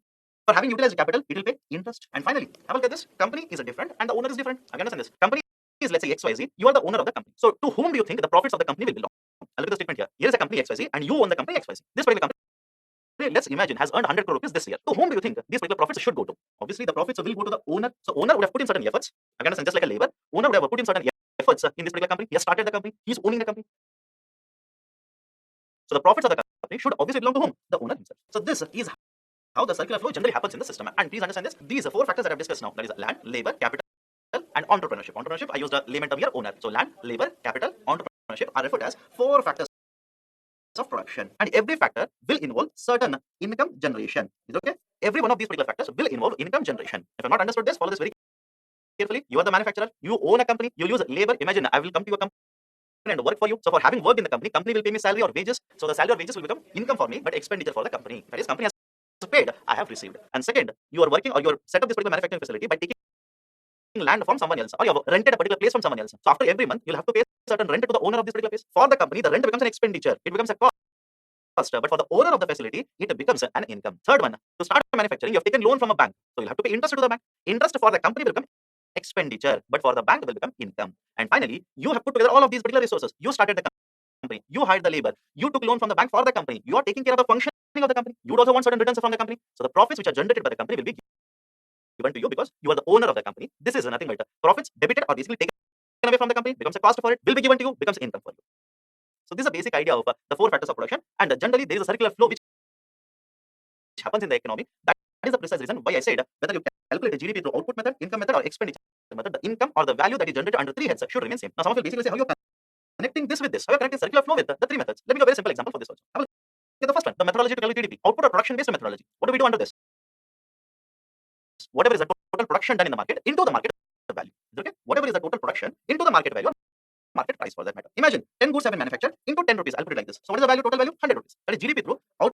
For having utilized capital, it will pay interest. And finally, have a look at this. Company is different, and the owner is different. I understand this. Company is, let's say, XYZ. You are the owner of the company. So, to whom do you think the profits of the company will belong? I'll look at the statement here. Here is a company XYZ, and you own the company XYZ. This particular company, let's imagine, has earned 100 crore rupees this year. To whom do you think these particular profits should go to? Obviously, the profits will go to the owner. So, owner would have put in certain efforts. I understand, just like a labor, owner would have put in certain efforts in this particular company. He has started the company. He is owning the company. So, the profits of the company should obviously belong to whom? The owner himself. So, this is how the circular flow generally happens in the system. And please understand this. These are 4 factors that I've discussed now. That is land, labor, capital, and entrepreneurship. Entrepreneurship, I used a layman term here, owner. So, land, labor, capital, entrepreneurship are referred as 4 factors of production, and every factor will involve certain income generation. Is okay? Every one of these particular factors will involve income generation. If I've not understood this, follow this very carefully. You are the manufacturer, you own a company, you use labor. Imagine I will come to your company and work for you. So, for having worked in the company will pay me salary or wages. So, the salary or wages will become income for me, but expenditure for the company. That is, company has paid, I have received. And second, you are working or you are set up this particular manufacturing facility by taking land from someone else, or you have rented a particular place from someone else. So after every month, you'll have to pay certain rent to the owner of this particular place. For the company, the rent becomes an expenditure. It becomes a cost. But for the owner of the facility, it becomes an income. Third one, to start manufacturing, you have taken loan from a bank. So you'll have to pay interest to the bank. Interest for the company will become expenditure, but for the bank will become income. And finally, you have put together all of these particular resources. You started the company, you hired the labor, you took loan from the bank for the company, you are taking care of the functioning of the company. You would also want certain returns from the company. So the profits which are generated by the company will be given to you because you are the owner of the company. This is nothing but profits debited or basically taken away from the company, becomes a cost for it, will be given to you, becomes income for you. So this is a basic idea of the four factors of production, and generally there is a circular flow which happens in the economy. That is the precise reason why I said whether you calculate a GDP through output method, income method, or expenditure method, the income or the value that is generated under three heads should remain same. Now some of you basically say how you're connecting this with this, how you're connecting circular flow with the three methods. Let me give a very simple example for this also. Have a look at the first one, the methodology to calculate GDP, output or production based methodology. What do we do under this? Whatever is the total production done in the market into the market value. Okay? Whatever is the total production into the market value, market price for that matter. Imagine 10 goods have been manufactured into 10 rupees. I'll put it like this. So what is the value, total value? 100 rupees. That is GDP through output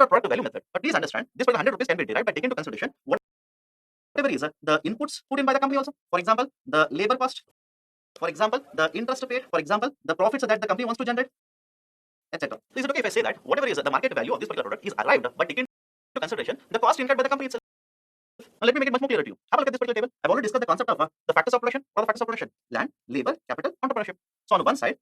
or product value method. But please understand, this 100 rupees can be derived by taking into consideration whatever is the inputs put in by the company also. For example, the labor cost. For example, the interest paid. For example, the profits that the company wants to generate, etc. So is it okay if I say that whatever is the market value of this particular product is arrived by taking into consideration the cost incurred by the company itself? Now let me make it much more clearer to you. Have a look at this particular table. I've already discussed the concept of the factors of production or the factors of production: land, labor, capital, entrepreneurship. So on one side,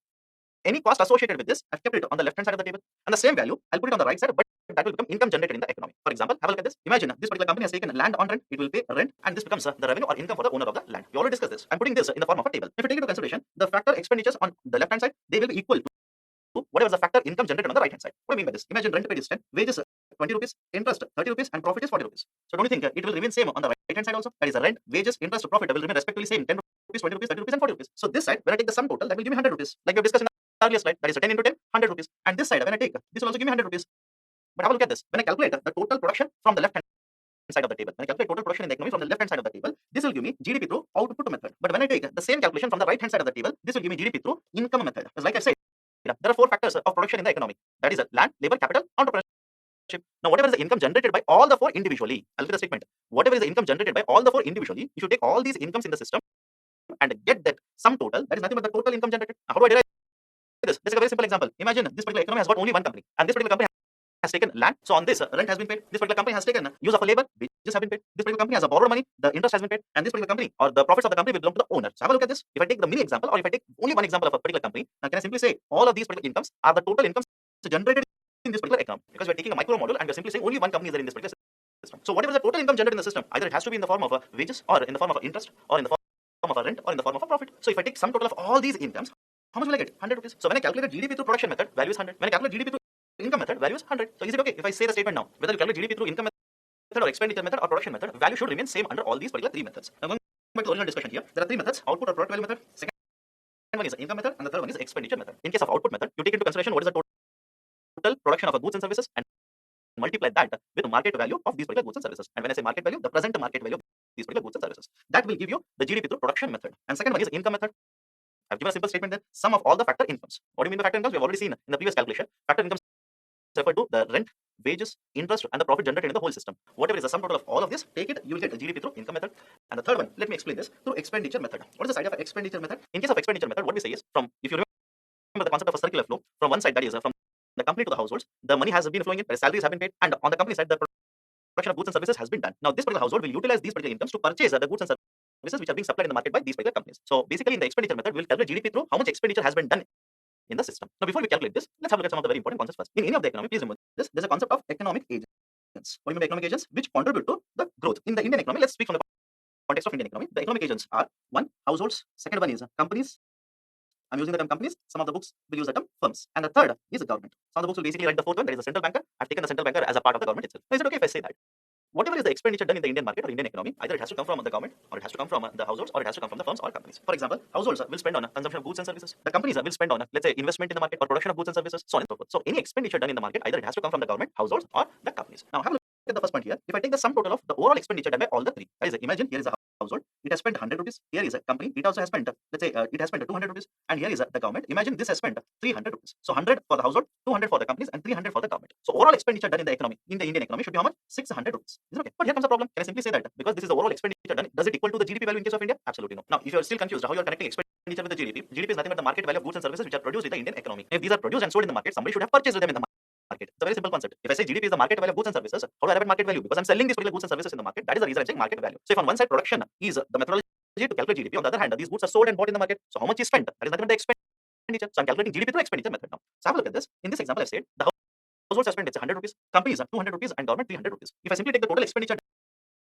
any cost associated with this, I've kept it on the left hand side of the table, and the same value I'll put it on the right side, but that will become income generated in the economy. For example, have a look at this. Imagine this particular company has taken land on rent. It will pay rent, and this becomes the revenue or income for the owner of the land. We already discussed this. I'm putting this in the form of a table. If you take into consideration the factor expenditures on the left hand side, they will be equal to whatever is the factor income generated on the right hand side. What do I mean by this? Imagine rent paid is 10, wages 20 rupees, interest 30 rupees, and profit is 40 rupees. So don't you think it will remain same on the right hand side also? That is the rent, wages, interest, profit will remain respectively same: 10 rupees, 20 rupees, 30 rupees, and 40 rupees. So this side, when I take the sum total, that will give me 100 rupees. Like we have discussed in the earlier slide, that is 10 into 10, 100 rupees. And this side, when I take, this will also give me 100 rupees. But have a look at this. When I calculate the total production from the left hand side of the table, when I calculate total production in the economy from the left hand side of the table, this will give me GDP through output method. But when I take the same calculation from the right hand side of the table, this will give me GDP through income method. Because like I said, there are four factors of production in the economy. That is land, labor, capital, entrepreneurship. Now, whatever is the income generated by all the four individually, I'll give the statement. Whatever is the income generated by all the four individually, you should take all these incomes in the system and get that sum total. That is nothing but the total income generated. Now, how do I derive this? This is a very simple example. Imagine this particular economy has got only one company, and this particular company has taken land. So on this, rent has been paid. This particular company has taken use of a labor, wages have been paid. This particular company has borrowed money, the interest has been paid, and this particular company or the profits of the company will belong to the owner. So have a look at this. If I take the mini example, or if I take only one example of a particular company, now can I simply say all of these particular incomes are the total incomes generated in this particular account, because we're taking a micro model and we're simply saying only one company is there in this particular system. So whatever is the total income generated in the system, either it has to be in the form of wages, or in the form of interest, or in the form of a rent, or in the form of a profit. So if I take sum total of all these incomes, how much will I get? 100 rupees. So when I calculate GDP through production method, value is 100. When I calculate GDP through income method, value is 100. So is it okay if I say the statement now, whether you calculate GDP through income method or expenditure method or production method, value should remain same under all these particular three methods. Now going back to the original discussion here, there are three methods: output or product value method, second one is income method, and the third one is expenditure method. In case of output method, you take into consideration what is the total production of goods and services and multiply that with the market value of these particular goods and services. And when I say market value, the present market value of these particular goods and services. That will give you the GDP through production method. And second one is income method. I've given a simple statement there: sum of all the factor incomes. What do you mean by factor incomes? We have already seen in the previous calculation. Factor incomes refer to the rent, wages, interest, and the profit generated in the whole system. Whatever is the sum total of all of this, take it, you will get the GDP through income method. And the third one, let me explain this, through expenditure method. What is the side of expenditure method? In case of expenditure method, what we say is, from, if you remember the concept of a circular flow, from one side, that is from the company to the households, the money has been flowing in, the salaries have been paid, and on the company side, the production of goods and services has been done. Now, this particular household will utilize these particular incomes to purchase the goods and services which are being supplied in the market by these particular companies. So basically, in the expenditure method, we will calculate GDP through how much expenditure has been done in the system. Now, before we calculate this, let's have a look at some of the very important concepts first. In any of the economy, please remember this, there's a concept of economic agents. What do you mean by economic agents? Which contribute to the growth. In the Indian economy, let's speak from the context of Indian economy. The economic agents are: one, households; second one is companies. I'm using the term companies. Some of the books will use the term firms. And the third is the government. Some of the books will basically write the fourth one, that is the central banker. I've taken the central banker as a part of the government itself. Now, is it okay if I say that whatever is the expenditure done in the Indian market or Indian economy, either it has to come from the government, or it has to come from the households, or it has to come from the firms or companies? For example, households will spend on consumption of goods and services. The companies will spend on, let's say, investment in the market or production of goods and services, so on and so forth. So any expenditure done in the market, either it has to come from the government, households, or the companies. Now have a look at the first point here. If I take the sum total of the overall expenditure done by all the three, that is, imagine here is a household, it has spent 100 rupees. Here is a company. It also has spent, let's say, it has spent 200 rupees. And here is the government. Imagine this has spent 300 rupees. So 100 for the household, 200 for the companies, and 300 for the government. So overall expenditure done in the economy, in the Indian economy, should be how much? 600 rupees. Is it okay? But here comes the problem. Can I simply say that because this is the overall expenditure done, does it equal to the GDP value in case of India? Absolutely no. Now, if you are still confused how you are connecting expenditure with the GDP is nothing but the market value of goods and services which are produced in the Indian economy. If these are produced and sold in the market, somebody should have purchased them in the market. It's a very simple concept. If I say GDP is the market value of goods and services, how do I arrive at market value? Because I'm selling these particular goods and services in the market. That is the reason I'm saying market value. So if on one side production is the methodology to calculate GDP, on the other hand these goods are sold and bought in the market. So how much is spent? That is nothing but the expenditure. So I'm calculating GDP through expenditure method now. So have a look at this. In this example, I've said the households have spent, let's say, 100 rupees, companies are 200 rupees, and government 300 rupees. If I simply take the total expenditure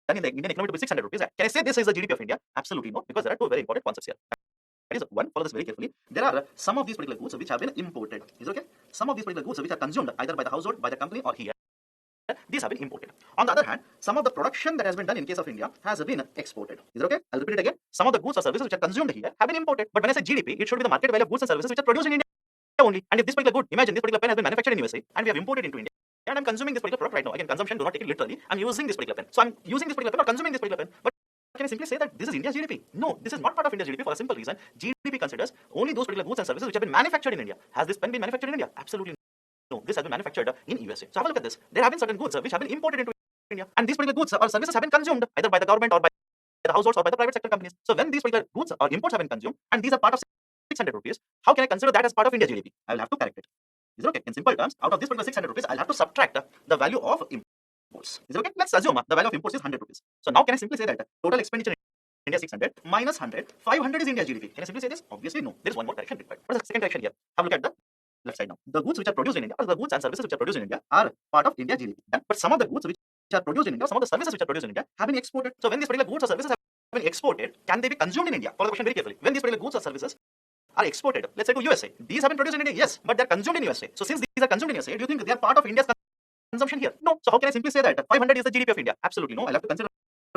done in the Indian economy to be 600 rupees, can I say this is the GDP of India? Absolutely no, because there are two very important concepts here. That is one, follow this very carefully. There are some of these particular goods which have been imported. Is it okay? Some of these particular goods which are consumed either by the household, by the company, or here. These have been imported. On the other hand, some of the production that has been done in case of India has been exported. Is it okay? I'll repeat it again. Some of the goods or services which are consumed here have been imported. But when I say GDP, it should be the market value of goods and services which are produced in India only. And if this particular good, imagine this particular pen has been manufactured in USA and we have imported into India. And I'm consuming this particular product right now. Again, consumption, do not take it literally. I'm using this particular pen. So I'm using this particular pen or consuming this particular pen. But can I simply say that this is India's GDP? No, this is not part of India's GDP for a simple reason. GDP considers only those particular goods and services which have been manufactured in India. Has this pen been manufactured in India? Absolutely no. This has been manufactured in USA. So have a look at this. There have been certain goods which have been imported into India. And these particular goods or services have been consumed either by the government or by the households or by the private sector companies. So when these particular goods or imports have been consumed and these are part of 600 rupees, how can I consider that as part of India's GDP? I will have to correct it. Is it okay? In simple terms, out of this particular 600 rupees, I'll have to subtract the value of imports. Is it okay? Let's assume the value of imports is 100 rupees. So now can I simply say that total expenditure in India 600 minus 100, 500 is India's GDP. Can I simply say this? Obviously no. There is one more correction required. What is the second correction here? Have a look at the left side now. The goods which are produced in India, or the goods and services which are produced in India are part of India's GDP. But some of the goods which are produced in India, some of the services which are produced in India have been exported. So when these particular goods or services have been exported, can they be consumed in India? Follow the question very carefully. When these particular goods or services are exported, let's say to USA, these have been produced in India, yes, but they're consumed in USA. So since these are consumed in USA, do you think they are part of India's consumption here? No. So how can I simply say that 500 is the GDP of India? Absolutely no. I'll have to consider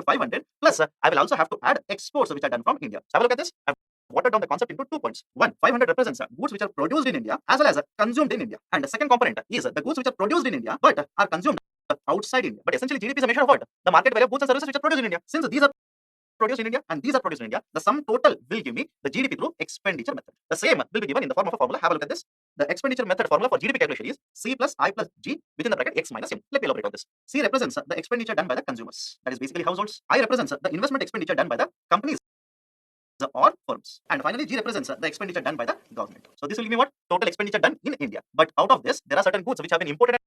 500 plus I will also have to add exports which are done from India. So have a look at this. I've watered down the concept into 2 points. One, 500 represents goods which are produced in India as well as consumed in India. And the second component is the goods which are produced in India but are consumed outside India. But essentially GDP is a measure of what? The market value of goods and services which are produced in India. Since these are produced in India and these are produced in India, the sum total will give me the GDP through expenditure method. The same will be given in the form of a formula. Have a look at this. The expenditure method formula for GDP calculation is C plus I plus G within the bracket X minus M. Let me elaborate on this. C represents the expenditure done by the consumers, that is basically households. I represents the investment expenditure done by the companies or firms. And finally, G represents the expenditure done by the government. So this will give me what? Total expenditure done in India. But out of this, there are certain goods which have been imported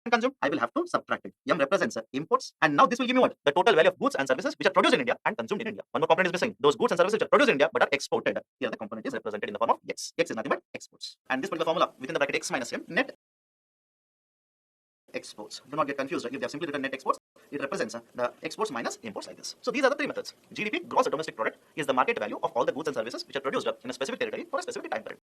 and consumed. I will have to subtract it. M represents imports. And now this will give me what? The total value of goods and services which are produced in India and consumed in India. One more component is missing. Those goods and services which are produced in India but are exported. Here the component is represented in the form of X. X is nothing but exports. And this particular formula within the bracket X minus M, net exports. Do not get confused. If they have simply written net exports, it represents the exports minus imports like this. So these are the three methods. GDP, gross domestic product, is the market value of all the goods and services which are produced in a specific territory for a specific time period.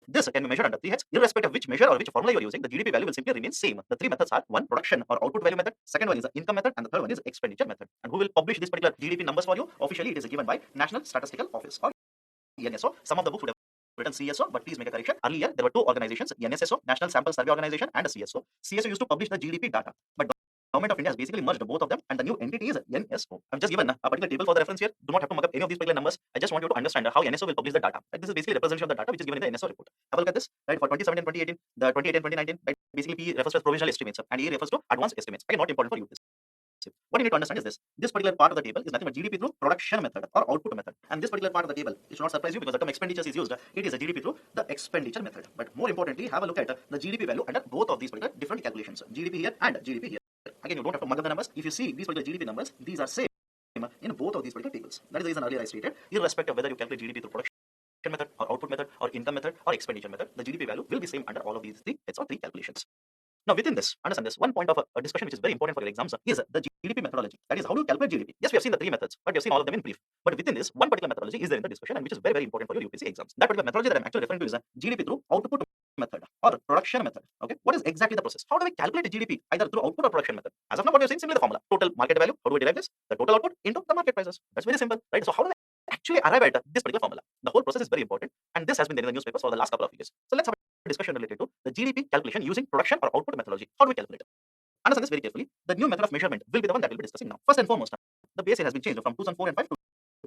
This can be measured under 3 heads. Irrespective of which measure or which formula you are using, the GDP value will simply remain same. The three methods are: one, production or output value method; second one is the income method; and the third one is expenditure method. And who will publish this particular GDP numbers for you? Officially, it is given by National Statistical Office or NSO. Some of the books would have written CSO, but please make a correction. Earlier, there were two organizations, NSSO, National Sample Survey Organization, and CSO. CSO used to publish the GDP data, but Government of India has basically merged both of them, and the new entity is NSO. I've just given a particular table for the reference here. Do not have to mark up any of these particular numbers. I just want you to understand how NSO will publish the data. Right? This is basically representation of the data which is given in the NSO report. Have a look at this. Right, for 2017 and 2018, the 2018 2019, right, basically P refers to as provisional estimates, and A refers to advanced estimates. Again, not important for you. What you need to understand is this. This particular part of the table is nothing but GDP through production method or output method. And this particular part of the table, it should not surprise you because the term expenditures is used. It is a GDP through the expenditure method. But more importantly, have a look at the GDP value under both of these particular different calculations. GDP here and GDP here. Again, you don't have to mug up the numbers. If you see these particular GDP numbers, these are same in both of these particular tables. That is the reason earlier I stated, irrespective of whether you calculate GDP through production method or output method or income method or expenditure method, the GDP value will be same under all of these three heads or three calculations. Now, within this, understand this, one point of a discussion which is very important for your exams is the GDP methodology. That is, how do you calculate GDP? Yes, we have seen the three methods, but we have seen all of them in brief. But within this, one particular methodology is there in the discussion and which is very, very important for your UPSC exams. That particular methodology that I'm actually referring to is GDP through output method or production method. Okay, what is exactly the process? How do we calculate GDP either through output or production method? As of now, what you're saying, simply the formula: total market value. How do we derive this? The total output into the market prices. That's very simple, right? So how do we actually arrive at this particular formula? The whole process is very important, and this has been there in the newspapers for the last couple of years. So let's have a discussion related to the GDP calculation using production or output methodology. How do we calculate it? Understand this very carefully. The new method of measurement will be the one that we'll be discussing now. First and foremost, the base has been changed from 2004 and 5 to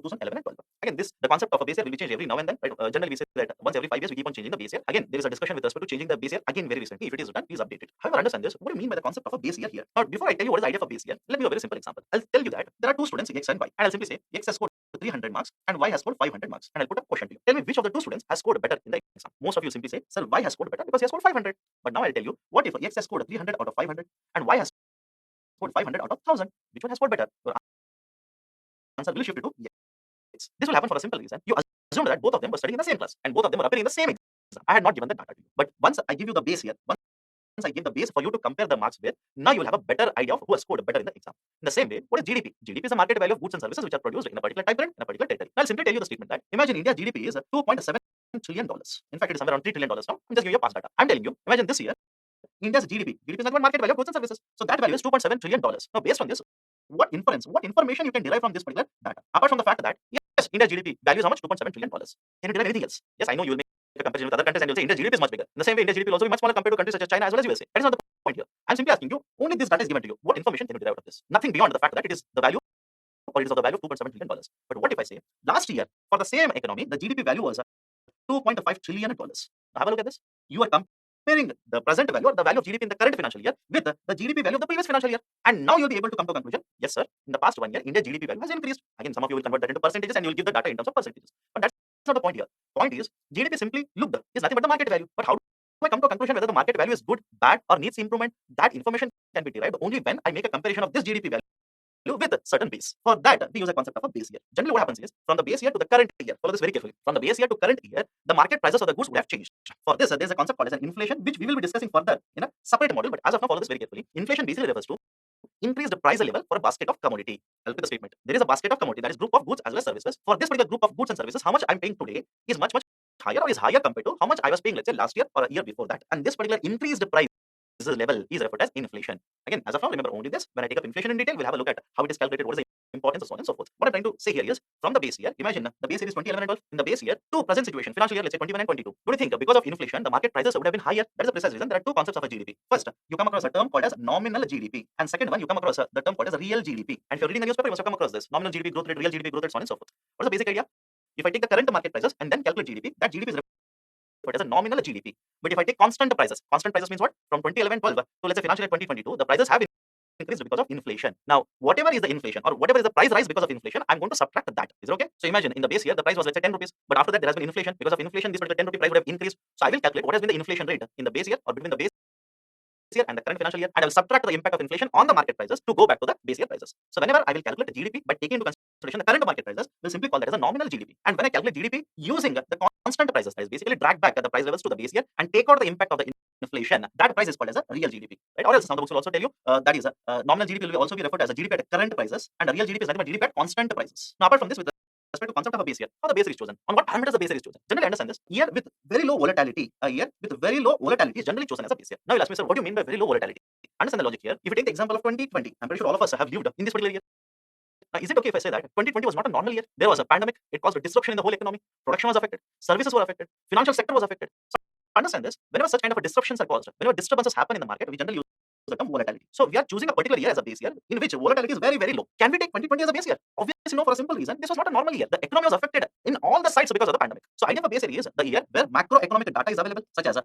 2011 and 12. Again, the concept of a base year will be changed every now and then. Right? Generally, we say that once every 5 years we keep on changing the base year. Again, there is a discussion with respect to changing the base year again very recently. If it is done, please update it. However, understand this. What do you mean by the concept of a base year here? Now, before I tell you what is the idea of a base year, let me give a very simple example. I'll tell you that there are two students, X and Y, and I'll simply say X has scored 300 marks and Y has scored 500 marks, and I'll put a question to you. Tell me which of the two students has scored better in the exam. Most of you simply say, sir, Y has scored better because he has scored 500. But now I'll tell you, what if X has scored 300 out of 500 and Y has scored 500 out of 1000? Which one has scored better? Your answer will shift to yes. This will happen for a simple reason. You assume that both of them were studying in the same class and both of them were appearing in the same exam. I had not given the data to you. But once I give you the base here, once I give the base for you to compare the marks with, now you will have a better idea of who has scored better in the exam. In the same way, what is GDP? GDP is the market value of goods and services which are produced in a particular time period, in a particular territory. I'll simply tell you the statement that imagine India's GDP is $2.7 trillion. In fact, it is somewhere around $3 trillion now. I'm just giving you past data. I'm telling you, imagine this year, India's GDP is nothing but market value of goods and services. So that value is $2.7 trillion. Now, based on this, what information you can derive from this particular data? Apart from the fact that, yes, India's GDP values how much? $2.7 trillion. Can you derive anything else? Yes, I know you will make a comparison with other countries and you'll say India's GDP is much bigger. In the same way, India's GDP will also be much smaller compared to countries such as China as well as USA. That is not the point here. I'm simply asking you, only this data is given to you. What information can you derive out of this? Nothing beyond the fact that it is the value or it is of the value of $2.7 trillion. But what if I say, last year, for the same economy, the GDP value was $2.5 trillion. Now have a look at this. You are comparing the present value or the value of GDP in the current financial year with the GDP value of the previous financial year. And now you'll be able to come to a conclusion, yes, sir, in the past 1 year, India's GDP value has increased. Again, some of you will convert that into percentages and you'll give the data in terms of percentages. But that's not the point here. Point is, GDP simply looked is nothing but the market value. But how do I come to a conclusion whether the market value is good, bad, or needs improvement? That information can be derived only when I make a comparison of this GDP value with a certain base. For that, we use a concept of a base year. Generally, what happens is, from the base year to the current year, follow this very carefully. From the base year to current year, the market prices of the goods would have changed. For this, there is a concept called as an inflation, which we will be discussing further in a separate module. But as of now, follow this very carefully. Inflation basically refers to increased price level for a basket of commodity. I'll repeat the statement. There is a basket of commodity, that is group of goods as well as services. For this particular group of goods and services, how much I'm paying today is much higher or is higher compared to how much I was paying, let's say, last year or a year before that. And this particular increased price level is referred as inflation. Again, as of now, remember only this. When I take up inflation in detail, we'll have a look at how it is calculated, what is the importance, so on and so forth. What I'm trying to say here is, from the base year, imagine the base year is 2011 and 12. In the base year to present situation, financial year, let's say 21 and 22. Do you think because of inflation, the market prices would have been higher? That is the precise reason. There are two concepts of a GDP. First, you come across a term called as nominal GDP. And second one, you come across the term called as real GDP. And if you're reading the newspaper, you must have come across this. Nominal GDP growth rate, real GDP growth rate, so on and so forth. What's the basic idea? If I take the current market prices and then calculate GDP, that GDP is referred as a nominal GDP. But if I take constant prices means what? From 2011-12 to let's say financial year 2022, the prices have increased because of inflation. Now, whatever is the inflation or whatever is the price rise because of inflation, I'm going to subtract that. Is it okay? So imagine in the base year, the price was let's say 10 rupees, but after that there has been inflation. Because of inflation, this particular 10 rupee price would have increased. So I will calculate what has been the inflation rate in the base year or between the base year and the current financial year, and I will subtract the impact of inflation on the market prices to go back to the base year prices. So whenever I will calculate the GDP by taking into consideration the current market prices, we'll simply call that as a nominal GDP. And when I calculate GDP using the constant prices, that is basically drag back the price levels to the base year and take out the impact of the inflation, that price is called as a real GDP, right? Or else some of the books will also tell you that is nominal GDP will also be referred as a GDP at current prices, and a real GDP is nothing but GDP at constant prices. Now, apart from this, with respect to concept of a base year, how the base year is chosen, on what parameters the base year is chosen. Generally, understand this: year with very low volatility, a year with very low volatility is generally chosen as a base year. Now, you'll ask me, sir, what do you mean by very low volatility? Understand the logic here. If you take the example of 2020, I'm pretty sure all of us have lived in this particular year. Now, is it okay if I say that 2020 was not a normal year? There was a pandemic. It caused a disruption in the whole economy. Production was affected. Services were affected. Financial sector was affected. So understand this. Whenever such kind of a disruptions are caused, whenever disturbances happen in the market, we generally use the term volatility. So we are choosing a particular year as a base year in which volatility is very, very low. Can we take 2020 as a base year? Obviously no, for a simple reason. This was not a normal year. The economy was affected in all the sides because of the pandemic. So idea of a base year is the year where macroeconomic data is available, such as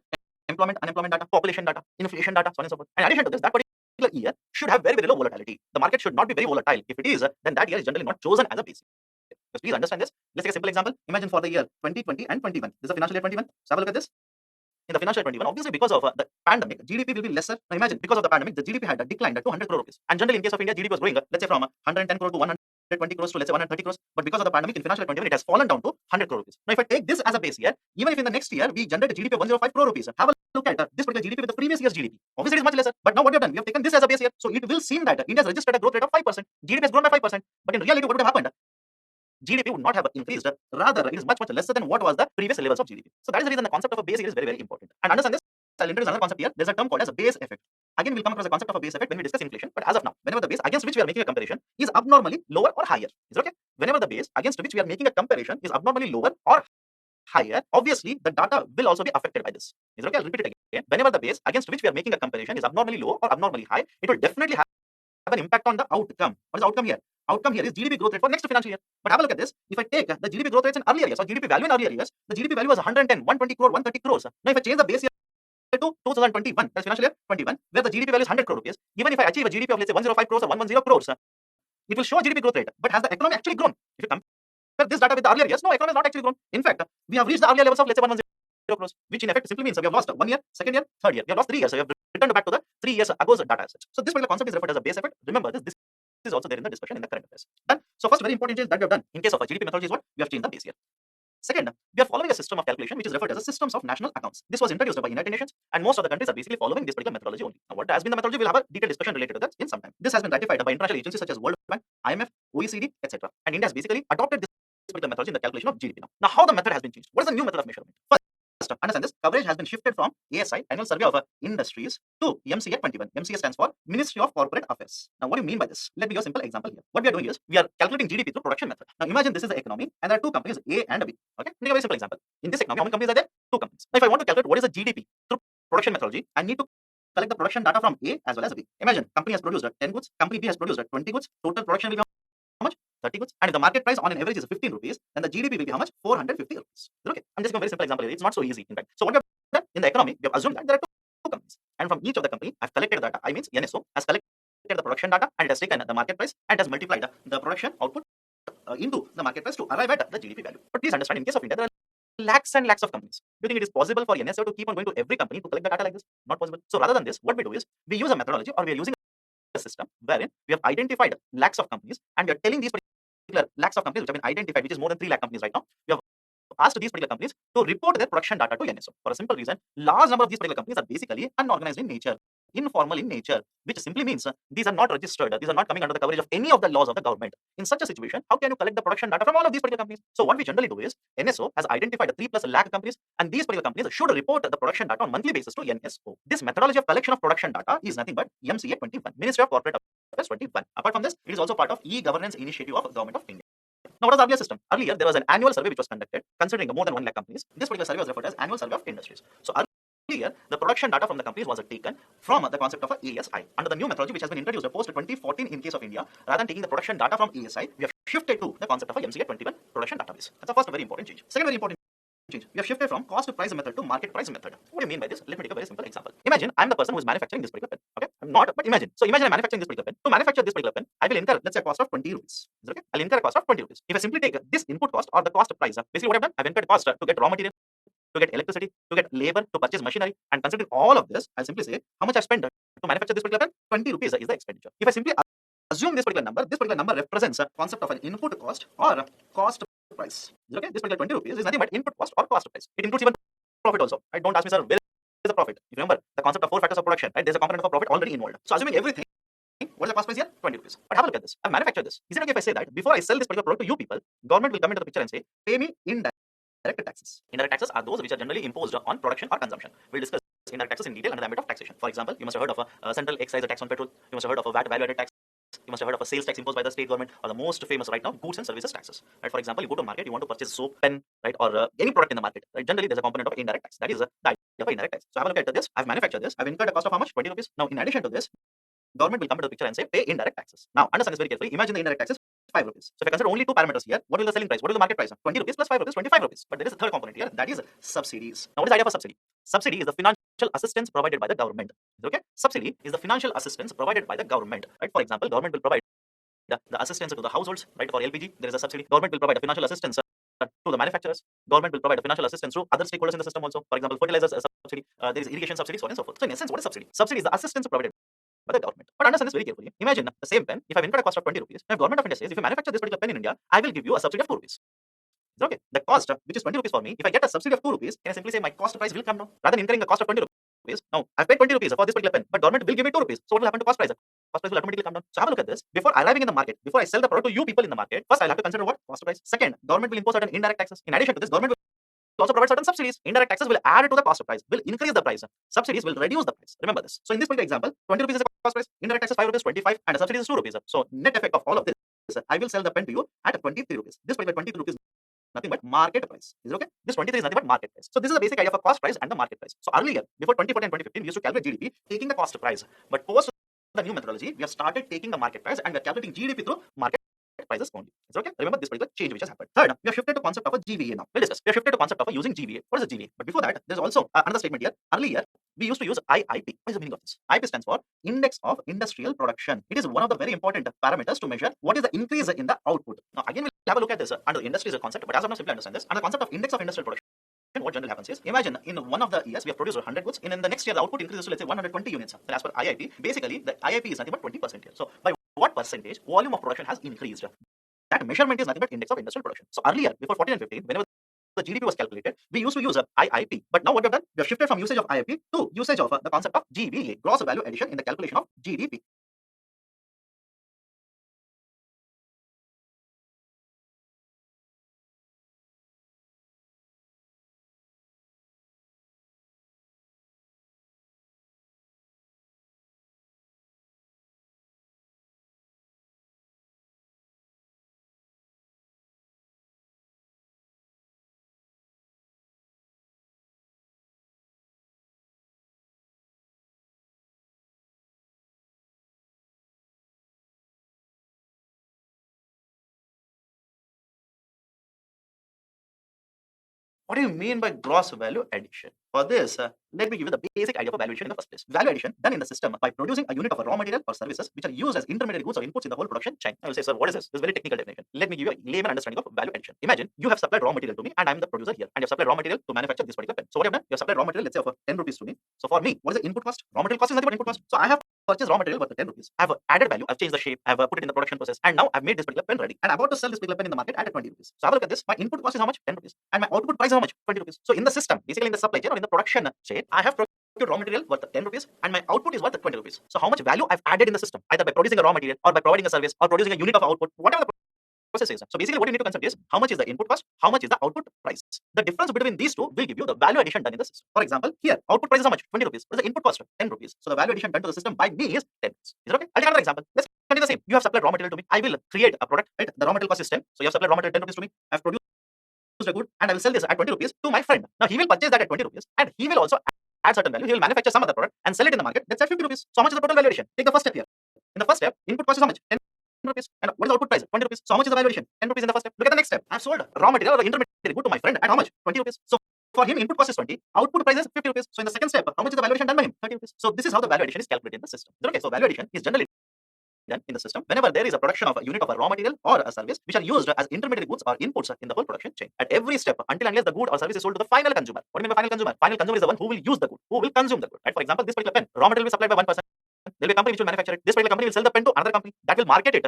employment, unemployment data, population data, inflation data, so on and so forth. And in addition to this, that particular year should have very, very low volatility. The market should not be very volatile. If it is, then that year is generally not chosen as a base year. Just please understand this. Let's take a simple example. Imagine for the year 2020 and 21. This is the financial year 21. So have a look at this. In the financial year 21, obviously because of the pandemic, GDP will be lesser. Now imagine, because of the pandemic, the GDP had declined to 100 crore rupees. And generally, in case of India, GDP was growing, let's say from 110 crore to 120 crores to let's say 130 crores. But because of the pandemic, in financial year 21, it has fallen down to 100 crore rupees. Now, if I take this as a base year, even if in the next year we generate a GDP of 105 crore rupees, have a look at this particular GDP with the previous year's GDP. Obviously, it is much lesser. But now what we have done, we have taken this as a base year. So it will seem that India has registered a growth rate of 5%. GDP has grown by 5%. But in reality, what would have happened? GDP would not have increased. Rather, it is much lesser than what was the previous levels of GDP. So that is the reason the concept of a base year is very, very important. And understand this. I'll introduce another concept here. There's a term called as a base effect. Again, we'll come across the concept of a base effect when we discuss inflation. But as of now, whenever the base against which we are making a comparison is abnormally lower or higher, is it okay? Whenever the base against which we are making a comparison is abnormally lower or higher, obviously the data will also be affected by this. Is it okay? I'll repeat it again. Whenever the base against which we are making a comparison is abnormally low or abnormally high, it will definitely have an impact on the outcome. What is the outcome here? outcome here is GDP growth rate for next financial year. But have a look at this. If I take the GDP growth rates in earlier years or GDP value in earlier years, the GDP value was 110, 120 crore, 130 crores. Now if I change the base year to 2021, that's financial year 21, where the GDP value is 100 crore rupees, even if I achieve a GDP of let's say 105 crores or 110 crores, it will show GDP growth rate. But has the economy actually grown? If you compare this data with the earlier years, no, economy has not actually grown. In fact, we have reached the earlier levels of let's say 110 crores, which in effect simply means we have lost 1 year, second year, third year. We have lost 3 years. So we have returned back to the 3 years ago's data assets. So this particular concept is referred as a base effect. Remember this is also there in the discussion in the current affairs. Done. So first very important change that we have done in case of a GDP methodology is what? We have changed the base year. Second, we are following a system of calculation which is referred as a systems of national accounts. This was introduced by United Nations and most of the countries are basically following this particular methodology only. Now what has been the methodology? We'll have a detailed discussion related to that in some time. This has been ratified by international agencies such as World Bank, IMF, OECD, etc. And India has basically adopted this particular methodology in the calculation of GDP now. Now how the method has been changed? What is the new method of measurement? First, understand this. Coverage has been shifted from ASI, Annual Survey of Industries, to MCA 21. MCA stands for Ministry of Corporate Affairs. Now, what do you mean by this? Let me give a simple example here. What we are doing is, we are calculating GDP through production method. Now, imagine this is the economy, and there are two companies, A and B. Okay? Take a very simple example. In this economy, how many companies are there? Two companies. Now, if I want to calculate what is the GDP through production methodology, I need to collect the production data from A as well as B. Imagine, company has produced 10 goods, company B has produced 20 goods, total production will be how much? 30 goods. And if the market price on an average is 15 rupees, then the GDP will be how much? 450 rupees. Okay? I'm just giving a very simple example here. It's not so easy, in fact. So, what we have done in the economy, we have assumed that there are two companies. And from each of the company, I've collected the data. I means NSO has collected the production data and it has taken the market price and has multiplied the production output into the market price to arrive at the GDP value. But please understand, in case of India, there are lakhs and lakhs of companies. Do you think it is possible for NSO to keep on going to every company to collect the data like this? Not possible. So rather than this, what we do is we use a methodology or we are using a system wherein we have identified lakhs of companies and we are telling these particular lakhs of companies which have been identified, which is more than 3 lakh companies right now. We have asked these particular companies to report their production data to NSO. For a simple reason, large number of these particular companies are basically unorganized in nature, informal in nature, which simply means these are not registered, these are not coming under the coverage of any of the laws of the government. In such a situation, how can you collect the production data from all of these particular companies? So what we generally do is, NSO has identified 3+ lakh companies and these particular companies should report the production data on monthly basis to NSO. This methodology of collection of production data is nothing but MCA 21, Ministry of Corporate Affairs 21. Apart from this, it is also part of e-governance initiative of Government of India. Now, what was the earlier system? Earlier, there was an annual survey which was conducted considering more than 1 lakh companies. This particular survey was referred as Annual Survey of Industries. So, earlier, the production data from the companies was taken from the concept of ASI. Under the new methodology which has been introduced post 2014 in case of India, rather than taking the production data from ASI, we have shifted to the concept of a MCA 21 production database. That's the first very important change. Second very important change, we have shifted from cost price method to market price method. What do you mean by this? Let me take a very simple example. Imagine I'm the person who is manufacturing this particular pen. Okay, I'm not, but imagine. So imagine I'm manufacturing this particular pen. To manufacture this particular pen, I will incur, let's say, a cost of 20 rupees. Is it okay? I'll incur a cost of 20 rupees. If I simply take this input cost or the cost price, basically what I've done, I've incurred cost to get raw material, to get electricity, to get labor, to purchase machinery, and considering all of this, I'll simply say how much I spent to manufacture this particular pen. 20 rupees is the expenditure. If I simply assume this particular number represents a concept of an input cost or a cost price. Okay, this particular 20 rupees is nothing but input cost or cost price. It includes even profit also. Right? Don't ask me, sir, where is the profit? If you remember the concept of 4 factors of production, right? There's a component of a profit already involved. So assuming everything, what is the cost price here? 20 rupees. But have a look at this. I've manufactured this. Is it okay if I say that before I sell this particular product to you people, government will come into the picture and say, pay me indirect taxes. Indirect taxes are those which are generally imposed on production or consumption. We'll discuss indirect taxes in detail under the ambit of taxation. For example, you must have heard of a central excise tax on petrol. You must have heard of a VAT value-added tax. You must have heard of a sales tax imposed by the state government, or the most famous right now, goods and services taxes. Right? For example, you go to market, you want to purchase soap, pen, right, or any product in the market. Right? Generally, there's a component of indirect tax. That is the idea of indirect tax. So have a look at this. I've manufactured this. I've incurred a cost of how much? 20 rupees. Now, in addition to this, government will come into the picture and say, pay indirect taxes. Now, understand this very carefully. Imagine the indirect taxes 5 rupees. So if I consider only 2 parameters here, what is the selling price? What is the market price? 20 rupees plus 5 rupees, 25 rupees. But there is a third component here, that is subsidies. Now, what is the idea of a subsidy? Subsidy is the financial assistance provided by the government. Okay? Subsidy is the financial assistance provided by the government. Right? For example, government will provide the assistance to the households, right? For LPG, there is a subsidy. Government will provide a financial assistance to the manufacturers. Government will provide a financial assistance to other stakeholders in the system also. For example, fertilizers subsidy, there is irrigation subsidy, so on and so forth. So in essence, what is subsidy? Subsidy is the assistance provided by the government. But understand this very carefully. Imagine the same pen, if I've incurred a cost of 20 rupees, if government of India says, if you manufacture this particular pen in India, I will give you a subsidy of 2 rupees. Okay, the cost, which is 20 rupees for me, if I get a subsidy of 2 rupees, can I simply say my cost price will come down rather than incurring the cost of 20 rupees? Now, I've paid 20 rupees for this particular pen, but government will give me 2 rupees. So what will happen to cost price? Cost price will automatically come down. So have a look at this. Before arriving in the market, before I sell the product to you people in the market, first I'll have to consider what? Cost price. Second, government will impose certain indirect taxes. In addition to this, government will also provide certain subsidies. Indirect taxes will add to the cost price, will increase the price. Subsidies will reduce the price. Remember this. So in this particular example, 20 rupees is the cost price, indirect taxes 5 rupees, 25, and the subsidies is 2 rupees. So net effect of all of this, I will sell the pen to you at 23 rupees. This particular 23 rupees nothing but market price. Is it okay? This 23 is nothing but market price. So this is the basic idea of a cost price and the market price. So earlier, before 2014 and 2015, we used to calculate GDP taking the cost price. But post the new methodology, we have started taking the market price and we are calculating GDP through market prices only. Is it okay? Remember this particular change which has happened. Third, we have shifted to concept of a GVA now. We'll discuss. We have shifted to concept of using GVA. What is a GVA? But before that, there's also another statement here. Earlier, we used to use IIP. What is the meaning of this? IIP stands for Index of Industrial Production. It is one of the very important parameters to measure what is the increase in the output. Now, again, we'll have a look at this under the industry as a concept, but as of now, simply understand this. Under the concept of Index of Industrial Production, what generally happens is, imagine in one of the years we have produced 100 goods, and in the next year the output increases to, let's say, 120 units. Then as per IIP, basically the IIP is nothing but 20% here. So by what percentage volume of production has increased? That measurement is nothing but Index of Industrial Production. So earlier, before 14 and 15, whenever the GDP was calculated, we used to use IIP. But now what we have done, we have shifted from usage of IIP to usage of the concept of GVA, gross value addition, in the calculation of GDP. What do you mean by gross value addition? For this, let me give you the basic idea of value addition in the first place. Value addition done in the system by producing a unit of a raw material or services which are used as intermediate goods or inputs in the whole production chain. I will say, sir, what is this? This is a very technical definition. Let me give you a layman understanding of value addition. Imagine you have supplied raw material to me and I am the producer here, and you have supplied raw material to manufacture this particular pen. So what you have done? You have supplied raw material, let's say, of 10 rupees to me. So for me, what is the input cost? Raw material cost is nothing but input cost. So I have purchased raw material worth 10 rupees. I have added value, I've changed the shape, I've put it in the production process, and now I've made this particular pen ready. And I'm about to sell this particular pen in the market at 20 rupees. So have a look at this. My input cost is how much? 10 rupees. And my output price is how much? 20 rupees. So in the system, basically in the supply chain or in the production chain, I have procured raw material worth 10 rupees and my output is worth 20 rupees. So how much value I've added in the system, either by producing a raw material or by providing a service or producing a unit of output, whatever the process is. So basically what you need to consider is how much is the input cost, how much is the output price. The difference between these two will give you the value addition done in the system. For example, here output price is how much? 20 rupees. What is the input cost? 10 rupees. So the value addition done to the system by me is 10 rupees. Is it okay? I'll take another example. Let's continue the same. You have supplied raw material to me. I will create a product, right? The raw material cost is 10. So you have supplied raw material 10 rupees to me. I've produced a good and I will sell this at 20 rupees to my friend. Now he will purchase that at 20 rupees and he will also add certain value. He will manufacture some other product and sell it in the market. That's at 50 rupees. So how much is the total valuation? Take the first step here. In the first step, input cost is how much? 10 rupees. And what is the output price? 20 rupees. So how much is the valuation? 10 rupees in the first step. Look at the next step. I've sold raw material or intermediate good to my friend at how much? 20 rupees. So for him, input cost is 20, output price is 50 rupees. So in the second step, how much is the valuation done by him? 30 rupees. So this is how the value addition is calculated in the system. Okay, so value addition is generally done in the system whenever there is a production of a unit of a raw material or a service which are used as intermediate goods or inputs in the whole production chain. At every step, until unless the good or service is sold to the final consumer. What do you mean by final consumer? Final consumer is the one who will use the good, who will consume the good. Right? For example, this particular pen, raw material will be supplied by one person. There will be a company which will manufacture it. This particular company will sell the pen to another company that will market it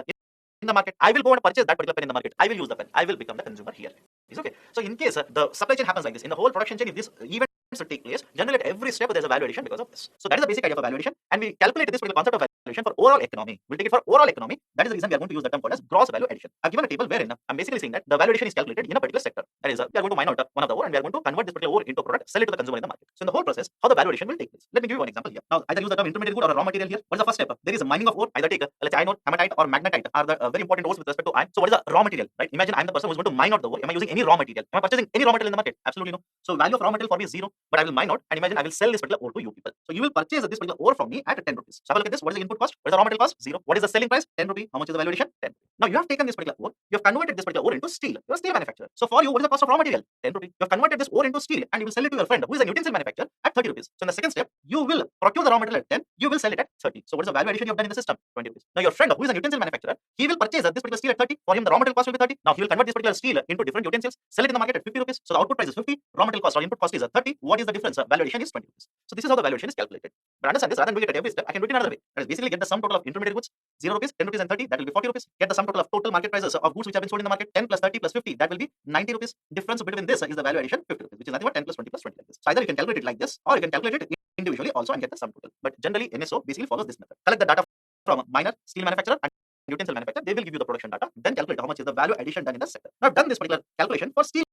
in the market. I will go and purchase that particular pen in the market. I will use the pen. I will become the consumer here. Is okay. So in case the supply chain happens like this, in the whole production chain, if this event to take place, generally at every step there's a value addition because of this. So that is the basic idea of value addition, and we calculate this particular concept of value addition for overall economy. We'll take it for overall economy. That is the reason we are going to use the term called as gross value addition. I've given a table wherein I'm basically saying that the value addition is calculated in a particular sector. That is, we are going to mine out one of the ore and we are going to convert this particular ore into a product, sell it to the consumer in the market. So in the whole process, how the value addition will take place. Let me give you one example here. Now, either use the term intermediate good or a raw material here. What is the first step? There is a mining of ore. Either take, let's say, iron ore, hematite, or magnetite are the very important ores with respect to iron. So what is the raw material? Right? Imagine I'm the person who's going to mine out the ore. Am I using any raw material? Am I purchasing any raw material in the market? Absolutely no. So value of raw material for me is 0, but I will mine out and imagine I will sell this particular ore to you people. So you will purchase this particular ore from me at 10 rupees. So have a look at this. What is the input cost? What is the raw material cost? 0. What is the selling price? 10 rupees. How much is the value addition? 10. Now you have taken this particular ore. You have converted this particular ore into steel. You're a steel manufacturer. So for you, what is the cost of raw material? 10 rupees. You have converted this ore into steel and you will sell it to your friend who is an utensil manufacturer at 30 rupees. So in the second step, you will procure the raw material at 10. You will sell it at 30. So what is the value addition you have done in the system? 20 rupees. Now your friend who is an utensil manufacturer, he will purchase this particular steel at 30. For him, the raw material cost will be 30. Now he will convert this particular steel into different utensils, sell it in the market at 50 rupees. So the output price is 50. Raw material cost or input cost is 30. What is the difference? Value addition is 20 rupees. So this is how the value addition is calculated. But understand this, rather than doing it at every step, I can do it in another way. That is basically get the sum total of intermediate goods, 0 rupees, 10 rupees and 30, that will be 40 rupees. Get the sum total of total market prices of goods which have been sold in the market, 10 plus 30 plus 50, that will be 90 rupees. Difference between this is the value addition, 50 rupees, which is nothing but 10 plus 20 plus 20 like this. So either you can calculate it like this, or you can calculate it individually also and get the sum total. But generally, NSO basically follows this method. Collect the data from miner, steel manufacturer, and utensil manufacturer. They will give you the production data, then calculate how much is the value addition done in the sector. Now I've done this particular calculation for steel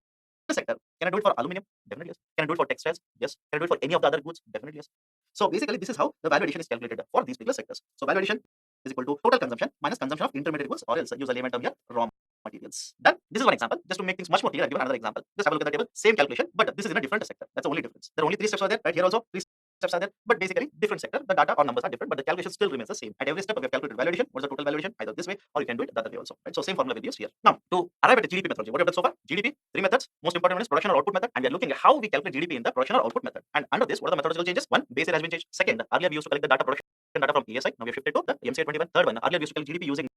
sector. Can I do it for aluminum? Definitely yes. Can I do it for textiles? Yes. Can I do it for any of the other goods? Definitely yes. So basically, this is how the value addition is calculated for these particular sectors. So value addition is equal to total consumption minus consumption of intermediate goods, or else use a layman term here, raw materials. Done. This is one example. Just to make things much more clear, I've given another example. Just have a look at the table. Same calculation, but this is in a different sector. That's the only difference. There are only 3 steps over there. Right here also, 3 steps are there, but basically different sector, the data or numbers are different, but the calculation still remains the same. At every step, we have calculated valuation. What is the total valuation? Either this way, or you can do it the other way also. Right? So same formula will be used here. Now, to arrive at the GDP methodology, what we have done so far? GDP, three methods. Most important one is production or output method, and we are looking at how we calculate GDP in the production or output method. And under this, what are the methodological changes? One, base year has been changed. Second, earlier we used to collect the data production data from ASI. Now we have shifted to the MCA 21. Third one, earlier we used to calculate GDP using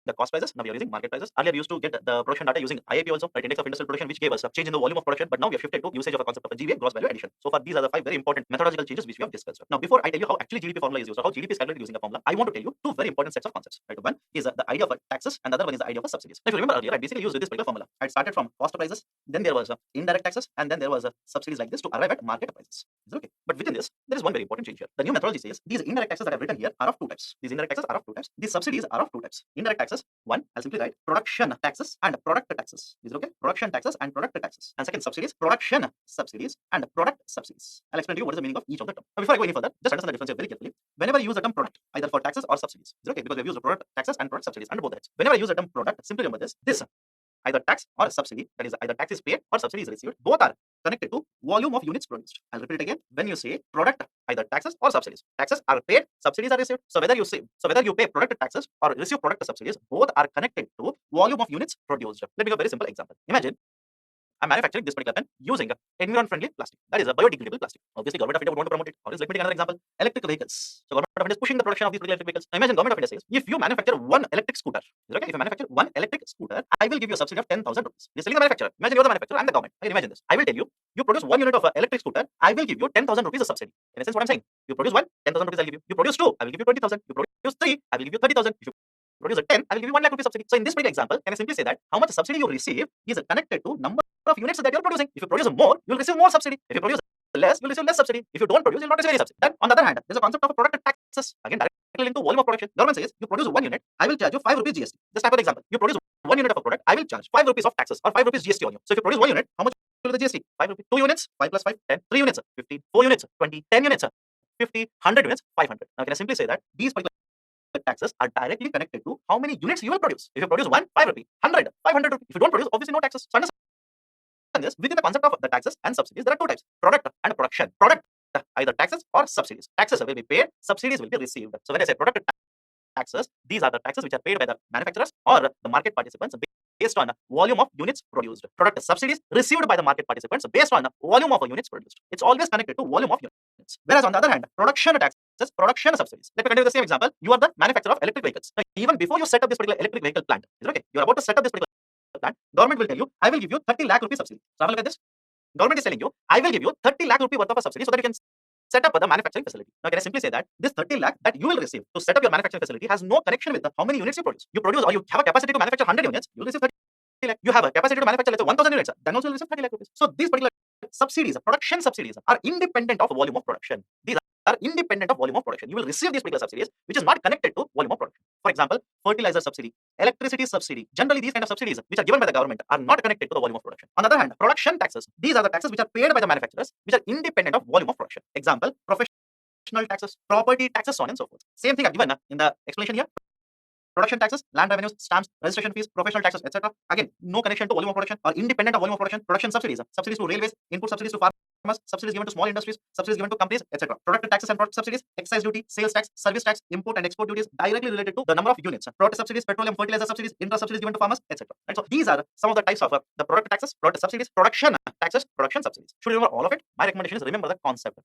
the cost prices. Now we are using market prices. Earlier we used to get the production data using IIP also, right? Index of industrial production, which gave us a change in the volume of production. But now we have shifted to usage of a concept of a GVA, gross value addition. So far, these are the 5 very important methodological changes which we have discussed. Now, before I tell you how actually GDP formula is used or how GDP is calculated using a formula, I want to tell you 2 very important sets of concepts. Right? One is the idea of taxes, and the other one is the idea of subsidies. Now, if you remember earlier, I basically used this particular formula. I started from cost prices, then there was indirect taxes, and then there was subsidies like this to arrive at market prices. Is it okay? But within this, there is one very important change here. The new methodology says these indirect taxes that I've written here are of 2 types. These indirect taxes are of 2 types. These subsidies are of 2 types. Indirect taxes, one, I'll simply write production taxes and product taxes. Is it okay? Production taxes and product taxes. And second, subsidies, production subsidies and product subsidies. I'll explain to you what is the meaning of each of the term. Now, before I go any further, just understand the difference here very carefully. Whenever you use the term product, either for taxes or subsidies, is it okay? Because we've used the product taxes and product subsidies under both heads. Whenever I use the term product, simply remember this either tax or subsidy, that is either tax is paid or subsidy is received, both are connected to volume of units produced. I'll repeat it again. When you say product, either taxes or subsidies, taxes are paid, subsidies are received. So whether you pay product taxes or receive product subsidies, both are connected to volume of units produced. Let me give a very simple example. Imagine I'm manufacturing this particular pen using environment-friendly plastic. That is a biodegradable plastic. Obviously, government of India would want to promote it. Or else, let me take another example: electric vehicles. So, government of India is pushing the production of these particular electric vehicles. Now, imagine government of India says, if you manufacture one electric scooter, is it okay? If you manufacture one electric scooter, I will give you a subsidy of 10,000 rupees. They're selling the manufacturer. Imagine you're the manufacturer and the government. Okay, imagine this. I will tell you, you produce 1 unit of electric scooter, I will give you 10,000 rupees a subsidy. In essence, what I'm saying, you produce 1, 10,000 rupees I'll give you. You produce 2, I will give you 20,000. You produce 3, I will give you 30,000. If you produce a 10, I will give you 1 lakh rupees subsidy. So in this particular example, can I simply say that how much subsidy you receive is connected to number of units that you're producing. If you produce more, you'll receive more subsidy. If you produce less, you'll receive less subsidy. If you don't produce, you'll not receive any subsidy. Then on the other hand, there's a concept of a product taxes. Again, directly linked to volume of production. Government says you produce 1 unit, I will charge you 5 rupees GST. This type of example. You produce 1 unit of a product, I will charge 5 rupees of taxes or 5 rupees GST on you. So if you produce 1 unit, how much will be the GST? 5 rupees. 2 units, 5 plus 5, 10. 3 units, 15. 4 units, 20. 10 units, 50. 100 units, 500. Now can I simply say that these particular taxes are directly connected to how many units you will produce. If you produce 1, 5 rupees, 100, 500 rupees. If you don't produce, obviously no taxes. So understand this, within the concept of the taxes and subsidies, there are 2 types: product and production. Product, either taxes or subsidies. Taxes will be paid, subsidies will be received. So when I say product taxes, these are the taxes which are paid by the manufacturers or the market participants based on volume of units produced. Product subsidies received by the market participants based on volume of units produced. It's always connected to volume of units. Whereas on the other hand, production taxes, production subsidies. Let me continue with the same example. You are the manufacturer of electric vehicles. Now, even before you set up this particular electric vehicle plant, is it okay? You're about to set up this particular plant. Government will tell you, I will give you 30 lakh rupees subsidy. So have a look at this. Government is telling you, I will give you 30 lakh rupee worth of a subsidy so that you can set up the manufacturing facility. Now, can I simply say that this 30 lakh that you will receive to set up your manufacturing facility has no connection with how many units you produce. You produce or you have a capacity to manufacture 100 units, you will receive 30 lakh. You have a capacity to manufacture, let's say, 1,000 units, then also you will receive 30 lakh rupees. So these particular subsidies, production subsidies, are independent of volume of production. These are independent of volume of production. You will receive these particular subsidies which is not connected to volume of production. For example, fertilizer subsidy, electricity subsidy. Generally, these kind of subsidies which are given by the government are not connected to the volume of production. On the other hand, production taxes, these are the taxes which are paid by the manufacturers, which are independent of volume of production. Example, professional taxes, property taxes, so on and so forth. Same thing are given in the explanation here. Production taxes, land revenues, stamps, registration fees, professional taxes, etc. Again, no connection to volume of production or independent of volume of production. Production subsidies, subsidies to railways, input subsidies to farmers, subsidies given to small industries, subsidies given to companies, etc. Product taxes and product subsidies, excise duty, sales tax, service tax, import and export duties directly related to the number of units. Product subsidies, petroleum, fertilizer subsidies, interest subsidies given to farmers, etc. Right? So these are some of the types of the product taxes, product subsidies, production taxes, production subsidies. Should you remember all of it? My recommendation is remember the concept.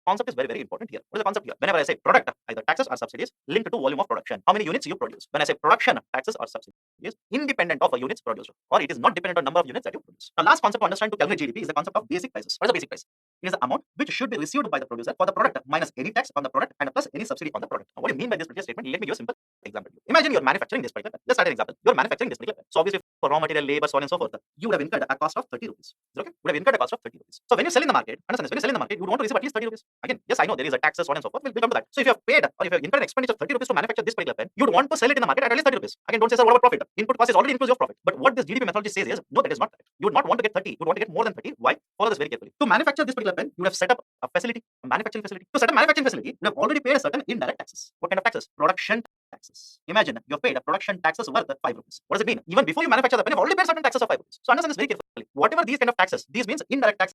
Concept is very, very important here. What is the concept here? Whenever I say product, either taxes or subsidies linked to volume of production, how many units you produce. When I say production, taxes or subsidies, independent of a units produced, or it is not dependent on number of units that you produce. The last concept to understand to calculate GDP is the concept of basic prices. What is the basic price? It is the amount which should be received by the producer for the product minus any tax on the product and plus any subsidy on the product. Now, what do you mean by this particular statement? Let me give you a simple example. Imagine you're manufacturing this particular. Let's start an example. You're manufacturing this particular. So obviously for raw material, labor, so on and so forth, you would have incurred a cost of 30 rupees. Okay? You would have incurred a cost of 30 rupees. So when you sell in the market, understand this, when you sell in the market, you would want to receive at least 30 rupees. Again, yes, I know there is a taxes, so on and so forth. We'll come to that. So if you have paid or if you have incurred an expenditure of 30 rupees to manufacture this particular pen, you would want to sell it in the market at least 30 rupees. Again, don't say, sir, what about profit? Input cost is already inclusive of profit. But what this GDP methodology says is, no, that is not correct. You would not want to get 30. You would want to get more than 30. Why? Follow this very carefully. To manufacture this particular pen, you would have set up a facility, a manufacturing facility. To set up a manufacturing facility, you have already paid a certain indirect taxes. What kind of taxes? Production taxes. Imagine you have paid production taxes worth 5 rupees. What does it mean? Even before you manufacture the pen, you've already paid certain taxes of 5 rupees. So understand this very carefully. Whatever these kind of taxes, these means indirect taxes,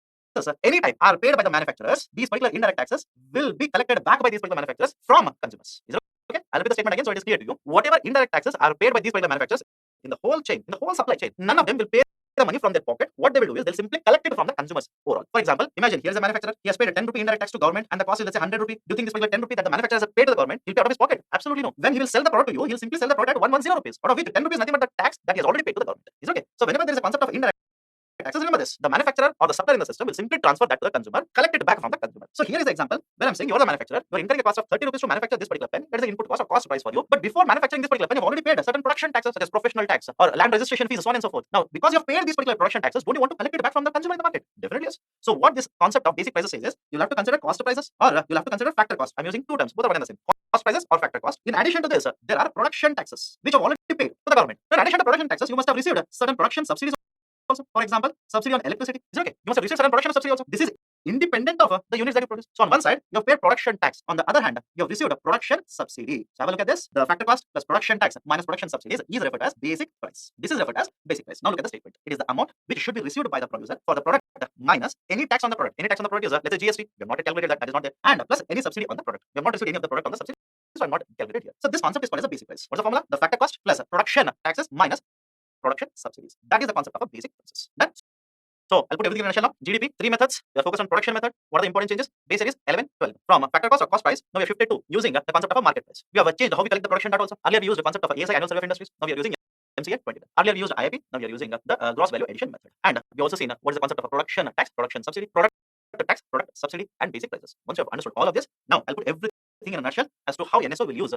any type, are paid by the manufacturers. These particular indirect taxes will be collected back by these particular manufacturers from consumers. Is it okay? I'll repeat the statement again so it is clear to you. Whatever indirect taxes are paid by these particular manufacturers in the whole chain, in the whole supply chain, none of them will pay the money from their pocket. What they will do is they'll simply collect it from the consumers overall. For example, imagine here's a manufacturer, he has paid a 10 rupee indirect tax to government and the cost is let's say 100 rupee. Do you think this particular 10 rupee that the manufacturer has paid to the government he'll pay out of his pocket? Absolutely no. When he will sell the product to you, he'll simply sell the product at 110 rupees, out of which 10 rupees is nothing but the tax that he has already paid to the government. Is okay? So whenever there is a concept of indirect taxes, remember this, the manufacturer or the supplier in the system will simply transfer that to the consumer, collect it back from the consumer. So here is the example where I'm saying you're the manufacturer, you're incurring a cost of 30 rupees to manufacture this particular pen. That is the input cost or cost price for you. But before manufacturing this particular pen, you've already paid a certain production taxes such as professional tax or land registration fees, so on and so forth. Now, because you've paid these particular production taxes, don't you want to collect it back from the consumer in the market? Definitely yes. So what this concept of basic prices says is you'll have to consider cost prices or you'll have to consider factor cost. I'm using two terms, both are one and the same. Cost prices or factor cost. In addition to this, there are production taxes which have already paid to the government. In addition to production taxes, you must have received certain production subsidies also. For example, subsidy on electricity. Is okay? You must have received certain production subsidy also. This is independent of the units that you produce. So on one side, you have paid production tax. On the other hand, you have received a production subsidy. So have a look at this. The factor cost plus production tax minus production subsidies is referred as basic price. This is referred as basic price. Now look at the statement. It is the amount which should be received by the producer for the product minus any tax on the product. Any tax on the product is, let's say GST. We have not yet calculated that. That is not there. And plus any subsidy on the product. We have not received any of the product on the subsidy. So I'm not calculated here. So this concept is called as a basic price. What's the formula? The factor cost plus production taxes minus production subsidies. That is the concept of a basic prices. Done. So I'll put everything in a nutshell now. GDP, three methods. We are focused on production method. What are the important changes? Base series 11, 12. From factor cost or cost price, now we have shifted to using the concept of a market price. We have changed how we collect the production data also. Earlier we used the concept of ASI, annual survey of industries. Now we are using MCA 20. Earlier we used IIP. Now we are using the gross value addition method. And we also seen what is the concept of a production tax, production subsidy, product tax, product subsidy, and basic prices. Once you have understood all of this, now I'll put everything in a nutshell as to how NSO will use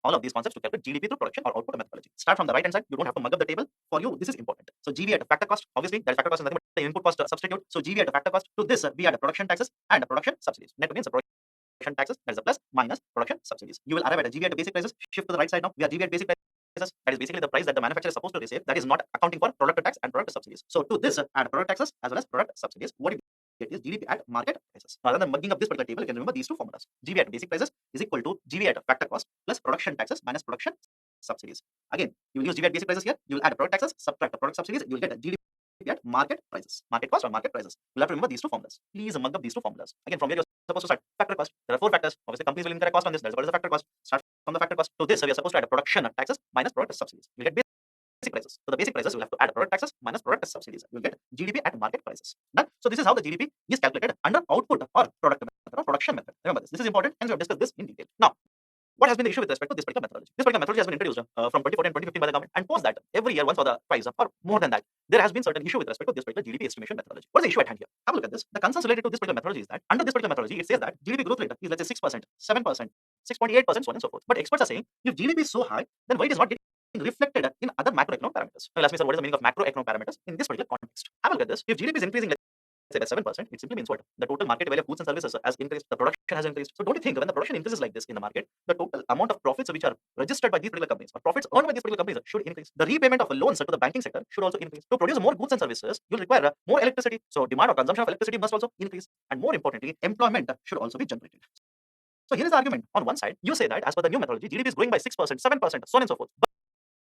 all of these concepts to calculate GDP through production or output methodology. Start from the right hand side. You don't have to mug up the table. For you, this is important. So GV at factor cost, obviously that factor cost is nothing but the input cost substitute. So GV at factor cost, to this we add production taxes and production subsidies. Net means production taxes, that is the plus minus production subsidies. You will arrive at a GV at basic prices. Shift to the right side now. We are GV at basic prices. That is basically the price that the manufacturer is supposed to receive. That is not accounting for product tax and product subsidies. So to this add product taxes as well as product subsidies. What you get is GDP at market prices. Rather than mugging up this particular table, you can remember these two formulas. GV at basic prices is equal to GV at factor cost plus production taxes minus production subsidies. Again, you will use GV at basic prices here. You will add product taxes, subtract the product subsidies. You will get a GDP at market prices, market cost or market prices. You'll have to remember these two formulas. Please mug up these two formulas. Again, from where you're supposed to start. Factor cost. There are four factors. Obviously, companies will incur a cost on this. That is what is the factor cost. Start from the factor cost. To this, we are supposed to add a production taxes minus product subsidies. You get basic prices. So the basic prices, you'll have to add product taxes minus product subsidies. You'll get GDP at market prices. Done. So this is how the GDP is calculated under output or product method or production method. Remember this. This is important, and we have discussed this in detail. Now, what has been the issue with respect to this particular methodology? This particular methodology has been introduced from 2014 and 2015 by the government, and post that, every year, once for the price or more than that, there has been certain issue with respect to this particular GDP estimation methodology. What is the issue at hand here? Have a look at this. The concerns related to this particular methodology is that under this particular methodology, it says that GDP growth rate is let's say 6%, 7%, 6.8%, so on and so forth. But experts are saying if GDP is so high, then why it is not getting reflected in other macroeconomic parameters? Now, ask me, sir, what is the meaning of macroeconomic parameters in this particular context? Have a look at this. If GDP is increasing, let's say by 7%, it simply means what? The total market value of goods and services has increased, the production has increased. So don't you think when the production increases like this in the market, the total amount of profits which are registered by these particular companies or profits earned by these particular companies should increase? The repayment of loans to the banking sector should also increase. To produce more goods and services, you'll require more electricity. So demand or consumption of electricity must also increase. And more importantly, employment should also be generated. So here is the argument. On one side, you say that as per the new methodology, GDP is growing by 6%, 7%, so on and so forth.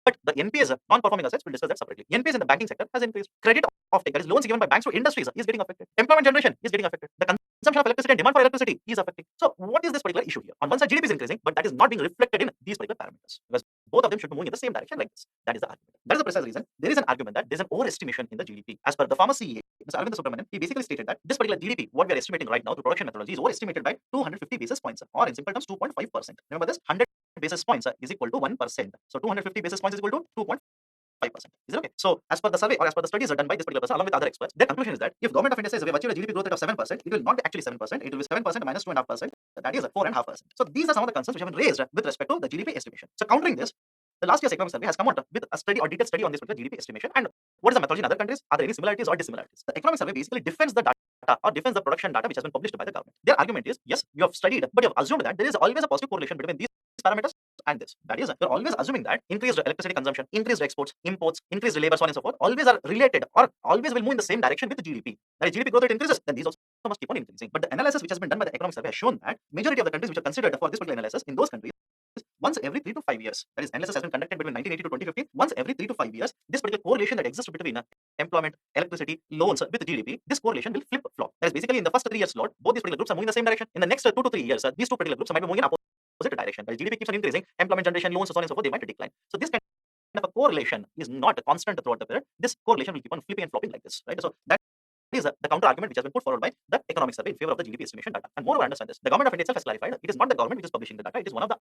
But the NPAs, non-performing assets, we'll discuss that separately. NPAs in the banking sector has increased. Credit offtake, that is loans given by banks to industries, is getting affected. Employment generation is getting affected. The consumption of electricity and demand for electricity is affecting. So what is this particular issue here? On one side, GDP is increasing, but that is not being reflected in these particular parameters, because both of them should be moving in the same direction like this. That is the argument. That is the precise reason. There is an argument that there is an overestimation in the GDP. As per the former CA, Mr. Arvind Subramanian, he basically stated that this particular GDP, what we are estimating right now through production methodology, is overestimated by 250 basis points, or in simple terms, 2.5%. Remember this, 100 basis points is equal to 1%. So 250 basis points is equal to 2.5%. Is it okay? So as per the survey or as per the studies done by this particular person along with other experts, their conclusion is that if Government of India says we have achieved a GDP growth rate of 7%, it will not be actually 7%, it will be 7% minus 2.5%, that is 4.5%. So these are some of the concerns which have been raised with respect to the GDP estimation. So countering this, the last year's economic survey has come out with a study or detailed study on this particular GDP estimation and what is the methodology in other countries, are there any similarities or dissimilarities. The economic survey basically defends the data or defends the production data which has been published by the government. Their argument is, yes, you have studied, but you have assumed that there is always a positive correlation between these parameters and this. That is, you're always assuming that increased electricity consumption, increased exports, imports, increased labor, so on and so forth, always are related or always will move in the same direction with the GDP. That is, GDP growth rate increases, then these also must keep on increasing. But the analysis which has been done by the economic survey has shown that majority of the countries which are considered for this particular analysis, in those countries, once every 3 to 5 years. That is, analysis has been conducted between 1980 to 2015. Once every 3 to 5 years, this particular correlation that exists between employment, electricity, loans with GDP, this correlation will flip flop. That is basically in the first 3 years slot, both these particular groups are moving in the same direction. In the next 2 to 3 years, these two particular groups might be moving in opposite direction. That is, GDP keeps on increasing, employment generation, loans, so on and so forth, they might decline. So this kind of a correlation is not constant throughout the period. This correlation will keep on flipping and flopping like this, right? So that is the counter argument which has been put forward by the economic survey in favor of the GDP estimation data. And moreover, understand this: the government of India itself has clarified it is not the government which is publishing the data; it is one of the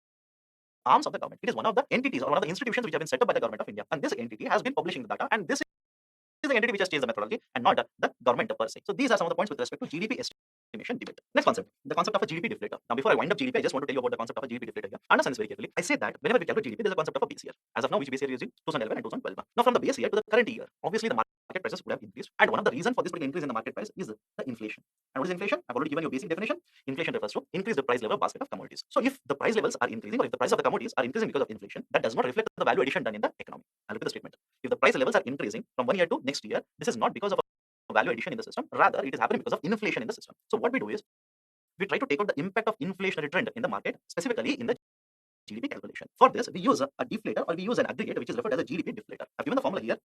arms of the government. It is one of the entities or one of the institutions which have been set up by the government of India, and this entity has been publishing the data, and this is the entity which has changed the methodology and not the government per se. So these are some of the points with respect to GDP estimation debate. Next concept, the concept of a GDP deflator. Now, before I wind up GDP, I just want to tell you about the concept of a GDP deflator here. Understand this very carefully. I say that whenever we calculate GDP, there is a concept of a base year. As of now, which base year are you using? 2011 and 2012. Now, from the base year to the current year, obviously the market prices would have increased, and one of the reasons for this particular increase in the market price is the inflation. And what is inflation? I've already given you a basic definition. Inflation refers to increase the price level of basket of commodities. So if the price levels are increasing, or if the price of the commodities are increasing because of inflation, that does not reflect the value addition done in the economy. I'll repeat the statement. If the price levels are increasing from one year to next year, this is not because of a value addition in the system, rather it is happening because of inflation in the system. So what we do is we try to take out the impact of inflationary trend in the market, specifically in the GDP calculation. For this, we use a deflator, or we use an aggregate which is referred as a GDP deflator. I've given the formula here.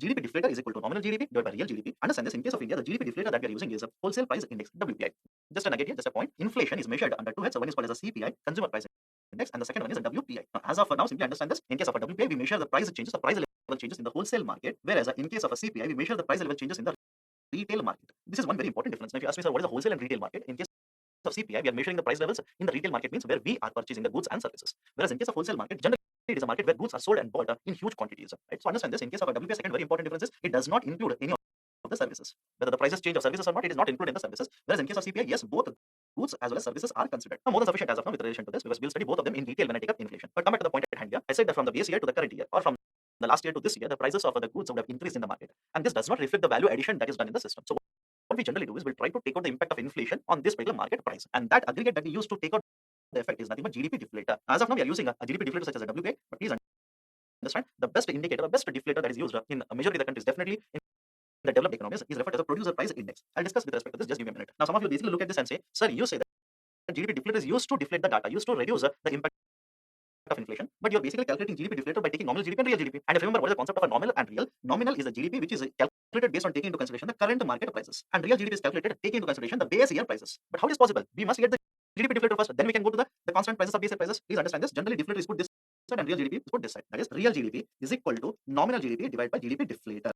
GDP deflator is equal to nominal GDP divided by real GDP. Understand this: in case of India, the GDP deflator that we are using is a wholesale price index, WPI. Just a nugget here, just a point. Inflation is measured under two heads. One is called as a CPI, consumer price index, and the second one is a WPI. Now, as of now, simply understand this: in case of a WPI, we measure the price changes, the price level changes in the wholesale market, whereas in case of a CPI, we measure the price level changes in the retail market. This is one very important difference. Now, if you ask me, sir, what is the wholesale and retail market? In case of CPI, we are measuring the price levels in the retail market, means where we are purchasing the goods and services. Whereas in case of wholesale market, generally it is a market where goods are sold and bought in huge quantities. Right? So understand this: in case of a WPI, second very important difference is it does not include any of the services. Whether the prices change of services or not, it is not included in the services. Whereas in case of CPI, yes, both goods as well as services are considered. Now, more than sufficient as of now with relation to this, because we'll study both of them in detail when I take up inflation. But come back to the point at hand here. I said that from the base year to the current year, or from the last year to this year, the prices of the goods would have increased in the market, and this does not reflect the value addition that is done in the system. So what we generally do is we'll try to take out the impact of inflation on this particular market price, and that aggregate that we use to take out the effect is nothing but GDP deflator. As of now, we are using a GDP deflator such as a WPI, but please understand the best indicator, the best deflator that is used in a majority of the countries, definitely in the developed economies, is referred as a producer price index. I'll discuss with respect to this. Just give me a minute. Now, some of you basically look at this and say, sir, you say that GDP deflator is used to deflate the data, used to reduce the impact of inflation, but you're basically calculating GDP deflator by taking nominal GDP and real GDP. And if you remember, what is the concept of a nominal and real? Nominal is the GDP which is calculated based on taking into consideration the current market prices, and real GDP is calculated taking into consideration the base year prices. But how is possible? We must get the GDP deflator first, then we can go to the constant prices of base year prices. Please understand this. Generally, deflator is put this side and real GDP is put this side. That is, real GDP is equal to nominal GDP divided by GDP deflator.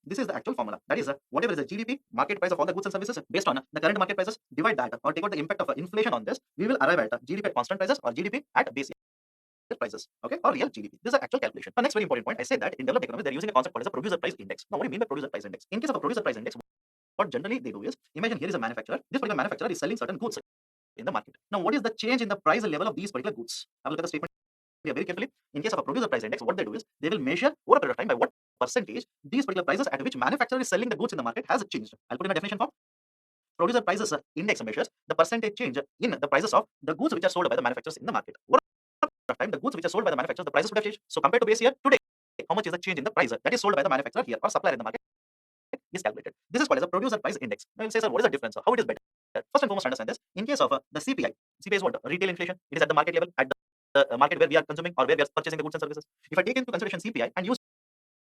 This is the actual formula. That is, whatever is the GDP, market price of all the goods and services, based on the current market prices, divide that or take out the impact of inflation on this, we will arrive at GDP at constant prices or GDP at base year prices, okay, or real GDP. This is the actual calculation. The next very important point, I said that in developed economies, they're using a concept called as a producer price index. Now, what do you mean by producer price index? In case of a producer price index, what generally they do is, imagine here is a manufacturer. This particular manufacturer is selling certain goods in the market. Now, what is the change in the price level of these particular goods? Have a look at the statement here very carefully. In case of a producer price index, what they do is they will measure over a period of time by what percentage these particular prices at which manufacturer is selling the goods in the market has changed. I'll put in a definition form. Producer prices index measures the percentage change in the prices of the goods which are sold by the manufacturers in the market. Over a period of time, the goods which are sold by the manufacturers, the prices would have changed. So compared to base year, today, how much is the change in the price that is sold by the manufacturer here or supplier in the market is calculated. This is called as a producer price index. Now, you'll say, sir, what is the difference? How it is better? First and foremost, understand this. In case of the CPI, CPI is what? Retail inflation. It is at the market level, at the market where we are consuming or where we are purchasing the goods and services. If I take into consideration CPI and use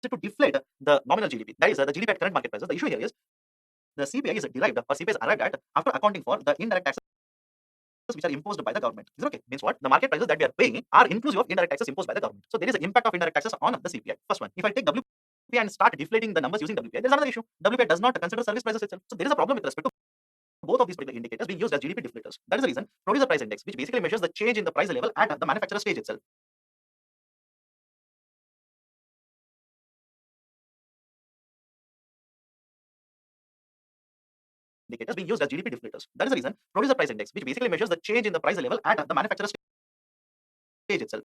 it to deflate the nominal GDP, that is the GDP at current market prices, the issue here is the CPI is derived or CPI is arrived at after accounting for the indirect taxes which are imposed by the government. Is it okay? Means what? The market prices that we are paying are inclusive of indirect taxes imposed by the government. So there is an impact of indirect taxes on the CPI. First one. If I take WPI and start deflating the numbers using WPI, there is another issue. WPI does not consider service prices itself. So there is a problem with respect to both of these particular indicators being used as GDP deflators. That is the reason producer price index, which basically measures the change in the price level at the manufacturer stage itself, indicators being used as GDP deflators. That is the reason producer price index, which basically measures the change in the price level at the manufacturer stage itself.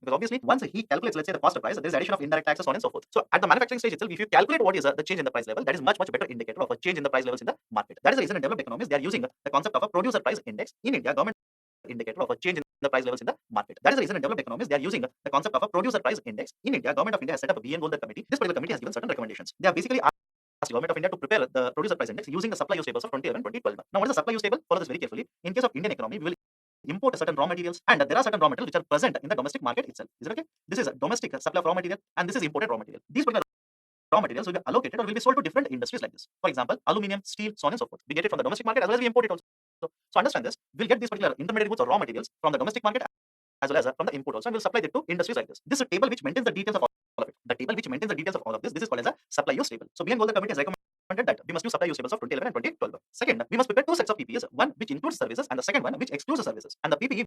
Because obviously, once he calculates, let's say, the cost of price, there is addition of indirect taxes, so on and so forth. So at the manufacturing stage itself, if you calculate what is the change in the price level, that is much better indicator of a change in the price levels in the market. That is the reason in developed economies they are using the concept of a producer price index. In India, government indicator of a change in the price levels in the market. That is the reason in developed economies they are using the concept of a producer price index. In India, government of India has set up a BN Golder committee. This particular committee has given certain recommendations. They have basically asked government of India to prepare the producer price index using the supply use tables of 2011-2012. Now, what is the supply use table? Follow this very carefully. In case of Indian economy, we will import certain raw materials, and there are certain raw materials which are present in the domestic market itself. Is it okay? This is a domestic supply of raw material, and this is imported raw material. These particular raw materials will be allocated or will be sold to different industries like this. For example, aluminium, steel, so on and so forth. We get it from the domestic market as well as we import it also. So understand this. We'll get these particular intermediate goods or raw materials from the domestic market as well as from the import also, and we'll supply it to industries like this. This is a table which maintains the details of all of it. The table which maintains the details of all of this is called as a supply use table. So BN Golden Committee has recommended that we must use supply use tables of 2011 and 2012. Second, we must prepare two sets of PPEs, one which includes services and the second one which excludes the services. And the PPE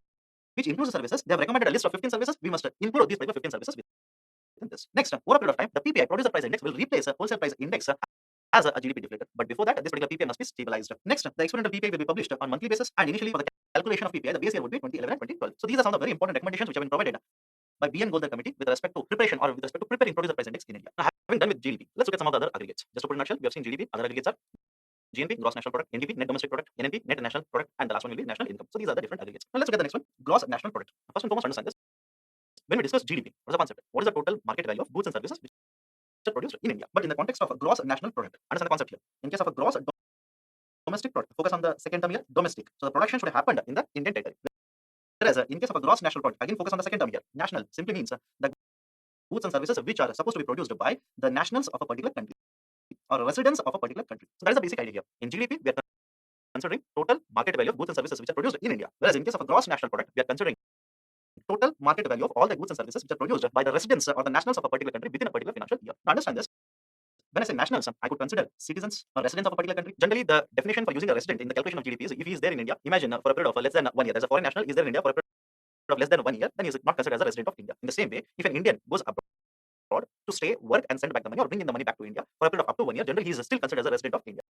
which includes the services, they have recommended a list of 15 services. We must include these particular 15 services within this. Next, over a period of time, the PPI, producer price index, will replace a wholesale price index as a GDP deflator. But before that, this particular PPI must be stabilized. Next, the experimental PPI will be published on monthly basis, and initially for the calculation of PPI, the base year would be 2011 and 2012. So these are some of the very important recommendations which have been provided by BN Golden Committee with respect to preparation or with respect to preparing producer price index in India. Now, having done with GDP, let's look at some of the other aggregates. Just to put in a nutshell, we have seen GDP. Other aggregates are GNP, gross national product; NDP, net domestic product; NNP, net national product; and the last one will be national income. So these are the different aggregates. Now let's look at the next one, gross national product. First and foremost, understand this. When we discuss GDP, what is the concept? What is the total market value of goods and services which are produced in India? But in the context of a gross national product, understand the concept here. In case of a gross domestic product, focus on the second term here, domestic. So the production should have happened in the Indian territory. Whereas in case of a gross national product, again focus on the second term here. National simply means the goods and services which are supposed to be produced by the nationals of a particular country or residents of a particular country. So that is the basic idea here. In GDP, we are considering total market value of goods and services which are produced in India. Whereas in case of a gross national product, we are considering total market value of all the goods and services which are produced by the residents or the nationals of a particular country within a particular financial year. Now understand this. When I say nationals, I could consider citizens or residents of a particular country. Generally, the definition for using a resident in the calculation of GDP is if he is there in India, imagine for a period of less than 1 year, there's a foreign national is there in India for a period of less than 1 year, then he is not considered as a resident of India. In the same way, if an Indian goes abroad to stay, work, and send back the money or bring in the money back to India for a period of up to 1 year, generally he is still considered as a resident of India.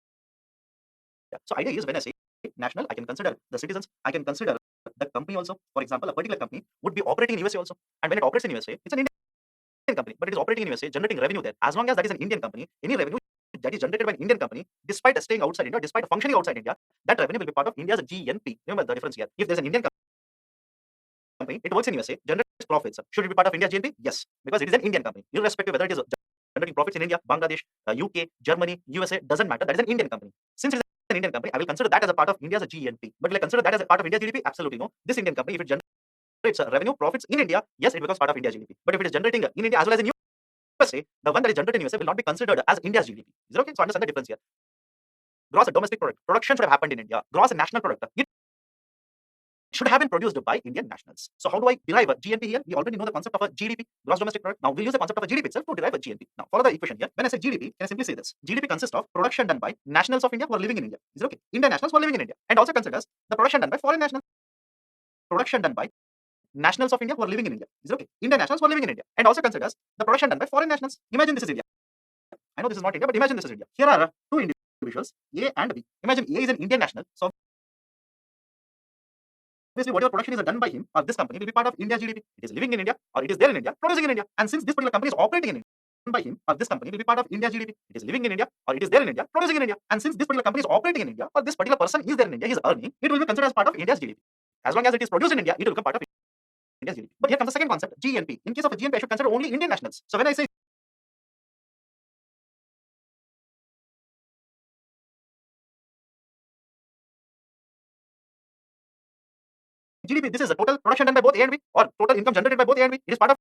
So idea is when I say national, I can consider the citizens, I can consider the company also. For example, a particular company would be operating in USA also, and when it operates in USA, it's an Indian company, but it is operating in USA, generating revenue there. As long as that is an Indian company, any revenue that is generated by an Indian company, despite staying outside India, despite functioning outside India, that revenue will be part of India's GNP. Remember the difference here. If there's an Indian company, it works in USA, generates profits. Should it be part of India's GNP? Yes, because it is an Indian company. Irrespective whether it is generating profits in India, Bangladesh, UK, Germany, USA, doesn't matter. That is an Indian company. Since it is an Indian company, I will consider that as a part of India's GNP. But will I consider that as a part of India's GDP? Absolutely no. This Indian company, if it generates revenue, profits in India, yes, it becomes part of India's GDP. But if it is generating in India as well as in USA, the one that is generated in USA will not be considered as India's GDP. Is it okay? So understand the difference here. Gross domestic product. Production should have happened in India. Gross national product. It should have been produced by Indian nationals. So how do I derive a GNP here? We already know the concept of a GDP, gross domestic product. Now we'll use the concept of a GDP itself to derive a GNP. Now follow the equation here. When I say GDP, can I simply say this? GDP consists of production done by nationals of India who are living in India. Is it okay? Indian nationals who are living in India. And also considers the production done by foreign nationals. Production done by nationals of India who are living in India. Is it okay? Indian nationals who are living in India. And also considers the production done by foreign nationals. Imagine this is India. I know this is not India, but imagine this is India. Here are two individuals, A and B. Imagine A is an Indian national. So obviously, whatever production is done by him or this company will be part of India's GDP. It is living in India or it is there in India, producing in India. And since this particular company is operating in India, by him or this company will be part of India's GDP. It is living in India or it is there in India, producing in India. And since this particular company is operating in India or this particular person is there in India, he is earning, it will be considered as part of India's GDP. As long as it is produced in India, it will become part of India's GDP. But here comes the second concept, GNP. In case of a GNP, I should consider only Indian nationals. So when I say GDP, this is the total production done by both A and B or total income generated by both A and B. It is part of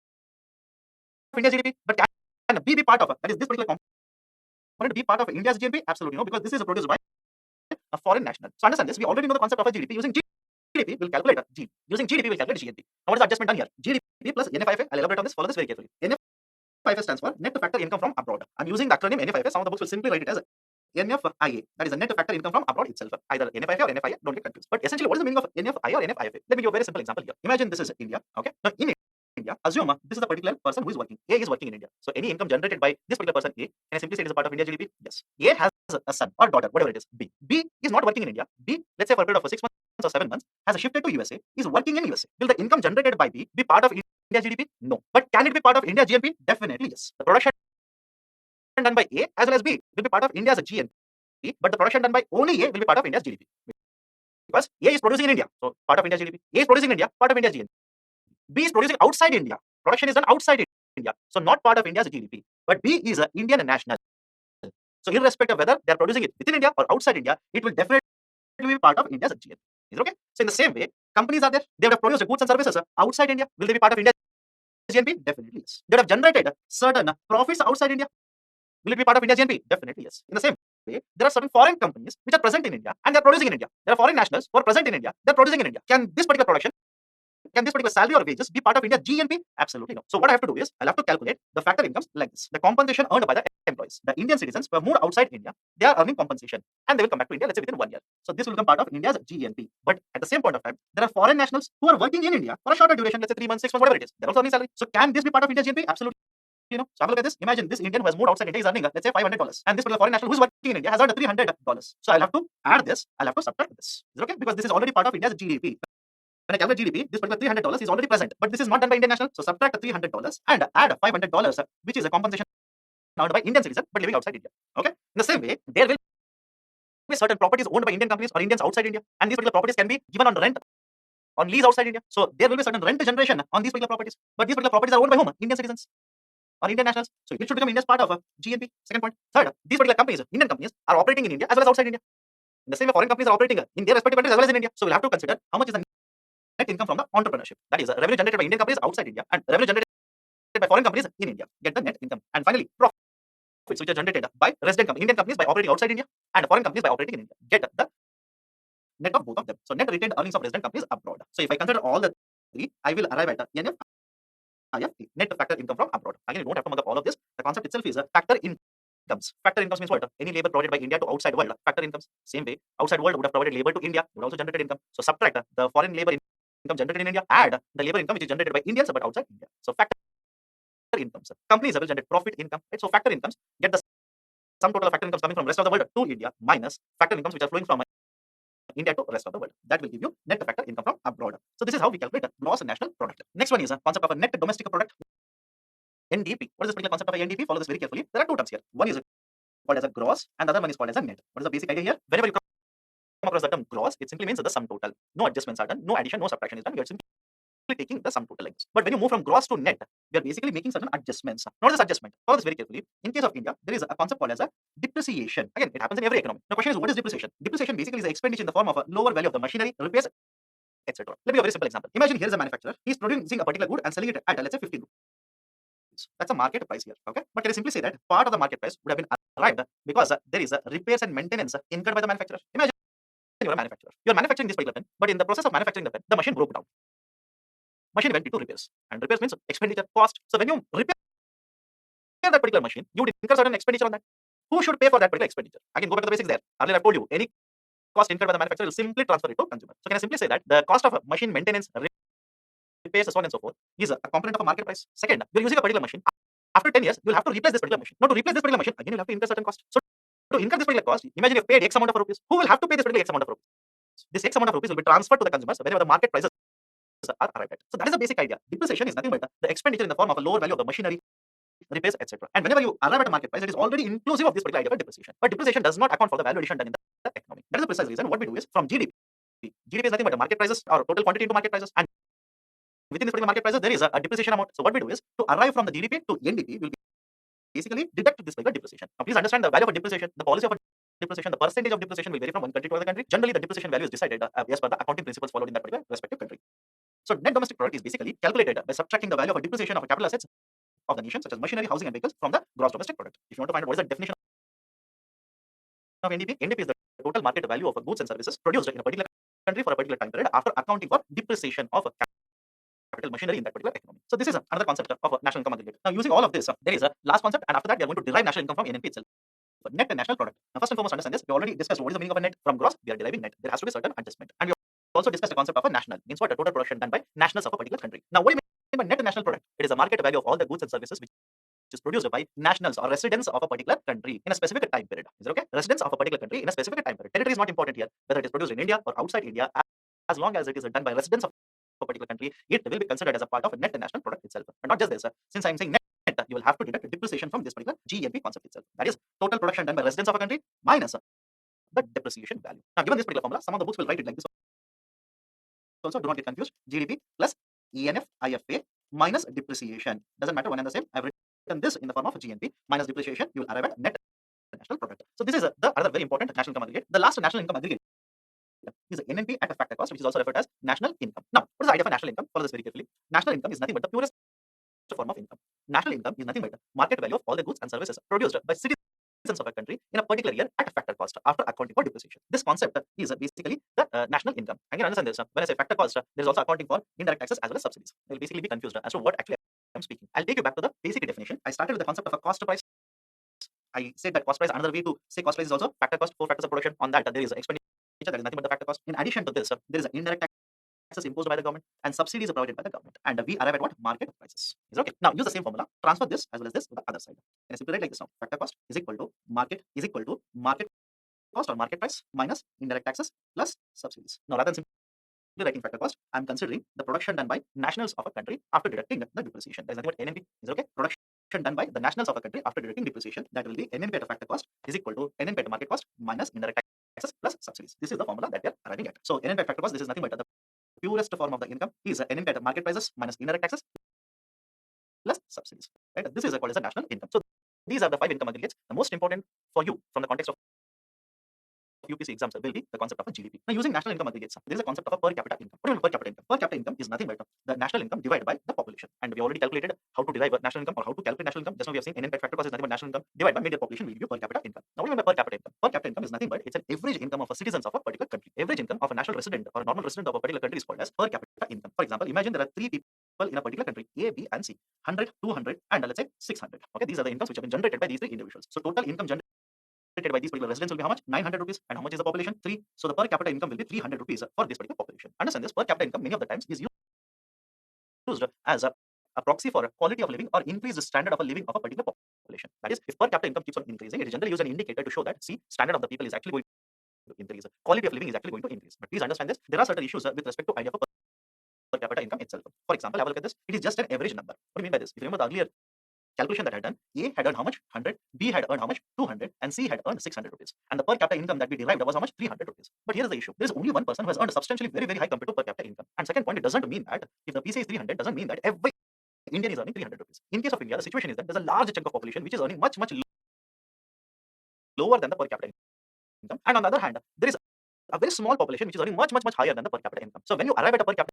India's GDP. But can B be part of it? That is this particular component be part of India's GDP? Absolutely no, because this is produced by a foreign national. So understand this. We already know the concept of a GDP. Using GDP, we'll calculate G. Using GDP, we'll calculate GNP. Now what is the adjustment done here? GDP plus NFIFA. I'll elaborate on this. Follow this very carefully. NFIFA stands for net factor income from abroad. I'm using the acronym NFIFA. Some of the books will simply write it as NFIA. That is the net factor income from abroad itself. Either NFIFA or NFIA. Don't get confused. But essentially, what is the meaning of NFIA or NFIFA? Let me give you a very simple example here. Imagine this is India. Okay. Now in India, assume this is the particular person who is working. A is working in India. So any income generated by this particular person A, can I simply say it is a part of India GDP? Yes. A has a son or daughter, whatever it is. B. B is not working in India. B, let's say for a period of 6 months or 7 months, has shifted to USA, is working in USA. Will the income generated by B be part of India GDP? No. But can it be part of India GNP? Definitely yes. The production done by A as well as B will be part of India's GNP, but the production done by only A will be part of India's GDP. Because A is producing in India, so part of India's GDP. A is producing in India, part of India's GNP. B is producing outside India. Production is done outside India, so not part of India's GDP. But B is an Indian national. So irrespective of whether they are producing it within India or outside India, it will definitely be part of India's GNP. Is it okay? So in the same way, companies are there. They would have produced goods and services outside India. Will they be part of India's GNP? Definitely yes. They would have generated certain profits outside India. Will it be part of India's GNP? Definitely yes. In the same way, there are certain foreign companies which are present in India and they are producing in India. There are foreign nationals who are present in India. They are producing in India. Can this particular production, can this particular salary or wages be part of India's GNP? Absolutely no. So what I have to do is I'll have to calculate the factor incomes like this. The compensation earned by the employees. The Indian citizens who have moved outside India, they are earning compensation and they will come back to India, let's say within 1 year. So this will become part of India's GNP. But at the same point of time, there are foreign nationals who are working in India for a shorter duration, let's say 3 months, 6 months, whatever it is. They're also earning salary. So can this be part of India's GNP? Absolutely. So have a look at this. Imagine this Indian who has moved outside India is earning, let's say $500, and this particular foreign national who is working in India has earned $300. So I'll have to add this. I'll have to subtract this. Is it okay? Because this is already part of India's GDP. When I calculate GDP, this particular $300 is already present, but this is not done by Indian national. So subtract the $300 and add $500, which is a compensation earned by Indian citizen but living outside India. Okay. In the same way, there will be certain properties owned by Indian companies or Indians outside India, and these particular properties can be given on rent, on lease outside India. So there will be certain rent generation on these particular properties, but these particular properties are owned by whom? Indian citizens or Indian nationals. So it should become India's part of GNP. Second point. Third, these particular companies, Indian companies, are operating in India as well as outside India. In the same way, foreign companies are operating in their respective countries as well as in India. So we'll have to consider how much is the net income from the entrepreneurship. That is revenue generated by Indian companies outside India and revenue generated by foreign companies in India. Get the net income. And finally, profits which are generated by resident companies, Indian companies by operating outside India and foreign companies by operating in India. Get the net of both of them. So net retained earnings of resident companies abroad. So if I consider all the three, I will arrive at NFIFT, net factor income from abroad. Again, you don't have to mug up all of this. The concept itself is a factor incomes. Factor incomes means what? Any labor provided by India to outside world. Factor incomes. Same way, outside world would have provided labor to India, would also generated income. So subtract the foreign labor income generated in India, add the labor income which is generated by Indians but outside India. So factor incomes. Companies will generate profit income. Right? So factor incomes get the sum total of factor incomes coming from rest of the world to India minus factor incomes which are flowing from India to rest of the world. That will give you net factor income from abroad. So this is how we calculate gross national product. Next one is a concept of a net domestic product. NDP. What is this particular concept of a NDP? Follow this very carefully. There are two terms here. One is called as a gross and the other one is called as a net. What is the basic idea here? Whenever you come across the term gross, it simply means the sum total. No adjustments are done, no addition, no subtraction is done. You are simply taking the sum total like this. But when you move from gross to net, we are basically making certain adjustments. Not this adjustment. Follow this very carefully. In case of India, there is a concept called as a depreciation. Again, it happens in every economy. The question is, what is depreciation? Depreciation basically is the expenditure in the form of a lower value of the machinery, repairs, etc. Let me give a very simple example. Imagine here is a manufacturer. He is producing a particular good and selling it at let's say 15 rupees. That's a market price here. Okay. But can I simply say that part of the market price would have been arrived because there is a repairs and maintenance incurred by the manufacturer. Imagine you're a manufacturer. You're manufacturing this particular pen, but in the process of manufacturing the pen, the machine broke down. Machine went into repairs. And repairs means expenditure, cost. So when you repair that particular machine, you would incur certain expenditure on that. Who should pay for that particular expenditure? Again, go back to the basics there. Earlier I've told you, any cost incurred by the manufacturer will simply transfer it to consumer. So can I simply say that the cost of a machine maintenance, repairs, so on and so forth, is a component of a market price. Second, you're using a particular machine. After 10 years, you'll have to replace this particular machine. Now to replace this particular machine, again you'll have to incur certain cost. So to incur this particular cost, imagine you've paid X amount of rupees. Who will have to pay this particular X amount of rupees? This X amount of rupees will be transferred to the consumers whenever the market prices are arrived at. So that is the basic idea. Depreciation is nothing but the expenditure in the form of a lower value of the machinery, repairs, etc. And whenever you arrive at a market price, it is already inclusive of this particular idea of depreciation. But depreciation does not account for the value addition done in the economy. That is the precise reason. What we do is from GDP. GDP is nothing but the market prices or total quantity into market prices. And within this particular market prices, there is a depreciation amount. So what we do is to arrive from the GDP to NDP, will basically deduct this particular depreciation. Now please understand the value of a depreciation, the policy of a depreciation, the percentage of depreciation will vary from one country to another country. Generally, the depreciation value is decided as per the accounting principles followed in that particular respective country. So net domestic product is basically calculated by subtracting the value of a depreciation of a capital assets of the nation, such as machinery, housing, and vehicles, from the gross domestic product. If you want to find out what is the definition of NDP, NDP is the total market value of goods and services produced in a particular country for a particular time period after accounting for depreciation of capital machinery in that particular economy. So this is another concept of a national income aggregate. Now using all of this, there is a last concept, and after that we are going to derive national income from NNP itself. Net and national product. Now first and foremost, understand this. We already discussed what is the meaning of a net. From gross, we are deriving net. There has to be certain adjustment. And we also discussed the concept of a national. Means what? A total production done by nationals of a particular country. Now what do you mean by net and national product? It is a market value of all the goods and services which is produced by nationals or residents of a particular country in a specific time period. Is it okay? Residents of a particular country in a specific time period. Territory is not important here. Whether it is produced in India or outside India, as long as it is done by residents of a particular country, it will be considered as a part of a net and national product itself. But not just this. Since I am saying net, you will have to deduct depreciation from this particular GNP concept itself. That is total production done by residents of a country minus the depreciation value. Now, given this particular formula, some of the books will write it like this. Also, do not get confused. GDP plus ENFIFA minus depreciation. Doesn't matter, one and the same. I've written this in the form of GNP minus depreciation. You will arrive at net national product. So this is the other very important national income aggregate. The last national income aggregate is NNP at a factor cost, which is also referred as national income. Now, what is the idea of national income? Follow this very carefully. National income is nothing but the purest form of income. National income is nothing but the market value of all the goods and services produced by citizens of a country in a particular year at a factor cost after accounting for depreciation. This concept is basically the national income. I can understand this. When I say factor cost, there is also accounting for indirect taxes as well as subsidies. You will basically be confused as to what actually I'm speaking. I'll take you back to the basic definition. I started with the concept of a cost price. I said that cost price, another way to say cost price is also factor cost, 4 factors of production. On that, there is expenditure, that is nothing but the factor cost. In addition to this, there is an indirect taxes imposed by the government and subsidies are provided by the government. And we arrive at what? Market prices. Is it okay? Now, use the same formula, transfer this as well as this to the other side. Can I simply write like this now? Factor cost is equal to market cost or market price minus indirect taxes plus subsidies. Now, rather than simply writing factor cost, I'm considering the production done by nationals of a country after deducting the depreciation. There is nothing but NNP. Is it okay? Production done by the nationals of a country after deducting depreciation. That will be NNP at a factor cost is equal to NNP at a market cost minus indirect taxes plus subsidies. This is the formula that we are arriving at. So, NNP at factor cost, this is nothing but the purest form of the income is NNP at market prices minus indirect taxes plus subsidies. Right? This is called as the national income. So, these are the 5 income aggregates. The most important for you from the context of UPC exams will be the concept of a GDP. Now, using national income aggregates, there is a concept of a per capita income. What do you mean per capita income? Per capita income is nothing but the national income divided by the population. And we already calculated how to derive national income or how to calculate national income. Just now we have seen NNP factor cost is nothing but national income divided by median population will give you per capita income. Now, what do you mean by per capita income? Per capita income is nothing but it's an average income of a citizens of a particular country. Average income of a national resident or a normal resident of a particular country is called as per capita income. For example, imagine there are 3 people in a particular country, A, B, and C, 100, 200, and let's say 600. Okay, these are the incomes which have been generated by these 3 individuals. So, total income generated by these particular residents will be how much? 900 rupees. And how much is the population? 3. So the per capita income will be 300 rupees for this particular population. Understand this? Per capita income many of the times is used as a proxy for quality of living or increased standard of a living of a particular population. That is, if per capita income keeps on increasing, it is generally used as an indicator to show that, see, standard of the people is actually going to increase. Quality of living is actually going to increase. But please understand this, there are certain issues with respect to idea of per capita income itself. For example, have a look at this. It is just an average number. What do you mean by this? If you remember the earlier calculation that I had done, A had earned how much? 100, B had earned how much? 200, and C had earned 600 rupees. And the per capita income that we derived was how much? 300 rupees. But here is the issue. There is only one person who has earned substantially very, very high compared to per capita income. And second point, it doesn't mean that if the PCI is 300, doesn't mean that every Indian is earning 300 rupees. In case of India, the situation is that there's a large chunk of population which is earning much, much lower than the per capita income. And on the other hand, there is a very small population which is earning much, much, much higher than the per capita income. So when you arrive at a per capita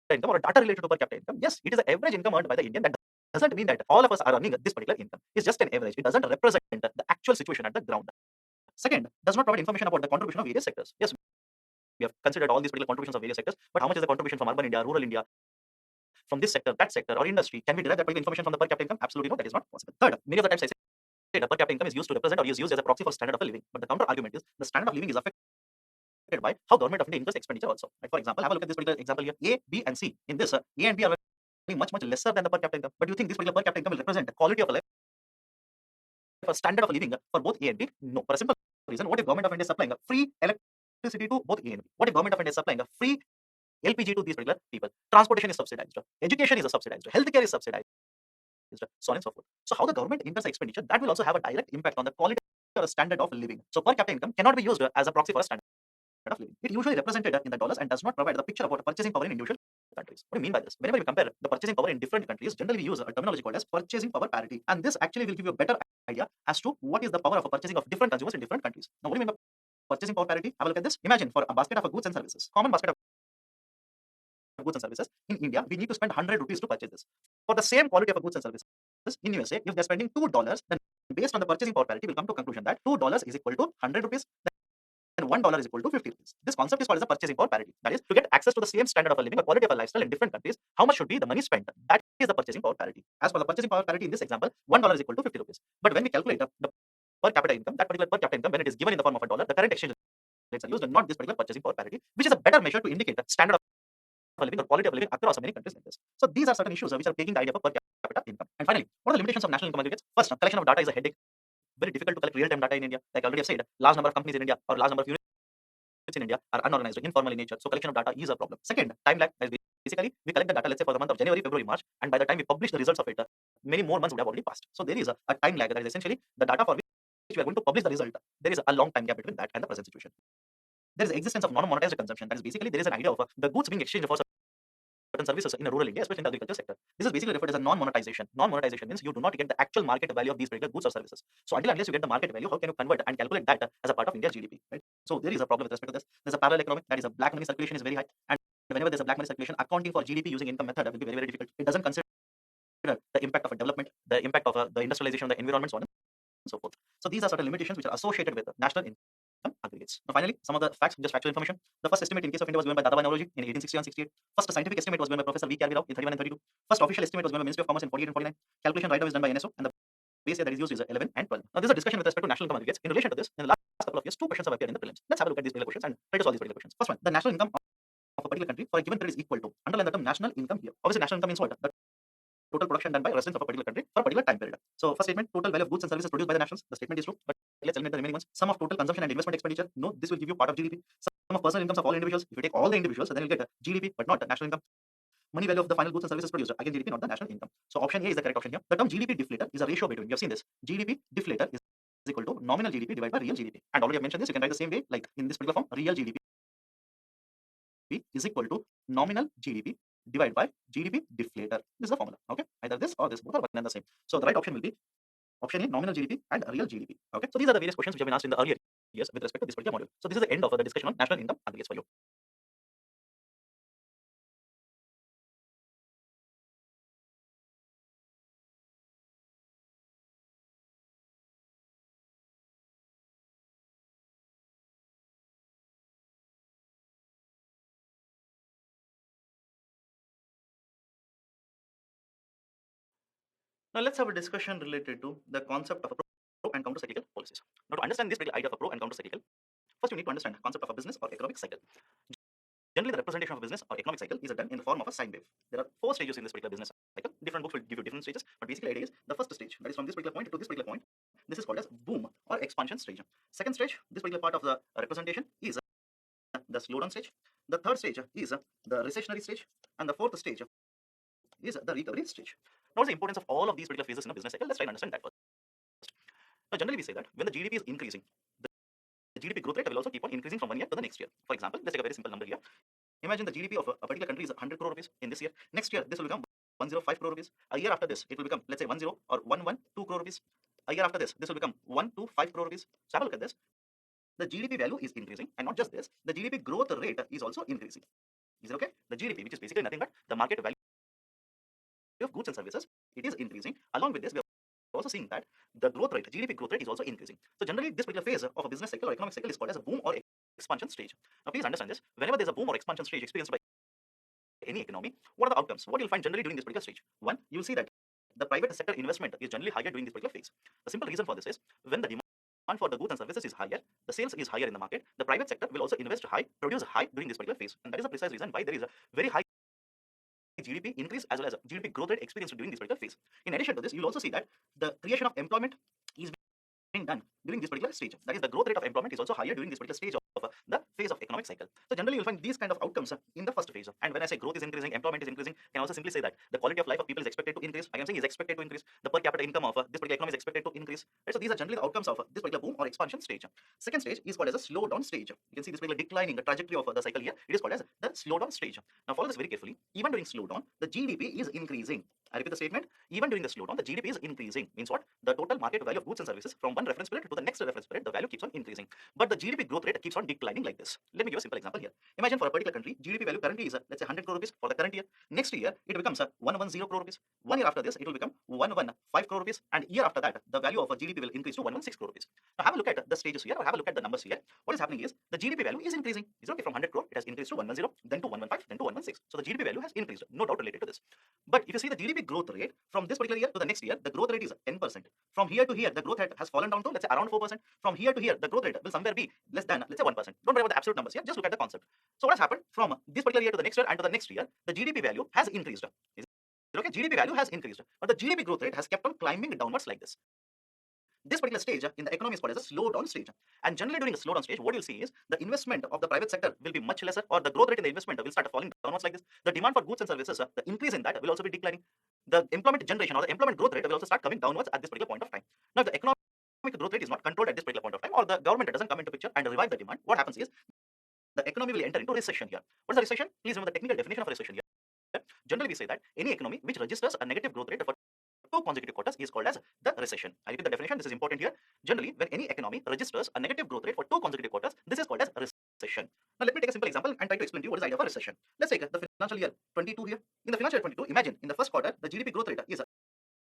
income or a data related to per capita income, yes, it is the average income earned by the Indian. That doesn't mean that all of us are earning this particular income. It's just an average. It doesn't represent the actual situation at the ground. Second, does not provide information about the contribution of various sectors. Yes, we have considered all these particular contributions of various sectors, but how much is the contribution from urban India, rural India, from this sector, that sector, or industry? Can we derive that particular information from the per capita income? Absolutely no, that is not possible. Third, many of the times I say the per capita income is used to represent or is used as a proxy for standard of a living. But the counter argument is the standard of living is affected by how government of India incurs expenditure also. Like for example, have a look at this particular example here. A, B, and C. In this, A and B are much, much lesser than the per capita income. But do you think this particular per capita income will represent the quality of a life, a standard of living for both A and B? No. For a simple reason, what if government of India is supplying free electricity to both A and B? What if government of India is supplying free LPG to these particular people? Transportation is subsidized. Education is subsidized. Healthcare is subsidized. So on and so forth. So how the government incurs expenditure, that will also have a direct impact on the quality or standard of living. So per capita income cannot be used as a proxy for a standard of living. It usually represented in the dollars and does not provide the picture about purchasing power in individual countries. What do you mean by this? Whenever we compare the purchasing power in different countries, generally we use a terminology called as purchasing power parity. And this actually will give you a better idea as to what is the power of a purchasing of different consumers in different countries. Now, what do you mean by purchasing power parity? Have a look at this. Imagine for a basket of goods and services, common basket of goods and services, in India, we need to spend 100 rupees to purchase this. For the same quality of goods and services, in USA, if they're spending $2, then based on the purchasing power parity, we'll come to a conclusion that $2 is equal to 100 rupees, then $1 is equal to 50 rupees. This concept is called as the purchasing power parity. That is, to get access to the same standard of a living, a quality of a lifestyle in different countries, how much should be the money spent? That is the purchasing power parity. As for the purchasing power parity in this example, $1 is equal to 50 rupees. But when we calculate the per capita income, that particular per capita income, when it is given in the form of a dollar, the current exchange rates are used and not this particular purchasing power parity, which is a better measure to indicate the standard of living or quality of living across many countries like this. So these are certain issues which are taking the idea of per capita income. And finally, what are the limitations of national income aggregates? First, collection of data is a headache. Very difficult to collect real-time data in India. Like I already have said, large number of companies in India or large number of units in India are unorganized, informal in nature. So collection of data is a problem. Second, time lag. Basically, we collect the data, let's say for the month of January, February, March, and by the time we publish the results of it, many more months would have already passed. So there is a time lag. That is essentially the data for which we are going to publish the result. There is a long time gap between that and the present situation. There is the existence of non-monetized consumption. That is basically there is an idea of the goods being exchanged for certain services in a rural India, especially in the agriculture sector. This is basically referred as a non-monetization. Non-monetization means you do not get the actual market value of these particular goods or services. So until unless you get the market value, how can you convert and calculate that as a part of India's GDP? Right? So there is a problem with respect to this. There's a parallel economy, that is a black money circulation is very high, and whenever there's a black money circulation, accounting for GDP using income method will be very, very difficult. It doesn't consider the impact of a development, the impact of the industrialization of the environment, so on and so forth. So these are certain limitations which are associated with national income aggregates. Now finally, some of the facts, just factual information. The first estimate in case of India was given by Dadabhai Naoroji in 1861-68. First scientific estimate was given by Professor V. K. R. Rao in 31 and 32. First official estimate was given by Ministry of Commerce in 48 and 49. Calculation right now is done by NSO, and the base year that is used is 11 and 12. Now this is a discussion with respect to national income aggregates. In relation to this, in the last couple of years, two questions have appeared in the prelims. Let's have a look at these particular questions and try to solve these particular questions. First one, the national income of a particular country for a given period is equal to, underline the term national income here. Obviously national income means what? The total production done by residents of a particular country for a particular time period. So first statement, total value of goods and services produced by the nationals. The statement is true, but let's eliminate the remaining ones. Sum of total consumption and investment expenditure. No, this will give you part of GDP. Sum of personal incomes of all individuals. If you take all the individuals, then you'll get GDP, but not the national income. Money value of the final goods and services produced. Again, GDP, not the national income. So option A is the correct option here. The term GDP deflator is a ratio between, you have seen this, GDP deflator is equal to nominal GDP divided by real GDP. And already I mentioned this, you can write the same way, like in this particular form, real GDP is equal to nominal GDP divided by GDP deflator. This is the formula. Okay, either this or this, both are one and the same. So the right option will be option A, nominal GDP and real GDP. Okay, so these are the various questions which have been asked in the earlier years with respect to this particular module. So this is the end of the discussion on national income aggregates for you. Now let's have a discussion related to the concept of a pro and counter cyclical policies. Now to understand this particular idea of a pro and counter cyclical, first you need to understand the concept of a business or economic cycle. Generally, the representation of a business or economic cycle is done in the form of a sine wave. There are 4 stages in this particular business cycle. Different books will give you different stages, but basically idea is the first stage, that is from this particular point to this particular point. This is called as boom or expansion stage. Second stage, this particular part of the representation is the slowdown stage. The third stage is the recessionary stage, and the fourth stage is the recovery stage. Now, what's the importance of all of these particular phases in a business cycle? Let's try to understand that first. Now, generally we say that when the GDP is increasing, the GDP growth rate will also keep on increasing from one year to the next year. For example, let's take a very simple number here. Imagine the GDP of a particular country is 100 crore rupees in this year. Next year, this will become 105 crore rupees. A year after this, it will become, let's say, 10 or 112 crore rupees. A year after this, this will become 125 crore rupees. So have a look at this. The GDP value is increasing, and not just this, the GDP growth rate is also increasing. Is it okay? The GDP, which is basically nothing but the market value of goods and services, it is increasing. Along with this, we are also seeing that the growth rate, GDP growth rate, is also increasing. So generally, this particular phase of a business cycle or economic cycle is called as a boom or expansion stage. Now, please understand this. Whenever there's a boom or expansion stage experienced by any economy, what are the outcomes? What you'll find generally during this particular stage? One, you'll see that the private sector investment is generally higher during this particular phase. The simple reason for this is when the demand for the goods and services is higher, the sales is higher in the market, the private sector will also invest high, produce high during this particular phase. And that is the precise reason why there is a very high GDP increase as well as GDP growth rate experienced during this particular phase. In addition to this, you'll also see that the creation of employment is being done during this particular stage. That is, the growth rate of employment is also higher during this particular stage of the phase of economic cycle. So generally, you'll find these kind of outcomes in the first phase. And when I say growth is increasing, employment is increasing, I can also simply say that the quality of life of people is expected to increase. I am saying is expected to increase. The per capita income of this particular economy is expected to increase. Right? So these are generally the outcomes of this particular boom or expansion stage. Second stage is called as a slowdown stage. You can see this particular declining the trajectory of the cycle here. It is called as the slowdown stage. Now follow this very carefully. Even during slowdown, the GDP is increasing. I repeat the statement. Even during the slowdown, the GDP is increasing. Means what? The total market value of goods and services from one reference period to the next reference period, the value keeps on increasing. But the GDP growth rate keeps on declining like this. Let me give a simple example here. Imagine for a particular country, GDP value currently is let's say 100 crore rupees for the current year. Next year, it becomes 110 crore rupees. 1 year after this, it will become 115 crore rupees. And year after that, the value of a GDP will increase to 116 crore rupees. Now have a look at the stages here, or have a look at the numbers here. What is happening is the GDP value is increasing. Is okay, from 100 crore, it has increased to 110, then to 115, then to 116. So the GDP value has increased, no doubt related to this. But if you see the GDP growth rate from this particular year to the next year, the growth rate is 10%. From here to here, the growth rate has fallen down to let's say around 4%. From here to here, the growth rate will somewhere be less than let's say 1%. Don't worry about the absolute numbers here, just look at the concept. So what has happened from this particular year to the next year and to the next year, the GDP value has increased. Is it okay? GDP value has increased, but the GDP growth rate has kept on climbing downwards like this. This particular stage in the economy is called as a slowdown stage. And generally during a slowdown stage, what you'll see is the investment of the private sector will be much lesser, or the growth rate in the investment will start falling downwards like this. The demand for goods and services, the increase in that will also be declining. The employment generation or the employment growth rate will also start coming downwards at this particular point of time. Now, if the economic growth rate is not controlled at this particular point of time, or the government doesn't come into picture and revive the demand, what happens is the economy will enter into recession here. What is a recession? Please remember the technical definition of a recession here. generally we say that any economy which registers a negative growth rate for 2 consecutive quarters is called as the recession. I repeat the definition, this is important here. Generally, when any economy registers a negative growth rate for 2 consecutive quarters, this is called as recession. Now, let me take a simple example and try to explain to you what is the idea of a recession. Let's take the financial year 22 here. In the financial year 22, imagine in the first quarter, the GDP growth rate is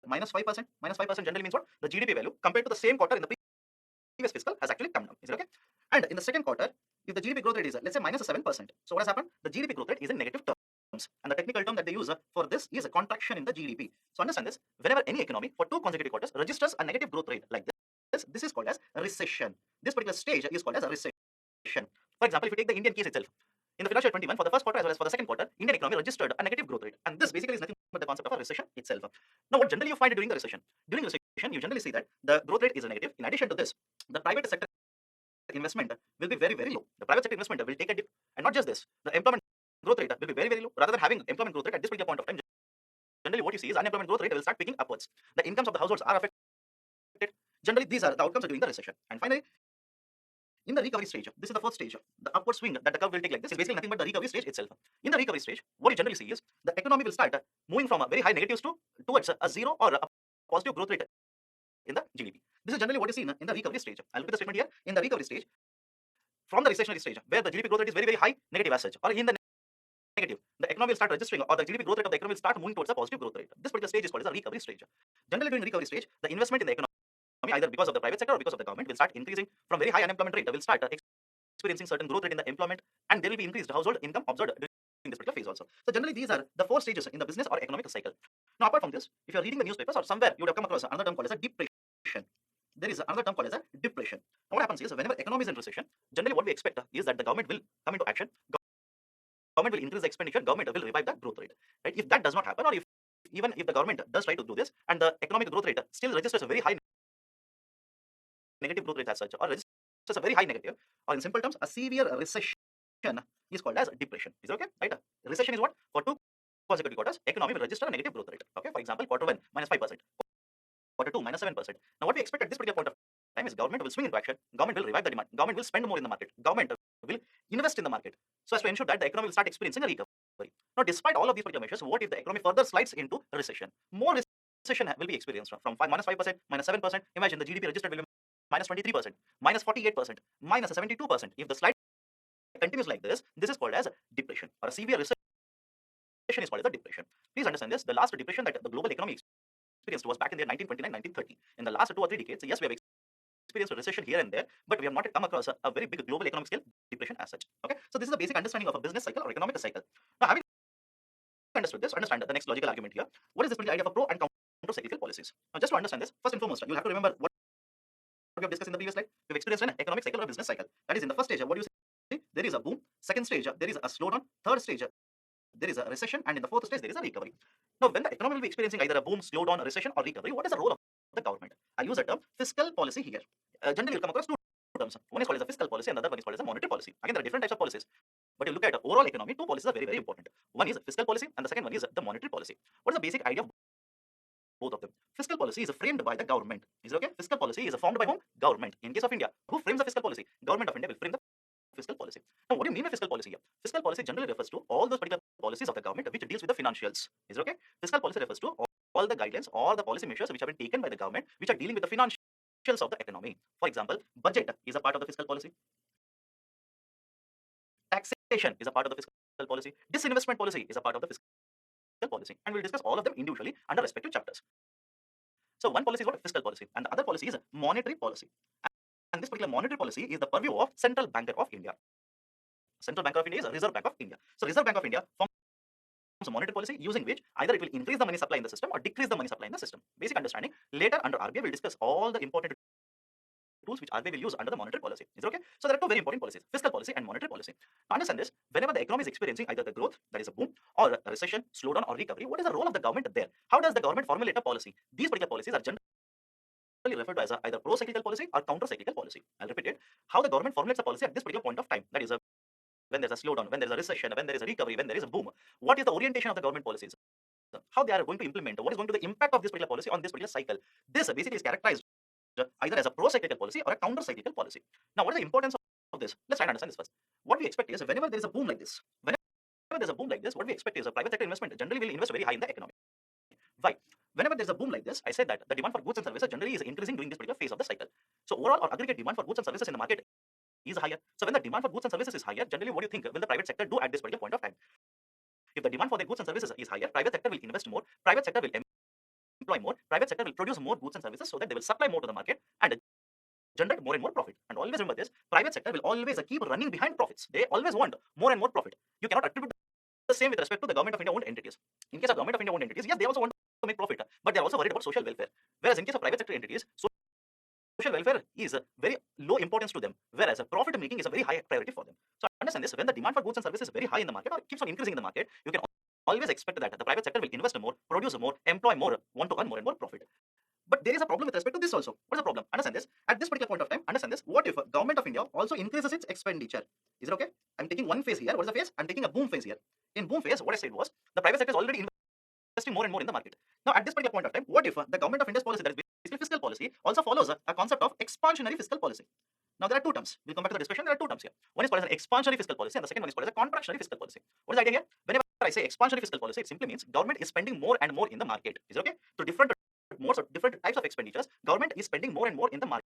minus 5%. Minus 5% generally means what? The GDP value compared to the same quarter in the previous fiscal has actually come down. Is it okay? And in the second quarter, if the GDP growth rate is, let's say, minus 7%, so what has happened? The GDP growth rate is in negative terms. And the technical term that they use for this is a contraction in the GDP. So understand this, whenever any economy for 2 consecutive quarters registers a negative growth rate like this is called as a recession. This particular stage is called as a recession. For example, if you take the Indian case itself, in the financial year 21, for the first quarter as well as for the second quarter, Indian economy registered a negative growth rate. And this basically is nothing but the concept of a recession itself. Now, what generally you find during the recession? During the recession, you generally see that the growth rate is negative. In addition to this, the private sector investment will be very, very low. The private sector investment will take a dip. And not just this, the employment growth rate will be very, very low. Rather than having employment growth rate at this particular point of time, generally what you see is unemployment growth rate will start picking upwards. The incomes of the households are affected. Generally, these are the outcomes during the recession. And finally, in the recovery stage, this is the fourth stage. The upward swing that the curve will take like this is basically nothing but the recovery stage itself. In the recovery stage, what you generally see is the economy will start moving from a very high negatives towards a zero or a positive growth rate in the GDP. This is generally what you see in the recovery stage. I'll repeat the statement here. In the recovery stage, from the recessionary stage, where the GDP growth rate is very, very high, negative as such, or in the negative, the economy will start registering, or the GDP growth rate of the economy will start moving towards a positive growth rate. This particular stage is called as a recovery stage. Generally, during the recovery stage, the investment in the economy, either because of the private sector or because of the government, will start increasing from very high unemployment rate, will start experiencing certain growth rate in the employment, and there will be increased household income observed during this particular phase also. So generally, these are the 4 stages in the business or economic cycle. Now, apart from this, if you are reading the newspapers or somewhere, you would have come across another term called as a depression. There is another term called as a depression. Now, what happens is, whenever economy is in recession, generally what we expect is that the government will come into action, government will increase the expenditure, government will revive the growth rate. Right? If that does not happen, or even if the government does try to do this, and the economic growth rate still registers a very high negative growth rate as such, or registers a very high negative, or in simple terms, a severe recession is called as depression. Is it okay? Right? Recession is what? For 2 consecutive quarters, economy will register a negative growth rate. Okay? For example, quarter 1, minus 5%. Quarter 2, minus 7%. Now, what we expect at this particular point of time is government will swing into action, government will revive the demand, government will spend more in the market, government will invest in the market, so as to ensure that the economy will start experiencing a recovery. Now, despite all of these particular measures, what if the economy further slides into recession? More recession will be experienced from minus 5%, minus 7%. Imagine the GDP registered will be minus 23%, minus 48%, minus 72%. If the slide continues like this is called as depression, or a severe recession is called as a depression. Please understand this. The last depression that the global economy experienced was back in the year 1929, 1930. In the last 2 or 3 decades, yes, we have experienced a recession here and there, but we have not yet come across a very big global economic scale depression as such. Okay, so this is the basic understanding of a business cycle or economic cycle. Now, having understood this, understand the next logical argument here. What is this idea of a pro and counter cyclical policies? Now, just to understand this, first and foremost, you'll have to remember what we have discussed in the previous slide. We've experienced an economic cycle or a business cycle. That is, in the first stage, what do you see? There is a boom. Second stage, there is a slowdown. Third stage, there is a recession, and in the fourth stage, there is a recovery. Now, when the economy will be experiencing either a boom, slowdown, recession, or recovery, what is the role of the government? I'll use the term fiscal policy here. Generally, you'll come across 2 terms. One is called as a fiscal policy, and the other one is called as a monetary policy. Again, there are different types of policies, but you look at overall economy, 2 policies are very, very important. One is fiscal policy, and the second one is the monetary policy. What is the basic idea of both of them? Fiscal policy is framed by the government. Is it okay? Fiscal policy is formed by whom? Government. In case of India, who frames the fiscal policy? Government of India will frame the fiscal policy. Now, what do you mean by fiscal policy here? Fiscal policy generally refers to all those particular policies of the government which deals with the financials. Is it okay? Fiscal policy refers to all the guidelines or the policy measures which have been taken by the government which are dealing with the financials of the economy. For example, budget is a part of the fiscal policy. Taxation is a part of the fiscal policy. Disinvestment policy is a part of the fiscal policy, and we'll discuss all of them individually under respective chapters. So, one policy is what? Fiscal policy, and the other policy is monetary policy. And this particular monetary policy is the purview of Central Bank of India. Central Bank of India is a Reserve Bank of India. So, Reserve Bank of India forms a monetary policy using which either it will increase the money supply in the system or decrease the money supply in the system. Basic understanding. Later, under RBI, we'll discuss all the important tools which RBI will use under the monetary policy. Is it okay? So, there are 2 very important policies: fiscal policy and monetary policy. To understand this, whenever the economy is experiencing either the growth, that is a boom, or a recession, slowdown, or recovery, what is the role of the government there? How does the government formulate a policy? These particular policies are generally referred to as either pro-cyclical policy or counter-cyclical policy. I'll repeat it. How the government formulates a policy at this particular point of time, that is, when there's a slowdown, when there's a recession, when there is a recovery, when there is a boom. What is the orientation of the government policies? How they are going to implement? What is going to be the impact of this particular policy on this particular cycle? This basically is characterized either as a pro-cyclical policy or a counter-cyclical policy. Now, what is the importance of this? Let's try and understand this first. What we expect is whenever there is a boom like this, whenever there's a boom like this, what we expect is a private sector investment generally will invest very high in the economy. Why? Whenever there's a boom like this, I said that the demand for goods and services generally is increasing during this particular phase of the cycle. So overall or aggregate demand for goods and services in the market is higher. So when the demand for goods and services is higher, generally what do you think will the private sector do at this particular point of time? If the demand for the goods and services is higher, private sector will invest more, private sector will employ more, private sector will produce more goods and services so that they will supply more to the market and generate more and more profit. And always remember this, private sector will always keep running behind profits. They always want more and more profit. You cannot attribute the same with respect to the government of India owned entities. In case of government of India owned entities, yes, they also want to make profit, but they are also worried about social welfare. Whereas in case of private sector entities, social welfare is a very low importance to them, whereas profit making is a very high priority for them. So understand this, when the demand for goods and services is very high in the market or keeps on increasing in the market, you can always expect that the private sector will invest more, produce more, employ more, want to earn more and more profit. But there is a problem with respect to this also. What is the problem? Understand this. At this particular point of time, understand this. What if government of India also increases its expenditure? Is it okay? I'm taking one phase here. What is the phase? I'm taking a boom phase here. In boom phase, what I said was the private sector is already investing more and more in the market. Now, at this particular point of time, what if the government of India's policy, that is basically fiscal policy, also follows a concept of expansionary fiscal policy? Now, there are two terms. We'll come back to the discussion. There are two terms here. One is called as an expansionary fiscal policy, and the second one is called as a contractionary fiscal policy. What is the idea here? Whenever I say expansionary fiscal policy, it simply means government is spending more and more in the market. Is it okay? So different modes or different types of expenditures, government is spending more and more in the market.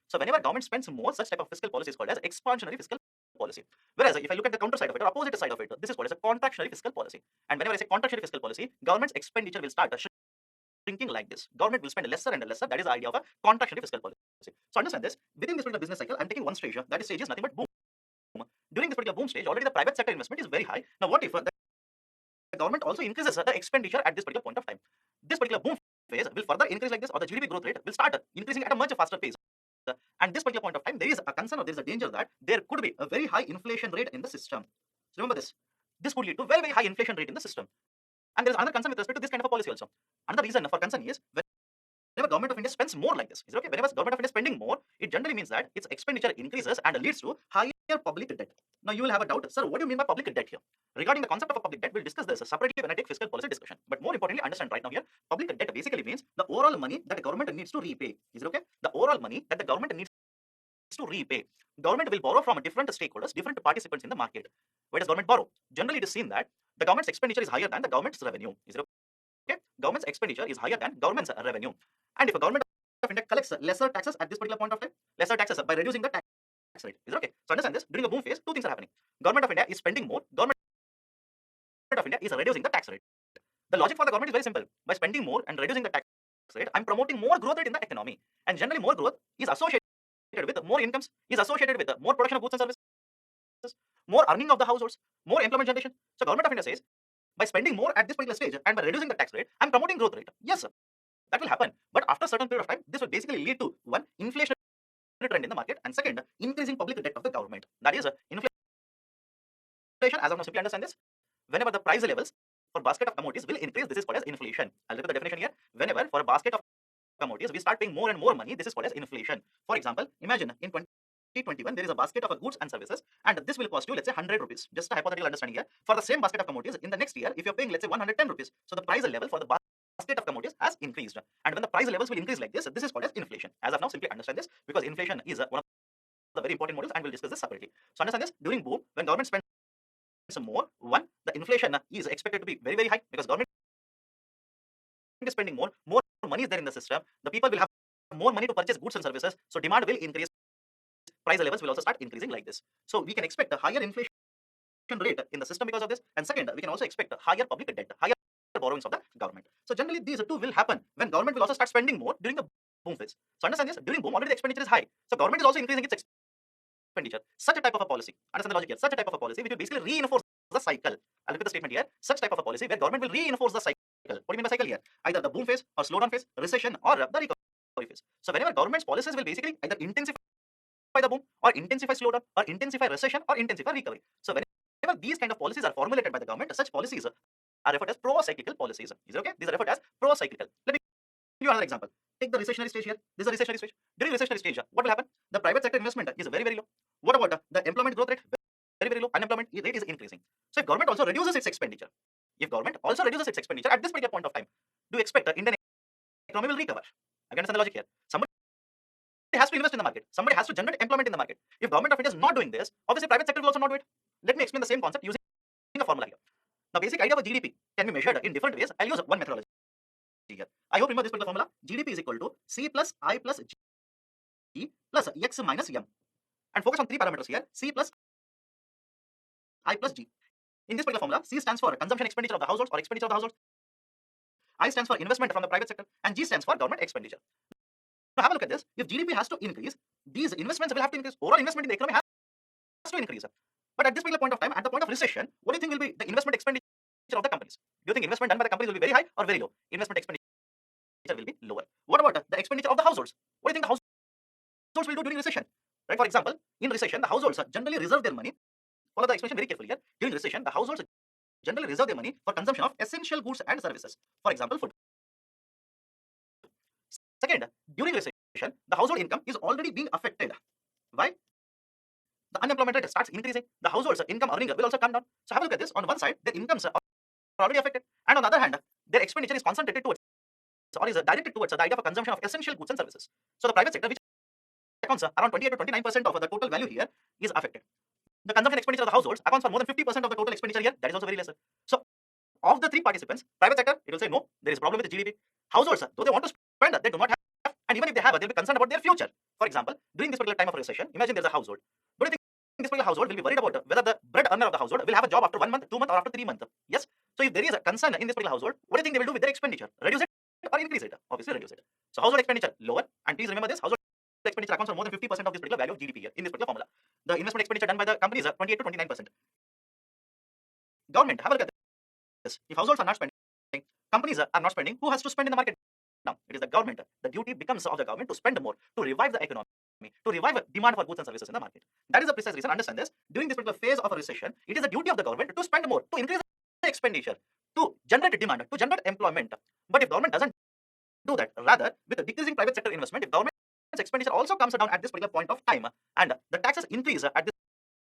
So whenever government spends more, such type of fiscal policy is called as expansionary fiscal policy. Whereas if I look at the counter side of it or opposite side of it, this is called as a contractionary fiscal policy. And whenever I say contractionary fiscal policy, government's expenditure will start shrinking like this. Government will spend lesser and lesser. That is the idea of a contractionary fiscal policy. So understand this. Within this particular business cycle, I'm taking one stage here. That stage is nothing but boom. During this particular boom stage, already the private sector investment is very high. Now, what if the government also increases the expenditure at this particular point of time? This particular boom phase will further increase like this, or the GDP growth rate will start increasing at a much faster pace. And this particular point of time, there is a concern or there is a danger that there could be a very high inflation rate in the system. So remember this. This could lead to very, very high inflation rate in the system. And there is another concern with respect to this kind of a policy also. Another reason for concern is whenever government of India spends more like this, is it okay? Whenever government of India is spending more, it generally means that its expenditure increases and leads to higher public debt. Now you will have a doubt, sir, what do you mean by public debt here? Regarding the concept of a public debt, we'll discuss this separately when I take fiscal policy discussion. But more importantly, understand right now here, public debt basically means the overall money that the government needs to repay. Is it okay? The overall money that the government needs to repay. Government will borrow from different stakeholders, different participants in the market. Where does government borrow? Generally, it is seen that the government's expenditure is higher than the government's revenue. Is it okay? Government's expenditure is higher than government's revenue. And if a government of India collects lesser taxes at this particular point of time, lesser taxes by reducing the tax rate. Is it okay? So understand this. During a boom phase, two things are happening. Government of India is spending more. Government of India is reducing the tax rate. The logic for the government is very simple. By spending more and reducing the tax rate, I'm promoting more growth rate in the economy. And generally, more growth is associated with more incomes, is associated with more production of goods and services, more earning of the households, more employment generation. So government of India says, by spending more at this particular stage and by reducing the tax rate, I'm promoting growth rate. Yes, sir, that will happen. But after a certain period of time, this will basically lead to one, inflation trend in the market, and second, increasing public debt of the government. That is inflation. As of now, simply understand this. Whenever the price levels for basket of commodities will increase, this is called as inflation. I'll look at the definition here. Whenever for a basket of commodities we start paying more and more money, this is called as inflation. For example, imagine in 2021 there is a basket of goods and services, and this will cost you, let's say, 100 rupees. Just a hypothetical understanding here. For the same basket of commodities, in the next year, if you're paying, let's say, 110 rupees, so the price level for the basket of commodities has increased. And when the price levels will increase like this is called as inflation. As of now, simply understand this, because inflation is one of the very important modules, and we'll discuss this separately. So understand this. During boom, when government spends more, one, the inflation is expected to be very, very high, because government is spending more money is there in the system. The people will have more money to purchase goods and services, so demand will increase. Price levels will also start increasing like this. So we can expect a higher inflation rate in the system because of this. And second, we can also expect a higher public debt, higher borrowings of the government. So generally, these two will happen when government will also start spending more during the boom phase. So understand this. During boom, already the expenditure is high. So government is also increasing its expenditure. Such a type of a policy, understand the logic here, such a type of a policy which will basically reinforce the cycle. I'll look at the statement here. Such type of a policy where government will reinforce the cycle. What do you mean by cycle here? Either the boom phase or slowdown phase, recession or the recovery phase. So whenever government's policies will basically either intensify the boom or intensify slowdown or intensify recession or intensify recovery. So whenever these kind of policies are formulated by the government, such policies are referred as pro-cyclical policies. Is it okay? These are referred as pro-cyclical. Let me give you another example. Take the recessionary stage here. This is a recessionary stage. During recessionary stage, what will happen? The private sector investment is very, very low. What about the employment growth rate? Very, very low. Unemployment rate is increasing. So if government also reduces its expenditure, at this particular point of time, do you expect the Indian economy will recover? I can understand the logic here. Somebody has to invest in the market. Somebody has to generate employment in the market. If government of India is not doing this, obviously private sector will also not do it. Let me explain the same concept using a formula here. The basic idea of a GDP can be measured in different ways. I'll use one methodology here. I hope you remember this particular formula. GDP is equal to C plus I plus G plus X minus M. And focus on three parameters here: C plus I plus G. In this particular formula, C stands for consumption expenditure of the households or expenditure of the households. I stands for investment from the private sector, and G stands for government expenditure. Now have a look at this. If GDP has to increase, these investments will have to increase. Overall investment in the economy has to increase. But at this particular point of time, at the point of recession, what do you think will be the investment expenditure of the companies? Do you think investment done by the companies will be very high or very low? Investment expenditure will be lower. What about the expenditure of the households? What do you think the households will do during recession? Right? For example, in recession, the households generally reserve their money. Follow the explanation very carefully here. During recession, the households generally reserve their money for consumption of essential goods and services. For example, food. Second, during recession, the household income is already being affected. Why? The unemployment rate starts increasing. The household's income earning will also come down. So have a look at this. On one side, their incomes are already affected, and on the other hand, their expenditure is concentrated towards or is directed towards the idea of a consumption of essential goods and services. So the private sector, which accounts around 28 to 29% of the total value here, is affected. The consumption expenditure of the households accounts for more than 50% of the total expenditure here. That is also very less. So of the three participants, private sector, it will say no, there is a problem with the GDP. Households, though they want to spend, they do not have, and even if they have, they'll be concerned about their future. For example, during this particular time of recession, imagine there's a household. Do you think this particular household will be worried about whether the bread earner of the household will have a job after 1 month, 2 months, or after 3 months? Yes. So if there is a concern in this particular household, what do you think they will do with their expenditure? Reduce it or increase it? Obviously, reduce it. So household expenditure lower, and please remember this: household expenditure accounts for more than 50% of this particular value of GDP here in this particular formula. The investment expenditure done by the companies are 28 to 29%. Government, have a look at this. If households are not spending, companies are not spending, who has to spend in the market? Now, it is the government. The duty becomes of the government to spend more, to revive the economy, to revive demand for goods and services in the market. That is the precise reason. Understand this. During this particular phase of a recession, it is the duty of the government to spend more, to increase the expenditure, to generate demand, to generate employment. But if government doesn't do that, rather, with the decreasing private sector investment, if government's expenditure also comes down at this particular point of time, and the taxes increase at this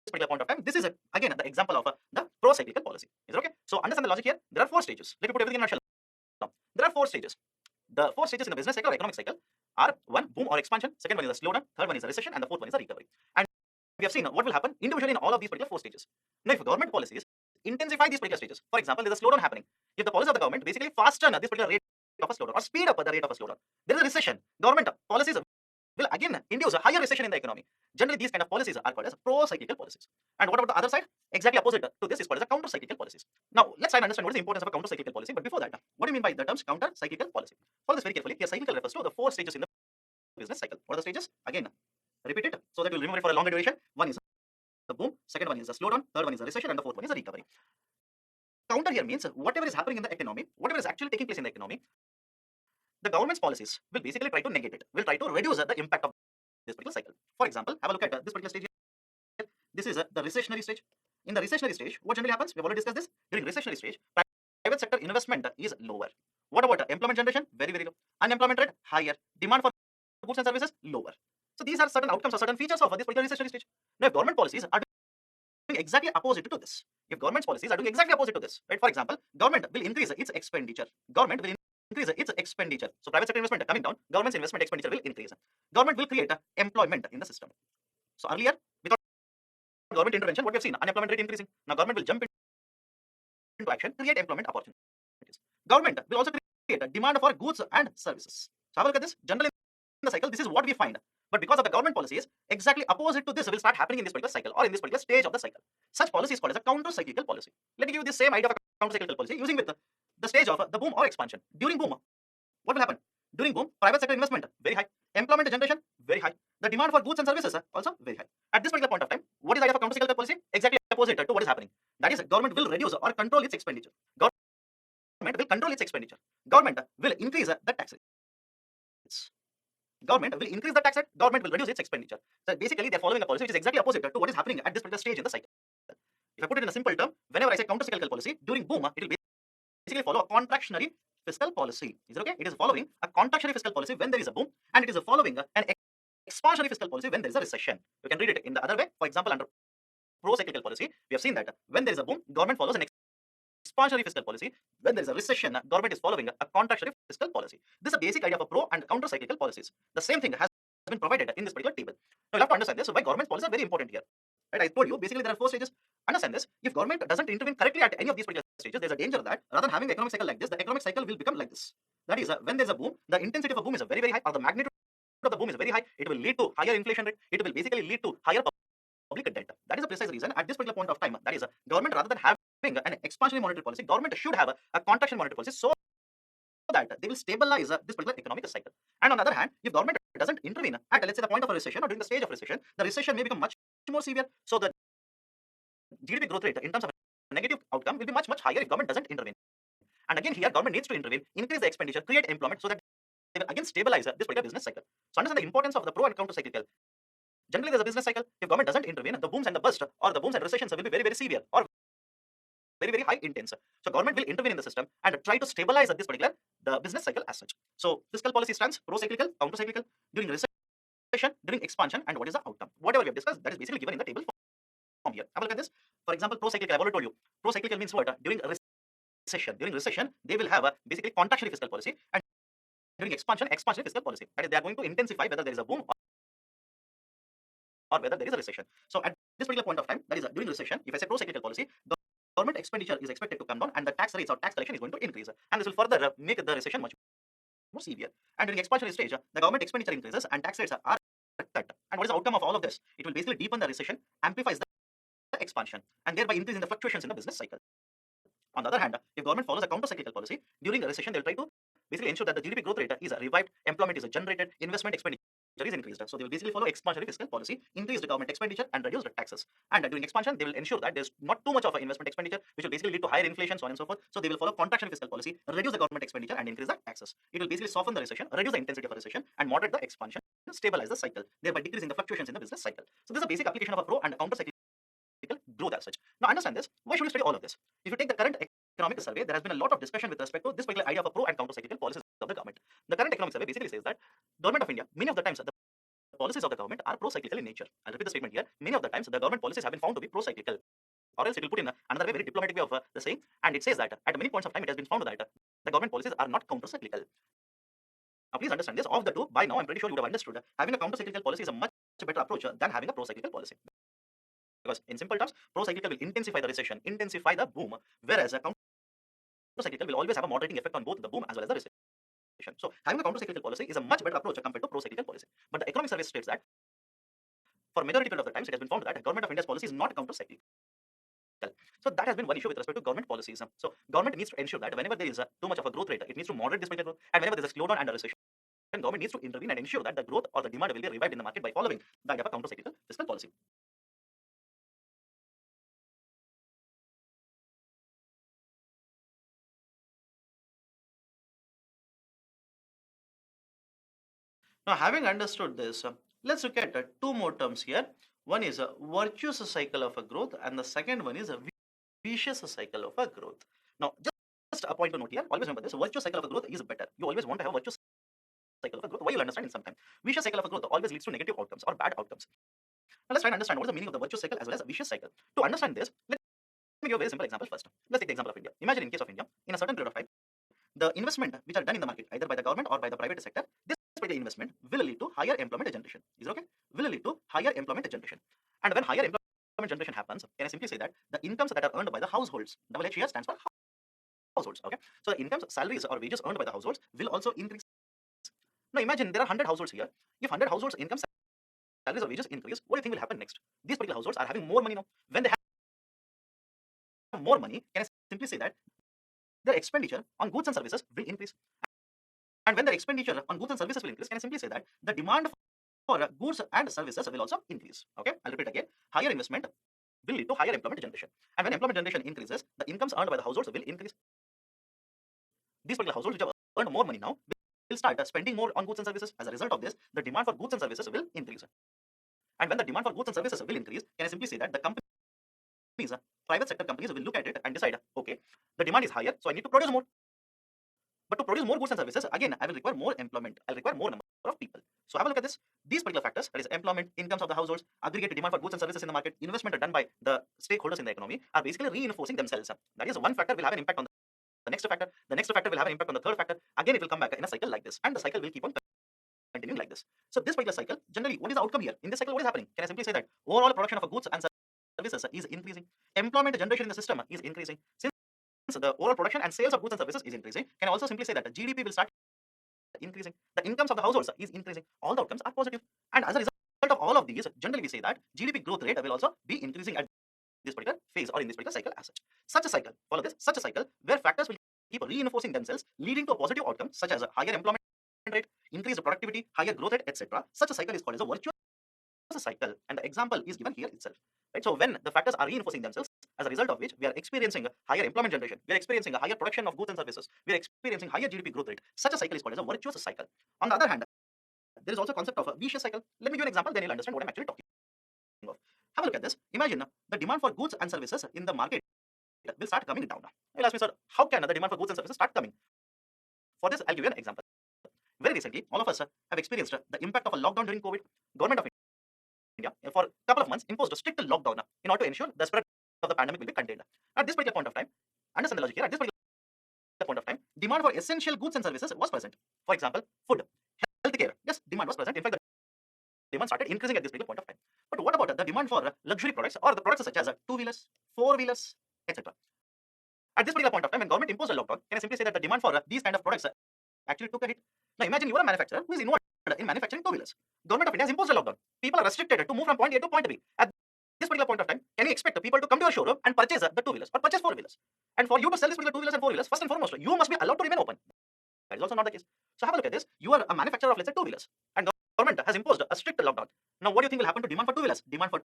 particular point of time, this is again the example of the pro-cyclical policy. Is it okay? So understand the logic here. There are 4 stages. Let me put everything in a nutshell. Now, there are 4 stages. The 4 stages in the business cycle or economic cycle are: 1, boom or expansion; 2nd one is a slowdown; 3rd one is a recession; and the 4th one is a recovery. And we have seen what will happen individually in all of these particular 4 stages. Now, if government policies intensify these particular stages, for example, there is a slowdown happening. If the policies of the government basically fasten this particular rate of a slowdown or speed up the rate of a slowdown, there is a recession. Government policies will again induce a higher recession in the economy. Generally, these kind of policies are called as pro-cyclical policies. And what about the other side? Exactly opposite to this is called as a counter-cyclical policies. Now, let's try and understand what is the importance of a counter-cyclical policy. But before that, what do you mean by the terms counter-cyclical policy? Follow this very carefully. Here, cyclical refers to the 4 stages in the business cycle. What are the stages? Again, repeat it so that you'll remember it for a longer duration. 1 is the boom, 2nd one is the slowdown, 3rd one is the recession, and the 4th one is the recovery. Counter here means whatever is happening in the economy, whatever is actually taking place in the economy, the government's policies will basically try to negate it, will try to reduce the impact of this particular cycle. For example, have a look at this particular stage here. This is the recessionary stage. In the recessionary stage, what generally happens? We've already discussed this. During recessionary stage, private sector investment is lower. What about employment generation? Very, very low. Unemployment rate higher. Demand for goods and services lower. So these are certain outcomes or certain features of this particular recessionary stage. Now, if government policies are doing exactly opposite to this, if government's policies are doing exactly opposite to this, right? For example, government will increase its expenditure. Government will increase its expenditure. So private sector investment coming down, government's investment expenditure will increase. Government will create employment in the system. So earlier, without government intervention, what we have seen, unemployment rate increasing. Now government will jump into action, create employment opportunities. Government will also create a demand for goods and services. So have a look at this. Generally in the cycle, this is what we find. But because of the government policies, exactly opposite to this will start happening in this particular cycle or in this particular stage of the cycle. Such policy is called as a counter-cyclical policy. Let me give you the same idea of a counter-cyclical policy using with the stage of the boom or expansion. During boom, what will happen? During boom, private sector investment very high, employment generation very high, the demand for goods and services also very high. At this particular point of time, what is the idea of a counter-cyclical policy? Exactly opposite to what is happening. That is, government will reduce or control its expenditure. Government will control its expenditure. Government will increase the taxes. Government will increase the tax rate. Government will reduce its expenditure. So basically, they're following a policy which is exactly opposite to what is happening at this particular stage in the cycle. If I put it in a simple term, whenever I say counter-cyclical policy, during boom, it will basically follow a contractionary fiscal policy. Is it okay? It is following a contractionary fiscal policy when there is a boom, and it is following an expansionary fiscal policy when there is a recession. You can read it in the other way. For example, under pro-cyclical policy, we have seen that when there is a boom, government follows an expansionary fiscal policy. When there is a recession, government is following a contractionary fiscal policy. This is a basic idea of a pro and counter-cyclical policies. The same thing has been provided in this particular table. Now you have to understand this. So why government policies are very important here. Right? I told you basically there are 4 stages. Understand this. If government doesn't intervene correctly at any of these particular stages, there's a danger that rather than having the economic cycle like this, the economic cycle will become like this. That is, when there's a boom, the intensity of a boom is very, very high, or the magnitude of the boom is very high. It will lead to higher inflation rate. It will basically lead to higher public debt. That is the precise reason at this particular point of time. That is, government rather than having an expansionary monetary policy, government should have a contraction monetary policy so that they will stabilize this particular economic cycle. And on the other hand, if government doesn't intervene at, let's say, the point of a recession or during the stage of recession, the recession may become much more severe. So the GDP growth rate in terms of negative outcome will be much, much higher if government doesn't intervene. And again, here government needs to intervene, increase the expenditure, create employment so that they will again stabilize this particular business cycle. So understand the importance of the pro and counter cyclical. Generally, there's a business cycle. If government doesn't intervene, the booms and the bust or the booms and recessions will be very, very severe or very, very high intense. So government will intervene in the system and try to stabilize this particular the business cycle as such. So fiscal policy stands pro-cyclical, counter-cyclical, during recession, during expansion, and what is the outcome? Whatever we have discussed, that is basically given in the table form here. Have a look at this. For example, pro-cyclical, I've already told you. Pro-cyclical means what? During recession. During recession, they will have a basically contractionary fiscal policy, and during expansion, expansionary fiscal policy. That is, they are going to intensify whether there is a boom or whether there is a recession. So at this particular point of time, that is during recession, if I say pro-cyclical policy, government expenditure is expected to come down and the tax rates or tax collection is going to increase. And this will further make the recession much more severe. And during expansionary stage, the government expenditure increases and tax rates are cut. And what is the outcome of all of this? It will basically deepen the recession, amplifies the expansion, and thereby increasing the fluctuations in the business cycle. On the other hand, if government follows a counter-cyclical policy, during a recession, they'll try to basically ensure that the GDP growth rate is revived, employment is generated, investment expenditure is increased. So they will basically follow expansionary fiscal policy, increase the government expenditure and reduce the taxes. And during expansion, they will ensure that there's not too much of an investment expenditure, which will basically lead to higher inflation, so on and so forth. So they will follow contractionary fiscal policy, reduce the government expenditure and increase the taxes. It will basically soften the recession, reduce the intensity of a recession, and moderate the expansion, stabilize the cycle, thereby decreasing the fluctuations in the business cycle. So this is a basic application of a pro and a counter-cyclical growth as such. Now understand this. Why should we study all of this? If you take the current economic survey, there has been a lot of discussion with respect to this particular idea of a pro and counter-cyclical policies of the government. The current economic survey basically says that government of India, many of the times the policies of the government are pro-cyclical in nature. I'll repeat the statement here. Many of the times the government policies have been found to be pro-cyclical. Or else it will put in another way, very diplomatic way of the saying, and it says that at many points of time it has been found that the government policies are not counter-cyclical. Now please understand this. Of the two, by now I'm pretty sure you would have understood having a counter-cyclical policy is a much better approach than having a pro-cyclical policy. Because in simple terms, pro-cyclical will intensify the recession, intensify the boom, whereas a counter-cyclical will always have a moderating effect on both the boom as well as the recession. So having a counter-cyclical policy is a much better approach compared to pro-cyclical policy. But the economic survey states that for majority period of the times it has been found that government of India's policy is not counter-cyclical. So that has been one issue with respect to government policies. So government needs to ensure that whenever there is too much of a growth rate, it needs to moderate this particular growth, and whenever there is a slowdown and a recession, then government needs to intervene and ensure that the growth or the demand will be revived in the market by following the idea of a counter-cyclical fiscal policy. Now, having understood this, let's look at two more terms here. One is a virtuous cycle of a growth, and the second one is a vicious cycle of a growth. Now, just a point to note here. Always remember this: virtuous cycle of a growth is better. You always want to have a virtuous cycle of a growth. Why you'll understand in some time. Vicious cycle of a growth always leads to negative outcomes or bad outcomes. Now, let's try and understand what is the meaning of the virtuous cycle as well as a vicious cycle. To understand this, let me give a very simple example first. Let's take the example of India. Imagine in case of India, in a certain period of time, the investment which are done in the market, either by the government or by the private sector, this particular investment will lead to higher employment generation. Is it okay? Will lead to higher employment generation. And when higher employment generation happens, can I simply say that the incomes that are earned by the households, double H here stands for households. Okay. So the incomes, salaries or wages earned by the households will also increase. Now imagine there are 100 households here. If 100 households incomes, salaries or wages increase, what do you think will happen next? These particular households are having more money now. When they have more money, can I simply say that their expenditure on goods and services will increase. And when their expenditure on goods and services will increase, can I simply say that the demand for goods and services will also increase. Okay, I'll repeat again. Higher investment will lead to higher employment generation. And when employment generation increases, the incomes earned by the households will increase. These particular households which have earned more money now will start spending more on goods and services. As a result of this, the demand for goods and services will increase. And when the demand for goods and services will increase, can I simply say that the companies, private sector companies will look at it and decide, okay, the demand is higher, so I need to produce more. But to produce more goods and services, again, I will require more employment. I'll require more number of people. So have a look at this. These particular factors, that is employment, incomes of the households, aggregate demand for goods and services in the market, investment done by the stakeholders in the economy, are basically reinforcing themselves. That is, one factor will have an impact on the next factor. The next factor will have an impact on the third factor. Again, it will come back in a cycle like this, and the cycle will keep on continuing like this. So this particular cycle, generally, what is the outcome here? In this cycle, what is happening? Can I simply say that overall production of goods and services is increasing? employment generation in the system is increasing. Since the overall production and sales of goods and services is increasing, can I also simply say that the GDP will start increasing, the incomes of the households is increasing, all the outcomes are positive. And as a result of all of these, generally we say that GDP growth rate will also be increasing at this particular phase or in this particular cycle as such. Such a cycle, follow this, such a cycle where factors will keep reinforcing themselves, leading to a positive outcome such as a higher employment rate, increased productivity, higher growth rate, etc. Such a cycle is called as a virtuous cycle, and the example is given here itself. Right? So when the factors are reinforcing themselves, as a result of which we are experiencing a higher employment generation, we are experiencing a higher production of goods and services, we are experiencing higher GDP growth rate. Such a cycle is called as a virtuous cycle. On the other hand, there is also a concept of a vicious cycle. Let me give you an example, then you'll understand what I'm actually talking of. Have a look at this. Imagine the demand for goods and services in the market will start coming down. You'll ask me, sir, how can the demand for goods and services start coming? For this, I'll give you an example. Very recently, all of us have experienced the impact of a lockdown during COVID. Government of India, for a couple of months, imposed a strict lockdown in order to ensure the spread of the pandemic will be contained. At this particular point of time, understand the logic here, at this particular point of time, demand for essential goods and services was present. For example, food, healthcare, yes, demand was present. In fact, the demand started increasing at this particular point of time. But what about the demand for luxury products or the products such as two-wheelers, four-wheelers, etc.? At this particular point of time, when government imposed a lockdown, can I simply say that the demand for these kind of products actually took a hit? Now imagine you are a manufacturer who is involved in manufacturing two-wheelers. Government of India has imposed a lockdown. People are restricted to move from point A to point B. At this particular point of time, can you expect people to come to your showroom and purchase the two-wheelers or purchase four-wheelers? And for you to sell this particular two-wheelers and four-wheelers, first and foremost, you must be allowed to remain open. That is also not the case. So have a look at this. You are a manufacturer of, let's say, two-wheelers, and government has imposed a strict lockdown. Now what do you think will happen to demand for two-wheelers? Demand for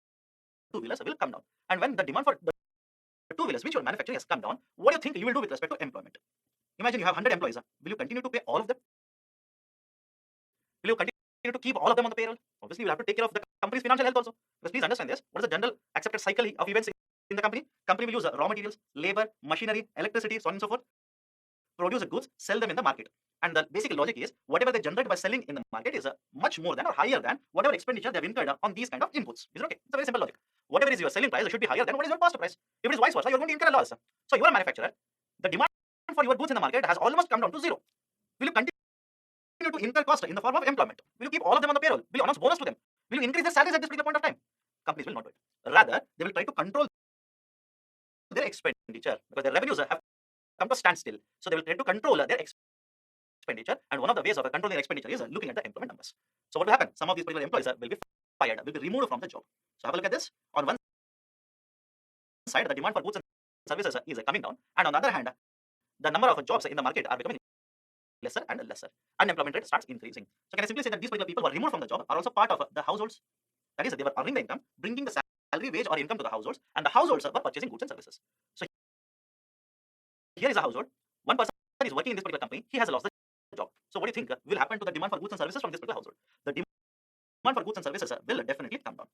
two-wheelers will come down. And when the demand for the two-wheelers which you are manufacturing has come down, what do you think you will do with respect to employment? Imagine you have 100 employees. Will you continue to pay all of them? Will you continue to keep all of them on the payroll? Obviously, you will have to take care of the company's financial health also. Because please understand this. What is the general accepted cycle of events in the company? Company will use raw materials, labor, machinery, electricity, so on and so forth, produce goods, sell them in the market. And the basic logic is whatever they generate by selling in the market is much more than or higher than whatever expenditure they have incurred on these kind of inputs. Is it okay? It's a very simple logic. Whatever is your selling price should be higher than what is your cost price. If it is vice versa, you're going to incur a loss. So you are a manufacturer. The demand for your goods in the market has almost come down to zero. Will you continue to incur cost in the form of employment? Will you keep all of them on the payroll? Will you announce bonus to them? Will you increase their salaries at this particular point of time? Companies will not do it. Rather, they will try to control their expenditure because their revenues have come to a standstill. So they will try to control their expenditure, and one of the ways of controlling their expenditure is looking at the employment numbers. So what will happen? Some of these particular employees will be fired, will be removed from the job. So have a look at this. On one side, the demand for goods and services is coming down, and on the other hand, the number of jobs in the market are becoming lesser and lesser. Unemployment rate starts increasing. So can I simply say that these particular people who are removed from the job are also part of the households? That is, they were earning the income, bringing the salary, wage or income to the households, and the households were purchasing goods and services. So here is a household. One person is working in this particular company. He has lost the job. So what do you think will happen to the demand for goods and services from this particular household? The demand for goods and services will definitely come down.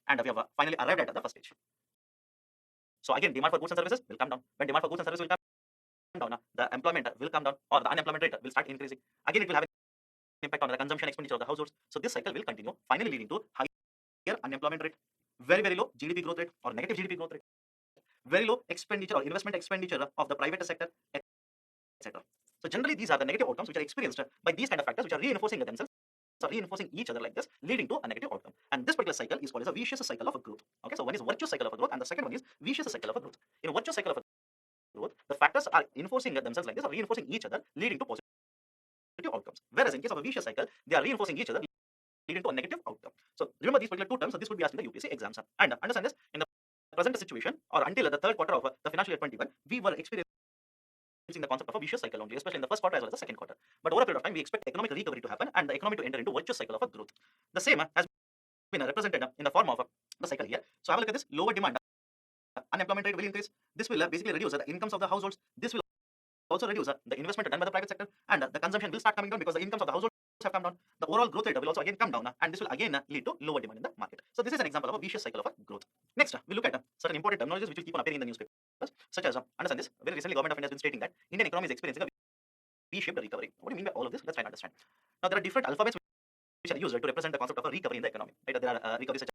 And we have finally arrived at the first stage. So again, demand for goods and services will come down. When demand for goods and services will come down, the employment will come down, or the unemployment rate will start increasing. Again, it will have an impact on the consumption expenditure of the households. So this cycle will continue, finally leading to higher unemployment rate, very, very low GDP growth rate or negative GDP growth rate, very low expenditure or investment expenditure of the private sector, etc. So generally, these are the negative outcomes which are experienced by these kind of factors which are reinforcing themselves, so reinforcing each other like this, leading to a negative outcome. And this particular cycle is called as a vicious cycle of growth. Okay, so one is virtuous cycle of growth, and the second one is vicious cycle of growth. In a virtuous cycle of growth, the factors are enforcing themselves like this, or reinforcing each other, leading to positive outcomes. Whereas in case of a vicious cycle, they are reinforcing each other, leading to a negative outcome. So remember these particular two terms. So this would be asked in the UPSC exams. And understand this, in the present situation, or until the third quarter of the financial year 21, we were experiencing the concept of a vicious cycle only, especially in the first quarter as well as the second quarter. But over a period of time, we expect economic recovery to happen and the economy to enter into virtuous cycle of a growth. The same has been represented in the form of the cycle here. So have a look at this. Lower demand, unemployment rate will increase. This will basically reduce the incomes of the households. This will also reduce the investment done by the private sector, and the consumption will start coming down because the incomes of the households have come down. The overall growth rate will also again come down, and this will again lead to lower demand in the market. So this is an example of a vicious cycle of a growth. Next, we look at certain important terminologies which will keep on appearing in the newspapers, such as understand this. Very recently, government of India has been stating that Indian economy is experiencing a V-shaped recovery. What do you mean by all of this? Let's try to understand. Now there are different alphabets which are used to represent the concept of a recovery in the economy. Right? There are recoveries such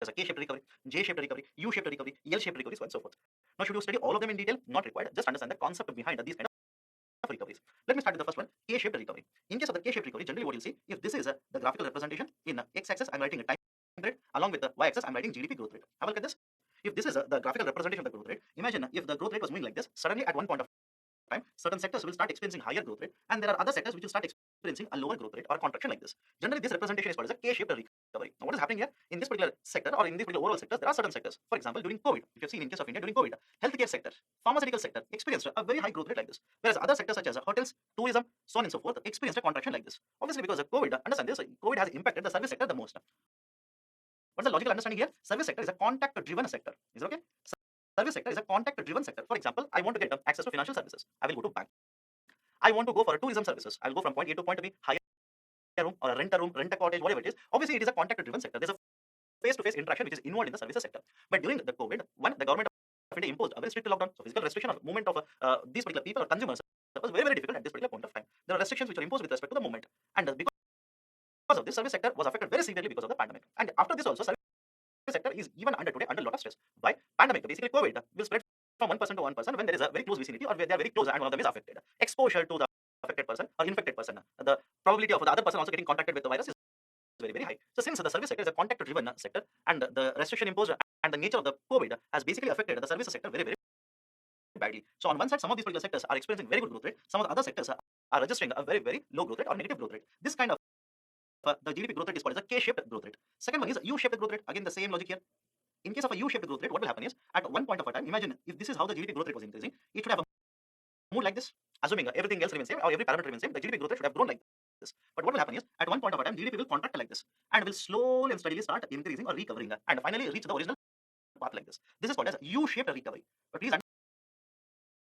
as a K-shaped recovery, J-shaped recovery, U-shaped recovery, L-shaped recovery, so on and so forth. Now, should you study all of them in detail? Not required. Just understand the concept behind these kind of recoveries. Let me start with the first one, K-shaped recovery. In case of the K-shaped recovery, generally what you'll see, if this is the graphical representation, in x-axis I'm writing a time rate, along with the y-axis I'm writing GDP growth rate. Have a look at this. If this is is the graphical representation of the growth rate. Imagine if the growth rate was moving like this, suddenly at one point of time, certain sectors will start experiencing higher growth rate, and there are other sectors which will start experiencing a lower growth rate or contraction like this. Generally, this representation is called as a K-shaped recovery. Now, what is happening here in this particular sector or in these particular overall sectors? There are certain sectors. For example, during COVID, if you've seen in case of India during COVID, healthcare sector, pharmaceutical sector experienced a very high growth rate like this, whereas other sectors such as hotels, tourism, so on and so forth experienced a contraction like this. Obviously, because of COVID, understand this, COVID has impacted the service sector the most. What's the logical understanding here? Service sector is a contact-driven sector. Is it okay? Service sector is a contact-driven sector. For example, I want to get access to financial services. I will go to bank. I want to go for tourism services. I'll go from point A to point B, hire a room or rent a room, rent a cottage, whatever it is. Obviously, it is a contact-driven sector. There's a face-to-face interaction which is involved in the services sector. But during the COVID, the government of India imposed a very strict lockdown. So physical restriction of movement of these particular people or consumers was very, very difficult at this particular point of time. There are restrictions which were imposed with respect to the movement. And because of this, service sector was affected very severely because of the pandemic. And after this also, service sector is even under a lot of stress. Why? Pandemic, basically COVID will spread from one person to one person when there is a very close vicinity or where they are very close and one of them is affected. Exposure to the affected person or infected person, the probability of the other person also getting contacted with the virus is very, very high. So since the service sector is a contact-driven sector and the restriction imposed and the nature of the COVID has basically affected the services sector very, very badly. So on one side, some of these particular sectors are experiencing very good growth rate. Some of the other sectors are registering a very, very low growth rate or negative growth rate. This kind of the GDP growth rate is called as a K-shaped growth rate. Second one is U-shaped growth rate. Again, the same logic here. In case of a U-shaped growth rate, what will happen is at one point of a time, imagine if this is how the GDP growth rate was increasing, it should have moved like this, assuming everything else remains same or every parameter remains same, the GDP growth rate should have grown like this. But what will happen is at one point of a time, GDP will contract like this and will slowly and steadily start increasing or recovering and finally reach the original path like this. This is called as U-shaped recovery. But please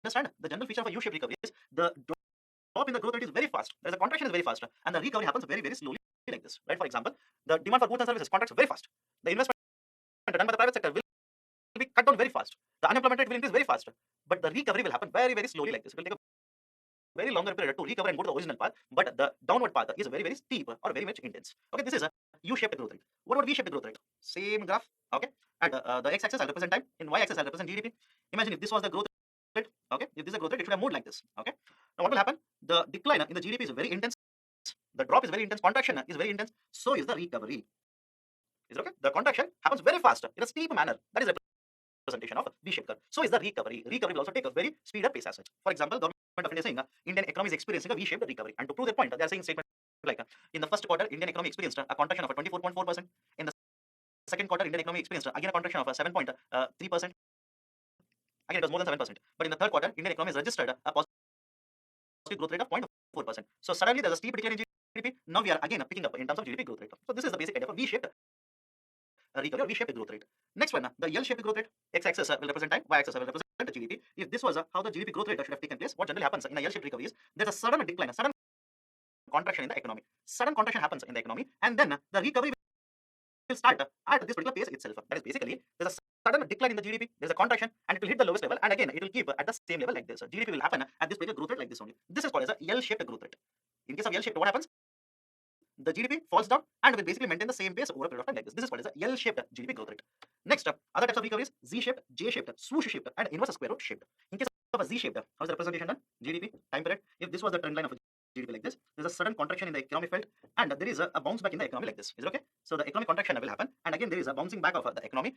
understand the general feature of a U-shaped recovery is the drop in the growth rate is very fast. There is a contraction is very fast and the recovery happens very, very slowly like this. Right? For example, the demand for goods and services contracts very fast. The investment done by the private sector will be cut down very fast. The unemployment rate will increase very fast. But the recovery will happen very, very slowly like this. It will take a very longer period to recover and go to the original path. But the downward path is very, very steep or very much intense. Okay, this is a U-shaped growth rate. What about V-shaped growth rate? Same graph. Okay, and the x-axis I'll represent time. In y-axis I'll represent GDP. Imagine if this was the growth rate. Okay, if this is a growth rate, it should have moved like this. Okay, now what will happen? The decline in the GDP is very intense. The drop is very intense. Contraction is very intense. So is the recovery. Is it okay? The contraction happens very fast in a steep manner. That is a representation of V-shaped curve. So is the recovery. Recovery will also take a very speed up pace as such. For example, government of India is saying Indian economy is experiencing a V-shaped recovery. And to prove their point, they are saying statement like in the first quarter, Indian economy experienced a contraction of 24.4%. In the second quarter, Indian economy experienced again a contraction of 7.3%. Again, it was more than 7%. But in the third quarter, Indian economy has registered a positive growth rate of 0.4%. So suddenly there's a steep decline in GDP. Now we are again picking up in terms of GDP growth rate. So this is the basic idea of V-shaped recovery or V-shaped growth rate. Next one, the L-shaped growth rate. X-axis will represent time, Y-axis will represent the GDP. If this was how the GDP growth rate should have taken place, what generally happens in a L-shaped recovery is there's a sudden decline, a sudden contraction in the economy. Sudden contraction happens in the economy, and then the recovery will start at this particular pace itself. That is basically there's a sudden decline in the GDP, there's a contraction, and it will hit the lowest level, and again it will keep at the same level like this. So GDP will happen at this particular growth rate like this only. This is called as a L-shaped growth rate. In case of L-shaped, what happens? The GDP falls down and will basically maintain the same pace over a period of time like this. This is called as a L-shaped GDP growth rate. Next, other types of recoveries: Z-shaped, J-shaped, swoosh-shaped, and inverse square root shaped. In case of a Z-shaped, how is the representation done? GDP, time period. If this was the trend line of a GDP like this, there's a sudden contraction in the economy felt, and there is a bounce back in the economy like this. Is it okay? So the economic contraction will happen, and again there is a bouncing back of the economy,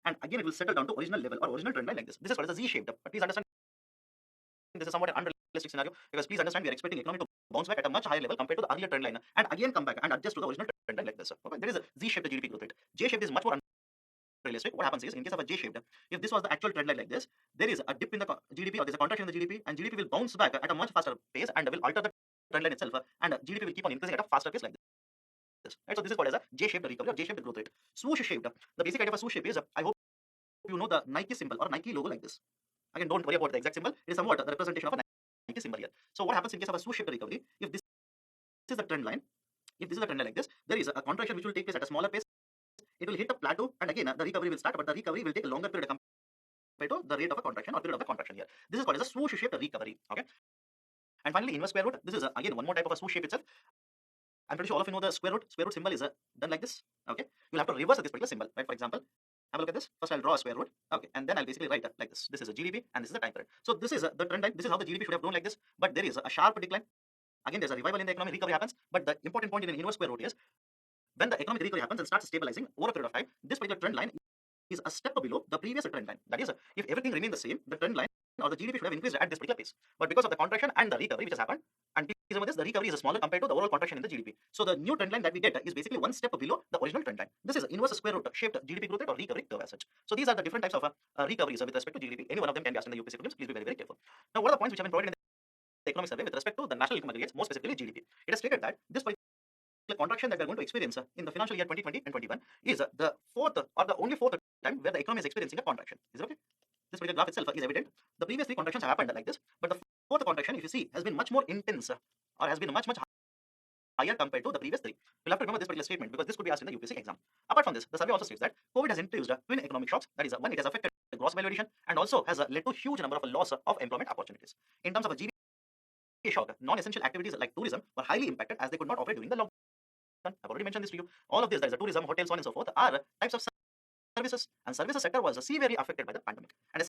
and again it will settle down to original level or original trend line like this. This is called as a Z-shaped. But please understand, this is somewhat an unrealistic scenario because please understand we are expecting economy to bounce back at a much higher level compared to the earlier trend line and again come back and adjust to the original trend line like this. Okay, there is a Z-shaped GDP growth rate. J-shaped is much more unrealistic. What happens is in case of a J-shaped, if this was the actual trend line like this, there is a dip in the GDP or there's a contraction in the GDP, and GDP will bounce back at a much faster pace and will alter the trend line itself, and GDP will keep on increasing at a faster pace like this. Right? So this is called as a J-shaped recovery or J-shaped growth rate. Swoosh-shaped. The basic idea of a swoosh shape is I hope you know the Nike symbol or Nike logo like this. Again, don't worry about the exact symbol. It is somewhat the representation of a Nike symbol here. So what happens in case of a swoosh-shaped recovery? If this is the trend line, if this is the trend line like this, there is a contraction which will take place at a smaller pace. It will hit a plateau, and again the recovery will start, but the recovery will take a longer period compared to the rate of a contraction or period of a contraction here. This is called as a swoosh-shaped recovery. Okay. And finally, inverse square root. This is again one more type of a swoosh shape itself. I'm pretty sure all of you know the square root. Square root symbol is done like this. Okay. You'll have to reverse this particular symbol. Right. For example, have a look at this. First, I'll draw a square root. Okay. And then I'll basically write like this. This is a GDP and this is the time period. So this is the trend line. This is how the GDP should have grown like this. But there is a sharp decline. Again, there's a revival in the economy. Recovery happens. But the important point in an inverse square root is when the economic recovery happens and starts stabilizing over a period of time, this particular trend line is a step below the previous trend line. That is, if everything remained the same, the trend line or the GDP should have increased at this particular pace. But because of the contraction and the recovery which has happened, and please remember this, the recovery is smaller compared to the overall contraction in the GDP. So the new trend line that we get is basically one step below the original trend line. This is inverse square root shaped GDP growth rate or recovery curve as such. So these are the different types of recoveries with respect to GDP. Any one of them can be asked in the UPSC prelims. Please be very, very careful. Now, what are the points which have been provided in the economic survey with respect to the national income aggregates, more specifically GDP? It has stated that this contraction that we are going to experience in the financial year 2020 and 21 is the fourth or the only fourth time where the economy is experiencing a contraction. Is it okay? This particular graph itself is evident. The previous three contractions have happened like this, but the fourth contraction, if you see, has been much more intense or has been much higher compared to the previous three. We'll have to remember this particular statement because this could be asked in the UPSC exam. Apart from this, the survey also states that COVID has introduced twin economic shocks. That is, one, it has affected the gross value addition and also has led to huge number of loss of employment opportunities. In terms of a GDP shock, non-essential activities like tourism were highly impacted as they could not operate during the lockdown. I've already mentioned this to you. All of this, that is, tourism, hotels, so on and so forth, are types of services, and services sector was severely affected by the pandemic. And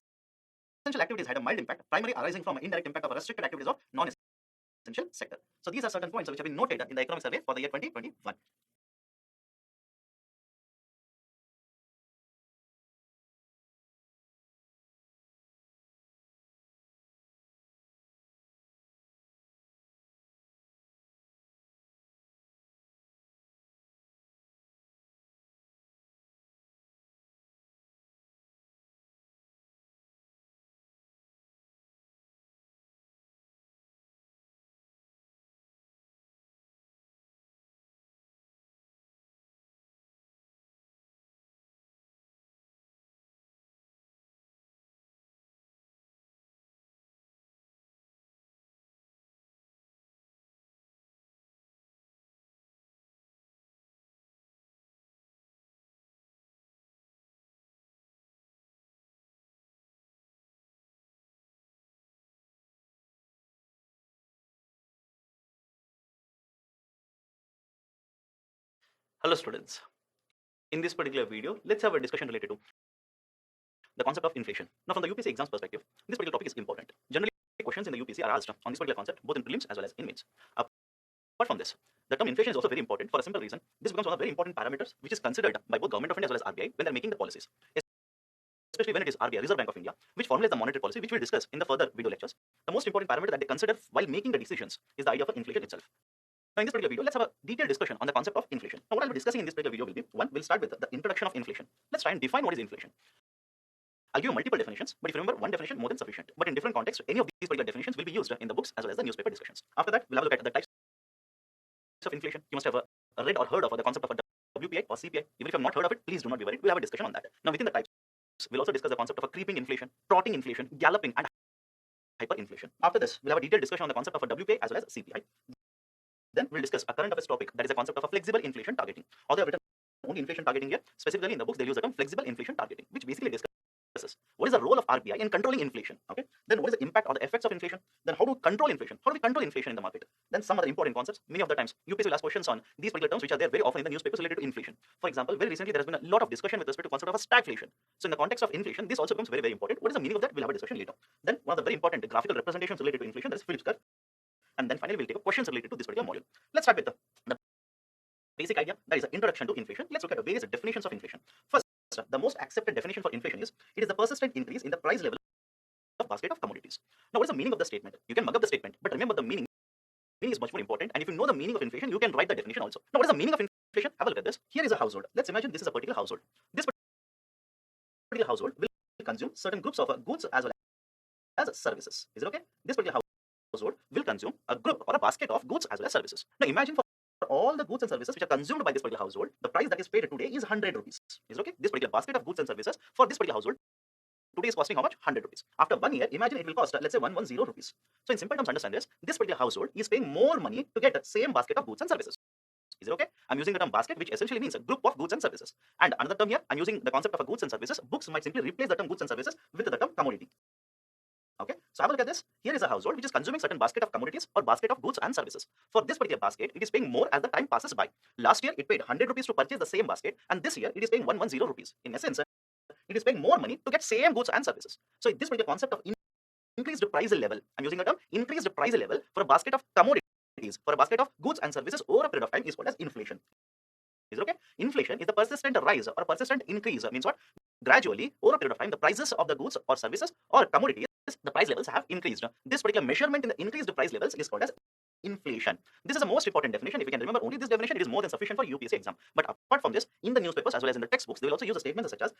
essential activities had a mild impact, primarily arising from indirect impact of restricted activities of non-essential sector. So these are certain points which have been noted in the economic survey for the year 2021. Hello students. In this particular video, let's have a discussion related to the concept of inflation. Now, from the UPSC exams perspective, this particular topic is important. Generally, questions in the UPSC are asked on this particular concept, both in prelims as well as in mains. Apart from this, the term inflation is also very important for a simple reason. This becomes one of the very important parameters which is considered by both Government of India as well as RBI when they're making the policies. Especially when it is RBI, Reserve Bank of India, which formulates the monetary policy, which we'll discuss in the further video lectures. The most important parameter that they consider while making the decisions is the idea of inflation itself. Now, in this particular video, let's have a detailed discussion on the concept of inflation. Now, what I'll be discussing in this particular video will be, one, we'll start with the introduction of inflation. Let's try and define what is inflation. I'll give you multiple definitions, but if you remember, one definition more than sufficient. But in different contexts, any of these particular definitions will be used in the books as well as the newspaper discussions. After that, we'll have a look at the types of inflation. You must have read or heard of the concept of a WPI or CPI. Even if you have not heard of it, please do not be worried. We'll have a discussion on that. Now, within the types, we'll also discuss the concept of a creeping inflation, trotting inflation, galloping, and hyperinflation. After this, we'll have a detailed discussion on the concept of a WPI as well as CPI. Then we'll discuss a current affairs topic, that is the concept of a flexible inflation targeting. Although I've written only inflation targeting here, specifically in the books, they'll use the term flexible inflation targeting, which basically discusses what is the role of RBI in controlling inflation. Okay. Then what is the impact or the effects of inflation? Then how to control inflation? How do we control inflation in the market? Then some other important concepts. Many of the times, UPSC will ask questions on these particular terms, which are there very often in the newspapers related to inflation. For example, very recently there has been a lot of discussion with respect to the concept of a stagflation. So in the context of inflation, this also becomes very, very important. What is the meaning of that? We'll have a discussion later. Then one of the very important graphical representations related to inflation, that is Phillips curve. And then finally, we'll take up questions related to this particular module. Let's start with the basic idea, that is the introduction to inflation. Let's look at the various definitions of inflation. First, the most accepted definition for inflation is it is the persistent increase in the price level of basket of commodities. Now, what is the meaning of the statement? You can mug up the statement, but remember the meaning. Meaning is much more important. And if you know the meaning of inflation, you can write the definition also. Now, what is the meaning of inflation? Have a look at this. Here is a household. Let's imagine this is a particular household. This particular household will consume certain groups of goods as well as services. Is it okay? This particular household will consume a group or a basket of goods as well as services. Now, imagine for all the goods and services which are consumed by this particular household, the price that is paid today is 100 rupees. Is it okay? This particular basket of goods and services for this particular household today is costing how much? 100 rupees. After 1 year, imagine it will cost, let's say, 110 rupees. So in simple terms, understand this particular household is paying more money to get the same basket of goods and services. Is it okay? I'm using the term basket, which essentially means a group of goods and services. And another term here, I'm using the concept of a goods and services. Books might simply replace the term goods and services with the term commodity. Okay, so have a look at this. Here is a household which is consuming certain basket of commodities or basket of goods and services. For this particular basket, it is paying more as the time passes by. Last year, it paid 100 rupees to purchase the same basket, and this year, it is paying 110 rupees. In essence, it is paying more money to get same goods and services. So this particular concept of increased price level, I'm using the term increased price level for a basket of commodities, for a basket of goods and services over a period of time is called as inflation. Is it okay? Inflation is the persistent rise or persistent increase. Means what? gradually, over a period of time, the prices of the goods or services or commodities, the price levels have increased. This particular measurement in the increased price levels is called as inflation. This is the most important definition. If you can remember only this definition, it is more than sufficient for UPSC exam. But apart from this, in the newspapers as well as in the textbooks, they will also use statements such as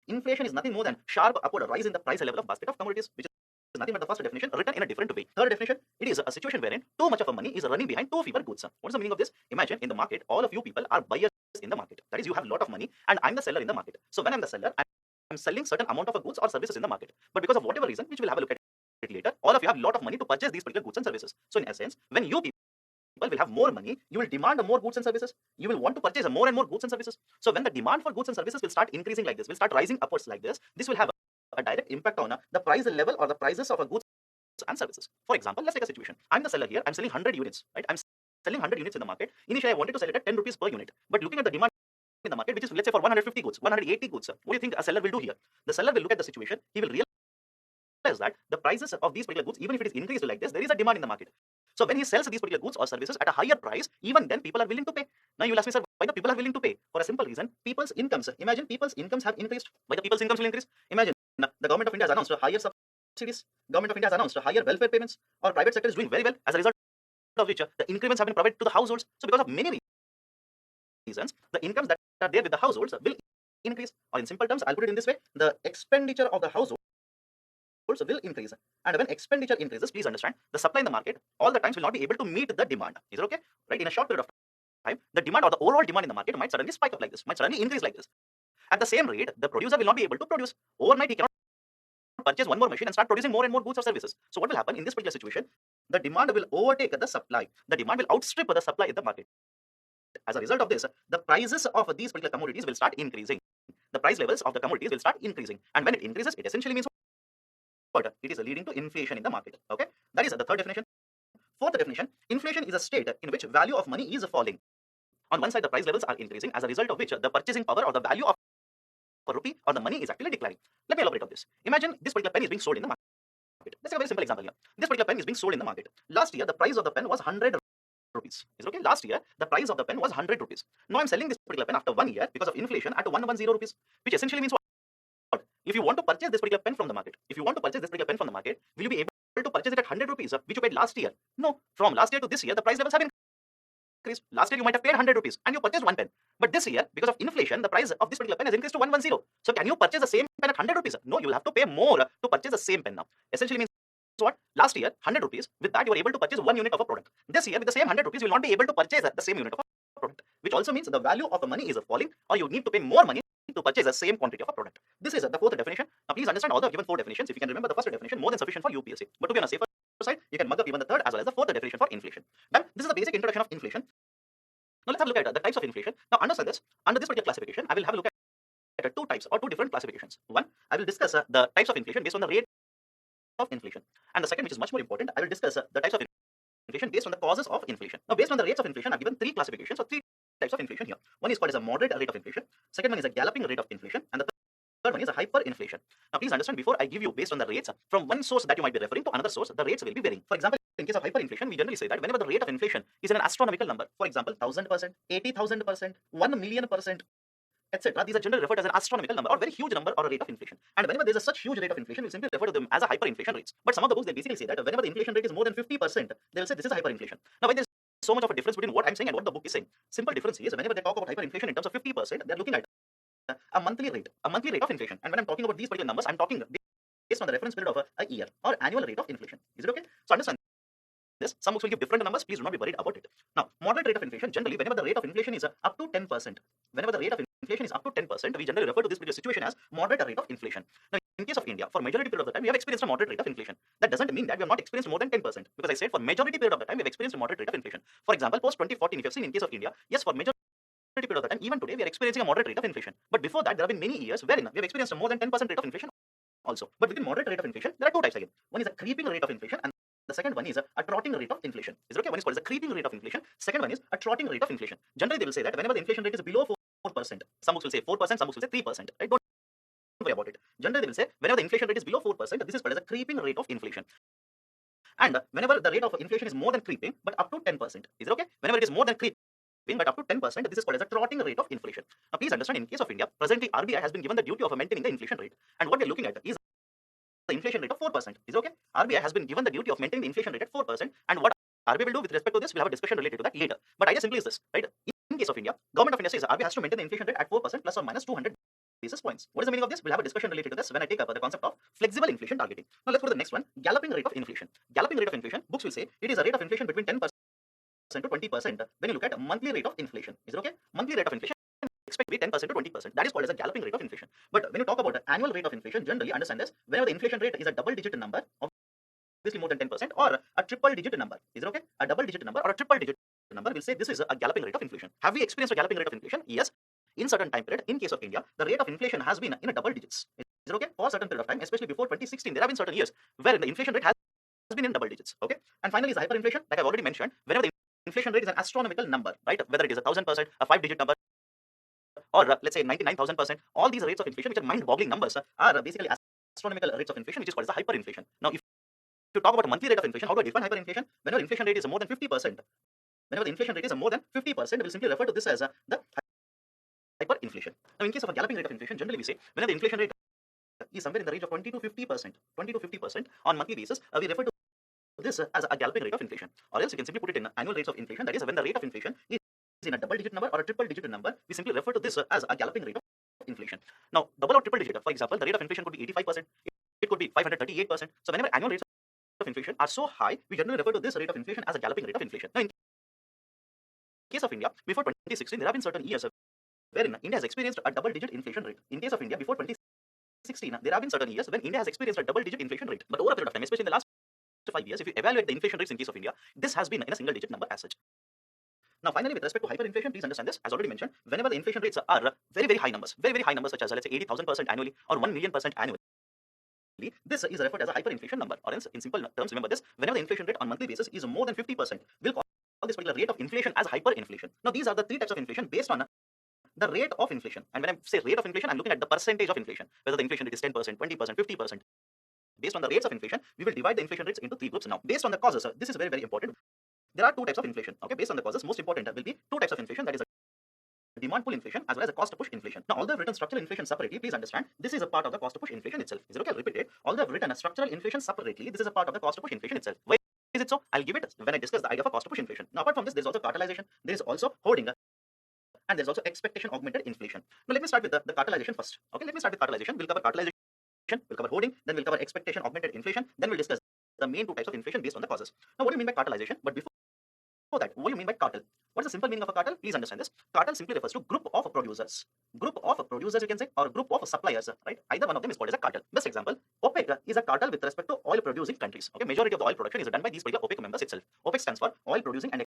inflation is nothing more than sharp upward rise in the price level of basket of commodities, which is nothing but the first definition written in a different way. Third definition, it is a situation wherein too much of a money is running behind too fewer goods. What is the meaning of this? Imagine in the market, all of you people are buyers in the market. That is, you have a lot of money and I'm the seller in the market. So when I'm the seller, I'm selling certain amount of goods or services in the market. But because of whatever reason, which we'll have a look at it later, all of you have a lot of money to purchase these particular goods and services. So in essence, when you people will have more money, you will demand more goods and services. You will want to purchase more and more goods and services. So when the demand for goods and services will start increasing like this, will start rising upwards like this will have a direct impact on the price level or the prices of goods and services. For example, let's take a situation. I'm the seller here. I'm selling 100 units, right? I'm selling 100 units in the market. Initially, I wanted to sell it at 10 rupees per unit. But looking at the demand in the market, which is, let's say, for 150 goods, 180 goods, what do you think a seller will do here? The seller will look at the situation. He will realize that the prices of these particular goods, even if it is increased like this, there is a demand in the market. So when he sells these particular goods or services at a higher price, even then people are willing to pay. Now you will ask me, sir, why the people are willing to pay? For a simple reason, people's incomes. Imagine people's incomes have increased. Why the people's incomes will increase? Imagine the government of India has announced higher subsidies. Government of India has announced higher welfare payments, or private sector is doing very well, as a result of which the increments have been provided to the households. So because of many reasons, the incomes that are there with the households will increase. Or in simple terms, I'll put it in this way: the expenditure of the households will increase. And when expenditure increases, please understand, the supply in the market all the times will not be able to meet the demand. Is it okay? Right? In a short period of time, the demand or the overall demand in the market might suddenly spike up like this, might suddenly increase like this. At the same rate, the producer will not be able to produce. Overnight, he cannot purchase one more machine and start producing more and more goods or services. So what will happen in this particular situation? The demand will overtake the supply. The demand will outstrip the supply in the market. As a result of this, the prices of these particular commodities will start increasing. The price levels of the commodities will start increasing. And when it increases, it essentially means what? It is leading to inflation in the market. Okay, that is the third definition. Fourth definition, inflation is a state in which value of money is falling. On one side, the price levels are increasing, as a result of which the purchasing power or the value of a rupee or the money is actually declining. Let me elaborate on this. Imagine this particular pen is being sold in the market. Let's take a very simple example here. This particular pen is being sold in the market. Last year, the price of the pen was 100 rupees. Is it okay? Last year, the price of the pen was 100 rupees. Now I'm selling this particular pen after 1 year because of inflation at 110 rupees, which essentially means what? If you want to purchase this particular pen from the market, will you be able to purchase it at 100 rupees, which you paid last year? No. From last year to this year, the price levels have increased. Last year, you might have paid 100 rupees and you purchased one pen. But this year, because of inflation, the price of this particular pen has increased to 110. So can you purchase the same pen at 100 rupees? No, you will have to pay more to purchase the same pen now. Essentially means what? Last year, 100 rupees. With that, you were able to purchase 1 unit of a product. This year, with the same 100 rupees, you will not be able to purchase the same unit of a product, which also means the value of the money is falling, or you need to pay more money to purchase the same quantity of a product. This is the fourth definition. Now, please understand all the given four definitions. If you can remember the first definition, more than sufficient for UPSC. But to be on a safer side, you can mug up even the third as well as the fourth definition for inflation. Then, this is the basic introduction of inflation. Now, let's have a look at the types of inflation. Now, understand this. Under this particular classification, I will have a look at two types or two different classifications. One, I will discuss the types of inflation based on the rate of inflation. And the second, which is much more important, I will discuss the types of inflation based on the causes of inflation. Now, based on the rates of inflation, I've given three classifications or three types of inflation here. One is called as a moderate rate of inflation. Second one is a galloping rate of inflation. And the third one is a hyperinflation. Now, please understand, before I give you based on the rates from one source that you might be referring to another source, the rates will be varying. For example, in case of hyperinflation, we generally say that whenever the rate of inflation is in an astronomical number, for example, 1000%, 80,000%, 1,000,000%, etc. These are generally referred as an astronomical number or very huge number or a rate of inflation. And whenever there is a such huge rate of inflation, we simply refer to them as a hyperinflation rates. But some of the books, they basically say that whenever the inflation rate is more than 50%, they will say this is a hyperinflation. Now, when there is so much of a difference between what I'm saying and what the book is saying, simple difference is whenever they talk about hyperinflation in terms of 50%, they're looking at a monthly rate of inflation. And when I'm talking about these particular numbers, I'm talking based on the reference period of a year or annual rate of inflation. Is it okay? So understand this. Some books will give different numbers. Please do not be worried about it. Now, moderate rate of inflation, generally, whenever the rate of inflation is up to 10%, whenever the rate of inflation is up to 10%, we generally refer to this particular situation as moderate rate of inflation. Now, in case of India, for majority period of the time, we have experienced a moderate rate of inflation. That doesn't mean that we have not experienced more than 10%, because I said for majority period of the time, we have experienced a moderate rate of inflation. For example, post 2014, if you have seen in case of India, yes, for majority period of the time, even today, we are experiencing a moderate rate of inflation. But before that, there have been many years wherein we have experienced a more than 10% rate of inflation also. But within moderate rate of inflation, there are two types again. One is a creeping rate of inflation, and the second one is a trotting rate of inflation. Is it okay? One is called as a creeping rate of inflation. Second one is a trotting rate of inflation. Generally, they will say that whenever the inflation rate is below 4%, some books will say 4%, some books will say 3%. Right? Don't worry about it. Generally, they will say whenever the inflation rate is below 4%, this is called as a creeping rate of inflation. And whenever the rate of inflation is more than creeping, but up to 10%. Is it okay? Whenever it is more than creeping, but up to 10%, this is called as a trotting rate of inflation. Now, please understand, in case of India, presently RBI has been given the duty of maintaining the inflation rate. And what we are looking at is the inflation rate of 4%. Is it okay? RBI has been given the duty of maintaining the inflation rate at 4%. And what RBI will do with respect to this, we'll have a discussion related to that later. But idea simply is this, right? In case of India, Government of India says RBI has to maintain the inflation rate at 4% plus or minus 200 basis points. What is the meaning of this? We'll have a discussion related to this when I take up the concept of flexible inflation targeting. Now let's go to the next one, galloping rate of inflation. Galloping rate of inflation, books will say it is a rate of inflation between 10% to 20% when you look at a monthly rate of inflation. Is it okay? Monthly rate of inflation expect to be 10% to 20%. That is called as a galloping rate of inflation. But when you talk about the annual rate of inflation, generally understand this, whenever the inflation rate is a double digit number, obviously more than 10%, or a triple digit number. Is it okay? A double digit number or a triple digit number, will say this is a galloping rate of inflation. Have we experienced a galloping rate of inflation? Yes. In certain time period, in case of India, the rate of inflation has been in a double digits. Is it okay? For a certain period of time, especially before 2016, there have been certain years where the inflation rate has been in double digits. Okay. And finally is hyperinflation. Like I've already mentioned, whenever the inflation rate is an astronomical number, right? Whether it is 1,000%, a 5-digit number, or let's say 99,000%, all these rates of inflation, which are mind-boggling numbers, are basically astronomical rates of inflation, which is called as the hyperinflation. Now, if you talk about a monthly rate of inflation, how do I define hyperinflation? Whenever inflation rate is more than 50%, whenever the inflation rate is more than 50%, we'll simply refer to this as the hyperinflation. Now, in case of a galloping rate of inflation, generally we say whenever the inflation rate is somewhere in the range of 20 to 50% on monthly basis, we refer to this as a galloping rate of inflation. Or else you can simply put it in annual rates of inflation. That is, when the rate of inflation is in a double digit number or a triple digit number, we simply refer to this as a galloping rate of inflation. Now, double or triple digit, for example, the rate of inflation could be 85%, it could be 538%. So whenever annual rates of inflation are so high, we generally refer to this rate of inflation as a galloping rate of inflation. Now, in case of India, before 2016, there have been certain years wherein India has experienced a double digit inflation rate. In case of India, before 2016, there have been certain years when India has experienced a double digit inflation rate. But over a period of time, especially in the last 5 years, if you evaluate the inflation rates in case of India, this has been in a single digit number as such. Now, finally, with respect to hyperinflation, please understand this. As already mentioned, whenever the inflation rates are very, very high numbers, such as let's say 80,000% annually or 1,000,000% annually, this is referred as a hyperinflation number. Or else, in simple terms, remember this: whenever the inflation rate on monthly basis is more than 50%, we'll call this particular rate of inflation as hyperinflation. Now, these are the three types of inflation based on the rate of inflation. And when I say rate of inflation, I'm looking at the percentage of inflation, whether the inflation rate is 10%, 20%, 50%. Based on the rates of inflation, we will divide the inflation rates into three groups. Now, based on the causes, this is very, very important. There are two types of inflation. Okay, based on the causes, most important will be two types of inflation. That is a demand pull inflation as well as a cost push inflation. Now, although I've written structural inflation separately, please understand this is a part of the cost push inflation itself. Is it okay? I'll repeat it. Although I've written a structural inflation separately, this is a part of the cost push inflation itself. Why is it so? I'll give it when I discuss the idea of a cost push inflation. Now, apart from this, there is also cartelization, there is also hoarding, and there's also expectation augmented inflation. Now, let me start with the cartelization first. Okay, let me start with cartelization. We'll cover cartelization, we'll cover hoarding, then we'll cover expectation augmented inflation, then we'll discuss the main two types of inflation based on the causes. Now, what do you mean by cartelization? But before that, what do you mean by cartel? What is the simple meaning of a cartel? Please understand this. Cartel simply refers to group of producers. Group of producers, you can say, or group of suppliers, right? Either one of them is called as a cartel. Best example, OPEC is a cartel with respect to oil producing countries. Okay, majority of the oil production is done by these particular OPEC members itself. OPEC stands for oil producing and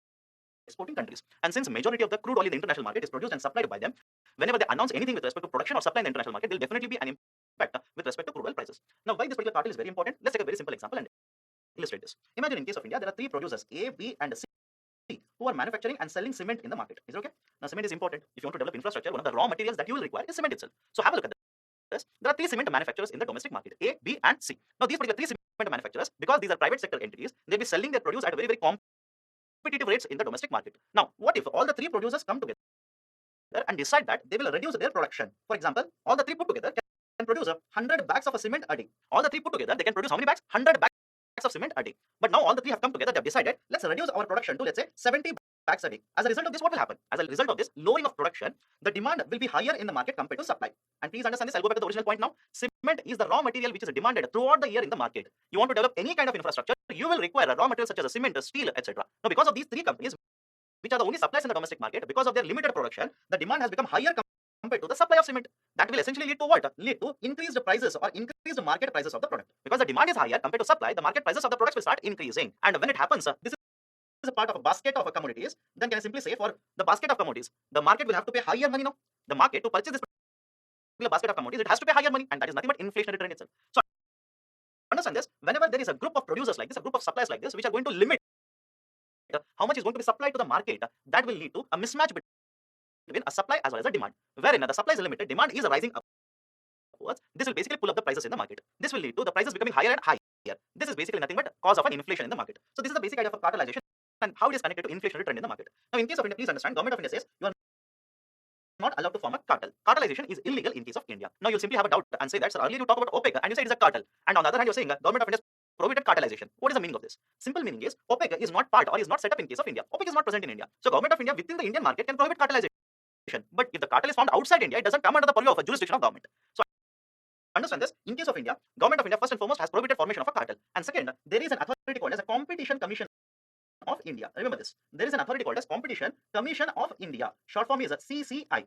exporting countries. And since majority of the crude oil in the international market is produced and supplied by them, whenever they announce anything with respect to production or supply in the international market, there will definitely be an impact with respect to crude oil prices. Now, why this particular cartel is very important? Let's take a very simple example and illustrate this. Imagine in case of India, there are three producers, A, B, and C, who are manufacturing and selling cement in the market. Is it okay? Now, cement is important. If you want to develop infrastructure, one of the raw materials that you will require is cement itself. So have a look at this. There are three cement manufacturers in the domestic market, A, B, and C. Now, these particular three cement manufacturers, because these are private sector entities, they'll be selling their produce at very, very competitive rates in the domestic market. Now, what if all the three producers come together and decide that they will reduce their production? For example, all the three put together can produce 100 bags of a cement a day. All the three put together, they can produce how many bags? 100 bags of cement a day. But now all the three have come together, they have decided, let's reduce our production to, let's say, 70 bags a day. As a result of this, what will happen? As a result of this lowering of production, the demand will be higher in the market compared to supply. And please understand this, I'll go back to the original point now. Cement is the raw material which is demanded throughout the year in the market. You want to develop any kind of infrastructure, you will require raw materials such as cement, steel, etc. Now, because of these three companies, which are the only suppliers in the domestic market, because of their limited production, the demand has become higher compared to the supply of cement. That will essentially lead to what? Lead to increased prices or increased market prices of the product. Because the demand is higher compared to supply, the market prices of the products will start increasing. And when it happens, this is a part of a basket of commodities. Then can I simply say, for the basket of commodities, the market will have to pay higher money now. The market, to purchase this particular basket of commodities, it has to pay higher money, and that is nothing but inflationary trend itself. So understand this, whenever there is a group of producers like this, a group of suppliers like this, which are going to limit how much is going to be supplied to the market, that will lead to a mismatch between a supply as well as a demand. Wherein the supply is limited, demand is rising upwards. This will basically pull up the prices in the market. This will lead to the prices becoming higher and higher. This is basically nothing but cause of an inflation in the market. So this is the basic idea of cartelization. and how it is connected to inflationary trend in the market. Now, in case of India, please understand, Government of India says you are not allowed to form a cartel. Cartelization is illegal in case of India. Now, you'll simply have a doubt and say that, sir, earlier you talk about OPEC and you say it is a cartel. And on the other hand, you're saying Government of India has prohibited cartelization. What is the meaning of this? Simple meaning is OPEC is not part or is not set up in case of India. OPEC is not present in India. So, Government of India within the Indian market can prohibit cartelization. But if the cartel is found outside India, it doesn't come under the purview of a jurisdiction of government. So, understand this. In case of India, Government of India first and foremost has prohibited formation of a cartel. And second, there is an authority called as a Competition Commission of India. Remember this. There is an authority called as Competition Commission of India. Short form is CCI.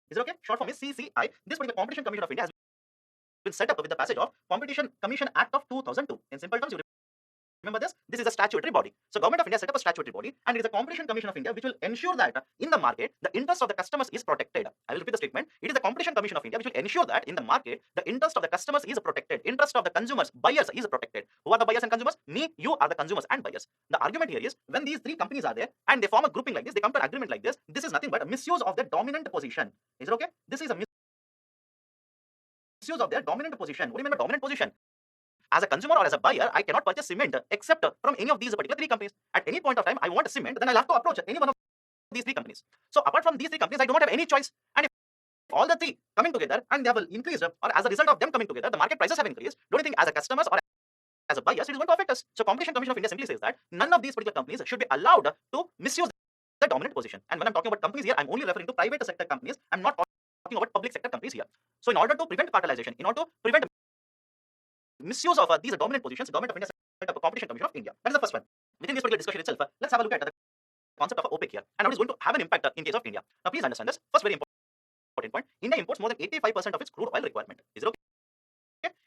Is it okay? Short form is CCI. This particular Competition Commission of India has been set up with the passage of Competition Commission Act of 2002. In simple terms, you remember this? This is a statutory body. So, Government of India set up a statutory body, and it is a Competition Commission of India which will ensure that in the market the interest of the customers is protected. I will repeat the statement. It is the Competition Commission of India which will ensure that in the market the interest of the customers is protected. Interest of the consumers, buyers is protected. Who are the buyers and consumers? Me, you are the consumers and buyers. The argument here is when these three companies are there and they form a grouping like this, they come to an agreement like this. This is nothing but a misuse of their dominant position. Is it okay? This is a misuse of their dominant position. What do you mean by dominant position? As a consumer or as a buyer, I cannot purchase cement except from any of these particular three companies. At any point of time, I want cement, then I'll have to approach any one of these three companies. So apart from these three companies, I do not have any choice. And if all the three coming together and they have increased, or as a result of them coming together, the market prices have increased, don't you think as a customers or as a buyers, it is going to affect us? So Competition Commission of India simply says that none of these particular companies should be allowed to misuse the dominant position. And when I'm talking about companies here, I'm only referring to private sector companies. I'm not talking about public sector companies here. So in order to prevent cartelization, in order to prevent misuse of these dominant positions, Government of India set up a Competition Commission of India. That is the first one. Within this particular discussion itself, let's have a look at the concept of OPEC here and how it is going to have an impact in case of India. Now, please understand this. First, very important point. India imports more than 85% of its crude oil requirement. Is it okay?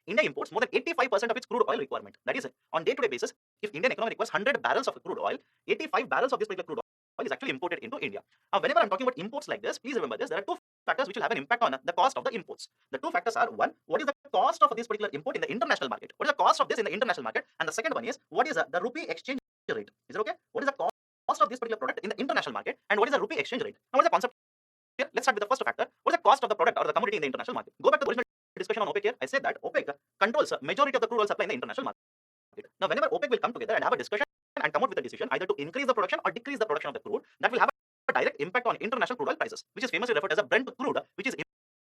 India imports more than 85% of its crude oil requirement. That is, on day-to-day basis, if Indian economy requires 100 barrels of crude oil, 85 barrels of this particular crude oil is actually imported into India. Now, whenever I'm talking about imports like this, please remember this. There are two factors which will have an impact on the cost of the imports. The two factors are, one, what is the cost of this particular import in the international market? What is the cost of this in the international market? And the second one is, what is the rupee exchange rate? Is it okay? What is the cost of this particular product in the international market? And what is the rupee exchange rate? Now, what is the concept here? Let's start with the first factor. What is the cost of the product or the commodity in the international market? Go back to the original discussion on OPEC here. I said that OPEC controls majority of the crude oil supply in the international market. Now, whenever OPEC will come together and have a discussion and come out with a decision either to increase the production or decrease the production of the crude, that will have a direct impact on international crude oil prices, which is famously referred as a Brent crude, which is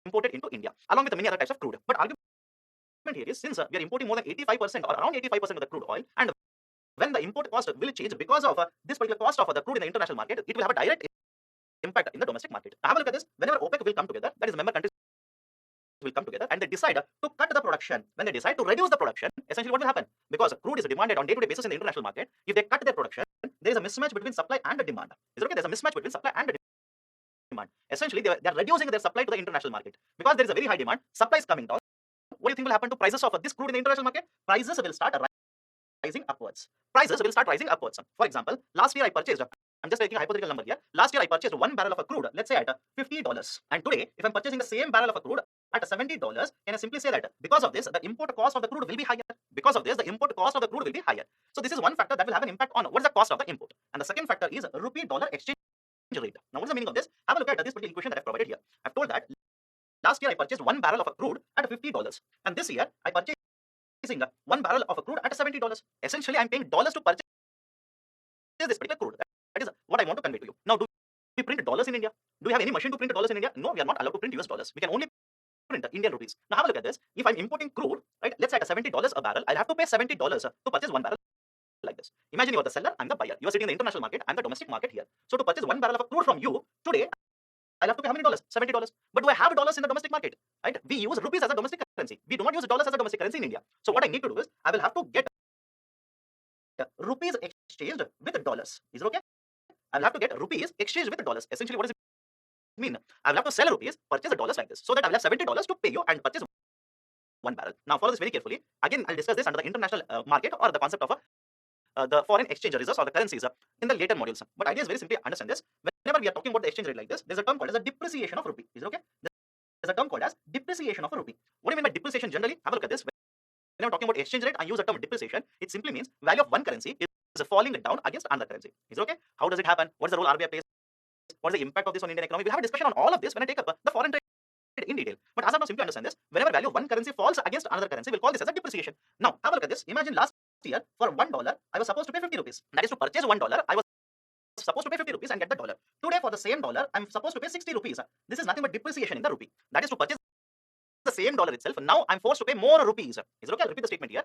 imported into India, along with many other types of crude. But argument here is, since we are importing more than 85% or around 85% of the crude oil, and when the import cost will change because of this particular cost of the crude in the international market, it will have a direct impact in the domestic market. Now, have a look at this. Whenever OPEC will come together, that is, member countries will come together and they decide to cut the production. When they decide to reduce the production, essentially what will happen? Because crude is demanded on day-to-day basis in the international market, if they cut their production, there is a mismatch between supply and the demand. Is it okay? There's a mismatch between supply and the demand. Essentially, they are reducing their supply to the international market. Because there is a very high demand, supply is coming down. What do you think will happen to prices of this crude in the international market? Prices will start rising upwards. Prices will start rising upwards. For example, last year I purchased, I'm just taking a hypothetical number here. Last year I purchased 1 barrel of a crude, let's say at $50. And today, if I'm purchasing the same barrel of a crude at $70, can I simply say that because of this, the import cost of the crude will be higher? Because of this, the import cost of the crude will be higher. So this is one factor that will have an impact on what is the cost of the import. And the second factor is rupee-dollar exchange rate. Now, what is the meaning of this? Have a look at this particular equation that I've provided here. I've told that last year I purchased 1 barrel of a crude at $50. And this year I purchased 1 barrel of a crude at $70. Essentially, I'm paying dollars to purchase this particular crude. That is what I want to convey to you. Now, do we print dollars in India? Do we have any machine to print dollars in India? No, we are not allowed to print US dollars. We can only print Indian rupees. Now, have a look at this. If I'm importing crude, right, let's say at $70 a barrel, I'll have to pay $70 to purchase 1 barrel like this. Imagine you are the seller, I'm the buyer. You are sitting in the international market, I'm the domestic market here. So to purchase 1 barrel of a crude from you today, I'll have to pay how many dollars? $70. But do I have dollars in the domestic market? Right? We use rupees as a domestic currency. We do not use dollars as a domestic currency in India. So what I need to do is, I will have to get rupees exchanged with dollars. Is it okay? I'll have to get rupees exchanged with dollars. Essentially, what does it mean? I will have to sell rupees, purchase the dollars like this, so that I will have $70 to pay you and purchase 1 barrel. Now, follow this very carefully. Again, I'll discuss this under the international market or the concept of the foreign exchange reserves or the currencies in the later modules. But idea is very simply understand this. Whenever we are talking about the exchange rate like this, there's a term called as a depreciation of rupee. Is it okay? There's a term called as depreciation of a rupee. What do you mean by depreciation generally? Have a look at this. When I'm talking about exchange rate, I use the term depreciation. It simply means value of one currency is falling down against another currency. Is it okay? How does it happen? What is the role RBI plays? What is the impact of this on Indian economy? We'll have a discussion on all of this when I take up the foreign trade in detail. But as of now, simply understand this. Whenever value of one currency falls against another currency, we'll call this as a depreciation. Now, have a look at this. Imagine last year, for $1, I was supposed to pay 50 rupees. That is, to purchase $1, I was supposed to pay 50 rupees and get the dollar. Today, for the same dollar, I'm supposed to pay 60 rupees. This is nothing but depreciation in the rupee. That is, to purchase the same dollar itself, now I'm forced to pay more rupees. Is it okay? I'll repeat the statement here.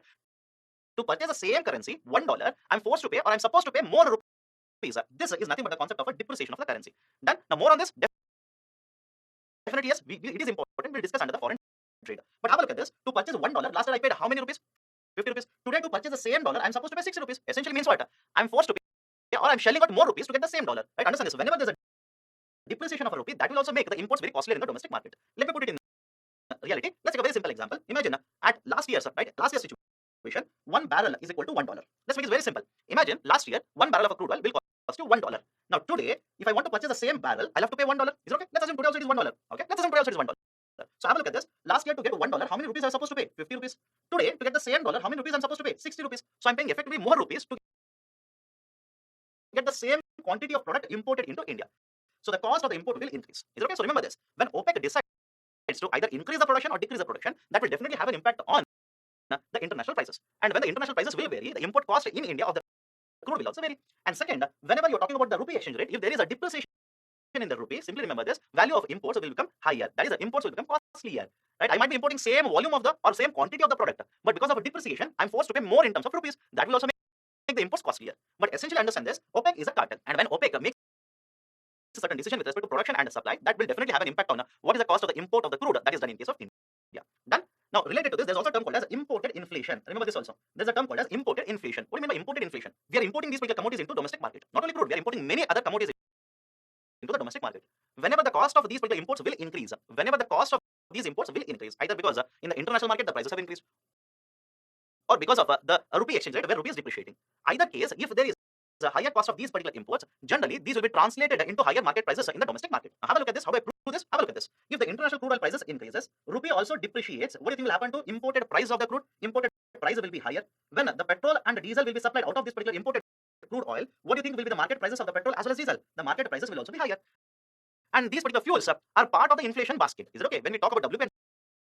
To purchase the same currency, $1, I'm forced to pay, or I'm supposed to pay more rupees. This is nothing but the concept of a depreciation of the currency. Done. Now, more on this. Definitely, yes, it is important. We'll discuss under the foreign trade. But have a look at this. To purchase $1, last year I paid how many rupees? 50 rupees. Today, to purchase the same dollar, I'm supposed to pay 60 rupees. Essentially means what? I'm forced to pay, or I'm shelling out more rupees to get the same dollar. Right? Understand this. Whenever there's a depreciation of a rupee, that will also make the imports very costly in the domestic market. Let me put it in reality. Let's take a very simple example. Imagine at last year's situation, 1 barrel is equal to $1. Let's make it very simple. Imagine last year, 1 barrel of a crude oil will cost you $1. Now today, if I want to purchase the same barrel, I'll have to pay $1. Is it okay? Let's assume today also it is $1. Okay? Let's assume today also it is $1. So have a look at this. Last year, to get $1, how many rupees I was supposed to pay? 50 rupees. Today, to get the same dollar, how many rupees I'm supposed to pay? 60 rupees. So I'm paying effectively more rupees to get the same quantity of product imported into India. So the cost of the import will increase. Is it okay? So remember this. When OPEC decides to either increase the production or decrease the production, that will definitely have an impact on the international prices. And when the international prices will vary, the import cost in India of the crude will also vary. And second, whenever you're talking about the rupee exchange rate, if there is a depreciation in the rupee, simply remember this, value of imports will become higher. That is, the imports will become costlier. Right? I might be importing same volume of the or same quantity of the product, but because of a depreciation, I'm forced to pay more in terms of rupees. That will also make the imports costlier. But essentially understand this, OPEC is a cartel. And when OPEC makes a certain decision with respect to production and supply, that will definitely have an impact on what is the cost of the import of the crude that is done in case of India. Done. Now, related to this, there's also a term called as imported inflation. Remember this also. There's a term called as imported inflation. What do you mean by imported inflation? We are importing these particular commodities into domestic market. Not only crude, we are importing many other commodities into the domestic market. Whenever the cost of these particular imports will increase, either because in the international market the prices have increased, or because of the rupee exchange rate where rupee is depreciating. Either case, if there is a higher cost of these particular imports, generally these will be translated into higher market prices in the domestic market. Now, have a look at this. How do I prove this? Have a look at this. If the international crude oil prices increases, rupee also depreciates. What do you think will happen to imported price of the crude? Imported price will be higher. When the petrol and diesel will be supplied out of this particular imported crude oil, what do you think will be the market prices of the petrol as well as diesel? The market prices will also be higher. And these particular fuels are part of the inflation basket. Is it okay? When we talk about WP and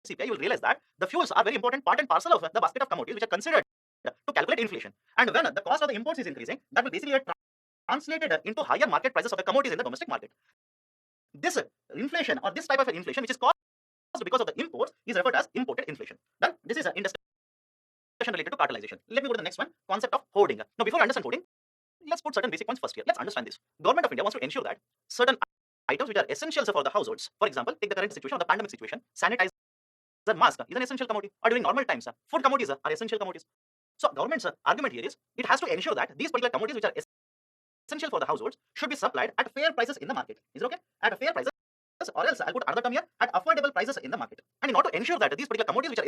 CPI, you will realize that the fuels are very important part and parcel of the basket of commodities which are considered to calculate inflation. And when the cost of the imports is increasing, that will basically get translated into higher market prices of the commodities in the domestic market. This inflation, or this type of inflation which is caused because of the imports, is referred as imported inflation. Then this is an discussion related to cartelization. Let me go to the next one, concept of hoarding. Now, before you understand hoarding, let's put certain basic points first here. Let's understand this. Government of India wants to ensure that certain items which are essentials for the households, for example, take the current situation of the pandemic situation, sanitizer, mask is an essential commodity, or during normal times, food commodities are essential commodities. So government's argument here is it has to ensure that these particular commodities which are essential for the households should be supplied at fair prices in the market. Is it okay? At fair prices, or else I'll put another term here, at affordable prices in the market. And in order to ensure that these particular commodities which are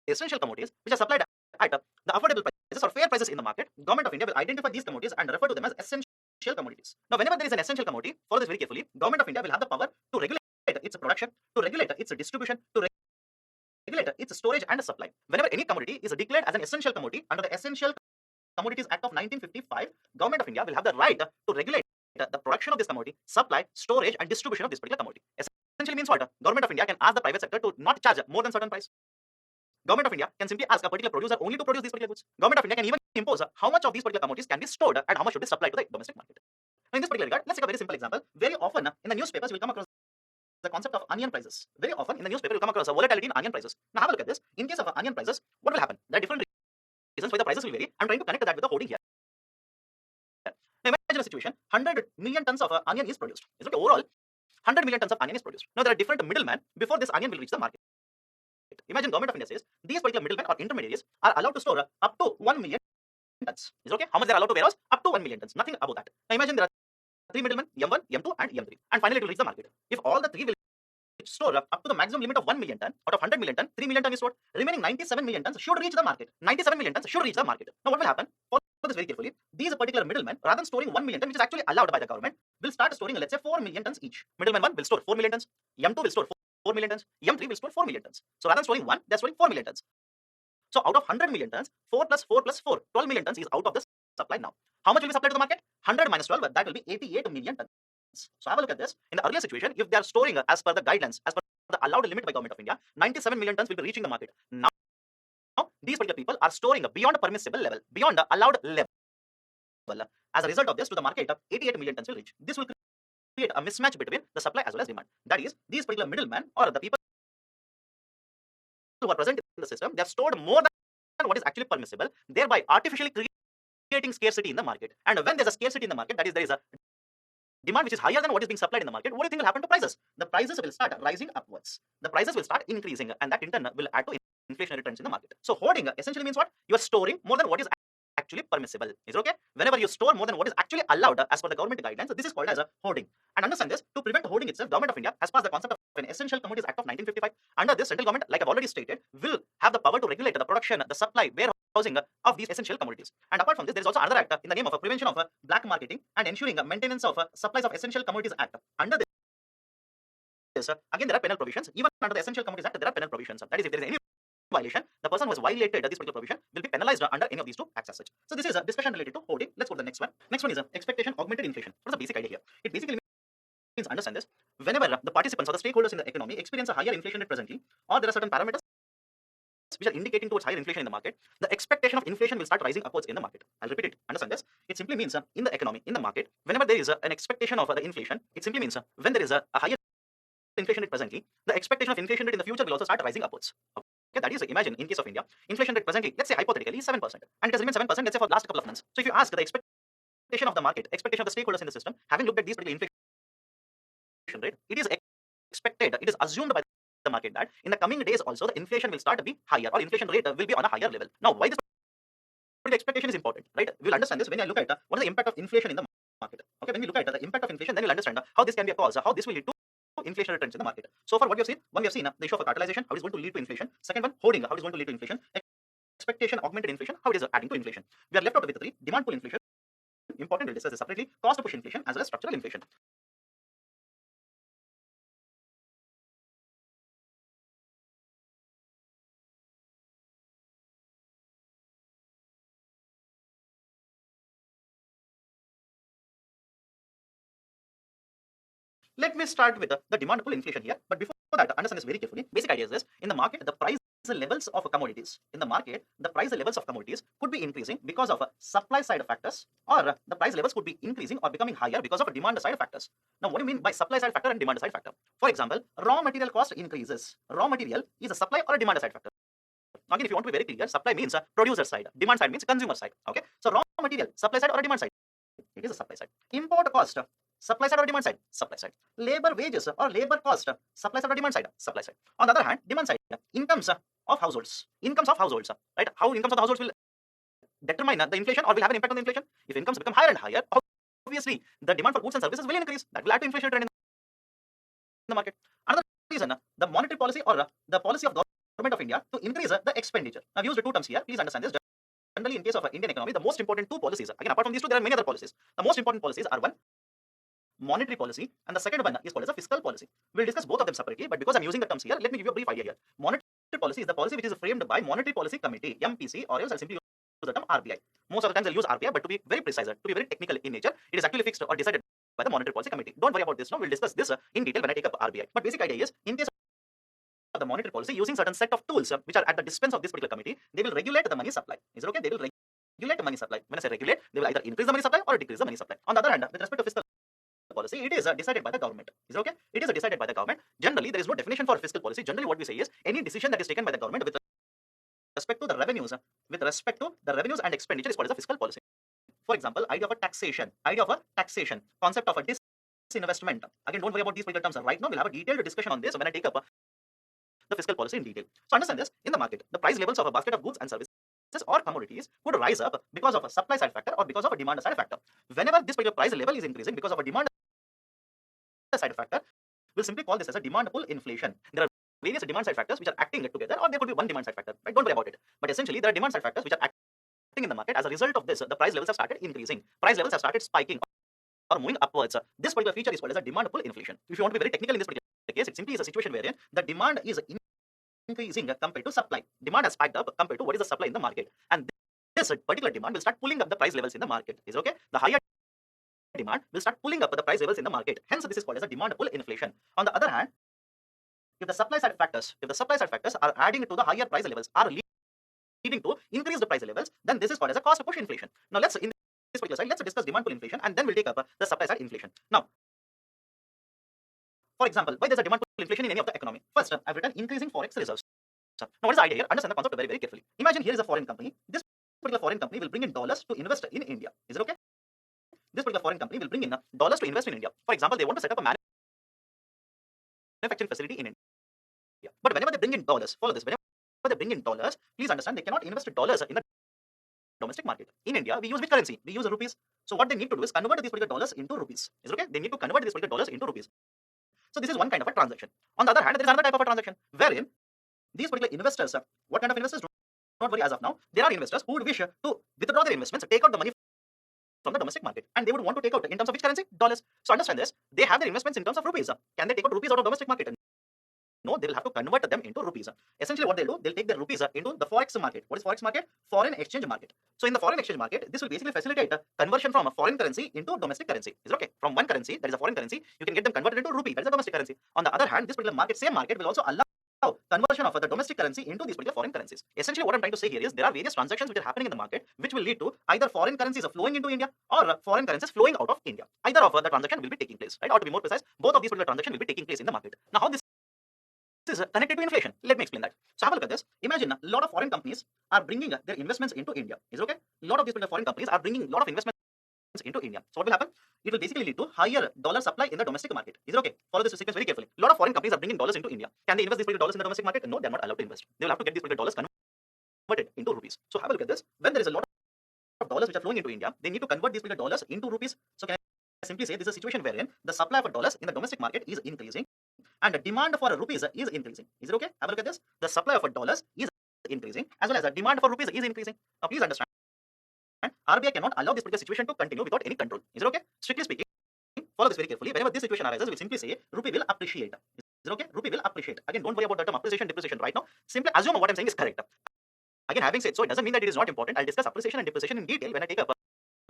essential commodities which are supplied at the affordable prices or fair prices in the market, Government of India will identify these commodities and refer to them as essential commodities. Now, whenever there is an essential commodity, follow this very carefully, Government of India will have the power to regulate its production, to regulate its distribution, to regulate its storage and supply. Whenever any commodity is declared as an essential commodity under the Essential Commodities Act of 1955, Government of India will have the right to regulate the production of this commodity, supply, storage and distribution of this particular commodity. Essentially means what? Government of India can ask the private sector to not charge more than certain price. Government of India can simply ask a particular producer only to produce these particular goods. Government of India can even impose how much of these particular commodities can be stored and how much should be supplied to the domestic market. Now, in this particular regard, let's take a very simple example. Very often in the newspapers, we'll come across the concept of onion prices. Very often in the newspaper, you'll come across a volatility in onion prices. Now, have a look at this. In case of onion prices, what will happen? There are different reasons why the prices will vary. I'm trying to connect that with the hoarding here. Now, imagine a situation: 100 million tons of onion is produced. Is okay? Overall, 100 million tons of onion is produced. Now, there are different middlemen before this onion will reach the market. Imagine Government of India says these particular middlemen or intermediaries are allowed to store up to 1 million tons. Is it okay? How much they are allowed to warehouse? Up to 1 million tons. Nothing above that. Now, imagine there are 3 middlemen, M1, M2 and M3. And finally, it will reach the market. If all the 3 will store up to the maximum limit of 1 million ton, out of 100 million ton, 3 million ton is stored. Remaining 97 million tons should reach the market. 97 million tons should reach the market. Now, what will happen? Follow this very carefully. These particular middlemen, rather than storing 1 million ton, which is actually allowed by the government, will start storing, let's say, 4 million tons each. Middleman 1 will store 4 million tons. M2 will store 4 million tons. M3 will store 4 million tons. So, rather than storing 1, they're storing 4 million tons. So, out of 100 million tons, 4 plus 4 plus 4, 12 million tons is out of the supply now. How much will be supplied to the market? 100 minus 12, that will be 88 million tons. So, have a look at this. In the earlier situation, if they are storing as per the guidelines, as per the allowed limit by Government of India, 97 million tons will be reaching the market. Now, these particular people are storing beyond a permissible level, beyond the allowed level. As a result of this, to the market, 88 million tons will reach. This will create a mismatch between the supply as well as demand. That is, these particular middlemen or the people who are present in the system, they have stored more than what is actually permissible, thereby artificially creating scarcity in the market. And when there's a scarcity in the market, that is, there is a demand which is higher than what is being supplied in the market, what do you think will happen to prices? The prices will start rising upwards. The prices will start increasing, and that in turn will add to inflationary trends in the market. So hoarding essentially means what? You are storing more than what is actually permissible. Is it okay? Whenever you store more than what is actually allowed as per the government guidelines, this is called as a hoarding. And understand this, to prevent hoarding itself, Government of India has passed the concept of an Essential Commodities Act of 1955. Under this, central government, like I've already stated, will have the power to regulate the production, the supply, warehousing of these essential commodities. And apart from this, there is also another act in the name of prevention of black marketing and ensuring maintenance of supplies of essential commodities act. Under this, again, there are penal provisions. Even under the Essential Commodities Act, there are penal provisions. That is, if there is any violation, the person who has violated this particular provision will be penalized under any of these two acts as such. So this is a discussion related to hoarding. Let's go to the next one. Next one is expectation augmented inflation. What's the basic idea here? It basically means, understand this, whenever the participants or the stakeholders in the economy experience a higher inflation rate presently, or there are certain parameters which are indicating towards higher inflation in the market, the expectation of inflation will start rising upwards in the market. I'll repeat it. Understand this? It simply means in the economy, in the market, whenever there is an expectation of the inflation, it simply means when there is a higher inflation rate presently, the expectation of inflation rate in the future will also start rising upwards. Okay, that is, imagine in case of India, inflation rate presently, let's say hypothetically 7%, and it has remained 7%, let's say for the last couple of months. So if you ask the expectation of the market, expectation of the stakeholders in the system, having looked at these particular inflation rate, it is expected, it is assumed by the market that in the coming days also the inflation will start to be higher, or inflation rate will be on a higher level. Now, why this expectation is important, right? We'll understand this when I look at what is the impact of inflation in the market. Okay, when we look at the impact of inflation, then you'll understand how this can be a cause, how this will lead to inflationary trends in the market. So far, what we have seen, one, we have seen the issue of cartelization, how it is going to lead to inflation. Second one, hoarding, how it is going to lead to inflation. Expectation augmented inflation, how it is adding to inflation. We are left out with three: demand pull inflation, important, we'll discuss this separately; cost push inflation, as well as structural inflation. Let me start with the demand pull inflation here. But before that, understand this very carefully. Basic idea is this: in the market, the price levels of commodities could be increasing because of supply side factors, or the price levels could be increasing or becoming higher because of demand side factors. Now, what do you mean by supply side factor and demand side factor? For example, raw material cost increases. Raw material is a supply or a demand side factor. Again, if you want to be very clear, supply means producer side, demand side means consumer side. Okay, so raw material, supply side or demand side? It is a supply side. Import cost, supply side or demand side? Supply side. Labor wages or labor cost, supply side or demand side? Supply side. On the other hand, demand side, incomes of households. Incomes of households, right? How incomes of the households will determine the inflation or will have an impact on the inflation? If incomes become higher and higher, obviously the demand for goods and services will increase. That will add to inflation trend in the market. Another reason, the monetary policy or the policy of Government of India to increase the expenditure. Now, I've used two terms here. Please understand this. Generally, in case of Indian economy, the most important two policies, again, apart from these two, there are many other policies. The most important policies are one, monetary policy, and the second one is called as a fiscal policy. We'll discuss both of them separately, but because I'm using the terms here, let me give you a brief idea here. Monetary policy is the policy which is framed by Monetary Policy Committee, MPC, or else I'll simply use the term RBI. Most of the times I'll use RBI, but to be very precise, to be very technical in nature, it is actually fixed or decided by the Monetary Policy Committee. Don't worry about this now. We'll discuss this in detail when I take up RBI. But basic idea is, in case of the monetary policy, using certain set of tools which are at the dispense of this particular committee, they will regulate the money supply. Is it okay? They will regulate the money supply. When I say regulate, they will either increase the money supply or decrease the money supply. On the other hand, with respect to fiscal policy, it is decided by the government. Is it okay? It is decided by the government. Generally, there is no definition for fiscal policy. Generally, what we say is any decision that is taken by the government with respect to the revenues, and expenditure is called as a fiscal policy. For example, idea of a taxation, concept of a disinvestment. Again, don't worry about these particular terms. Right now, we'll have a detailed discussion on this when I take up the fiscal policy in detail. So understand this: in the market, the price levels of a basket of goods and services or commodities could rise up because of a supply side factor or because of a demand side factor. Whenever this particular price level is increasing because of a demand side factor, we'll simply call this as a demand pull inflation. There are various demand side factors which are acting together, or there could be one demand side factor. Right? Don't worry about it. But essentially, there are demand side factors which are acting in the market. As a result of this, the price levels have started increasing. Price levels have started spiking or moving upwards. This particular feature is called as a demand pull inflation. If you want to be very technical in this particular case, it simply is a situation wherein the demand is increasing compared to supply. Demand has spiked up compared to what is the supply in the market, and this particular demand will start pulling up the price levels in the market. Is okay? The higher demand will start pulling up the price levels in the market. Hence, this is called as a demand pull inflation. On the other hand, if the supply side factors are adding to the higher price levels, are leading to increased price levels, then this is called as a cost push inflation. Now let's in this particular slide, let's discuss demand pull inflation, and then we'll take up the supply side inflation. Now, for example, why there's a demand pull inflation in any of the economy? First, I've written increasing forex reserves. Now, what is the idea here? Understand the concept very, very carefully. Imagine here is a foreign company. This particular foreign company will bring in dollars to invest in India. Is it okay? This particular foreign company will bring in dollars to invest in India. For example, they want to set up a manufacturing facility in India. But whenever they bring in dollars, follow this. Whenever they bring in dollars, please understand they cannot invest dollars in the domestic market. In India, we use which currency? We use rupees. So what they need to do is convert these particular dollars into rupees. Is it okay? They need to convert these particular dollars into rupees. So this is one kind of a transaction. On the other hand, there is another type of a transaction wherein these particular investors, what kind of investors? Do not worry as of now. There are investors who would wish to withdraw their investments, take out the money from the domestic market, and they would want to take out in terms of which currency? Dollars. So understand this. They have their investments in terms of rupees. Can they take out rupees out of domestic market? No, they will have to convert them into rupees. Essentially, what they'll do, they'll take their rupees into the forex market. What is forex market? Foreign exchange market. So in the foreign exchange market, this will basically facilitate conversion from a foreign currency into domestic currency. Is it okay? From one currency, that is a foreign currency, you can get them converted into rupee, that is a domestic currency. On the other hand, this particular market, same market, will also allow conversion of the domestic currency into these particular foreign currencies. Essentially, what I'm trying to say here is there are various transactions which are happening in the market, which will lead to either foreign currencies flowing into India or foreign currencies flowing out of India. Either of the transaction will be taking place, right? Or to be more precise, both of these particular transactions will be taking place in the market. Now, how this is connected to inflation? Let me explain that. So have a look at this. Imagine a lot of foreign companies are bringing their investments into India. Is it okay? A lot of these particular foreign companies are bringing a lot of investments into India. So what will happen? It will basically lead to higher dollar supply in the domestic market. Is it okay? Follow this sequence very carefully. A lot of foreign companies are bringing dollars into India. Can they invest these particular dollars in the domestic market? No, they are not allowed to invest. They will have to get these particular dollars converted into rupees. So have a look at this. When there is a lot of dollars which are flowing into India, they need to convert these particular dollars into rupees. So can I simply say this is a situation wherein the supply for dollars in the domestic market is increasing and the demand for rupees is increasing. Is it okay? Have a look at this. The supply of dollars is increasing as well as the demand for rupees is increasing. Now please understand, RBI cannot allow this particular situation to continue without any control. Is it okay? Strictly speaking, follow this very carefully. Whenever this situation arises, we'll simply say rupee will appreciate. Is it okay? Rupee will appreciate. Again, don't worry about the term appreciation, depreciation right now. Simply assume what I'm saying is correct. Again, having said so, it doesn't mean that it is not important. I'll discuss appreciation and depreciation in detail when I take up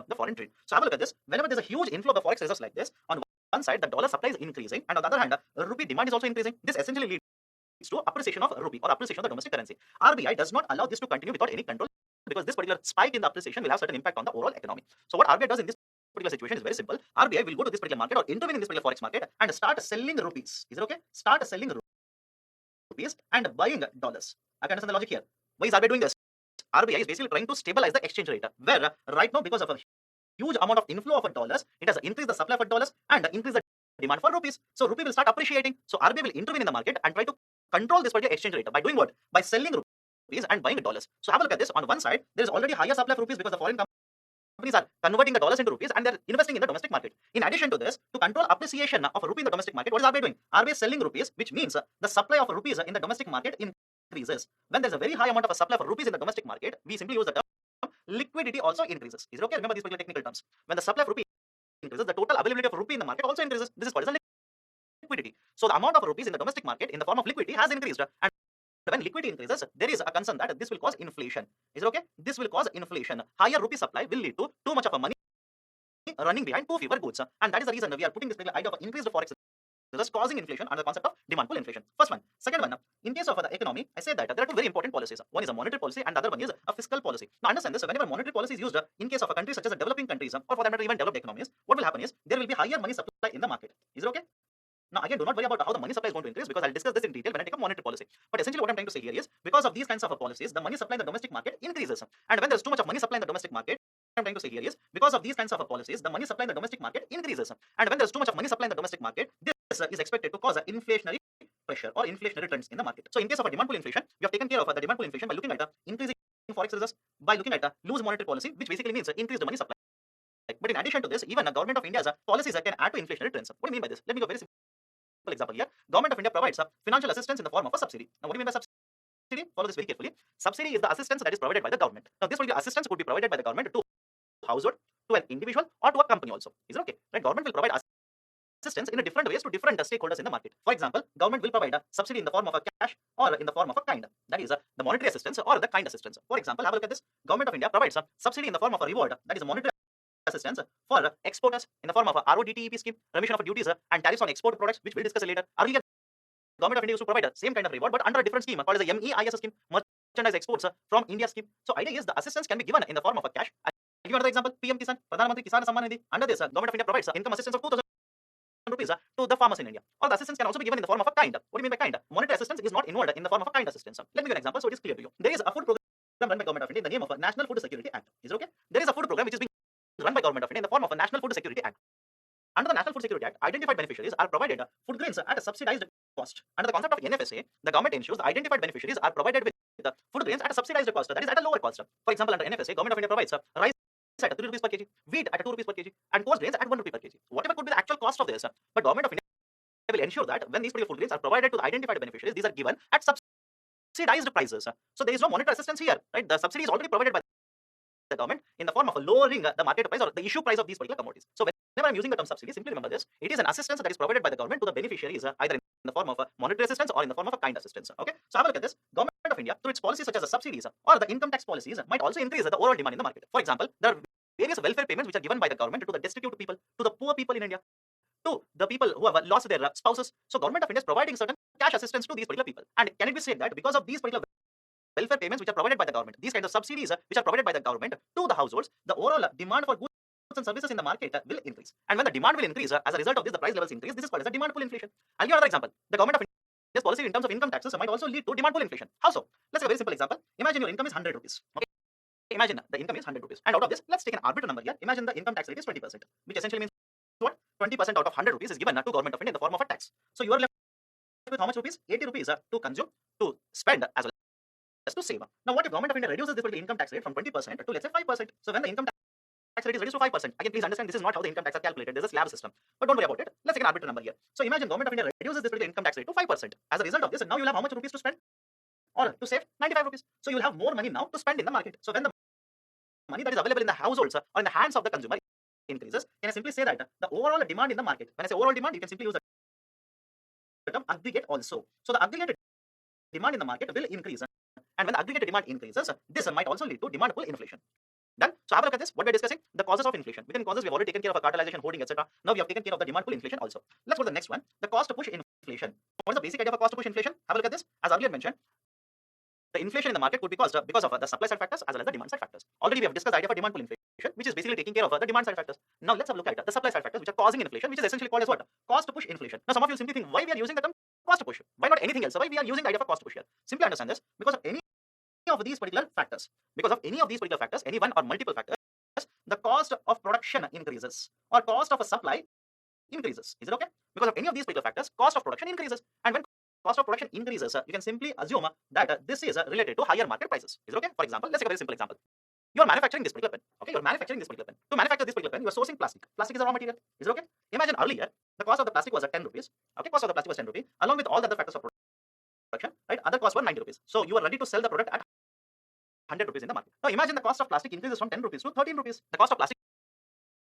the foreign trade. So have a look at this. Whenever there's a huge inflow of the forex reserves like this, on one side the dollar supply is increasing, and on the other hand, rupee demand is also increasing. This essentially leads to appreciation of rupee or appreciation of the domestic currency. RBI does not allow this to continue without any control because this particular spike in the appreciation will have certain impact on the overall economy. So what RBI does in this particular situation is very simple. RBI will go to this particular market or intervene in this particular forex market and start selling rupees. Is it okay? Start selling rupees and buying dollars. I can understand the logic here. Why is RBI doing this? RBI is basically trying to stabilize the exchange rate, where right now because of a huge amount of inflow of dollars, it has increased the supply for dollars and increased the demand for rupees. So rupee will start appreciating. So RBI will intervene in the market and try to control this particular exchange rate by doing what? By selling rupees and buying dollars. So have a look at this. On one side, there is already higher supply of rupees because the foreign companies are converting the dollars into rupees and they're investing in the domestic market. In addition to this, to control appreciation of rupee in the domestic market, what is RBI doing? RBI is selling rupees, which means the supply of rupees in the domestic market increases. When there's a very high amount of a supply for rupees in the domestic market, we simply use the term liquidity also increases. Is it okay? Remember these particular technical terms. When the supply of rupee increases, the total availability of rupee in the market also increases. This is called as liquidity. So the amount of rupees in the domestic market in the form of liquidity has increased. And when liquidity increases, there is a concern that this will cause inflation. Is it okay? This will cause inflation. Higher rupee supply will lead to too much of a money running behind too fewer goods. And that is the reason we are putting this idea of increased forex thus causing inflation under the concept of demand pull inflation. First one. Second one, in case of the economy, I said that there are two very important policies. One is a monetary policy and the other one is a fiscal policy. Now understand this, whenever monetary policy is used in case of a country such as a developing countries or for that matter even developed economies, what will happen is there will be higher money supply in the market. Is it okay? Now again, do not worry about how the money supply is going to increase because I'll discuss this in detail when I take up monetary policy. But essentially what I'm trying to say here is because of these kinds of policies, the money supply in the domestic market increases. And when there's too much of money supply in the domestic market, what I'm trying to say here is because of these kinds of policies, the money supply in the domestic market increases. And when there's too much of money supply in the domestic market, this is expected to cause an inflationary pressure or inflationary trends in the market. So in case of a demand pull inflation, we have taken care of the demand pull inflation by looking at increasing forex reserves, by looking at loose monetary policy, which basically means increased money supply. But in addition to this, even the government of India's policies can add to inflationary trends. What do you mean by this? Let me go very simple example here. Government of India provides financial assistance in the form of a subsidy. Now what do you mean by subsidy? Follow this very carefully. Subsidy is the assistance that is provided by the government. Now this particular assistance could be provided by the government to household, to an individual or to a company also. Is it okay? Right? Government will provide assistance in a different ways to different stakeholders in the market. For example, government will provide a subsidy in the form of a cash or in the form of a kind. That is the monetary assistance or the kind assistance. For example, have a look at this. Government of India provides a subsidy in the form of a reward. That is a monetary assistance for exporters in the form of a RODTEP scheme, remission of duties and tariffs on export products, which we'll discuss later. Earlier, Government of India used to provide the same kind of reward, but under a different scheme called as the MEIS scheme, subsidized exports from India scheme. So idea is the assistance can be given in the form of a cash. I'll give you another example. PM Kisan, Pradhan Mantri Kisan Samman Nidhi. Under this, Government of India provides income assistance of 2,000 rupees to the farmers in India. Or the assistance can also be given in the form of a kind. What do you mean by kind? Monetary assistance is not involved in the form of a kind assistance. Let me give you an example so it is clear to you. There is a food program run by Government of India in the name of a National Food Security Act. Is it okay? There is a food program which is being run by Government of India in the form of a National Food Security Act. Under the National Food Security Act, identified beneficiaries are provided food grains at a subsidized cost. Under the concept of NFSA, the government ensures the identified beneficiaries are provided with the food grains at a subsidized cost, that is at a lower cost. For example, under NFSA, Government of India provides rice at 3 rupees per kg, wheat at 2 rupees per kg, and coarse grains at 1 rupee per kg. Whatever could be the actual cost of this, but Government of India will ensure that when these particular food grains are provided to the identified beneficiaries, these are given at subsidized prices. So there is no monetary assistance here, right? The subsidy is already provided by the government in the form of lowering the market price or the issue price of these particular commodities. So whenever I'm using the term subsidy, simply remember this: it is an assistance that is provided by the government to the beneficiaries, either in the form of monetary assistance or in the form of a kind assistance. Okay, so have a look at this. Government of India, through its policies such as the subsidies or the income tax policies, might also increase the overall demand in the market. For example, there are various welfare payments which are given by the government to the destitute people, to the poor people in India, to the people who have lost their spouses. So Government of India is providing certain cash assistance to these particular people. And can it be said that because of these particular welfare payments which are provided by the government, these kinds of subsidies which are provided by the government to the households, the overall demand for goods and services in the market will increase. And when the demand will increase, as a result of this, the price levels increase. This is called as a demand pull inflation. I'll give another example. The Government of India's policy in terms of income taxes might also lead to demand pull inflation. How so? Let's take a very simple example. Imagine your income is 100 rupees. Okay. Imagine the income is 100 rupees. And out of this, let's take an arbitrary number here. Imagine the income tax rate is 20%, which essentially means what? 20% out of 100 rupees is given to Government of India in the form of a tax. So you are left with how much rupees? 80 rupees to consume, to spend as well as to save. Now what if Government of India reduces this particular income tax rate from 20% to let's say 5%? So when the income tax rate is reduced to 5%, again please understand this is not how the income tax are calculated. There's a slab system. But don't worry about it. Let's take an arbitrary number here. So imagine Government of India reduces this particular income tax rate to 5%. As a result of this, now you'll have how much rupees to spend? Or to save? 95 rupees. So you'll have more money now to spend in the market. So when the money that is available in the households or in the hands of the consumer increases, can I simply say that the overall demand in the market, when I say overall demand, you can simply use the term aggregate also. So the aggregate demand in the market will increase. And when the aggregate demand increases, this might also lead to demand pull inflation. Done? So have a look at this. What we're discussing, the causes of inflation. Within causes, we've already taken care of cartelization, hoarding, etc. Now we have taken care of the demand pull inflation also. Let's go to the next one, the cost push inflation. What is the basic idea of a cost push inflation? Have a look at this. As earlier mentioned, the inflation in the market could be caused because of the supply side factors as well as the demand side factors. Already we have discussed the idea of demand pull inflation, which is basically taking care of the demand side factors. Now let's have a look at the supply side factors which are causing inflation, which is essentially called as what? Cost push inflation. Now some of you simply think, why we are using the term cost push? Why not anything else? Why we are using the idea of a cost push here? Simply understand this: because of any of these particular factors, any one or multiple factors, the cost of production increases or cost of a supply increases. Is it okay? Because of any of these particular factors, cost of production increases. And when cost of production increases, you can simply assume that this is related to higher market prices. Is it okay? For example, let's take a very simple example. You are manufacturing this particular pen. Okay, you are manufacturing this particular pen. To manufacture this particular pen, you are sourcing plastic. Plastic is a raw material. Is it okay? Imagine earlier, the cost of the plastic was at 10 rupees. Okay, cost of the plastic was 10 rupees, along with all the other factors of production, right? Other costs were 90 rupees. So you are ready to sell the product at 100 rupees in the market. Now imagine the cost of plastic increases from 10 rupees to 13 rupees. The cost of plastic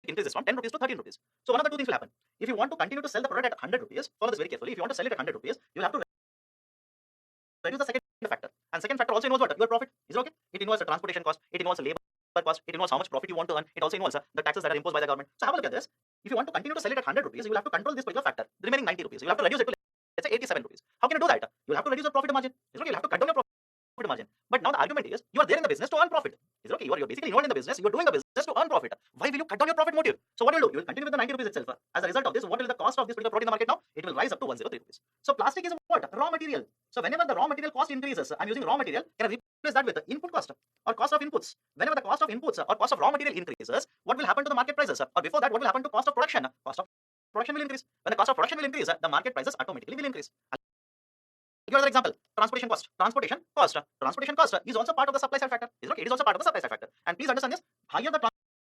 increases from 10 rupees to 13 rupees. So one of the two things will happen. If you want to continue to sell the product at 100 rupees, follow this very carefully. If you want to sell it at 100 rupees, you will have to reduce the second factor. And second factor also involves what? Your profit. Is it okay? It involves the transportation cost. It involves the labor cost. It involves how much profit you want to earn. It also involves the taxes that are imposed by the government. So have a look at this. If you want to continue to sell it at 100 rupees, you will have to control this particular factor. The remaining 90 rupees. You will have to reduce it to let's say 87 rupees. How can you do that? You will have to reduce your profit margin. Is it okay? You will have to cut down your profit margin. But now the argument is you are there in the business to earn profit. Is it okay? You are basically involved in the business. You are doing the business to earn profit. Why will you cut down your profit motive? So what will you do? You will continue with the 90 rupees itself. As a result of this, what will the cost of this particular product in the market now? It will rise up to 103 rupees. So plastic is what? Raw material. So whenever the raw material cost increases, I'm using raw material, can I replace that with the input cost or cost of inputs? Whenever the cost of inputs or cost of raw material increases, what will happen to the market prices? Or before that, what will happen to cost of production? Cost of production will increase. When the cost of production will increase, the market prices automatically will increase. Give another example. Transportation cost. Transportation cost is also part of the supply side factor. Is okay? It is also part of the supply side factor. And please understand this: higher the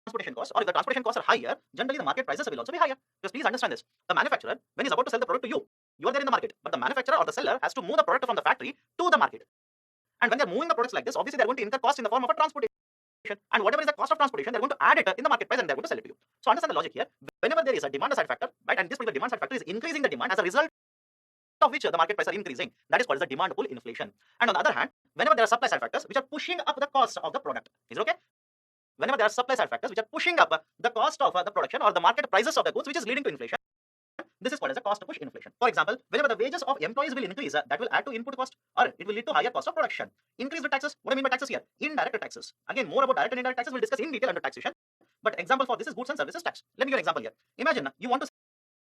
transportation cost, or if the transportation costs are higher, generally the market prices will also be higher. Just please understand this: the manufacturer, when he's about to sell the product to you, you are there in the market, but the manufacturer or the seller has to move the product from the factory to the market. And when they're moving the products like this, obviously they're going to incur cost in the form of a transportation. And whatever is the cost of transportation, they're going to add it in the market price and they're going to sell it to you. So understand the logic here. Whenever there is a demand side factor, right, and this particular demand side factor is increasing the demand as a result of which the market prices are increasing, that is called the demand pull inflation. And on the other hand, whenever there are supply side factors which are pushing up the cost of the product, is it okay? Whenever there are supply side factors which are pushing up the cost of the production or the market prices of the goods, which is leading to inflation, This is called as a cost push inflation. For example, whenever the wages of employees will increase, that will add to input cost, or it will lead to higher cost of production. Increase the taxes. What I mean by taxes here? Indirect taxes. Again, more about direct and indirect taxes we'll discuss in detail under taxation. But example for this is goods and services tax. Let me give you an example here. Imagine you want to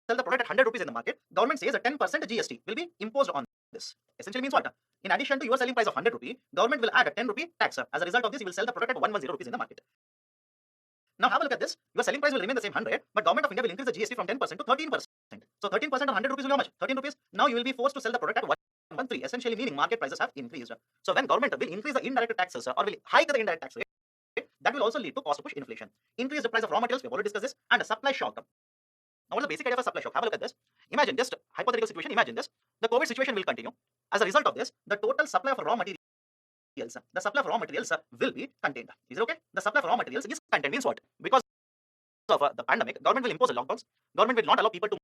sell the product at 100 rupees in the market. Government says a 10% GST will be imposed on this. Essentially means what? In addition to your selling price of 100 rupee, government will add a 10 rupee tax. As a result of this, you will sell the product at 110 rupees in the market. Now have a look at this. Your selling price will remain the same 100, but government of India will increase the GST from 10% to 13%. So 13% of 100 rupees will be how much? 13 rupees. Now you will be forced to sell the product at 113, essentially meaning market prices have increased. So when government will increase the indirect taxes or will hike the indirect tax rate, that will also lead to cost push inflation. Increase the price of raw materials, we have already discussed this, and a supply shock. Now what is the basic idea of a supply shock? Have a look at this. Imagine, just hypothetical situation, imagine this. The COVID situation will continue. As a result of this, the total supply of raw materials, will be contained. Is it okay? The supply of raw materials is contained means what? Because of the pandemic, government will impose lockdowns. Government will not allow people to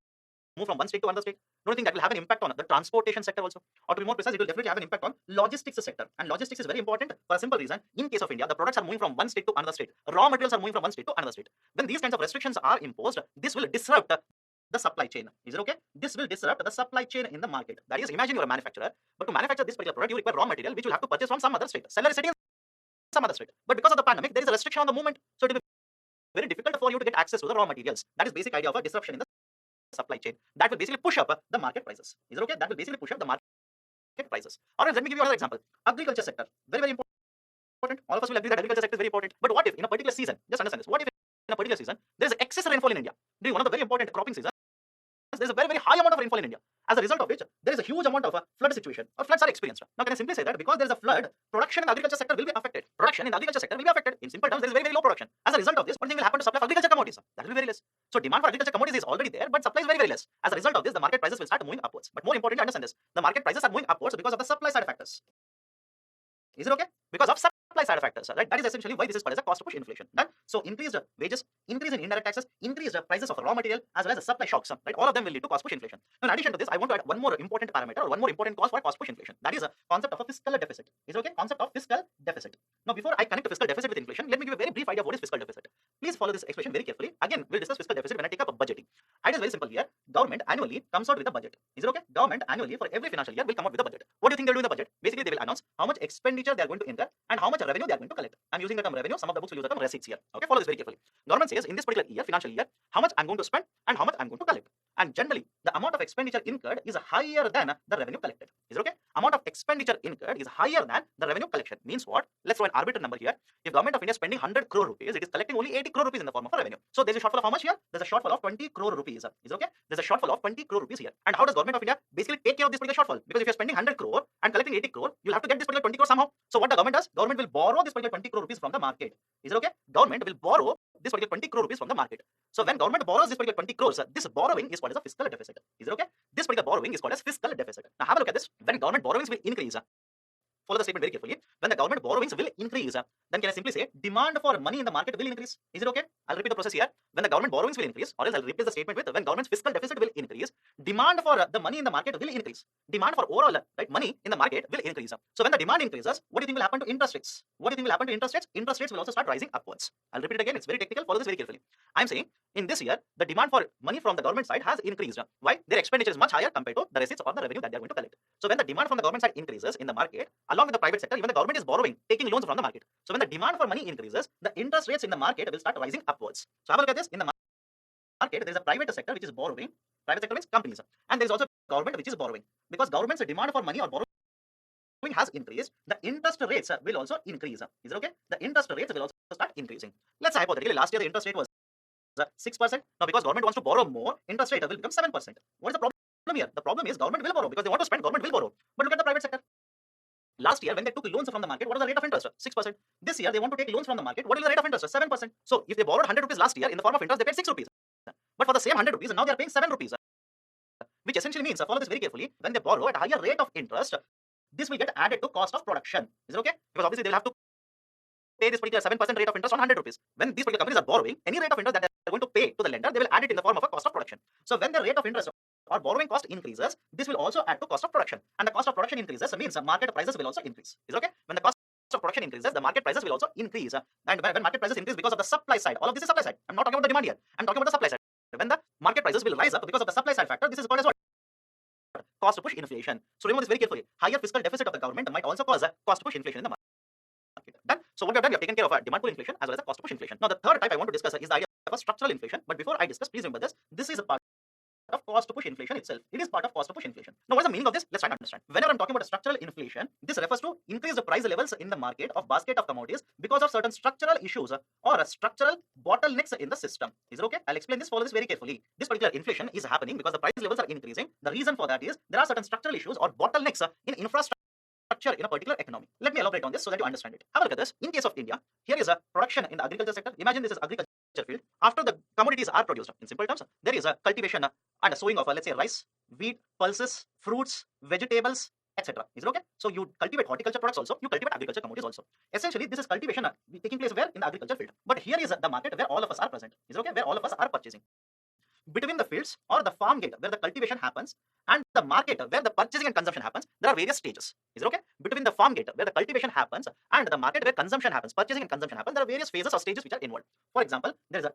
move from one state to another state. Don't you think that will have an impact on the transportation sector also? Or to be more precise, it will definitely have an impact on logistics sector. And logistics is very important for a simple reason. In case of India, the products are moving from one state to another state. Raw materials are moving from one state to another state. When these kinds of restrictions are imposed, this will disrupt the supply chain. Is it okay? This will disrupt the supply chain in the market. That is, imagine you're a manufacturer, but to manufacture this particular product, you require raw material which you will have to purchase from some other state. Seller is sitting in some other state. But because of the pandemic, there is a restriction on the movement. So it will be very difficult for you to get access to the raw materials. That is basic idea of a disruption in the supply chain. That will basically push up the market prices. Is it okay? That will basically push up the market prices. Alright, let me give you another example. Agriculture sector. Very, very important. All of us will agree that agriculture sector is very important. But what if in a particular season, just understand this, what if in a particular season, there is excess rainfall in India? During one of the very important cropping seasons, there is a very, very high amount of rainfall in India. As a result of which, there is a huge amount of a flood situation or floods are experienced. Now, can I simply say that because there is a flood, production in the agriculture sector will be affected. Production in the agriculture sector will be affected. In simple terms, there is very, very low production. As a result of this, what thing will happen to supply of agriculture commodities? That will be very less. So demand for agriculture commodities is already there, but supply is very, very less. As a result of this, the market prices will start moving upwards. But more importantly, understand this: the market prices are moving upwards because of the supply side factors. Is it okay? Because of supply side factors, right? That is essentially why this is called as a cost push inflation. Done. So increased wages, increase in indirect taxes, increased prices of raw material, as well as the supply shocks, right? All of them will lead to cost push inflation. Now, in addition to this, I want to add one more important parameter or one more important cause for cost push inflation. That is a concept of a fiscal deficit. Is it okay? Concept of fiscal deficit. Now, before I connect fiscal deficit with inflation, let me give a very brief idea of what is fiscal deficit. Please follow this expression very carefully. Again, we'll discuss fiscal deficit when I take up a budgeting. Idea is very simple here. Government annually comes out with a budget. Is it okay? Government annually for every financial year will come out with a budget. What do you think they'll do in the budget? Basically, they will announce how much expenditure they are going to incur and how much revenue they are going to collect. I'm using the term revenue. Some of the books will use the term receipts here. Okay, follow this very carefully. Government says in this particular year, financial year, how much I'm going to spend and how much I'm going to collect. And generally, the amount of expenditure incurred is higher than the revenue collected. Is it okay? Amount of expenditure incurred is higher than the revenue collection. Means what? Let's throw an arbitrary number here. If Government of India is spending 100 crore rupees, it is collecting only 80 crore rupees in the form of a revenue. So there's a shortfall of how much here? There's a shortfall of 20 crore rupees. Is it okay? There's a shortfall of 20 crore rupees here. And how does Government of India basically take care of this particular shortfall? Because if you're spending 100 crore and collecting 80 crore, you'll have to get this particular 20 crore somehow. So what the government does? Government will borrow this particular 20 crore rupees from the market. Is it okay? Government will borrow this particular 20 crore rupees from the market. So when government borrows this particular 20 crores, this borrowing is called as a fiscal deficit. Is it okay? This particular borrowing is called as fiscal deficit. Now have a look at this. When government borrowings will increase, follow the statement very carefully. When the government borrowings will increase, then can I simply say demand for money in the market will increase? Is it okay? I'll repeat the process here. When the government borrowings will increase, or else I'll replace the statement with when government's fiscal deficit will increase, demand for the money in the market will increase. Demand for overall money in the market will increase. So when the demand increases, what do you think will happen to interest rates? What do you think will happen to interest rates? Interest rates will also start rising upwards. I'll repeat it again. It's very technical. Follow this very carefully. I'm saying in this year, the demand for money from the government side has increased. Why? Their expenditure is much higher compared to the receipts or the revenue that they are going to collect. So when the demand from the government side increases in the market, along with the private sector, even the government is borrowing, taking loans from the market. So when the demand for money increases, the interest rates in the market will start rising upwards. So have a look at this. In the market, there is a private sector which is borrowing. Private sector means companies. And there is also government which is borrowing. Because government's demand for money or borrowing has increased, the interest rates will also increase. Is it okay? The interest rates will also start increasing. Let's say hypothetically, last year the interest rate was 6%. Now because government wants to borrow more, interest rate will become 7%. What is the problem here? The problem is government will borrow because they want to spend, government will borrow. But look at the private sector. Last year, when they took loans from the market, what was the rate of interest? 6%. This year, they want to take loans from the market. What is the rate of interest? 7%. So if they borrowed 100 rupees last year in the form of interest, they paid 6 rupees. But for the same 100 rupees, now they are paying 7 rupees. Which essentially means, follow this very carefully, when they borrow at a higher rate of interest, this will get added to cost of production. Is it okay? Because obviously they'll have to pay this particular 7% rate of interest on 100 rupees. When these particular companies are borrowing, any rate of interest that they are going to pay to the lender, they will add it in the form of a cost of production. So when the rate of interest or borrowing cost increases, this will also add to cost of production. And the cost of production increases means market prices will also increase. Is it okay? When the cost of production increases, the market prices will also increase. And when market prices increase because of the supply side, all of this is supply side. I'm not talking about the demand here. I'm talking about the supply side. When the market prices will rise up because of the supply side factor, this is called as what? Cost push inflation. So remember this very carefully. Higher fiscal deficit of the government might also cause a cost push inflation in the market. Done. So what we have done, we have taken care of demand pull inflation as well as the cost push inflation. Now the third type I want to discuss is the idea of structural inflation. But before I discuss, please remember this. This is a part of cost push inflation itself. It is part of cost push inflation. Now, what is the meaning of this? Let's try to understand. Whenever I'm talking about a structural inflation, this refers to increased price levels in the market of basket of commodities because of certain structural issues or a structural bottlenecks in the system. Is it okay? I'll explain this. Follow this very carefully. This particular inflation is happening because the price levels are increasing. The reason for that is there are certain structural issues or bottlenecks in infrastructure in a particular economy. Let me elaborate on this so that you understand it. Have a look at this. In case of India, here is a production in the agriculture sector. Imagine this is agriculture field. After the commodities are produced, in simple terms, there is a cultivation and a sowing of, let's say, rice, wheat, pulses, fruits, vegetables, etc. Is it okay? So you cultivate horticulture products also, you cultivate agriculture commodities also. Essentially, this is cultivation taking place where? In the agriculture field. But here is the market where all of us are present. Is it okay? Where all of us are purchasing. Between the fields or the farm gate where the cultivation happens and the market where the purchasing and consumption happens, there are various stages. Is it okay? Between the farm gate where the cultivation happens and the market where consumption happens, purchasing and consumption happens, there are various phases or stages which are involved. For example, there is a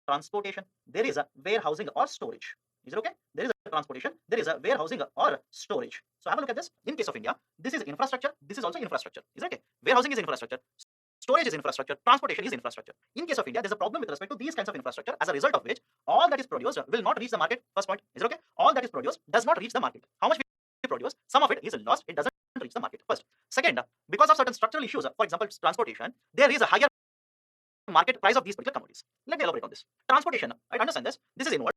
transportation, there is a warehousing or storage. Is it okay? There is a transportation, there is a warehousing or storage. So have a look at this. In case of India, this is infrastructure, this is also infrastructure. Is it okay? Warehousing is infrastructure. Storage is infrastructure, transportation is infrastructure. In case of India, there's a problem with respect to these kinds of infrastructure, as a result of which all that is produced will not reach the market. First point, is it okay? All that is produced does not reach the market. How much we produce, some of it is lost, it doesn't reach the market. First. Second, because of certain structural issues, for example, transportation, there is a higher market price of these particular commodities. Let me elaborate on this. Transportation, I understand this. This is involved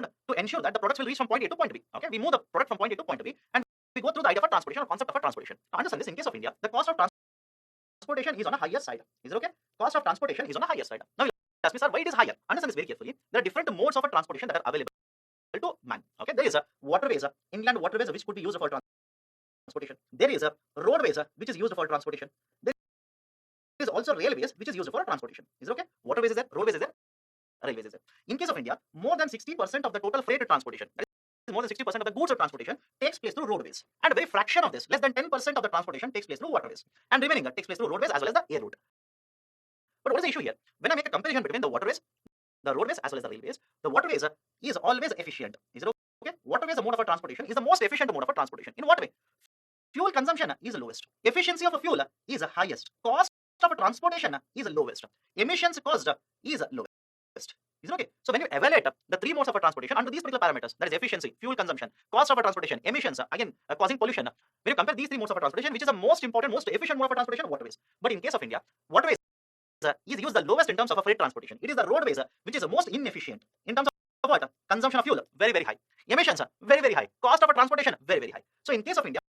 to ensure that the products will reach from point A to point B. Okay, we move the product from point A to point B, and we go through the idea of a transportation or concept of a transportation. To understand this, in case of India, the cost of transportation is on a higher side. Is it okay? Cost of transportation is on a higher side. Now, ask me, sir, why it is higher? Understand this very carefully. There are different modes of a transportation that are available to man. Okay, there is a waterways, inland waterways, which could be used for transportation. There is a roadways, which is used for transportation. There is also railways, which is used for transportation. Is it okay? Waterways is there, roadways is there, railways is there. In case of India, more than 60% of the total freight transportation, that is more than 60% of the goods of transportation, takes place through roadways. And a very fraction of this, less than 10% of the transportation, takes place through waterways. And remaining takes place through roadways as well as the air route. But what is the issue here? When I make a comparison between the waterways, the roadways as well as the railways, the waterways is always efficient. Is it okay? Waterways, the mode of a transportation, is the most efficient mode of a transportation. In what way? Fuel consumption is lowest. Efficiency of a fuel is highest. Cost of a transportation is lowest. Emissions caused is lowest. Is it okay? So when you evaluate the three modes of a transportation under these particular parameters, that is efficiency, fuel consumption, cost of a transportation, emissions, again causing pollution. When you compare these three modes of a transportation, which is the most important, most efficient mode of a transportation? Waterways. But in case of India, waterways is used the lowest in terms of a freight transportation. It is the roadways which is the most inefficient in terms of what? Consumption of fuel, very, very high. Emissions, very, very high. Cost of a transportation, very, very high. So in case of India,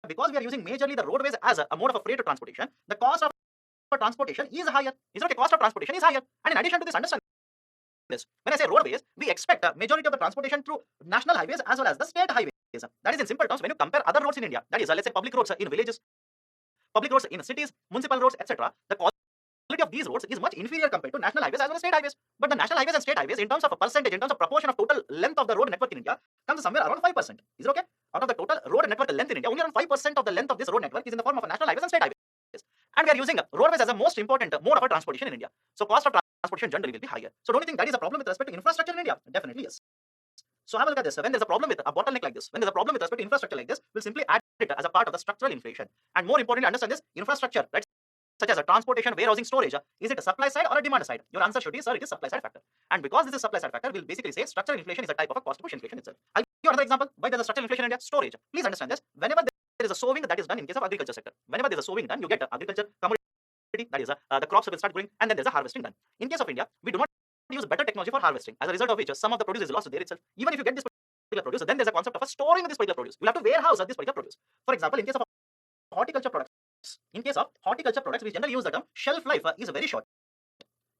because we are using majorly the roadways as a mode of a freight transportation, the cost of transportation is higher. Is it okay? Cost of transportation is higher. And in addition to this, understand this. When I say roadways, we expect a majority of the transportation through national highways as well as the state highways. That is in simple terms, when you compare other roads in India, that is, let's say public roads in villages, public roads in cities, municipal roads, etc., the quality of these roads is much inferior compared to national highways as well as state highways. But the national highways and state highways, in terms of a percentage, in terms of proportion of total length of the road network in India, comes somewhere around 5%. Is it okay? Out of the total road network length in India, only around 5% of the length of this road network is in the form of a national highways and state highways. And we are using roadways as the most important mode of a transportation in India. So cost of transportation generally will be higher. So don't you think that is a problem with respect to infrastructure in India? Definitely yes. So have a look at this. When there's a problem with a bottleneck like this, when there's a problem with respect to infrastructure like this, we'll simply add it as a part of the structural inflation. And more importantly, understand this infrastructure, right, such as a transportation, warehousing, storage, is it a supply side or a demand side? Your answer should be, sir, it is supply side factor. And because this is supply side factor, we'll basically say structural inflation is a type of a cost push inflation itself. I'll give you another example. Why there's a structural inflation in India? Storage. Please understand this. Whenever there is a sowing that is done in case of agriculture sector, whenever there's a sowing done, you get agriculture commodity, that is the crops will start growing, and then there's a harvesting done. In case of India, we do not use better technology for harvesting, as a result of which some of the produce is lost there itself. Even if you get this particular produce, then there's a concept of a storing this particular produce. You'll have to warehouse this particular produce. For example, in case of horticulture products, we generally use the term shelf life is very short.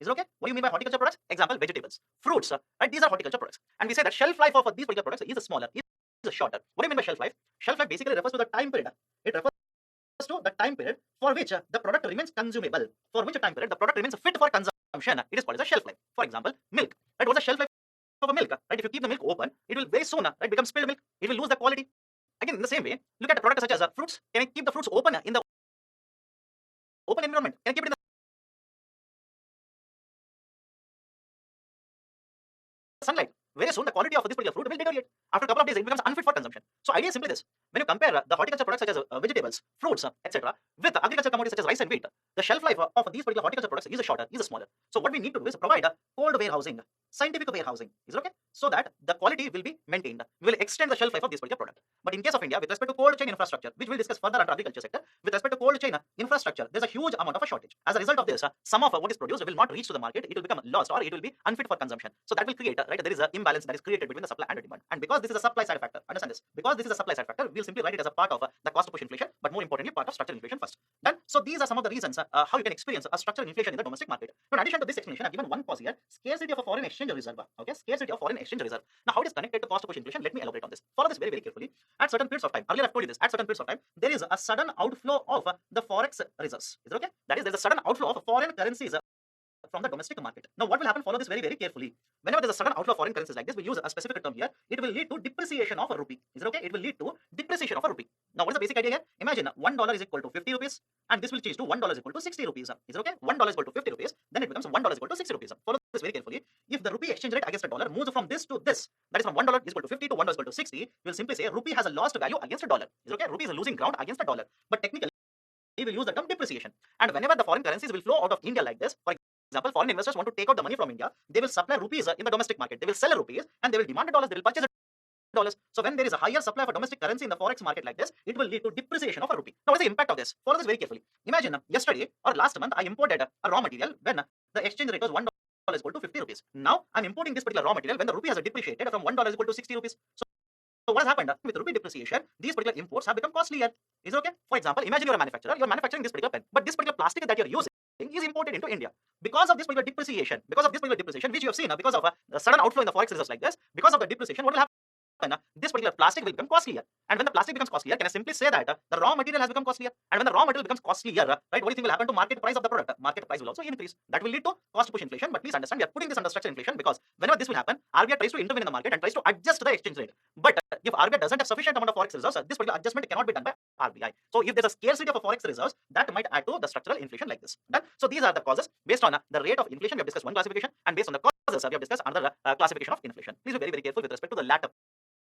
Is it okay? What do you mean by horticulture products? Example, vegetables, fruits, right? These are horticulture products. And we say that shelf life of these particular products is smaller, is shorter. What do you mean by shelf life? Shelf life basically refers to the time period. It refers to the time period for which the product remains consumable, for which time period the product remains fit for consumption. It is called as a shelf life. For example, milk. Right? What's the shelf life of a milk? Right? If you keep the milk open, it will very soon right, become spilled milk. It will lose the quality. Again, in the same way, look at the product such as fruits. Can I keep the fruits open in the open environment? Can I keep it in the sunlight. Very soon, the quality of this particular fruit will deteriorate. After a couple of days, it becomes unfit for consumption. So, idea is simply this: when you compare the horticulture products such as vegetables, fruits, etc., with agriculture commodities such as rice and wheat, the shelf life of these particular horticulture products is shorter, is smaller. So, what we need to do is provide a cold warehousing, scientific warehousing, is it okay? So that the quality will be maintained. We will extend the shelf life of this particular product. But in case of India, with respect to cold chain infrastructure, which we'll discuss further under agriculture sector, with respect to cold chain infrastructure, there's a huge amount of a shortage. As a result of this, some of what is produced will not reach to the market. It will become lost or it will be unfit for consumption. So that will create, right, there is an imbalance that is created between the supply and the demand. And because this is a supply side factor, understand this, because this is a supply side factor, we'll simply write it as a part of the cost push inflation, but more importantly, part of structural inflation first. Done. So these are some of the reasons how you can experience a structural inflation in the domestic market. Now, in addition to this explanation, I've given one cause here: scarcity of a foreign exchange reserve. Okay, scarcity of foreign exchange reserve. Now, how it is connected to cost push inflation? Let me elaborate on this. Follow this very, very carefully. At certain periods of time, earlier I've told you this, at certain periods of time, there is a sudden outflow of the forex reserves. Is it okay? That is, there's a sudden outflow of foreign currencies from the domestic market. Now, what will happen? Follow this very, very carefully. Whenever there's a sudden outflow of foreign currencies like this, we'll use a specific term here. It will lead to depreciation of a rupee. Is it okay? It will lead to depreciation of a rupee. Now, what is the basic idea here? Imagine $1 is equal to 50 rupees, and this will change to $1 is equal to 60 rupees. Is it okay? $1 is equal to 50 rupees, then it becomes $1 is equal to 60 rupees. Follow this very carefully. If the rupee exchange rate against a dollar moves from this to this, that is from $1 is equal to 50 to $1 is equal to 60, we will simply say rupee has a lost value against a dollar. Is it okay? Rupee is losing ground against a dollar. But technically, we will use the term depreciation. And whenever the foreign currencies will flow out of India like this, for example, foreign investors want to take out the money from India, they will supply rupees in the domestic market. They will sell rupees and they will demand dollars, they will purchase dollars. So when there is a higher supply of a domestic currency in the forex market like this, it will lead to depreciation of a rupee. Now, what is the impact of this? Follow this very carefully. Imagine yesterday or last month, I imported a raw material when the exchange rate was $1 is equal to 50 rupees. Now, I'm importing this particular raw material when the rupee has depreciated from $1 is equal to 60 rupees. So what has happened? With rupee depreciation, these particular imports have become costlier. Is it okay? For example, imagine you're a manufacturer, you're manufacturing this particular pen, but this particular plastic that you're using is imported into India. Because of this particular depreciation, which you have seen, because of a sudden outflow in the forex reserves like this, because of the depreciation, what will happen? This particular plastic will become costlier. And when the plastic becomes costlier, can I simply say that the raw material has become costlier? And when the raw material becomes costlier, right, what do you think will happen to market price of the product? Market price will also increase. That will lead to cost push inflation. But please understand, we are putting this under structural inflation because whenever this will happen, RBI tries to intervene in the market and tries to adjust the exchange rate. But if RBI doesn't have sufficient amount of forex reserves, this particular adjustment cannot be done by RBI. So if there's a scarcity of a forex reserves, that might add to the structural inflation like this. Done? So these are the causes. Based on the rate of inflation, we have discussed one classification, and based on the causes, we have discussed another classification of inflation. Please be very, very careful with respect to the latter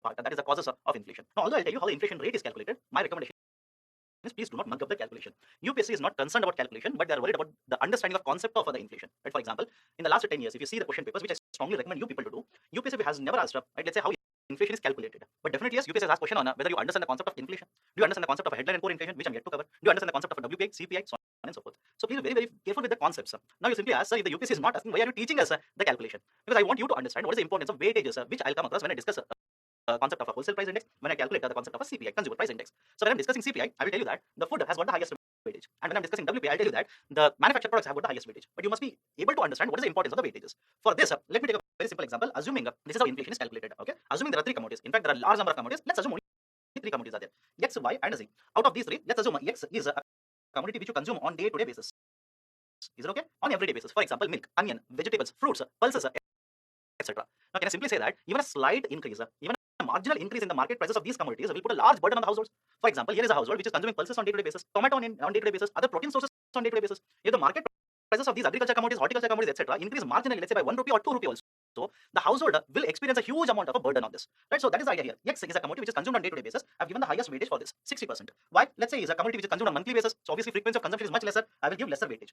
part, that is the causes of inflation. Now, although I'll tell you how the inflation rate is calculated, my recommendation is please do not mug up the calculation. UPSC is not concerned about calculation, but they are worried about the understanding of concept of the inflation. Right? For example, in the last 10 years, if you see the question papers, which I strongly recommend you people to do, UPSC has never asked, right, let's say how inflation is calculated. But definitely, yes, UPSC has asked question on whether you understand the concept of inflation. Do you understand the concept of a headline and core inflation, which I'm yet to cover? Do you understand the concept of a WPI, CPI, so on and so forth? So please be very, very careful with the concepts. Now you simply ask, sir, if the UPSC is not asking, why are you teaching us the calculation? Because I want you to understand what is the importance of weightages, which I'll come across when I discuss concept of a wholesale price index, when I calculate the concept of a CPI, consumer price index. So when I'm discussing CPI, I will tell you that the food has got the highest weightage. And when I'm discussing WPI, I'll tell you that the manufactured products have got the highest weightage. But you must be able to understand what is the importance of the weightages. For this, let me take a very simple example. Assuming this is how inflation is calculated. Okay, assuming there are three commodities. In fact, there are a large number of commodities. Let's assume only three commodities are there: X, Y, and Z. Out of these three, let's assume X is a commodity which you consume on day-to-day basis. Is it okay? On everyday basis. For example, milk, onion, vegetables, fruits, pulses, etc. Now, can I simply say that even a slight increase, even a marginal increase in the market prices of these commodities will put a large burden on the households? For example, here is a household which is consuming pulses on day-to-day basis, tomato on day-to-day basis, other protein sources on day-to-day basis. If the market prices of these agriculture commodities, horticulture commodities, etc., increase marginally, let's say by 1 rupee or 2 rupee also, so the household will experience a huge amount of a burden on this. Right? So that is the idea here. X is a commodity which is consumed on day-to-day basis. I've given the highest weightage for this, 60%. Why? Let's say is a commodity which is consumed on monthly basis. So obviously frequency of consumption is much lesser. I will give lesser weightage.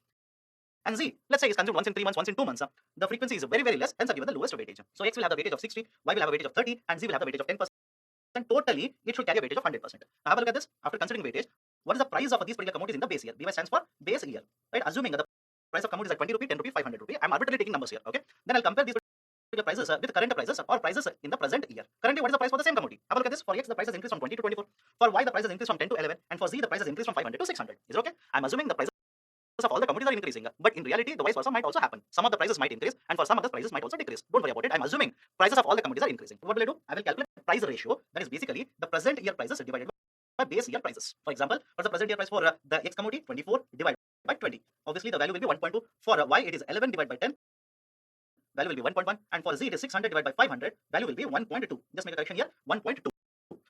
And Z, let's say is consumed once in 3 months, once in 2 months. The frequency is very, very less, hence I've given the lowest weightage. So X will have the weightage of 60, Y will have a weightage of 30, and Z will have a weightage of 10%. And totally, it should carry a weightage of 100%. Now have a look at this. After considering weightage, what is the price of these particular commodities in the base year? BY stands for base year. Right? Assuming the price of commodities are 20 rupee, 10 rupee, 500 rupee. I'm arbitrarily taking numbers here. Okay. Then I'll compare these particular prices with current prices or prices in the present year. Currently, what is the price for the same commodity? Have a look at this. For X, the price has increased from 20 to 24. For Y, the price has increased from 10 to 11. And for Z, the price has increased from 500 to 600. Is it okay? I'm assuming the prices of all the commodities are increasing, but in reality, the vice versa might also happen. Some of the prices might increase, and for some other prices might also decrease. Don't worry about it. I'm assuming prices of all the commodities are increasing. What will I do? I will calculate price ratio. That is basically the present year prices divided by base year prices. For example, what's the present year price for the X commodity? 24 divided by 20. Obviously, the value will be 1.2. For Y, it is 11 divided by 10. Value will be 1.1. And for Z, it is 600 divided by 500. Value will be 1.2. Just make a correction here. 1.2.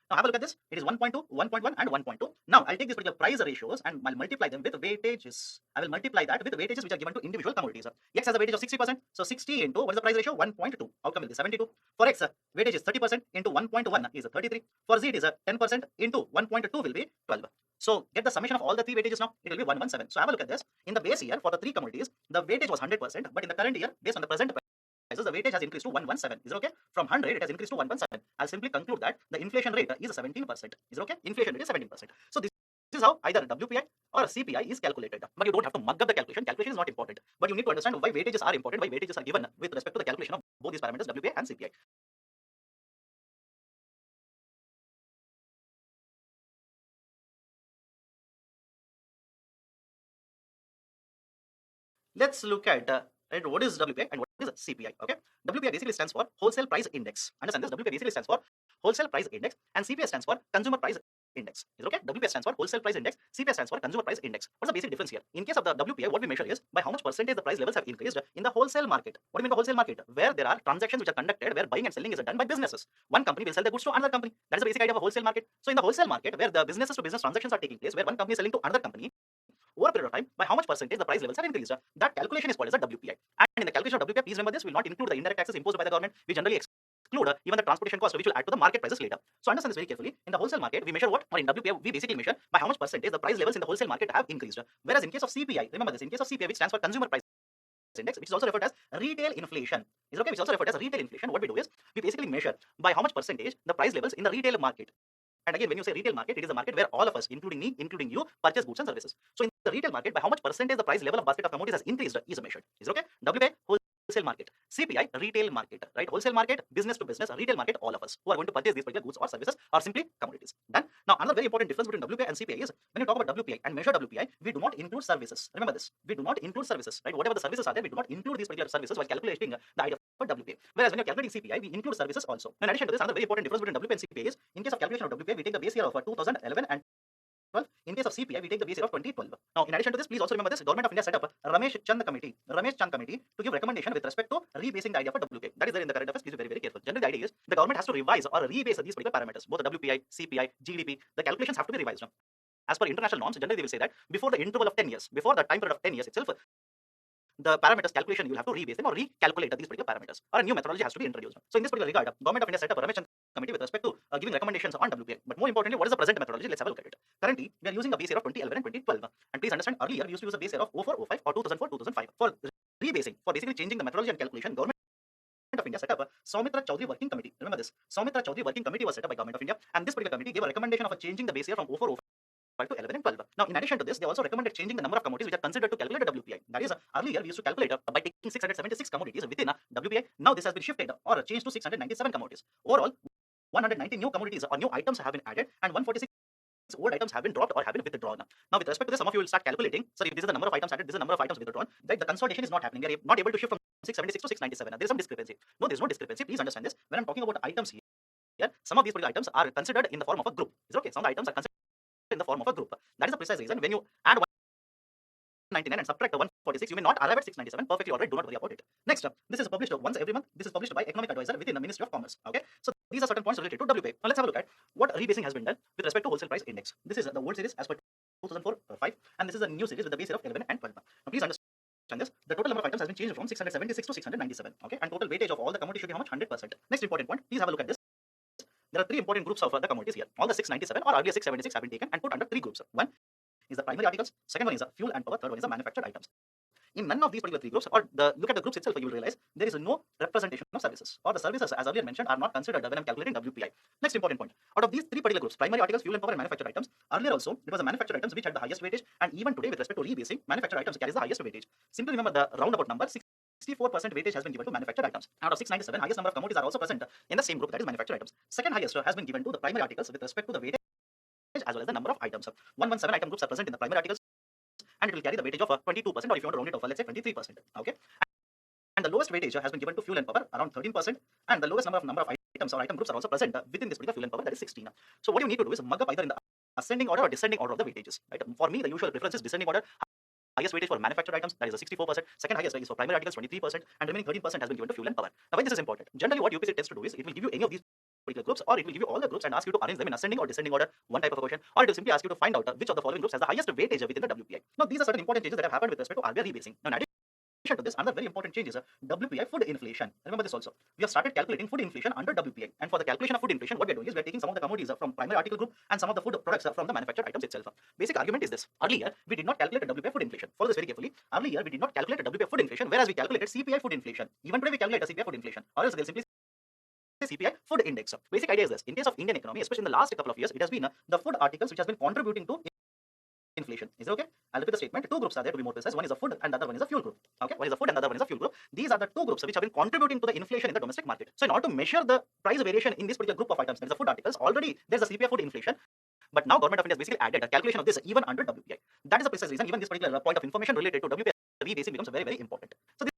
Now have a look at this. It is 1.2, 1.1 and 1.2. Now I'll take these particular price ratios and I'll multiply them with weightages. I will multiply that with the weightages which are given to individual commodities. X has a weightage of 60%. So 60 into, what is the price ratio? 1.2. Outcome will be 72. For X, weightage is 30% into 1.1 is 33. For Z, it is 10% into 1.2 will be 12. So get the summation of all the three weightages now. It will be 117. So have a look at this. In the base year for the three commodities, the weightage was 100%, but in the current year, based on the present prices, the weightage has increased to 117. Is it okay? From 100, it has increased to 117. I'll simply conclude that the inflation rate is 17%. Is it okay? Inflation rate is 17%. So this is how either WPI or CPI is calculated. But you don't have to mug up the calculation. Calculation is not important. But you need to understand why weightages are important, why weightages are given with respect to the calculation of both these parameters, WPI and CPI. Let's look at right, what is WPI and what is CPI. Okay, WPI basically stands for wholesale price index. Understand this? WPI basically stands for wholesale price index, and CPI stands for consumer price index. Is it okay? WPI stands for wholesale price index. CPI stands for consumer price index. What's the basic difference here? In case of the WPI, what we measure is by how much percentage the price levels have increased in the wholesale market. What do you mean by wholesale market? Where there are transactions which are conducted, where buying and selling is done by businesses. One company will sell the goods to another company. That is the basic idea of a wholesale market. So in the wholesale market, where the businesses to business transactions are taking place, where one company is selling to another company, over a period of time, by how much percentage the price levels have increased. That calculation is called as a WPI. And in the calculation of WPI, please remember this, will not include the indirect taxes imposed by the government. We generally exclude even the transportation cost, which will add to the market prices later. So understand this very carefully. In the wholesale market, we measure what? Or in WPI, we basically measure by how much percentage the price levels in the wholesale market have increased. Whereas in case of CPI, remember this, in case of CPI, which stands for consumer price index, which is also referred as retail inflation. Is okay? Which is also referred as retail inflation. What we do is we basically measure by how much percentage the price levels in the retail market. And again, when you say retail market, it is a market where all of us, including me, including you, purchase goods and services. So in the retail market, by how much percentage the price level of basket of commodities has increased is measured. Is it okay? WPI, wholesale market. CPI, retail market. Right? Wholesale market, business to business, retail market, all of us who are going to purchase these particular goods or services are simply commodities. Done. Now, another very important difference between WPI and CPI is when you talk about WPI and measure WPI, we do not include services. Remember this. We do not include services. Right? Whatever the services are there, we do not include these particular services while calculating the idea for WPI. Whereas when you're calculating CPI, we include services also. In addition to this, another very important difference between WPI and CPI is in case of calculation of WPI, we take the base year of 2011 and 12. In case of CPI, we take the base year of 2012. Now, in addition to this, please also remember this, Government of India set up a Ramesh Chand committee to give recommendation with respect to rebasing the idea for WPI. That is there in the current affairs. Please be very, very careful. Generally, the idea is the government has to revise or rebase these particular parameters, both the WPI, CPI, GDP. The calculations have to be revised. As per international norms, generally they will say that before the interval of 10 years, before the time period of 10 years itself, the parameters calculation, you will have to rebase them or recalculate these particular parameters, or a new methodology has to be introduced. So in this particular regard, Government of India set up a Ramesh Chand committee with respect to giving recommendations on WPI. But more importantly, what is the present methodology? Let's have a look at it. Currently, we are using a base year of 2011 and 2012. And please understand, earlier we used to use a base year of 04, 05 or 2004, 2005 for rebasing, for basically changing the methodology and calculation. Government of India set up a Soumitra Chaudhary Working Committee. Remember this. Soumitra Chaudhary Working Committee was set up by Government of India, and this particular committee gave a recommendation of changing the base year from 04, 05 to 11 and 12. Now, in addition to this, they also recommended changing the number of commodities which are considered to calculate a WPI. That is, earlier we used to calculate by taking 676 commodities within a WPI. Now this has been shifted or changed to 697 commodities. Overall, 190 new commodities or new items have been added, and 146 old items have been dropped or have been withdrawn. Now, with respect to this, some of you will start calculating. So, if this is the number of items added, this is the number of items withdrawn. Right? The consolidation is not happening. We are not able to shift from 676 to 697. There is some discrepancy. No, there is no discrepancy. Please understand this. When I'm talking about items here, some of these particular items are considered in the form of a group. Is okay? Some of the items are considered in the form of a group. That is the precise reason. When you add 199 and subtract the 146, you may not arrive at 697. Perfectly alright. Do not worry about it. Next, this is published once every month. This is published by Economic Advisor within the Ministry of Commerce. Okay. So these are certain points related to WPI. Now let's have a look at what rebasing has been done with respect to wholesale price index. This is the old series as per 2004-5, and this is a new series with the base year of 11 and 12. Now please understand this. The total number of items has been changed from 676 to 697. Okay. And total weightage of all the commodities should be how much? 100%. Next important point. Please have a look at this. There are three important groups of the commodities here. All the 697 or earlier 676 have been taken and put under three groups. One is the primary articles. Second one is the fuel and power. Third one is the manufactured items. In none of these particular three groups, or look at the groups itself, you will realize there is no representation of services, or the services, as earlier mentioned, are not considered when I'm calculating WPI. Next important point: out of these three particular groups, primary articles, fuel and power, and manufactured items, earlier also it was the manufactured items which had the highest weightage, and even today, with respect to rebasing, manufactured items carries the highest weightage. Simply remember the roundabout number: 64% weightage has been given to manufactured items. Out of 697, highest number of commodities are also present in the same group, that is manufactured items. Second highest has been given to the primary articles with respect to the weightage as well as the number of items. 117 item groups are present in the primary articles, and it will carry the weightage of 22%, or if you want to round it off, let's say 23%. Okay. And the lowest weightage has been given to fuel and power, around 13%, and the lowest number of items or item groups are also present within this particular fuel and power, that is 16. So what you need to do is mug up either in the ascending order or descending order of the weightages. Right? For me, the usual preference is descending order. Highest weightage for manufactured items, that is 64%. Second highest is for primary articles, 23%, and remaining 13% has been given to fuel and power. Now, why this is important? Generally, what UPSC tends to do is it will give you any of these particular groups, or it will give you all the groups and ask you to arrange them in ascending or descending order, one type of a question, or it will simply ask you to find out which of the following groups has the highest weightage within the WPI. Now, these are certain important changes that have happened with respect to RBI rebasing. Now, in addition to this, another very important change is WPI food inflation. Remember this also. We have started calculating food inflation under WPI, and for the calculation of food inflation, what we are doing is we are taking some of the commodities from primary article group and some of the food products from the manufactured items itself. Basic argument is this: earlier we did not calculate WPI food inflation. Follow this very carefully. Earlier we did not calculate WPI food inflation, whereas we calculated CPI food inflation. Even today we calculate a CPI food inflation, or else they'll simply CPI food index. Basic idea is this: in case of Indian economy, especially in the last couple of years, it has been the food articles which has been contributing to inflation. Is it okay? I'll repeat the statement. Two groups are there, to be more precise. One is a food and the other one is a fuel group. Okay, one is a food and the other one is a fuel group. These are the two groups which have been contributing to the inflation in the domestic market. So in order to measure the price variation in this particular group of items, that is the food articles, already there's a CPI food inflation. But now Government of India has basically added a calculation of this even under WPI. That is the precise reason even this particular point of information related to WPI rebasing becomes very, very important. So this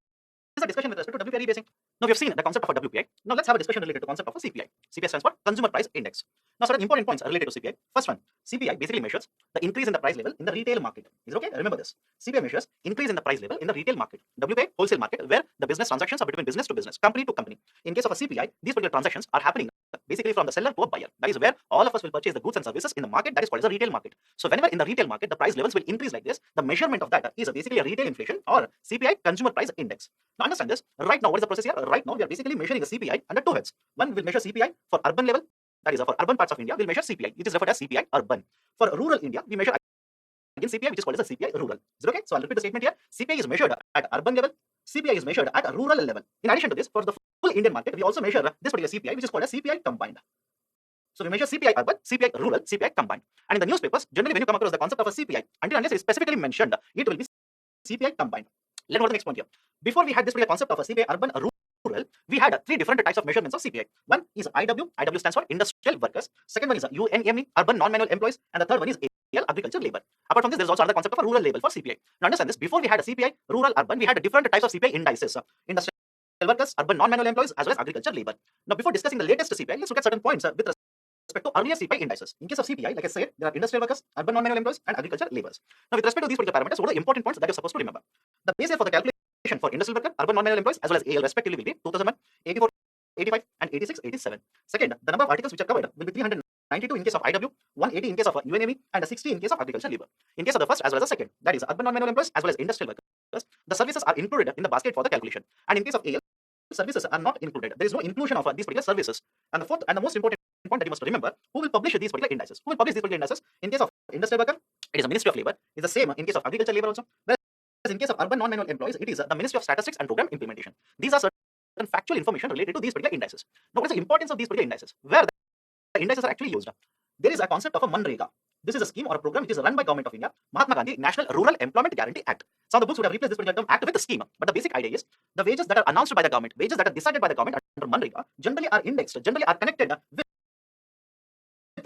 is a discussion with respect to WPI rebasing. Now we have seen the concept of a WPI. Now let's have a discussion related to the concept of a CPI. CPI stands for Consumer Price Index. Now certain important points are related to CPI. First one, CPI basically measures the increase in the price level in the retail market. Is it okay? Remember this. CPI measures increase in the price level in the retail market. WPI, wholesale market, where the business transactions are between business to business, company to company. In case of a CPI, these particular transactions are happening basically from the seller to a buyer. That is where all of us will purchase the goods and services in the market. That is called as a retail market. So whenever in the retail market the price levels will increase like this, the measurement of that is basically a retail inflation or CPI, Consumer Price Index. Now understand this. Right now, what is the process here? Right now we are basically measuring the CPI under two heads. One will measure CPI for urban level. That is for urban parts of India, we'll measure CPI, which is referred as CPI urban. For rural India, we measure again CPI, which is called as a CPI rural. Is it okay? So I'll repeat the statement here. CPI is measured at urban level. CPI is measured at rural level. In addition to this, for the full Indian market, we also measure this particular CPI, which is called as CPI combined. So we measure CPI urban, CPI rural, CPI combined. And in the newspapers, generally when you come across the concept of a CPI, unless it is specifically mentioned, it will be CPI combined. Let's go to the next point here. Before we had this particular concept of a CPI urban, rural, we had three different types of measurements of CPI. One is IW. IW stands for industrial workers. Second one is UNME, urban non-manual employees, and the third one is AL, agriculture labor. Apart from this, there is also another concept of a rural label for CPI. Now understand this: before we had a CPI rural, urban, we had different types of CPI indices: industrial workers, urban non-manual employees, as well as agriculture labor. Now before discussing the latest CPI, let's look at certain points with respect to earlier CPI indices. In case of CPI, like I said, there are industrial workers, urban non-manual employees, and agriculture laborers. Now with respect to these particular parameters, what are the important points that you're supposed to remember? The base year for the calculation for industrial worker, urban non-manual employees, as well as AL respectively will be 2001, 84, 85, and 86, 87. Second, the number of articles which are covered will be 392 in case of IW, 180 in case of UNME, and 60 in case of agriculture labor. In case of the first as well as the second, that is urban non-manual employees as well as industrial workers, the services are included in the basket for the calculation. And in case of AL, services are not included. There is no inclusion of these particular services. And the fourth and the most important point that you must remember: who will publish these particular indices? Who will publish these particular indices? In case of industrial worker, it is the Ministry of Labor. It is the same in case of agriculture labor also. Whereas in case of urban non-manual employees, it is the Ministry of Statistics and Program Implementation. These are certain factual information related to these particular indices. Now, what is the importance of these particular indices? Where the indices are actually used? There is a concept of a Manrega. This is a scheme or a program which is run by Government of India, Mahatma Gandhi National Rural Employment Guarantee Act. Some of the books would have replaced this particular term act with the scheme, but the basic idea is the wages that are announced by the government, wages that are decided by the government under Manrega, generally are indexed, generally are connected with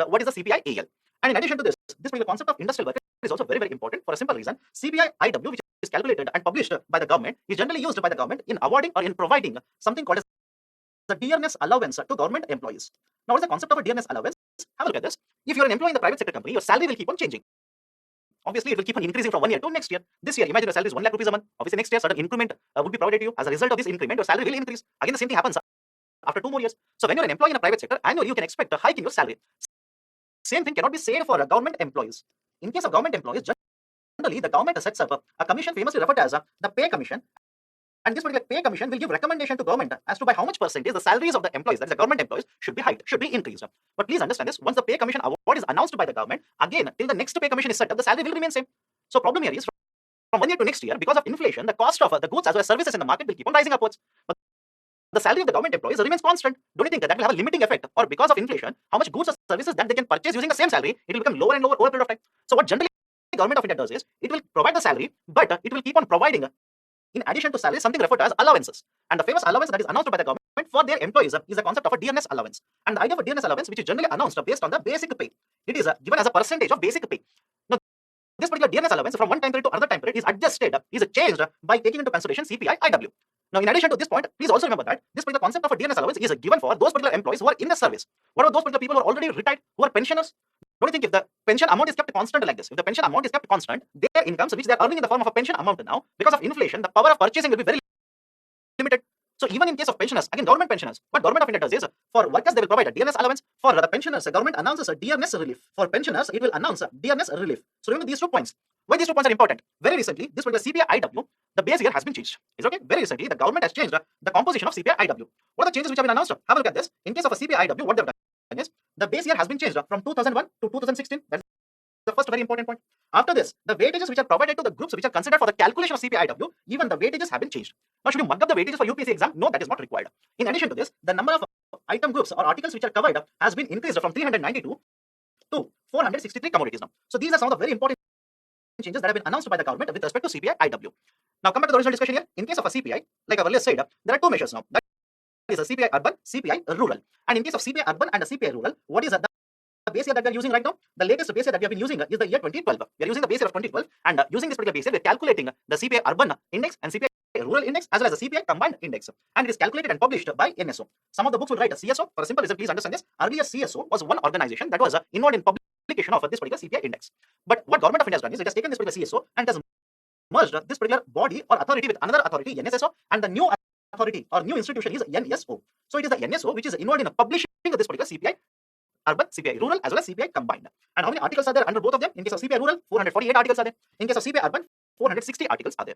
what is the CPI AL. And in addition to this particular concept of industrial worker is also very, very important for a simple reason. CPI IW, which is calculated and published by the government, is generally used by the government in awarding or in providing something called as the dearness allowance to government employees. Now, what is the concept of a dearness allowance? Have a look at this. If you're an employee in the private sector company, your salary will keep on changing. Obviously, it will keep on increasing from one year to next year. This year, imagine your salary is 1 lakh rupees a month. Obviously, next year, certain increment would be provided to you. As a result of this increment, your salary will increase. Again, the same thing happens after 2 more years. So, when you're an employee in a private sector, annually you can expect a hike in your salary. Same thing cannot be said for government employees. In case of government employees, generally the government sets up a commission famously referred as the pay commission. And this particular pay commission will give recommendation to government as to by how much percentage the salaries of the employees, that is the government employees, should be hiked, should be increased. But please understand this: once the pay commission award is announced by the government, again, till the next pay commission is set up, the salary will remain same. So problem here is from 1 year to next year, because of inflation, the cost of the goods as well as services in the market will keep on rising upwards. But the salary of the government employees remains constant. Don't you think that will have a limiting effect? Or because of inflation, how much goods or services that they can purchase using the same salary, it will become lower and lower over a period of time. So what generally the government of India does is, it will provide the salary, but it will keep on providing, in addition to salary, something referred to as allowances. And the famous allowance that is announced by the government for their employees is the concept of a dearness allowance. And the idea of a dearness allowance, which is generally announced based on the basic pay, it is given as a percentage of basic pay. Now, this particular dearness allowance from one time period to another time period is adjusted, is changed by taking into consideration CPI IW. Now, in addition to this point, please also remember that this particular concept of a dearness allowance is given for those particular employees who are in the service. What about those particular people who are already retired, who are pensioners? Don't you think if the pension amount is kept constant like this, if the pension amount is kept constant, their incomes which they are earning in the form of a pension amount now, because of inflation, the power of purchasing will be very limited. So even in case of pensioners, again government pensioners, what Government of India does is for workers they will provide a dearness allowance. For the pensioners, the government announces a dearness relief. For pensioners, it will announce a dearness relief. So remember these 2 points. Why these 2 points are important? Very recently, this particular CPI-IW, the base year has been changed. Is okay? Very recently, the government has changed the composition of CPI-IW. What are the changes which have been announced? Have a look at this. In case of a CPI-IW, what they've done is the base year has been changed from 2001 to 2016. That's the first very important point. After this, the weightages which are provided to the groups which are considered for the calculation of CPI-IW, even the weightages have been changed. Now, should you mug up the weightages for UPSC exam? No, that is not required. In addition to this, the number of item groups or articles which are covered has been increased from 392 to 463 commodities now. So these are some of the very important changes that have been announced by the government with respect to CPI-IW. Now come back to the original discussion here. In case of a CPI, like I've earlier said, there are 2 measures now. That is a CPI urban, CPI rural. And in case of CPI urban and a CPI rural, what is the base year that we are using right now? The latest base year that we have been using is the year 2012. We are using the base year of 2012, and using this particular base year, we are calculating the CPI urban index and CPI rural index as well as the CPI combined index, and it is calculated and published by NSO. Some of the books will write a CSO. For a simple reason, please understand this. Earlier CSO was one organization that was involved in publication of this particular CPI index. But what Government of India has done is it has taken this particular CSO and has merged this particular body or authority with another authority, NSSO, and the new authority or new institution is NSO. So it is the NSO which is involved in publishing this particular CPI urban, CPI rural as well as CPI combined. And how many articles are there under both of them? In case of CPI rural, 448 articles are there. In case of CPI urban, 460 articles are there.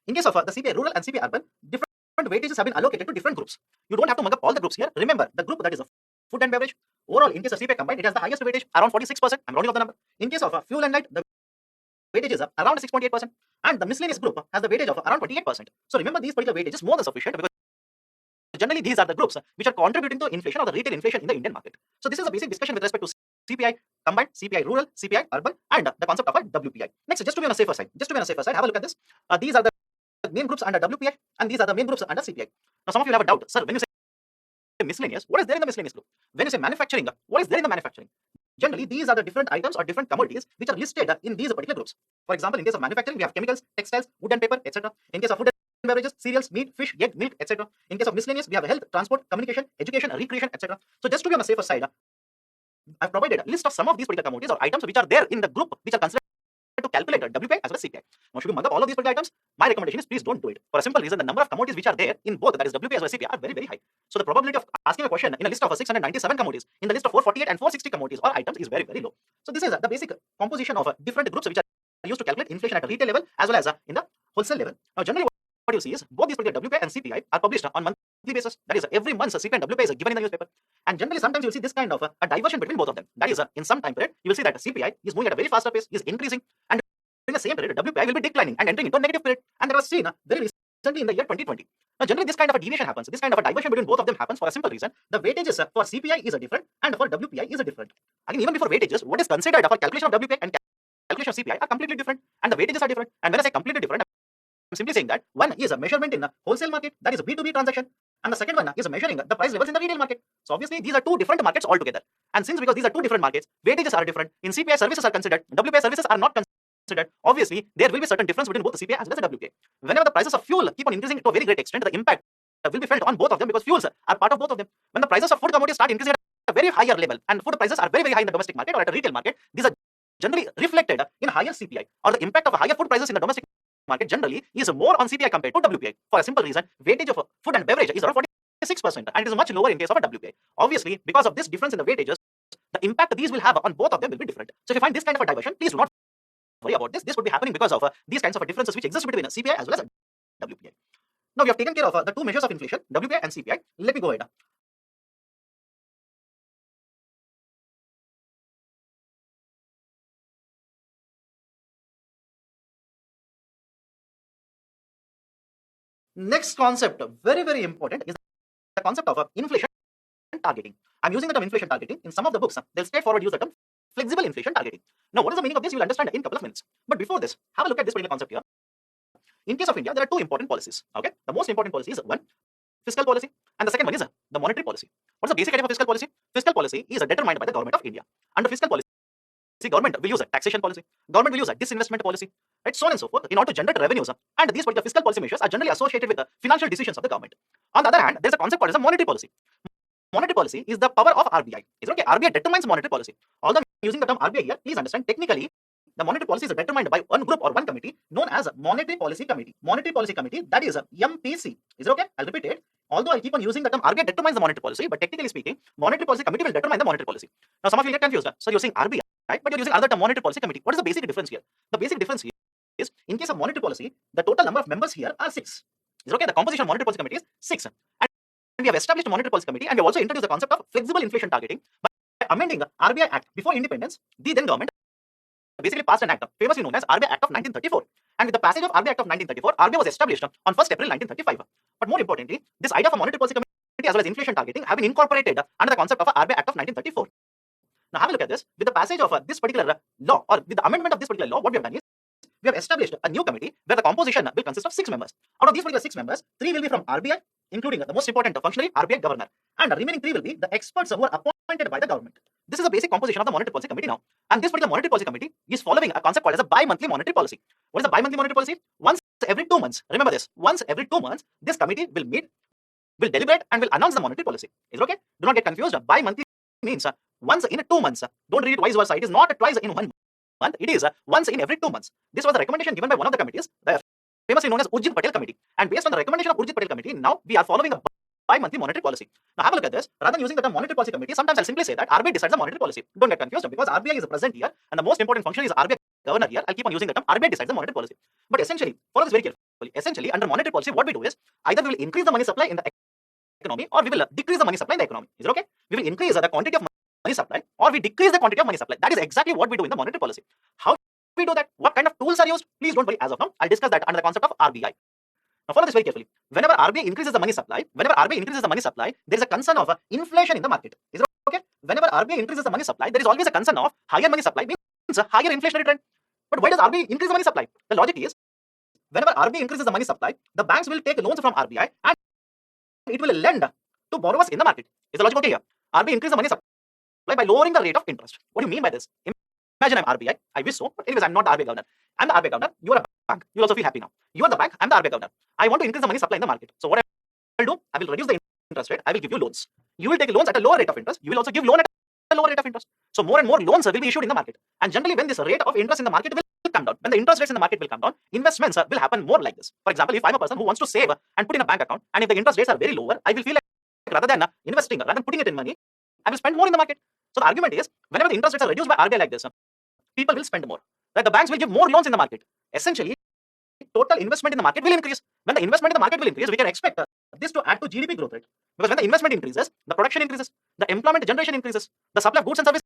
In case of the CPI rural and CPI urban, different weightages have been allocated to different groups. You don't have to mug up all the groups here. Remember, the group that is food and beverage, overall in case of CPI combined, it has the highest weightage, around 46%. I'm rounding off the number. In case of fuel and light, the weightage is around 6.8%, and the miscellaneous group has the weightage of around 28%. So remember, these particular weightages more than sufficient because generally these are the groups which are contributing to inflation or the retail inflation in the Indian market. So this is a basic discussion with respect to CPI combined, CPI rural, CPI urban, and the concept of a WPI. Next, just to be on a safer side, have a look at this. These are the main groups under WPI, and these are the main groups under CPI. Now some of you have a doubt, sir, when you say miscellaneous, what is there in the miscellaneous group? When you say manufacturing, what is there in the manufacturing? Generally, these are the different items or different commodities which are listed in these particular groups. For example, in case of manufacturing, we have chemicals, textiles, wood and paper, etc. In case of food and beverages, cereals, meat, fish, egg, milk, etc. In case of miscellaneous, we have health, transport, communication, education, recreation, etc. So just to be on the safer side, I've provided a list of some of these particular commodities or items which are there in the group which are considered to calculate WPI as well as CPI. Now, should you mug up all of these particular items? My recommendation is please don't do it. For a simple reason, the number of commodities which are there in both, that is WPI as well as CPI, are very, very high. So the probability of asking a question in a list of 697 commodities, in the list of 448 and 460 commodities or items is very, very low. So this is the basic composition of different groups which are used to calculate inflation at a retail level as well as in the wholesale level. Now, generally what you see is both these particular WPI and CPI are published on monthly basis. That is, every month CPI and WPI is given in the newspaper. And generally, sometimes you will see this kind of a diversion between both of them. That is, in some time period, you will see that CPI is moving at a very faster pace, is increasing, and in the same period, WPI will be declining and entering into a negative period. And that was seen very recently in the year 2020. Now, generally, this kind of a deviation happens. This kind of a diversion between both of them happens for a simple reason. The weightages for CPI is different and for WPI is different. Again, even before weightages, what is considered for calculation of WPI and calculation of CPI are completely different, and the weightages are different. And when I say completely different, I'm simply saying that one is a measurement in the wholesale market, that is a B2B transaction, and the second one is measuring the price levels in the retail market. So obviously, these are two different markets altogether. And since because these are two different markets, weightages are different. In CPI, services are considered. WPI services are not considered. Obviously, there will be certain difference between both the CPI as well as the WPI. Whenever the prices of fuel keep on increasing to a very great extent, the impact will be felt on both of them because fuels are part of both of them. When the prices of food commodities start increasing at a very higher level, and food prices are very, very high in the domestic market or at a retail market, these are generally reflected in higher CPI, or the impact of higher food prices in the domestic market generally is more on CPI compared to WPI. For a simple reason, weightage of food and beverage is around 46%, and it is much lower in case of a WPI. Obviously, because of this difference in the weightages, the impact these will have on both of them will be different. So if you find this kind of a diversion, please do not worry about this. This would be happening because of these kinds of differences which exist between CPI as well as WPI. Now we have taken care of the two measures of inflation, WPI and CPI. Let me go ahead. Next concept, very, very important, is the concept of inflation targeting. I'm using the term inflation targeting. In some of the books, they'll straightforward use the term flexible inflation targeting. Now, what is the meaning of this? You will understand in a couple of minutes. But before this, have a look at this particular concept here. In case of India, there are two important policies. Okay, the most important policy is one, fiscal policy, and the second one is the monetary policy. What's the basic idea of fiscal policy? Fiscal policy is determined by the government of India. Under fiscal policy, government will use a taxation policy, government will use a disinvestment policy, right, so on and so forth, in order to generate revenues. And these particular fiscal policy measures are generally associated with the financial decisions of the government. On the other hand, there is a concept called as a monetary policy. Monetary policy is the power of RBI. Is okay. RBI determines monetary policy. Although using the term RBI here, please understand technically the monetary policy is determined by one group or one committee known as Monetary Policy Committee. Monetary Policy Committee, that is MPC. Is it okay? I'll repeat it. Although I keep on using the term RBI determines the monetary policy, but technically speaking, Monetary Policy Committee will determine the monetary policy. Now, some of you get confused. So you're saying RBI, right? But you're using another term, Monetary Policy Committee. What is the basic difference here? The basic difference here is, in case of monetary policy, the total number of members here are 6. Is it okay? The composition of Monetary Policy Committee is 6. And we have established a Monetary Policy Committee, and we have also introduced the concept of flexible inflation targeting by amending the RBI Act. Before independence, the then government basically passed an act famously known as RBI Act of 1934. And with the passage of RBI Act of 1934, RBI was established on 1st April 1935. But more importantly, this idea of a Monetary Policy Committee as well as inflation targeting have been incorporated under the concept of RBI Act of 1934. Now have a look at this. With the passage of this particular law, or with the amendment of this particular law, what we have done is, we have established a new committee where the composition will consist of 6 members. Out of these particular 6 members, 3 will be from RBI, including the most important functionary, RBI governor. And the remaining 3 will be the experts who are appointed by the government. This is the basic composition of the Monetary Policy Committee now. And this particular Monetary Policy Committee is following a concept called as a bi-monthly monetary policy. What is the bi-monthly monetary policy? Once every 2 months, remember this, once every 2 months, this committee will meet, will deliberate, and will announce the monetary policy. Is it okay? Do not get confused. Bi-monthly means once in 2 months. Don't read it vice versa. It is not twice in 1 month. It is once in every 2 months. This was the recommendation given by one of the committees, the famously known as Urjit Patel Committee. And based on the recommendation of Urjit Patel Committee, now we are following a bi-monthly monetary policy. Now have a look at this. Rather than using the term Monetary Policy Committee, sometimes I'll simply say that RBI decides the monetary policy. Don't get confused, because RBI is present here, and the most important function is RBI governor here. I'll keep on using the term RBI decides the monetary policy. But essentially, follow this very carefully. Essentially, under monetary policy, what we do is either we will increase the money supply in the economy, or we will decrease the money supply in the economy. Is it okay? We will increase the quantity of money supply, or we decrease the quantity of money supply. That is exactly what we do in the monetary policy. How we do that? What kind of tools are used? Please don't worry as of now. I'll discuss that under the concept of RBI. Now follow this very carefully. Whenever RBI increases the money supply, there is a concern of inflation in the market. Is it okay? Whenever RBI increases the money supply, there is always a concern of higher money supply, means a higher inflationary trend. But why does RBI increase the money supply? The logic is, whenever RBI increases the money supply, the banks will take loans from RBI and it will lend to borrowers in the market. Is the logic okay here? RBI increases the money supply by lowering the rate of interest. What do you mean by this? Imagine I'm RBI. I wish so, but anyways, I'm not the RBI governor. I'm the RBI governor. You are a bank. You'll also feel happy now. You are the bank. I'm the RBI governor. I want to increase the money supply in the market. So what I will do, I will reduce the interest rate. I will give you loans. You will take loans at a lower rate of interest. You will also give loan at a lower rate of interest. So more and more loans will be issued in the market. And generally, when this rate of interest in the market will come down, when the interest rates in the market will come down, investments will happen more like this. For example, if I'm a person who wants to save and put in a bank account, and if the interest rates are very lower, I will feel like rather than investing, rather than putting it in money, I will spend more in the market. So the argument is, whenever the interest rates are reduced by RBI like this, people will spend more. Right? The banks will give more loans in the market. Essentially, total investment in the market will increase. When the investment in the market will increase, we can expect this to add to GDP growth rate. Because when the investment increases, the production increases, the employment generation increases, the supply of goods and services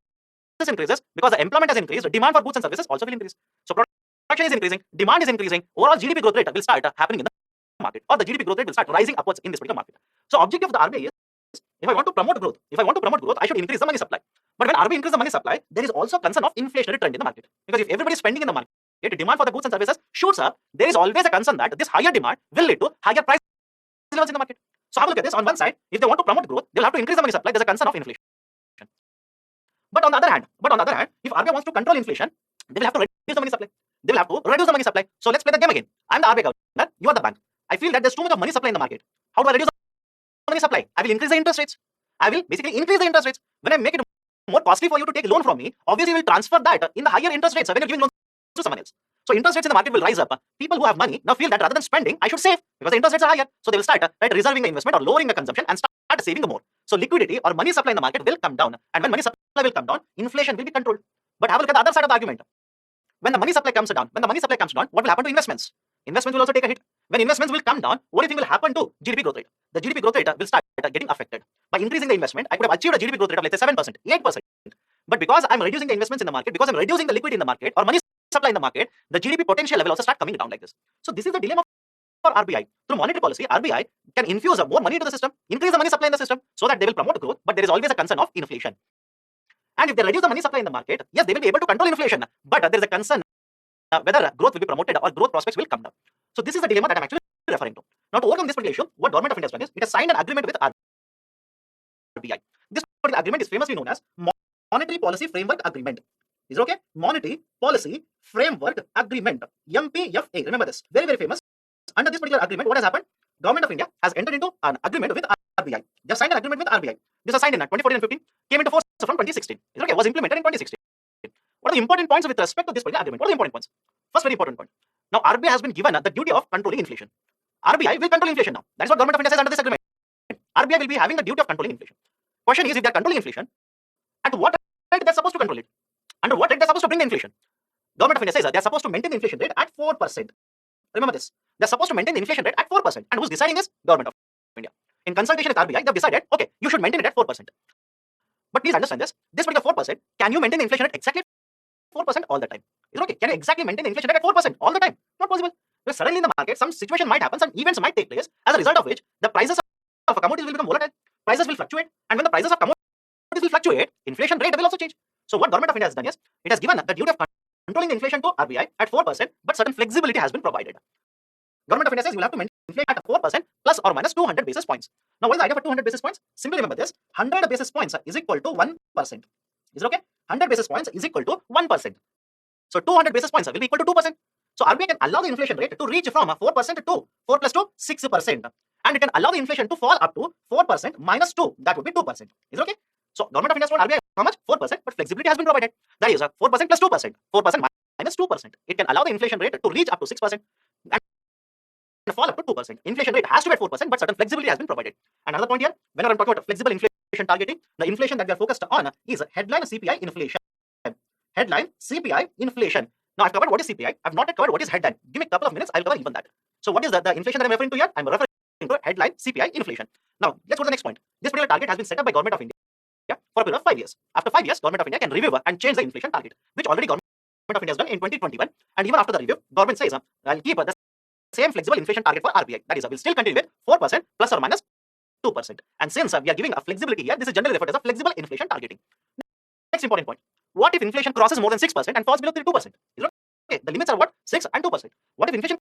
increases. Because the employment has increased, the demand for goods and services also will increase. So production is increasing, demand is increasing, overall GDP growth rate will start happening in the market, or the GDP growth rate will start rising upwards in this particular market. So objective of the RBI is, if I want to promote growth, I should increase the money supply. But when RBI increases the money supply, there is also concern of inflationary trend in the market. Because if everybody is spending in the market, demand for the goods and services shoots up, there is always a concern that this higher demand will lead to higher price levels in the market. So have a look at this. On one side, if they want to promote growth, they'll have to increase the money supply. There's a concern of inflation. But on the other hand, if RBI wants to control inflation, they will have to reduce the money supply. So let's play the game again. I'm the RBI governor. You are the bank. I feel that there's too much of money supply in the market. How do I reduce the money supply? I will increase the interest rates. I will basically increase the interest rates. When I make it more costly for you to take a loan from me, obviously you will transfer that in the higher interest rates when you're giving loans to someone else. So interest rates in the market will rise up. People who have money now feel that rather than spending, I should save, because the interest rates are higher. So they will start reserving the investment or lowering the consumption and start saving more. So liquidity or money supply in the market will come down. And when money supply will come down, inflation will be controlled. But have a look at the other side of the argument. When the money supply comes down, what will happen to investments? Investments will also take a hit. When investments will come down, what do you think will happen to GDP growth rate? The GDP growth rate will start getting affected. By increasing the investment, I could have achieved a GDP growth rate of let's say 7%, 8%. But because I'm reducing the investments in the market, because I'm reducing the liquidity in the market or money supply in the market, the GDP potential level also start coming down like this. So this is the dilemma for RBI. Through monetary policy, RBI can infuse more money into the system, increase the money supply in the system so that they will promote growth, but there is always a concern of inflation. And if they reduce the money supply in the market, yes, they will be able to control inflation, but there is a concern whether growth will be promoted or growth prospects will come down. So this is the dilemma that I'm actually referring to. Now to overcome this particular issue, what Government of India has done is, it has signed an agreement with RBI. This particular agreement is famously known as Monetary Policy Framework Agreement. Is it okay? Monetary Policy Framework Agreement, MPFA. Remember this. Very, very famous. Under this particular agreement, what has happened? Government of India has entered into an agreement with RBI. They signed an agreement with RBI. This was signed in 2014 and 15, came into force from 2016. Is it okay? Was implemented in 2016. What are the important points with respect to this particular agreement? What are the important points? First very important point. Now RBI has been given the duty of controlling inflation. RBI will control inflation now. That is what Government of India says under this agreement. RBI will be having the duty of controlling inflation. Question is, if they are controlling inflation, at what rate they are supposed to control it? Under what rate they are supposed to bring the inflation? Government of India says that they are supposed to maintain the inflation rate at 4%. Remember this. They are supposed to maintain the inflation rate at 4%. And who's deciding this? Government of India. In consultation with RBI, they have decided, okay, you should maintain it at 4%. But please understand this. This particular 4%, can you maintain the inflation rate exactly 4% all the time? Is it okay? Can you exactly maintain the inflation rate at 4% all the time? Not possible. Because suddenly in the market, some situation might happen, some events might take place, as a result of which the prices of commodities will become volatile. Prices will fluctuate. And when the prices of commodities will fluctuate, inflation rate will also change. So what Government of India has done is, it has given the duty of controlling the inflation to RBI at 4%, but certain flexibility has been provided. Government of India says you will have to maintain inflation at 4% plus or minus 200 basis points. Now, what is the idea for 200 basis points? Simply remember this: 100 basis points is equal to 1%. Is it okay? 100 basis points is equal to 1%. So 200 basis points will be equal to 2%. So RBI can allow the inflation rate to reach from 4% to 4 plus 2, 6%. And it can allow the inflation to fall up to 4% minus 2. That would be 2%. Is it okay? So Government of India has told RBI how much? 4%, but flexibility has been provided. That is 4% plus 2%. 4% minus 2%. It can allow the inflation rate to reach up to 6% and fall up to 2%. Inflation rate has to be at 4%, but certain flexibility has been provided. And another point here, whenever I'm talking about flexible inflation targeting, the inflation that we are focused on is headline CPI inflation. Headline CPI inflation. Now I've covered what is CPI. I've not yet covered what is headline. Give me a couple of minutes, I'll cover even that. So what is the inflation that I'm referring to here? I'm referring to headline CPI inflation. Now let's go to the next point. This particular target has been set up by Government of India for a period of 5 years. After 5 years, Government of India can review and change the inflation target, which already Government of India has done in 2021. And even after the review, government says I'll keep the same flexible inflation target for RBI. That is, we'll still continue with 4% plus or minus 2%. And since we are giving a flexibility here, this is generally referred as a flexible inflation targeting. Next important point. What if inflation crosses more than 6% and falls below 2%? Is it okay? The limits are what? 6 and 2%. What if inflation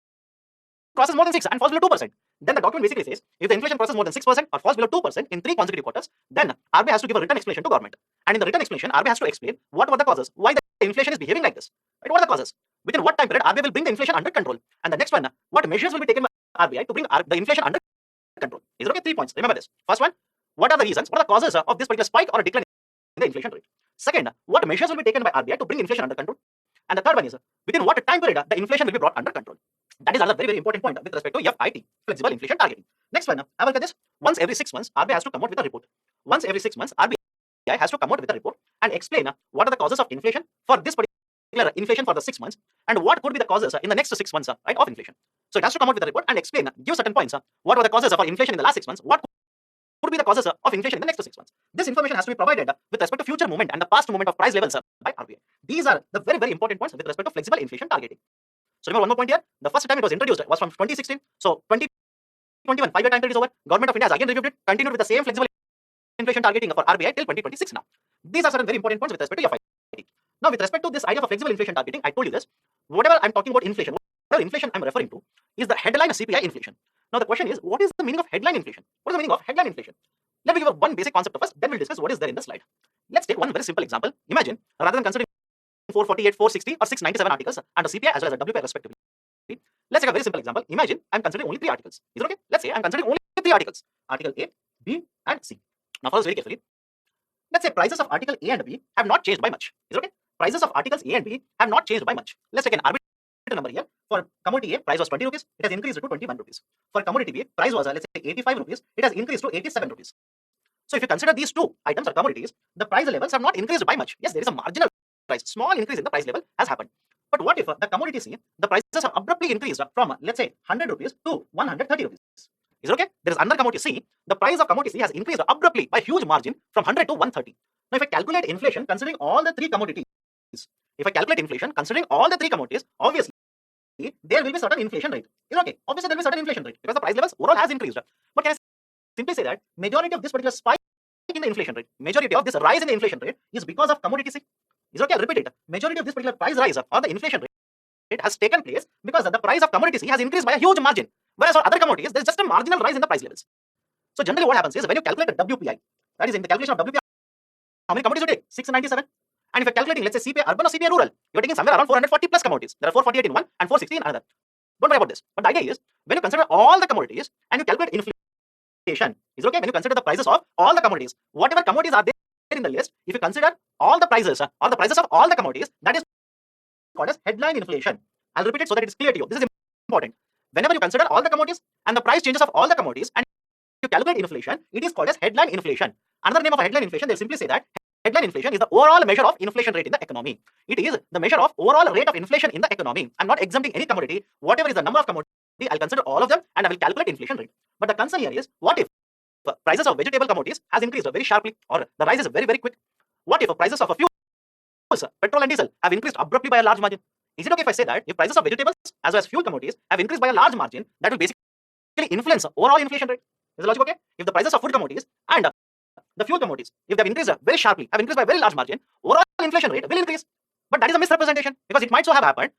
crosses more than 6 and falls below 2%? Then the document basically says, if the inflation crosses more than 6% or falls below 2% in 3 consecutive quarters, then RBI has to give a written explanation to government. And in the written explanation, RBI has to explain what were the causes, why the inflation is behaving like this. Right? What are the causes? Within what time period RBI will bring the inflation under control? And the next one, what measures will be taken by RBI to bring the inflation under control? Is it okay? 3 points. Remember this. First one, what are the reasons, what are the causes of this particular spike or decline in the inflation rate? Second, what measures will be taken by RBI to bring inflation under control? And the third one is, within what time period the inflation will be brought under control? That is another very, very important point with respect to FIT, flexible inflation targeting. Next one, have a look at this. Once every 6 months, RBI has to come out with a report. Once every 6 months, RBI has to come out with a report and explain what are the causes of inflation for this particular inflation for the 6 months, and what could be the causes in the next 6 months right, of inflation. So it has to come out with a report and explain, give certain points. What were the causes for inflation in the last 6 months? What could be the causes of inflation in the next 6 months? This information has to be provided with respect to future movement and the past movement of price levels by RBI. These are the very, very important points with respect to flexible inflation targeting. So remember one more point here. The first time it was introduced was from 2016. So 2021, 5-year time period is over. Government of India has again reviewed it, continued with the same flexible inflation targeting for RBI till 2026 now. These are certain very important points with respect to FIT. Now with respect to this idea of flexible inflation targeting, I told you this. Whatever I'm talking about inflation, whatever inflation I'm referring to is the headline CPI inflation. Now the question is, what is the meaning of headline inflation? What is the meaning of headline inflation? Let me give one basic concept first, then we'll discuss what is there in the slide. Let's take one very simple example. Imagine, rather than considering 448, 460 or 697 articles under CPI as well as WPI respectively, let's take a very simple example. Imagine I'm considering only 3 articles. Is it okay? Let's say I'm considering only 3 articles. Article A, B and C. Now follow this very carefully. Let's say prices of article A and B have not changed by much. Is it okay? Prices of articles A and B have not changed by much. Let's take an arbitrary number here. For commodity A, price was 20 rupees. It has increased to 21 rupees. For commodity B, price was let's say 85 rupees. It has increased to 87 rupees. So if you consider these 2 items or commodities, the price levels have not increased by much. Yes, there is a marginal price, small increase in the price level has happened. But what if the commodity C, the prices have abruptly increased from let's say 100 rupees to 130 rupees? Is it okay? There is another commodity C, the price of commodity C has increased abruptly by huge margin from 100 to 130. Now if I calculate inflation considering all the 3 commodities, obviously there will be certain inflation rate. Is it okay? Obviously there will be certain inflation rate because the price levels overall has increased. But can I simply say that majority of this particular spike in the inflation rate, majority of this rise in the inflation rate is because of commodity C? Is it okay? I'll repeat it. Majority of this particular price rise or the inflation rate has taken place because the price of commodity C has increased by a huge margin. Whereas for other commodities, there is just a marginal rise in the price levels. So generally what happens is when you calculate the WPI, that is in the calculation of WPI, how many commodities you take? 697. And if you're calculating, let's say CPI urban or CPI rural, you're taking somewhere around 440 plus commodities. There are 448 in one and 460 in another. Don't worry about this. But the idea is, when you consider all the commodities and you calculate inflation, is it okay? When you consider the prices of all the commodities, whatever commodities are there in the list, if you consider all the prices or the prices of all the commodities, that is called as headline inflation. I'll repeat it so that it's clear to you. This is important. Whenever you consider all the commodities and the price changes of all the commodities and you calculate inflation, it is called as headline inflation. Another name of headline inflation, they'll simply say that headline inflation is the overall measure of inflation rate in the economy. It is the measure of overall rate of inflation in the economy. I'm not exempting any commodity. Whatever is the number of commodity, I'll consider all of them and I will calculate inflation rate. But the concern here is, what if prices of vegetable commodities has increased very sharply or the rise is very, very quick? What if prices of fuels, petrol and diesel, have increased abruptly by a large margin? Is it okay if I say that if prices of vegetables as well as fuel commodities have increased by a large margin, that will basically influence overall inflation rate? Is the logic okay? If the prices of food commodities and the fuel commodities, if they have increased very sharply, have increased by a very large margin, overall inflation rate will increase. But that is a misrepresentation, because it might so have happened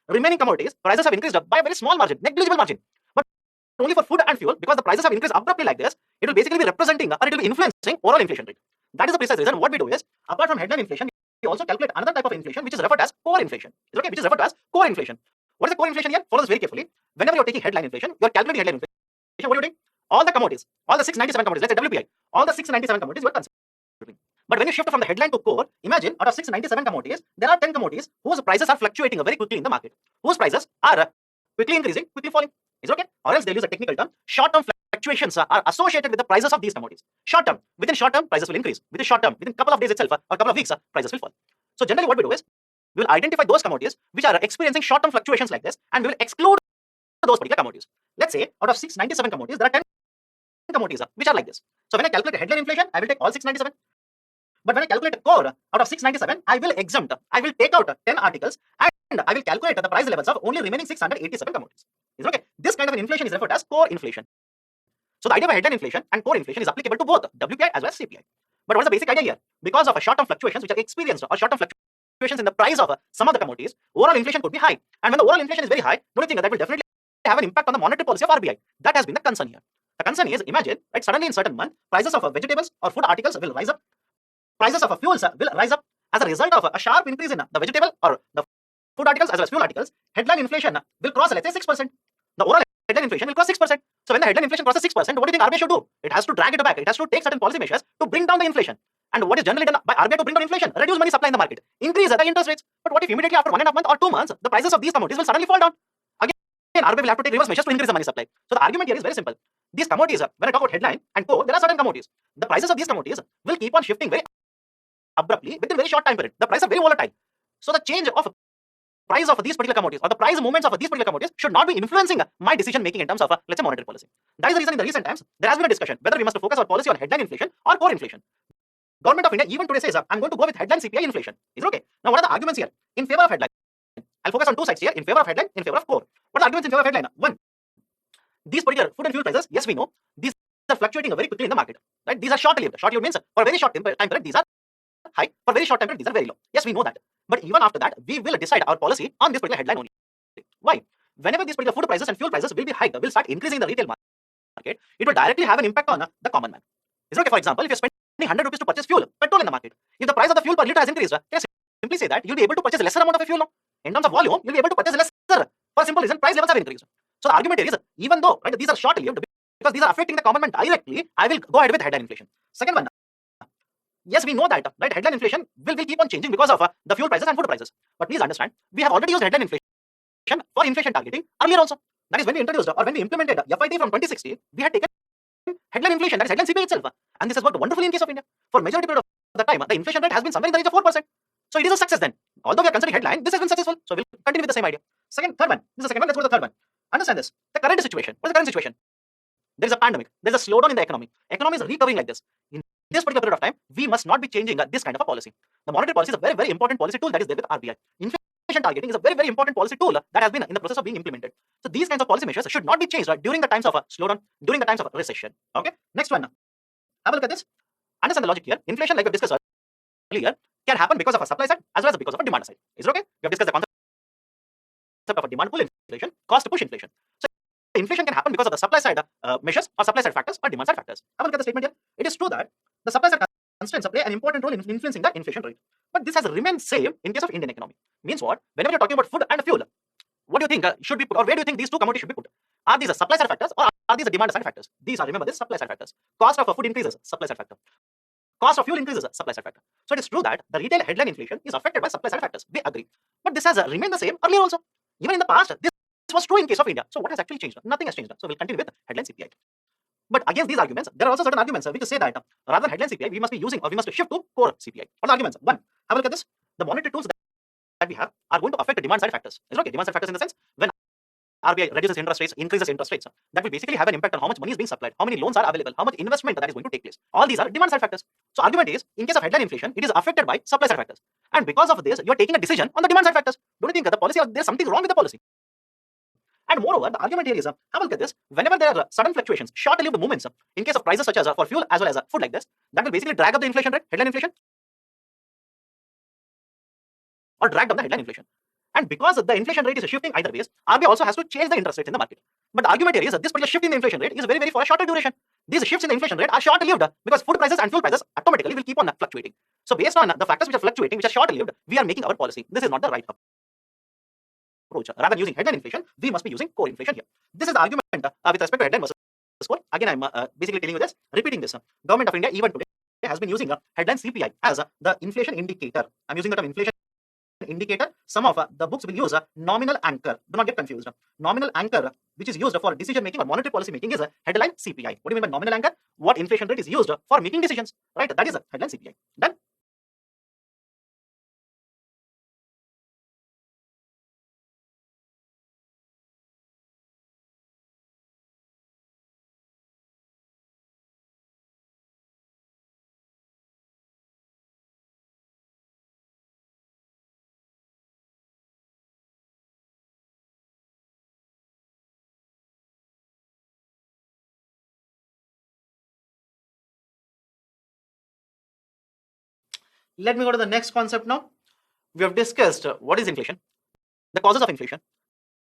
remaining commodities prices have increased by a very small margin, negligible margin. But only for food and fuel, because the prices have increased abruptly like this, it will basically be representing or it will be influencing overall inflation rate. That is the precise reason. What we do is, apart from headline inflation, we also calculate another type of inflation which is referred as core inflation. Is okay? Which is referred to as core inflation. What is the core inflation here? Follow this very carefully. Whenever you are taking headline inflation, you are calculating headline inflation. What are you doing? All the commodities, all the 697 commodities, let's say WPI, all the 697 commodities were considering. But when you shift from the headline to core, imagine out of 697 commodities, there are 10 commodities whose prices are fluctuating very quickly in the market, whose prices are quickly increasing, quickly falling. Is it okay? Or else they'll use a technical term. Short-term fluctuations are associated with the prices of these commodities. Short-term, within short-term, prices will increase. Within short-term, within a couple of days itself or a couple of weeks, prices will fall. So generally what we do is, we will identify those commodities which are experiencing short-term fluctuations like this, and we will exclude those particular commodities. Let's say out of 697 commodities, there are 10 commodities which are like this. So when I calculate headline inflation, I will take all 697. But when I calculate core out of 697, I will exempt, I will take out 10 articles and I will calculate the price levels of only remaining 687 commodities. Is it okay? This kind of an inflation is referred as core inflation. So the idea of headline inflation and core inflation is applicable to both WPI as well as CPI. But what is the basic idea here? Because of a short-term fluctuations which are experienced or short-term fluctuations in the price of some of the commodities, overall inflation could be high. And when the overall inflation is very high, don't you think that will definitely have an impact on the monetary policy of RBI? That has been the concern here. The concern is, imagine, right, suddenly in certain month, prices of vegetables or food articles will rise up. Prices of fuels will rise up as a result of a sharp increase in the vegetable or the food articles as well as fuel articles. Headline inflation will cross, let's say, 6%. The overall headline inflation will cross 6%. So when the headline inflation crosses 6%, what do you think RBI should do? It has to drag it back. It has to take certain policy measures to bring down the inflation. And what is generally done by RBI to bring down inflation? Reduce money supply in the market, increase the interest rates. But what if immediately after 1.5 months or 2 months, the prices of these commodities will suddenly fall down? Again, RBI will have to take reverse measures to increase the money supply. So the argument here is very simple. These commodities, when I talk about headline and core, there are certain commodities. The prices of these commodities will keep on shifting very abruptly within very short time period. The prices are very volatile. So the change of price of these particular commodities or the price movements of these particular commodities should not be influencing my decision making in terms of, let's say, monetary policy. That is the reason in the recent times there has been a discussion whether we must focus our policy on headline inflation or core inflation. Government of India even today says, I'm going to go with headline CPI inflation. Is it okay? Now what are the arguments here in favor of headline? I'll focus on two sides here, in favor of headline, in favor of core. What are the arguments in favor of headline? One, these particular food and fuel prices, yes, we know, these are fluctuating very quickly in the market. Right? These are short-lived. Short-lived means for a very short time period, these are high. For very short time period, these are very low. Yes, we know that. But even after that, we will decide our policy on this particular headline only. Why? Whenever these particular food prices and fuel prices will be hiked, will start increasing in the retail market, it will directly have an impact on the common man. Is it okay? For example, if you're spending 100 rupees to purchase fuel, petrol in the market, if the price of the fuel per liter has increased, can simply say that you'll be able to purchase a lesser amount of fuel now. In terms of volume, you'll be able to purchase lesser. For a simple reason, price levels have increased. So the argument here is, even though these are short-lived, because these are affecting the common man directly, I will go ahead with headline inflation. Second one, yes, we know that headline inflation will keep on changing because of the fuel prices and food prices. But please understand, we have already used headline inflation for inflation targeting earlier also. That is when we introduced or when we implemented FIT from 2016, we had taken headline inflation, that is headline CPI itself. And this has worked wonderfully in case of India. For majority period of the time, the inflation rate has been somewhere in the range of 4%. So it is a success then. Although we are considering headline, this has been successful. So we'll continue with the same idea. Third one. This is the second one. Let's go to the third one. Understand this. The current situation. What is the current situation? There is a pandemic. There is a slowdown in the economy. Economy is recovering like this. In this particular period of time, we must not be changing this kind of a policy. The monetary policy is a very, very important policy tool that is there with RBI. Inflation targeting is a very, very important policy tool that has been in the process of being implemented. So these kinds of policy measures should not be changed during the times of a slowdown, during the times of a recession. Okay. Next one. Have a look at this. Understand the logic here. Inflation, like we discussed earlier, can happen because of a supply side as well as because of a demand side. Is it okay? We have discussed the concept of a demand pull inflation, cost push inflation. So inflation can happen because of the supply side measures or supply side factors or demand side factors. Have a look at the statement here. It is true that the supply side constraints play an important role in influencing the inflation rate. But this has remained same in case of Indian economy. Means what? Whenever you're talking about food and fuel, what do you think should be put, or where do you think these two commodities should be put? Are these supply side factors or are these demand side factors? These are, remember this, supply side factors. Cost of food increases, supply side factor. Cost of fuel increases, supply side factor. So it is true that the retail headline inflation is affected by supply side factors. We agree. But this has remained the same earlier also. Even in the past, this was true in case of India. So what has actually changed? Nothing has changed. So we'll continue with headline CPI. But against these arguments, there are also certain arguments which say that rather than headline CPI, we must be using or we must shift to core CPI. What are the arguments? One, have a look at this. The monetary tools that we have are going to affect the demand side factors. Is it okay? Demand side factors in the sense when RBI reduces interest rates, increases interest rates, that will basically have an impact on how much money is being supplied, how many loans are available, how much investment that is going to take place. All these are demand side factors. So argument is, in case of headline inflation, it is affected by supply side factors. And because of this, you are taking a decision on the demand side factors. Don't you think that the policy, there's something wrong with the policy? And moreover, the argument here is, have a look at this, whenever there are sudden fluctuations, short-lived movements, in case of prices such as for fuel as well as food like this, that will basically drag up the inflation rate, headline inflation, or drag down the headline inflation. And because the inflation rate is shifting either ways, RBI also has to change the interest rates in the market. But the argument here is that this particular shift in the inflation rate is very, very for a shorter duration. These shifts in the inflation rate are short-lived because food prices and fuel prices automatically will keep on fluctuating. So based on the factors which are fluctuating, which are short-lived, we are making our policy. This is not the right approach. Rather than using headline inflation, we must be using core inflation here. This is the argument with respect to headline versus core. Again, I'm basically telling you this, repeating this. Government of India even today has been using headline CPI as the inflation indicator. I'm using the term inflation indicator. Some of the books will use a nominal anchor. Do not get confused. Nominal anchor, which is used for decision making or monetary policy making, is a headline CPI. What do you mean by nominal anchor? What inflation rate is used for making decisions, right? That is a headline CPI. Done. Let me go to the next concept now. We have discussed what is inflation, the causes of inflation,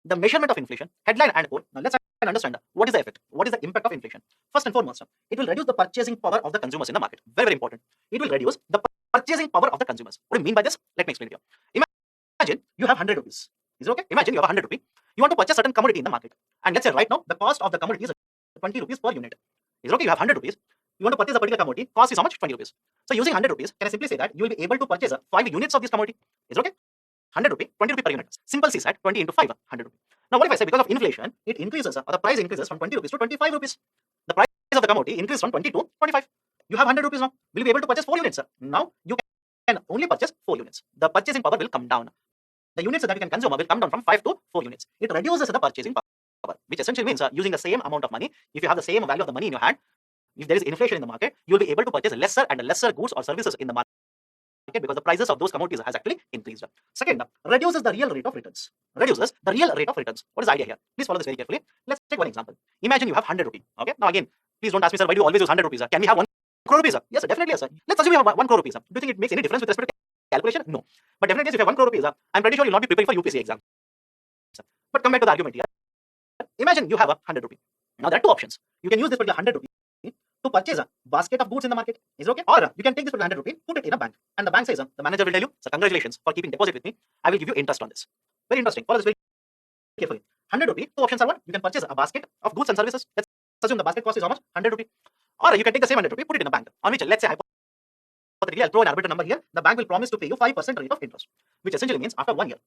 the measurement of inflation, headline and core. Now let's understand what is the effect, what is the impact of inflation. First and foremost, it will reduce the purchasing power of the consumers in the market. Very, very important. It will reduce the purchasing power of the consumers. What do you mean by this? Let me explain it here. Imagine you have 100 rupees. Is it okay? Imagine you have 100 rupees. You want to purchase certain commodity in the market. And let's say right now, the cost of the commodity is 20 rupees per unit. Is it okay? You have 100 rupees. You want to purchase a particular commodity. Cost is how much? 20 rupees. So using 100 rupees, can I simply say that you will be able to purchase 5 units of this commodity? Is it okay? 100 rupees, 20 rupees per unit. Simple CSAT, 20 into 5, 100 rupees. Now what if I say because of inflation, it increases, or the price increases from 20 rupees to 25 rupees. The price of the commodity increases from 20 to 25. You have 100 rupees now. Will you be able to purchase 4 units? Now you can only purchase 4 units. The purchasing power will come down. The units that you can consume will come down from 5 to 4 units. It reduces the purchasing power, which essentially means using the same amount of money. If you have the same value of the money in your hand, if there is inflation in the market, you will be able to purchase lesser and lesser goods or services in the market because the prices of those commodities has actually increased. Second, reduces the real rate of returns. Reduces the real rate of returns. What is the idea here? Please follow this very carefully. Let's take one example. Imagine you have 100 rupees. Okay. Now again, please don't ask me, sir, why do you always use 100 rupees? Can we have 1 crore rupees? Yes, definitely, yes, sir. Let's assume you have 1 crore rupees. Do you think it makes any difference with respect to calculation? No. But definitely, if you have 1 crore rupees, I'm pretty sure you'll not be preparing for UPSC exam. But come back to the argument here. Imagine you have 100 rupees. Now there are two options. You can use this particular 100 rupees to purchase a basket of goods in the market. Is it okay? Or you can take this 100 rupees, put it in a bank, and the bank says, the manager will tell you, sir, congratulations for keeping deposit with me. I will give you interest on this. Very interesting. Follow this very carefully. 100 rupees, two options are what? You can purchase a basket of goods and services. Let's assume the basket cost is how much? 100 rupees. Or you can take the same 100 rupees, put it in a bank, on which, let's say, hypothetically, I'll throw an arbitrary number here. The bank will promise to pay you 5% rate of interest, which essentially means after 1 year,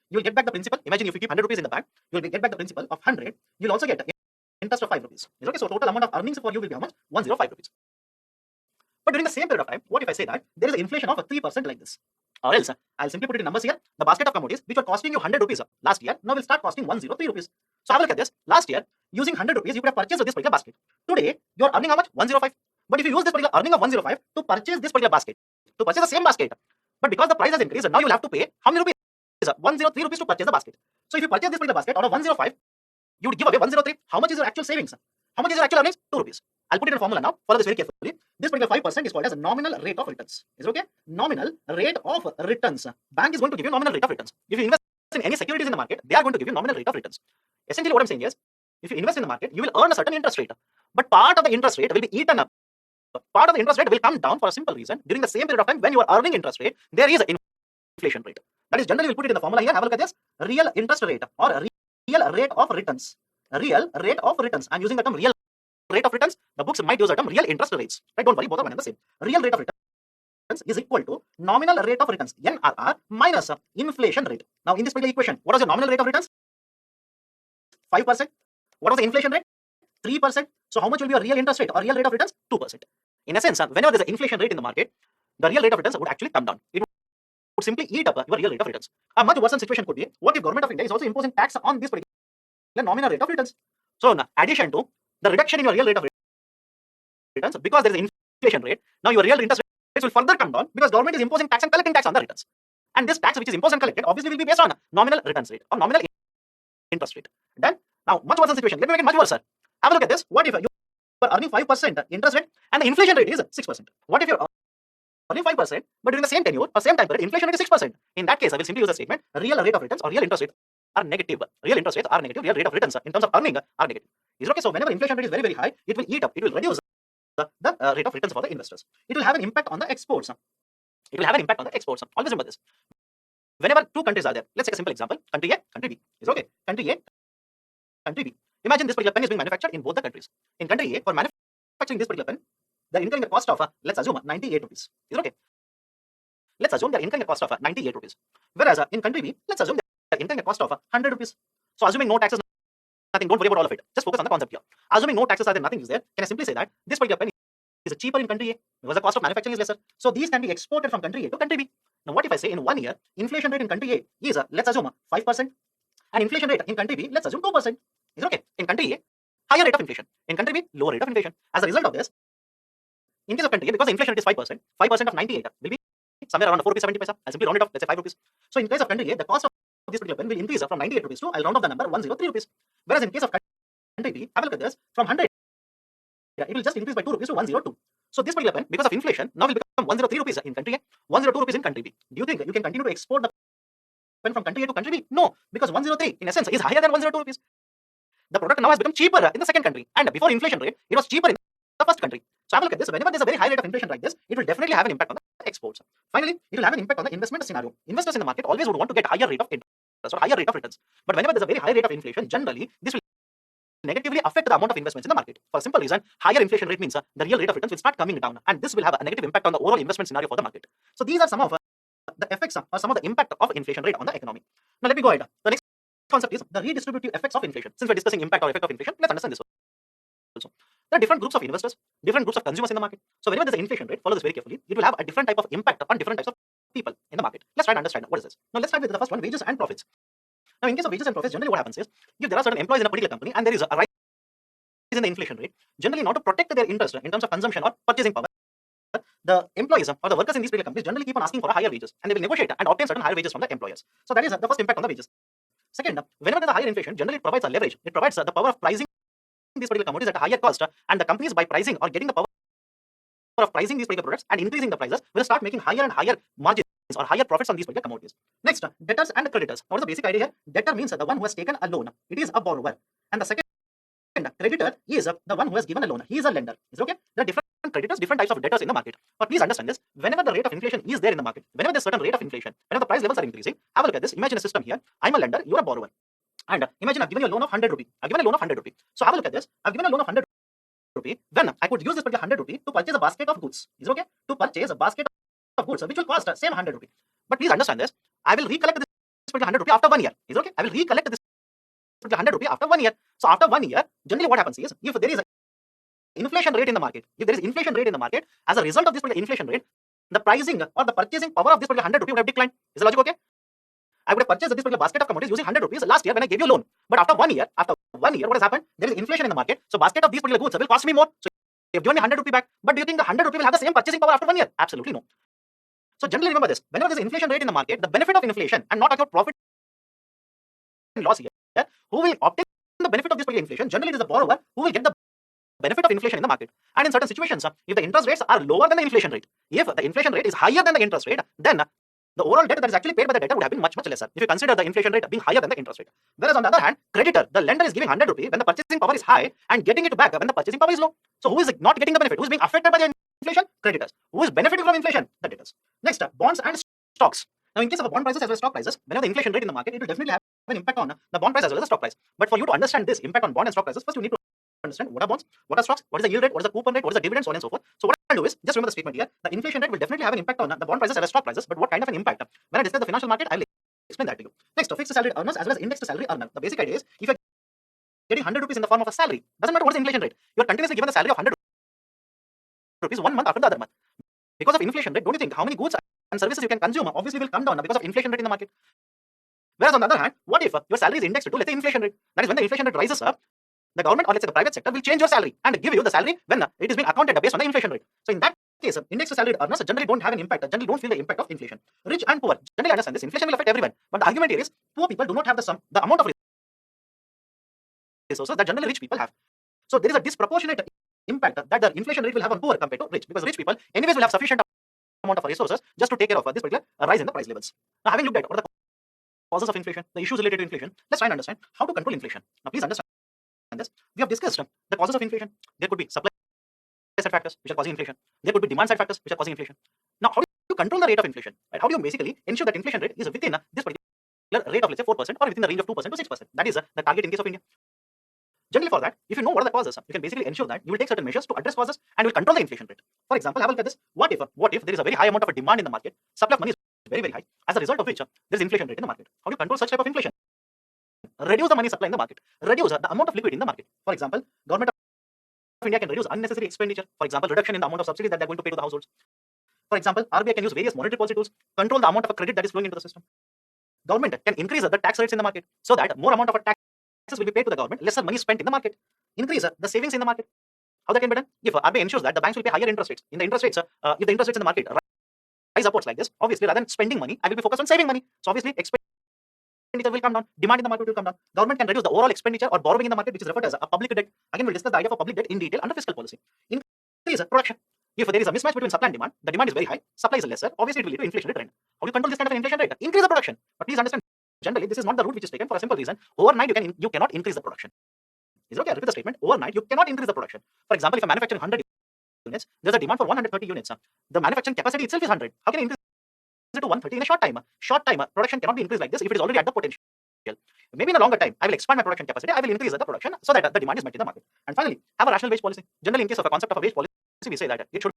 you will get back the principal. Imagine if you keep 100 rupees in the bank, you will get back the principal of 100. You'll also get interest of 5 rupees. Okay, so total amount of earnings for you will be how much? 105 rupees. But during the same period of time, what if I say that there is an inflation of 3% like this? Or else, I'll simply put it in numbers here. The basket of commodities which were costing you 100 rupees last year, now will start costing 103 rupees. So have a look at this. Last year, using 100 rupees, you could have purchased this particular basket. Today, you are earning how much? 105. But if you use this particular earning of 105 to purchase this particular basket, to purchase the same basket, but because the price has increased, now you will have to pay how many rupees? 103 rupees to purchase the basket. So if you purchase this particular basket out of 105, you would give away 103. How much is your actual savings? How much is your actual earnings? 2 rupees. I'll put it in a formula now. Follow this very carefully. This particular 5% is called as a nominal rate of returns. Is it okay? Nominal rate of returns. Bank is going to give you nominal rate of returns. If you invest in any securities in the market, they are going to give you nominal rate of returns. Essentially, what I'm saying is, if you invest in the market, you will earn a certain interest rate. But part of the interest rate will be eaten up. Part of the interest rate will come down for a simple reason. During the same period of time, when you are earning interest rate, there is an inflation rate. That is generally, we'll put it in the formula here. Have a look at this. Real interest rate or real rate of returns. Real rate of returns. I'm using the term real rate of returns, the books might use the term real interest rates. Right? Don't worry, both are one and the same. Real rate of returns is equal to nominal rate of returns, NRR, minus inflation rate. Now, in this particular equation, what was your nominal rate of returns? 5%. What was the inflation rate? 3%. So, how much will be your real interest rate or real rate of returns? 2%. In a sense, whenever there's an inflation rate in the market, the real rate of returns would actually come down. It would simply eat up your real rate of returns. A much worse situation could be, what if government of India is also imposing tax on this particular nominal rate of returns? So, in addition to the reduction in your real rate of returns, because there is an inflation rate, now your real interest rates will further come down because government is imposing tax and collecting tax on the returns. And this tax which is imposed and collected obviously will be based on nominal returns rate or nominal interest rate. Then, now much worse situation. Let me make it much worse. Have a look at this. What if you are earning 5% interest rate and the inflation rate is 6%? What if you're earning 5%, but during the same tenure or same time period, inflation rate is 6%? In that case, I will simply use the statement real rate of returns or real interest rate are negative. Real interest rates are negative. Real rate of returns in terms of earning are negative. Is it okay? So whenever inflation rate is very, very high, it will eat up. It will reduce the rate of returns for the investors. It will have an impact on the exports. It will have an impact on the exports. Always remember this. Whenever two countries are there, let's take a simple example. Country A, country B. Is it okay? Country A, country B. Imagine this particular pen is being manufactured in both the countries. In country A, for manufacturing this particular pen, they're incurring the cost of, let's assume, 98 rupees. Is it okay? Let's assume they're incurring a cost of 98 rupees. Whereas in country B, let's assume they're incurring a cost of 100 rupees. So assuming no taxes, nothing, don't worry about all of it. Just focus on the concept here. Assuming no taxes are there, nothing is there, can I simply say that this particular pen is cheaper in country A because the cost of manufacturing is lesser. So these can be exported from country A to country B. Now what if I say in 1 year, inflation rate in country A is, let's assume 5%, and inflation rate in country B, let's assume 2%. Is it okay? In country A, higher rate of inflation. In country B, lower rate of inflation. As a result of this, in case of country A, because the inflation rate is 5%, 5% of 98 will be somewhere around 4 rupees 70 paisa. I'll simply round it off, let's say 5 rupees. So in case of country A, the cost of this particular pen will increase from 98 rupees to, I'll round off the number, 103 rupees. Whereas in case of country B, have a look at this, from 100, it will just increase by 2 rupees to 102. So this particular pen, because of inflation, now will become 103 rupees in country A, 102 rupees in country B. Do you think you can continue to export the pen from country A to country B? No, because 103 in essence is higher than 102 rupees. The product now has become cheaper in the second country, and before inflation rate, it was cheaper in the first country. So have a look at this. Whenever there's a very high rate of inflation like this, it will definitely have an impact on the exports. Finally, it will have an impact on the investment scenario. Investors in the market always would want to get higher rate of interest or higher rate of returns. But whenever there's a very high rate of inflation, generally this will negatively affect the amount of investments in the market. For a simple reason, higher inflation rate means the real rate of returns will start coming down, and this will have a negative impact on the overall investment scenario for the market. So these are some of the effects or some of the impact of inflation rate on the economy. Now let me go ahead. The next concept is the redistributive effects of inflation. Since we're discussing impact or effect of inflation, let's understand this also. There are different groups of investors, different groups of consumers in the market. So whenever there's an inflation rate, follow this very carefully. It will have a different type of impact on different types of people in the market. Let's try to understand what is this. Now let's start with the first one, wages and profits. Now in case of wages and profits, generally what happens is, if there are certain employees in a particular company and there is a rise in the inflation rate, generally now to protect their interest in terms of consumption or purchasing power, the employees or the workers in these particular companies generally keep on asking for higher wages, and they will negotiate and obtain certain higher wages from the employers. So that is the first impact on the wages. Second, whenever there's a higher inflation, generally it provides a leverage. It provides the power of pricing these particular commodities at a higher cost, and the companies by pricing or getting the power of pricing these particular products and increasing the prices will start making higher and higher margins or higher profits on these particular commodities. Next, debtors and creditors. What is the basic idea here? Debtor means the one who has taken a loan. It is a borrower. And the second creditor is the one who has given a loan. He is a lender. Is it okay? There are different creditors, different types of debtors in the market. But please understand this. Whenever the rate of inflation is there in the market, whenever there's certain rate of inflation, whenever the price levels are increasing, have a look at this. Imagine a system here. I'm a lender, you're a borrower. And imagine I've given you a loan of 100 rupee. I've given a loan of 100 rupee. So have a look at this. I've given a loan of 100 rupee. Then I could use this particular 100 rupee to purchase a basket of goods. Is it okay? To purchase a basket of goods, which will cost same 100 rupee. But please understand this. I will recollect this particular 100 rupee after 1 year. Is it okay? I will recollect this particular 100 rupee after 1 year. So after 1 year, generally what happens is, if there is inflation rate in the market, if there is inflation rate in the market, as a result of this particular inflation rate, the pricing or the purchasing power of this particular 100 rupee would have declined. Is the logic okay? I would have purchased this particular basket of commodities using 100 rupees last year when I gave you a loan. But after 1 year, what has happened? There is inflation in the market. So basket of these particular goods will cost me more. So you've given me 100 rupee back. But do you think the 100 rupee will have the same purchasing power after 1 year? Absolutely no. So generally remember this. Whenever there is inflation rate in the market, the benefit of inflation, and not about profit and loss here, who will obtain the benefit of this particular inflation? Generally it is the borrower who will get the benefit of inflation in the market. And in certain situations, if the interest rates are lower than the inflation rate, if the inflation rate is higher than the interest rate, then the overall debt that is actually paid by the debtor would have been much, much lesser if you consider the inflation rate being higher than the interest rate. Whereas on the other hand, creditor, the lender is giving 100 rupee when the purchasing power is high and getting it back when the purchasing power is low. So who is not getting the benefit? Who is being affected by the inflation? Creditors. Who is benefiting from inflation? The debtors. Next, bonds and stocks. Now in case of bond prices as well as stock prices, whenever the inflation rate in the market, it will definitely have an impact on the bond price as well as the stock price. But for you to understand this impact on bond and stock prices, first you need to understand what are bonds, what are stocks, what is the yield rate, what is the coupon rate, what is the dividend, so on and so forth. So what I'll do is, just remember the statement here, the inflation rate will definitely have an impact on the bond prices and the stock prices, but what kind of an impact? When I discuss the financial market, I will explain that to you. Next, fixed salary earners as well as indexed salary earner. The basic idea is, if you're getting 100 rupees in the form of a salary, doesn't matter what is the inflation rate, you're continuously given the salary of 100 rupees 1 month after the other month. Because of inflation rate, don't you think how many goods and services you can consume obviously will come down because of inflation rate in the market? Whereas on the other hand, what if your salary is indexed to, let's say, inflation rate? That is, when the inflation rate rises up, the government or let's say the private sector will change your salary and give you the salary when it is being accounted based on the inflation rate. So in that case, indexed salaried earners generally don't have an impact, generally don't feel the impact of inflation. Rich and poor generally understand this. Inflation will affect everyone. But the argument here is, poor people do not have the amount of resources that generally rich people have. So there is a disproportionate impact that the inflation rate will have on poor compared to rich, because rich people anyways will have sufficient amount of resources just to take care of this particular rise in the price levels. Now, having looked at what are the causes of inflation, the issues related to inflation, let's try and understand how to control inflation. Now, please understand this. We have discussed the causes of inflation. There could be supply side factors which are causing inflation. There could be demand side factors which are causing inflation. Now, how do you control the rate of inflation? Right? How do you basically ensure that inflation rate is within this particular rate of, let's say, 4% or within the range of 2% to 6%? That is the target in case of India. Generally, for that, if you know what are the causes, you can basically ensure that you will take certain measures to address causes and will control the inflation rate. For example, have a look at this. What if there is a very high amount of a demand in the market, supply of money is very, very high, as a result of which there is inflation rate in the market? How do you control such type of inflation? Reduce the money supply in the market, reduce the amount of liquid in the market. For example, government of India can reduce unnecessary expenditure. For example, reduction in the amount of subsidies that they're going to pay to the households. For example, RBI can use various monetary policy tools, control the amount of a credit that is flowing into the system. Government can increase the tax rates in the market so that more amount of a taxes will be paid to the government, lesser money spent in the market. Increase the savings in the market. How that can be done? If RBI ensures that the banks will pay higher interest rates. In the interest rates, if the interest rates in the market rise upwards like this, obviously rather than spending money, I will be focused on saving money. So obviously expenditure will come down, demand in the market will come down. Government can reduce the overall expenditure or borrowing in the market, which is referred as a public debt. Again, we'll discuss the idea of public debt in detail under fiscal policy. Increase production. If there is a mismatch between supply and the demand is very high, supply is lesser, obviously it will lead to inflation rate trend. How do you control this kind of an inflation rate? Increase the production. But please understand, generally this is not the route which is taken for a simple reason. Overnight you cannot increase the production. Is it okay? I repeat the statement. Overnight you cannot increase the production. For example, if I'm manufacturing 100 units, there's a demand for 130 units. The manufacturing capacity itself is 100. How can I increase it to 130 in a short time? Short time production cannot be increased like this if it is already at the potential. Maybe in a longer time, I will expand my production capacity, I will increase the production so that the demand is met in the market. And finally, have a rational wage policy. Generally, in case of a concept of a wage policy, we say that it should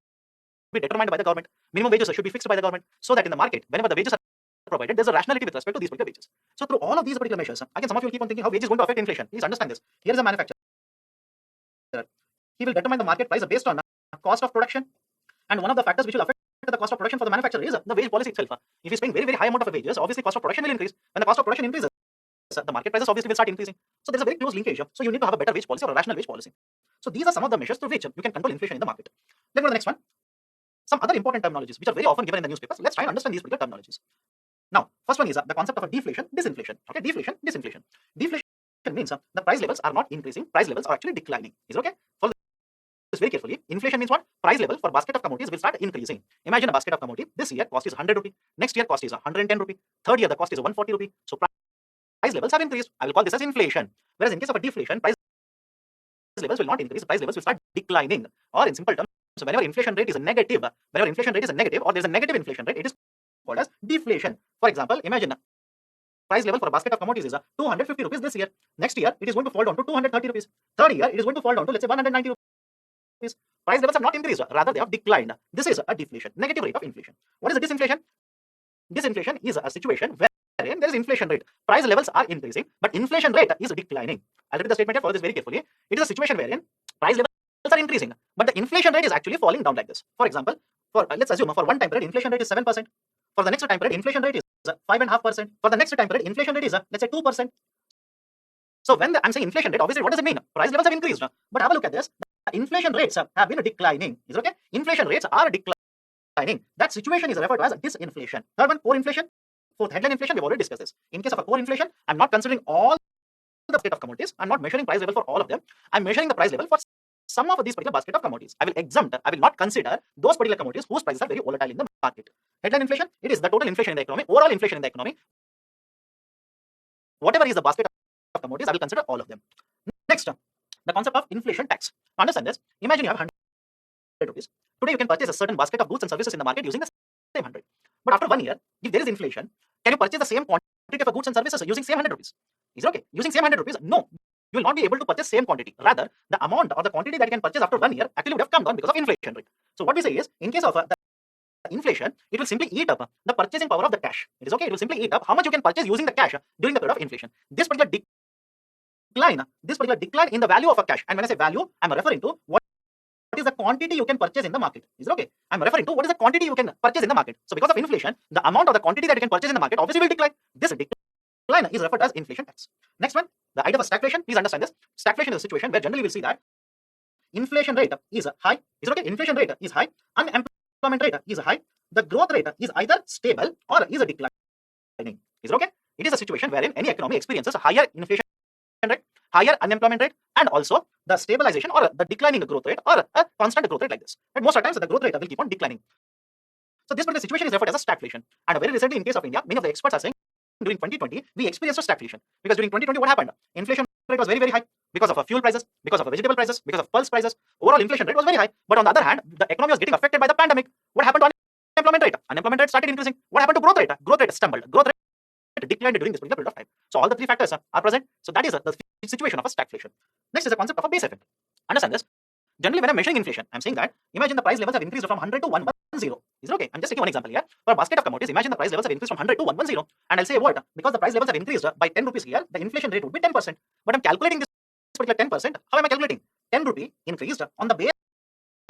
be determined by the government. Minimum wages should be fixed by the government so that in the market, whenever the wages are provided, there's a rationality with respect to these particular wages. So through all of these particular measures, again, some of you will keep on thinking how wages is going to affect inflation. Please understand this. Here is a manufacturer. He will determine the market price based on the cost of production, and one of the factors which will affect the cost of production for the manufacturer is the wage policy itself. If he's paying very, very high amount of wages, obviously cost of production will increase. When the cost of production increases, the market prices obviously will start increasing. So there's a very close linkage. So you need to have a better wage policy or a rational wage policy. So these are some of the measures through which you can control inflation in the market. Let's go to the next one. Some other important terminologies which are very often given in the newspapers. Let's try and understand these particular terminologies. Now, first one is the concept of a deflation, disinflation. Okay, deflation, disinflation. Deflation means the price levels are not increasing, price levels are actually declining. Is it okay? Follow this very carefully. Inflation means what? Price level for basket of commodities will start increasing. Imagine a basket of commodity. This year cost is 100 rupee. Next year cost is 110 rupee. Third year the cost is 140 rupee. So price levels have increased. I will call this as inflation. Whereas in case of a deflation, price levels will not increase. Price levels will start declining. Or in simple terms, so whenever inflation rate is negative, or there is a negative inflation rate, it is called as deflation. For example, imagine price level for a basket of commodities is 250 rupees this year. Next year, it is going to fall down to 230 rupees. Third year, it is going to fall down to, let's say, 190 rupees. Price levels have not increased, rather they have declined. This is a deflation, negative rate of inflation. What is a disinflation? Disinflation is a situation wherein there is inflation rate. Price levels are increasing, but inflation rate is declining. I'll repeat the statement here, follow this very carefully. It is a situation wherein price levels are increasing, but the inflation rate is actually falling down like this. For example, let's assume for one time period, inflation rate is 7%. For the next time period, inflation rate is 5.5%. For the next time period, inflation rate is, let's say, 2%. So when I'm saying inflation rate, obviously, what does it mean? Price levels have increased. But have a look at this. The inflation rates have been declining. Is it okay? Inflation rates are declining. That situation is referred to as disinflation. Third one, core inflation. Fourth, headline inflation. We've already discussed this. In case of a core inflation, I'm not considering all the basket of commodities. I'm not measuring price level for all of them. I'm measuring the price level for some of these particular basket of commodities. I will not consider those particular commodities whose prices are very volatile in the market. Headline inflation, it is the total inflation in the economy, overall inflation in the economy. Whatever is the basket of commodities, I will consider all of them. Next, the concept of inflation tax. To understand this, imagine you have 100 rupees. Today you can purchase a certain basket of goods and services in the market using the same 100. But after 1 year, if there is inflation, can you purchase the same quantity of goods and services using same 100 rupees? Is it okay? Using same 100 rupees? No. you will not be able to purchase same quantity. Rather, the amount or the quantity that you can purchase after 1 year actually would have come down because of inflation rate. So what we say is, in case of the inflation, it will simply eat up the purchasing power of the cash. It is okay. It will simply eat up how much you can purchase using the cash during the period of inflation. This particular decline in the value of a cash, and when I say value, I'm referring to what is the quantity you can purchase in the market. Is it okay? I'm referring to what is the quantity you can purchase in the market. So because of inflation, the amount of the quantity that you can purchase in the market obviously will decline. This decline is referred as inflation tax. Next one, the idea of stagflation. Please understand this. Stagflation is a situation where generally we'll see that inflation rate is high. Is it okay? Inflation rate is high. Unemployment rate is high. The growth rate is either stable or is declining. Is it okay? It is a situation wherein any economy experiences a higher inflation rate, higher unemployment rate, and also the stabilization or the declining growth rate or a constant growth rate like this. And most of the times the growth rate will keep on declining. So this particular situation is referred as a stagflation. And very recently in case of India, many of the experts are saying during 2020 we experienced a stagflation, because during 2020 what happened? Inflation rate was very, very high because of fuel prices, because of vegetable prices, because of pulse prices. Overall inflation rate was very high. But on the other hand, the economy was getting affected by the pandemic. What happened to unemployment rate? Unemployment rate started increasing. What happened to growth rate? Growth rate stumbled. Growth rate declined during this particular period of time. So all the three factors are present. So that is the situation of a stagflation. Next is the concept of a base effect. Understand this. Generally, when I'm measuring inflation, I'm saying that imagine the price levels have increased from 100 to 110. Is it okay? I'm just taking one example here. For a basket of commodities, imagine the price levels have increased from 100 to 110. And I'll say what? Because the price levels have increased by 10 rupees here, the inflation rate would be 10%. But I'm calculating this particular 10%. How am I calculating? 10 rupee increased on the base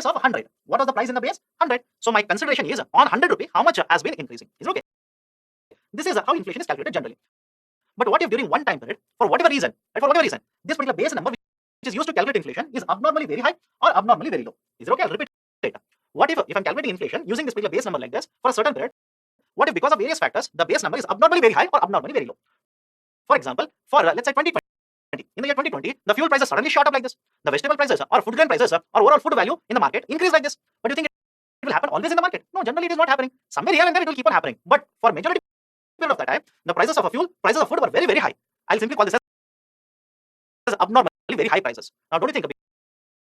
of 100. What was the price in the base? 100. So my consideration is on 100 rupee, how much has been increasing? Is it okay? This is how inflation is calculated generally. But what if during one time period, for whatever reason, this particular base number which is used to calculate inflation is abnormally very high or abnormally very low? Is it okay? I'll repeat it. What if I'm calculating inflation using this particular base number like this for a certain period? What if because of various factors, the base number is abnormally very high or abnormally very low? For example, for let's say 2020, in the year 2020, the fuel prices suddenly shot up like this. The vegetable prices or food grain prices or overall food value in the market increased like this. But do you think it will happen always in the market? No, generally it is not happening. Somewhere here and there it will keep on happening. But for majority of the time, the prices of fuel, prices of food were very, very high. I'll simply call this as abnormally very high prices. Now, don't you think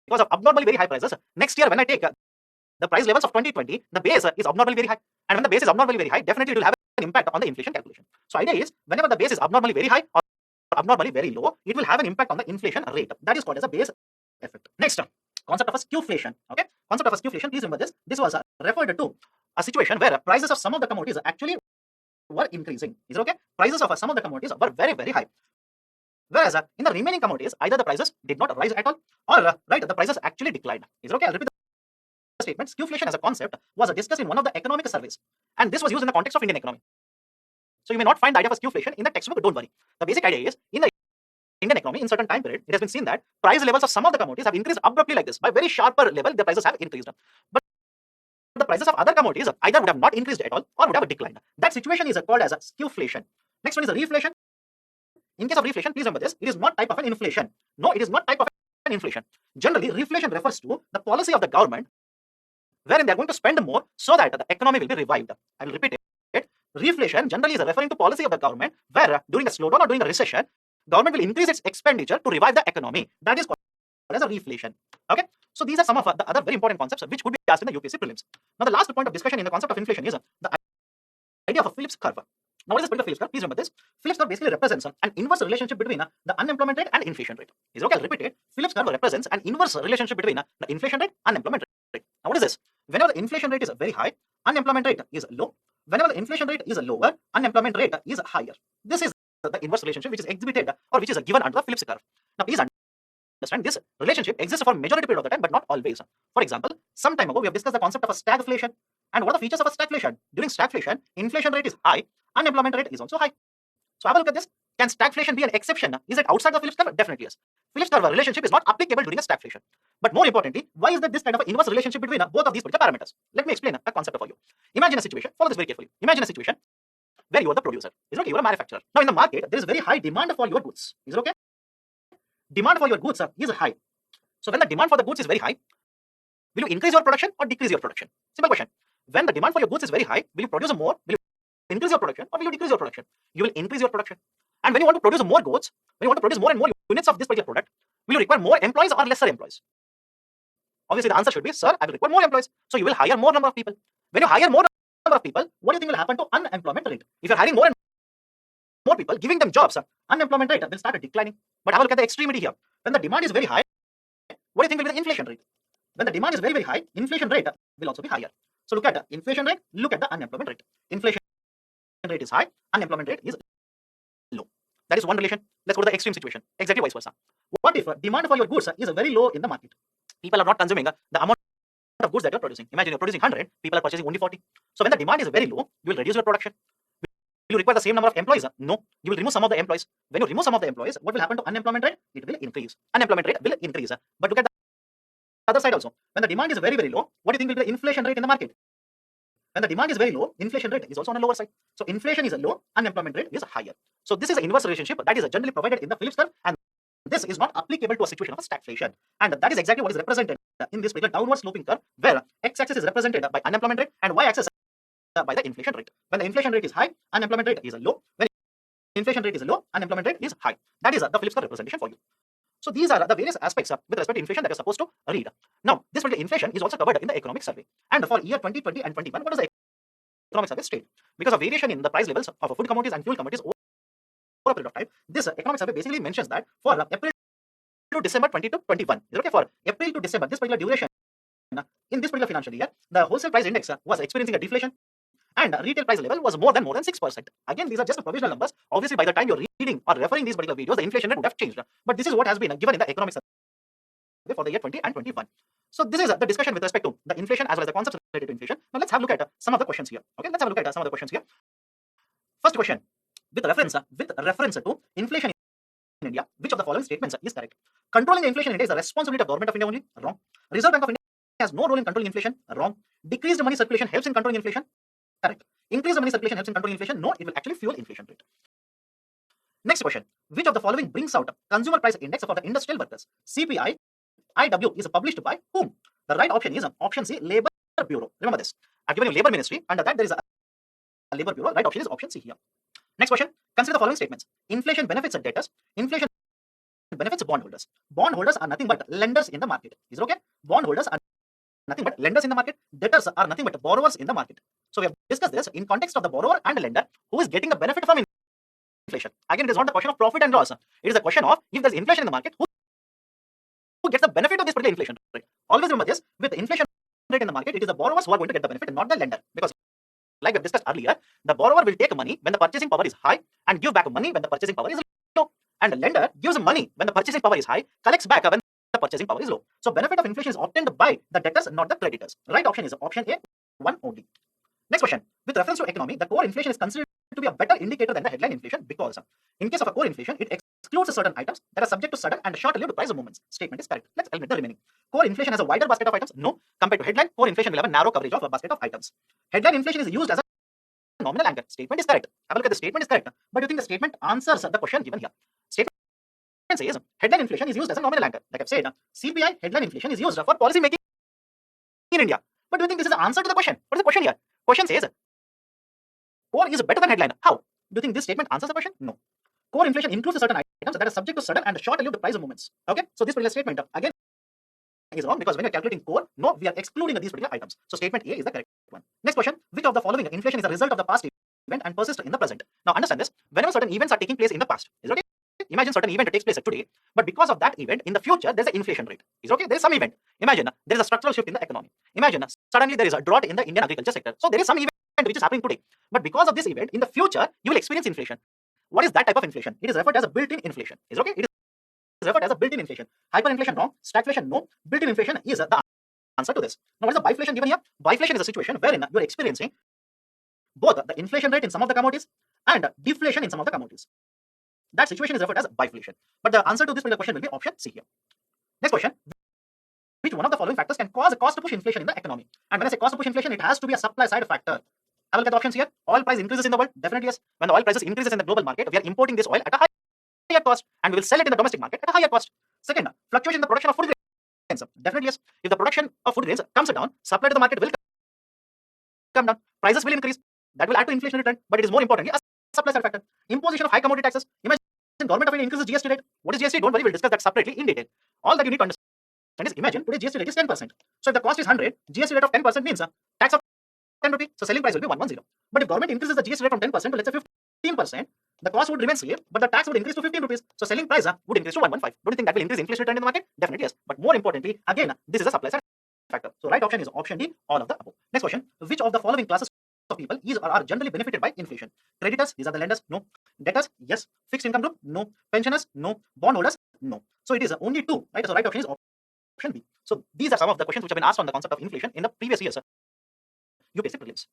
because of abnormally very high prices, next year when I take the price levels of 2020, the base is abnormally very high. And when the base is abnormally very high, definitely it will have an impact on the inflation calculation. So, idea is whenever the base is abnormally very high or abnormally very low, it will have an impact on the inflation rate. That is called as a base effect. Next, concept of a skewflation. Okay, concept of a skewflation. Please remember this. This was referred to a situation where prices of some of the commodities actually were increasing. Is it okay? Prices of some of the commodities were very, very high. Whereas in the remaining commodities, either the prices did not rise at all or the prices actually declined. Is it okay? I'll repeat the statement. Skewflation as a concept was discussed in one of the economic surveys, and this was used in the context of Indian economy. So you may not find the idea of a skewflation in the textbook, don't worry. The basic idea is in the Indian economy, in certain time period, it has been seen that price levels of some of the commodities have increased abruptly like this. By very sharper level, the prices have increased. But the prices of other commodities either would have not increased at all or would have declined. That situation is called as a skewflation. Next one is a reflation. In case of reflation, please remember this, it is not type of an inflation. No, it is not type of an inflation. Generally, reflation refers to the policy of the government wherein they are going to spend more so that the economy will be revived. I will repeat it. Reflation generally is referring to policy of the government where during a slowdown or during a recession, government will increase its expenditure to revive the economy. That is called as a reflation. Okay. So these are some of the other very important concepts which could be asked in the UPSC prelims. Now the last point of discussion in the concept of inflation is the idea of a Phillips curve. Now what is this Phillips curve? Please remember this. Phillips curve basically represents an inverse relationship between the unemployment rate and inflation rate. Is okay? I'll repeat it. Phillips curve represents an inverse relationship between the inflation rate and unemployment rate. Now what is this? Whenever the inflation rate is very high, unemployment rate is low. Whenever the inflation rate is lower, unemployment rate is higher. This is the inverse relationship which is exhibited or which is given under the Phillips curve. Now please understand this relationship exists for majority period of the time but not always. For example, some time ago we have discussed the concept of a stagflation. And what are the features of a stagflation? During stagflation, inflation rate is high, unemployment rate is also high. So have a look at this. Can stagflation be an exception? Is it outside the Phillips curve? Definitely yes. Phillips curve relationship is not applicable during a stagflation. But more importantly, why is there this kind of an inverse relationship between both of these particular parameters? Let me explain a concept for you. Imagine a situation, follow this very carefully. Imagine a situation where you are the producer. Is it okay? You are a manufacturer. Now in the market, there is very high demand for your goods. Is it okay? Demand for your goods is high. So when the demand for the goods is very high, will you increase your production or decrease your production? Simple question. When the demand for your goods is very high, will you produce more? Will you increase your production or will you decrease your production? You will increase your production. And when you want to produce more goods, when you want to produce more and more units of this particular product, will you require more employees or lesser employees? Obviously, the answer should be, sir, I will require more employees. So you will hire more number of people. When you hire more number of people, what do you think will happen to unemployment rate? If you're hiring more and more people, giving them jobs, unemployment rate will start declining. But have a look at the extremity here. When the demand is very high, what do you think will be the inflation rate? When the demand is very, very high, inflation rate will also be higher. So look at the inflation rate, look at the unemployment rate. Inflation rate is high, unemployment rate is low. That is one relation. Let's go to the extreme situation. Exactly vice versa. What if demand for your goods is very low in the market? People are not consuming the amount of goods that you're producing. Imagine you're producing 100, people are purchasing only 40. So when the demand is very low, you will reduce your production. Will you require the same number of employees? No. You will remove some of the employees. When you remove some of the employees, what will happen to unemployment rate? It will increase. Unemployment rate will increase. But look at the other side also. When the demand is very, very low, what do you think will be the inflation rate in the market? When the demand is very low, inflation rate is also on the lower side. So inflation is low, unemployment rate is higher. So this is an inverse relationship that is generally provided in the Phillips curve, and this is not applicable to a situation of stagflation. And that is exactly what is represented in this particular downward sloping curve, where x-axis is represented by unemployment rate and y-axis by the inflation rate. When the inflation rate is high, unemployment rate is low. When inflation rate is low, unemployment rate is high. That is the Phillips curve representation for you. So these are the various aspects with respect to inflation that you're supposed to read. Now, this particular inflation is also covered in the economic survey. And for year 2020 and 21, what does the economic survey state? Because of variation in the price levels of food commodities and fuel commodities over a period of time, this economic survey basically mentions that for April to December 2021, is okay, for April to December, this particular duration, in this particular financial year, the wholesale price index was experiencing a deflation, and retail price level was more than 6%. Again, these are just provisional numbers. Obviously, by the time you're reading or referring these particular videos, the inflation rate would have changed. But this is what has been given in the economic survey for the year 20 and 21. So this is the discussion with respect to the inflation as well as the concepts related to inflation. Now let's have a look at some of the questions here. Okay, let's have a look at some of the questions here. First question, with reference to inflation in India, which of the following statements is correct? Controlling the inflation in India is the responsibility of Government of India only. Wrong. Reserve Bank of India has no role in controlling inflation. Wrong. Decreased money circulation helps in controlling inflation. Correct. Increased money circulation helps in controlling inflation. No, it will actually fuel inflation rate. Next question. Which of the following brings out consumer price index for the industrial workers? CPI IW is published by whom? The right option is option C, Labor Bureau. Remember this. I've given you Labor Ministry. Under that there is a Labor Bureau. Right option is option C here. Next question. Consider the following statements. Inflation benefits debtors. Inflation benefits bondholders. Bondholders are nothing but lenders in the market. Is it okay? Bondholders are nothing but lenders in the market. Debtors are nothing but borrowers in the market. So we have discussed this in context of the borrower and the lender who is getting the benefit from inflation. Again, it is not the question of profit and loss. It is the question of if there is inflation in the market, who gets the benefit of this particular inflation rate. Always remember this, with the inflation rate in the market, it is the borrowers who are going to get the benefit and not the lender. Because like we have discussed earlier, the borrower will take money when the purchasing power is high and give back money when the purchasing power is low. And the lender gives money when the purchasing power is high, collects back when the purchasing power is low. So benefit of inflation is obtained by the debtors, not the creditors. Right option is option A, one only. Next question. With reference to economy, the core inflation is considered to be a better indicator than the headline inflation because in case of a core inflation, it excludes certain items that are subject to sudden and short-lived price movements. Statement is correct. Let's eliminate the remaining. Core inflation has a wider basket of items? No. Compared to headline, core inflation will have a narrow coverage of a basket of items. Headline inflation is used as a nominal anchor. Statement is correct. Have a look at the statement is correct. But you think the statement answers the question given here? Statement says headline inflation is used as a nominal anchor. Like I've said, CPI headline inflation is used for policy making in India. But do you think this is the answer to the question? What is the question here? Question says core is better than headline. How? Do you think this statement answers the question? No. Core inflation includes certain items that are subject to sudden and short-lived price movements. Okay? So this particular statement again is wrong because when you're calculating core, no, we are excluding these particular items. So statement A is the correct one. Next question. Which of the following inflation is a result of the past event and persists in the present? Now understand this. Whenever certain events are taking place in the past, is it okay? Imagine certain event takes place today, but because of that event, in the future, there's an inflation rate. Is it okay? There is some event. Imagine there is a structural shift in the economy. Imagine suddenly there is a drought in the Indian agriculture sector. So there is some event which is happening today. But because of this event, in the future, you will experience inflation. What is that type of inflation? It is referred as a built-in inflation. Is it okay? It is referred as a built-in inflation. Hyperinflation, wrong. Stagflation, no. Built-in inflation is the answer to this. Now, what is the biflation given here? Biflation is a situation wherein you are experiencing both the inflation rate in some of the commodities and deflation in some of the commodities. That situation is referred as biflation. But the answer to this particular question will be option C here. Next question. Which one of the following factors can cause a cost push inflation in the economy? And when I say cost push inflation, it has to be a supply side factor. Have a look at the options here. Oil price increases in the world. Definitely yes. When the oil prices increases in the global market, we are importing this oil at a higher cost and we will sell it in the domestic market at a higher cost. Second, fluctuation in the production of food grains. Definitely yes. If the production of food grains comes down, supply to the market will come down. Prices will increase. That will add to inflation return. But it is more importantly a supply side factor. Imposition of high commodity taxes. Imagine Government of India increases GST rate. What is GST? Don't worry, we'll discuss that separately in detail. All that you need to understand is imagine today's GST rate is 10%. So if the cost is 100, GST rate of 10% means tax of 10 rupees. So selling price will be 110. But if government increases the GST rate from 10% to let's say 15%, The cost would remain same, but the tax would increase to 15 rupees. So selling price would increase to 115. Don't you think that will increase inflation trend in the market? Definitely yes. But more importantly, again, this is a supply side factor. So right option is option D, all of the above. Next question, which of the following classes of people is or are generally benefited by inflation? Creditors, these are the lenders, no. Debtors, yes. Fixed income group, no. Pensioners, no. Bondholders, no. So it is only two, right? So right option is option B. So these are some of the questions which have been asked on the concept of inflation in the previous years UPSC prelims.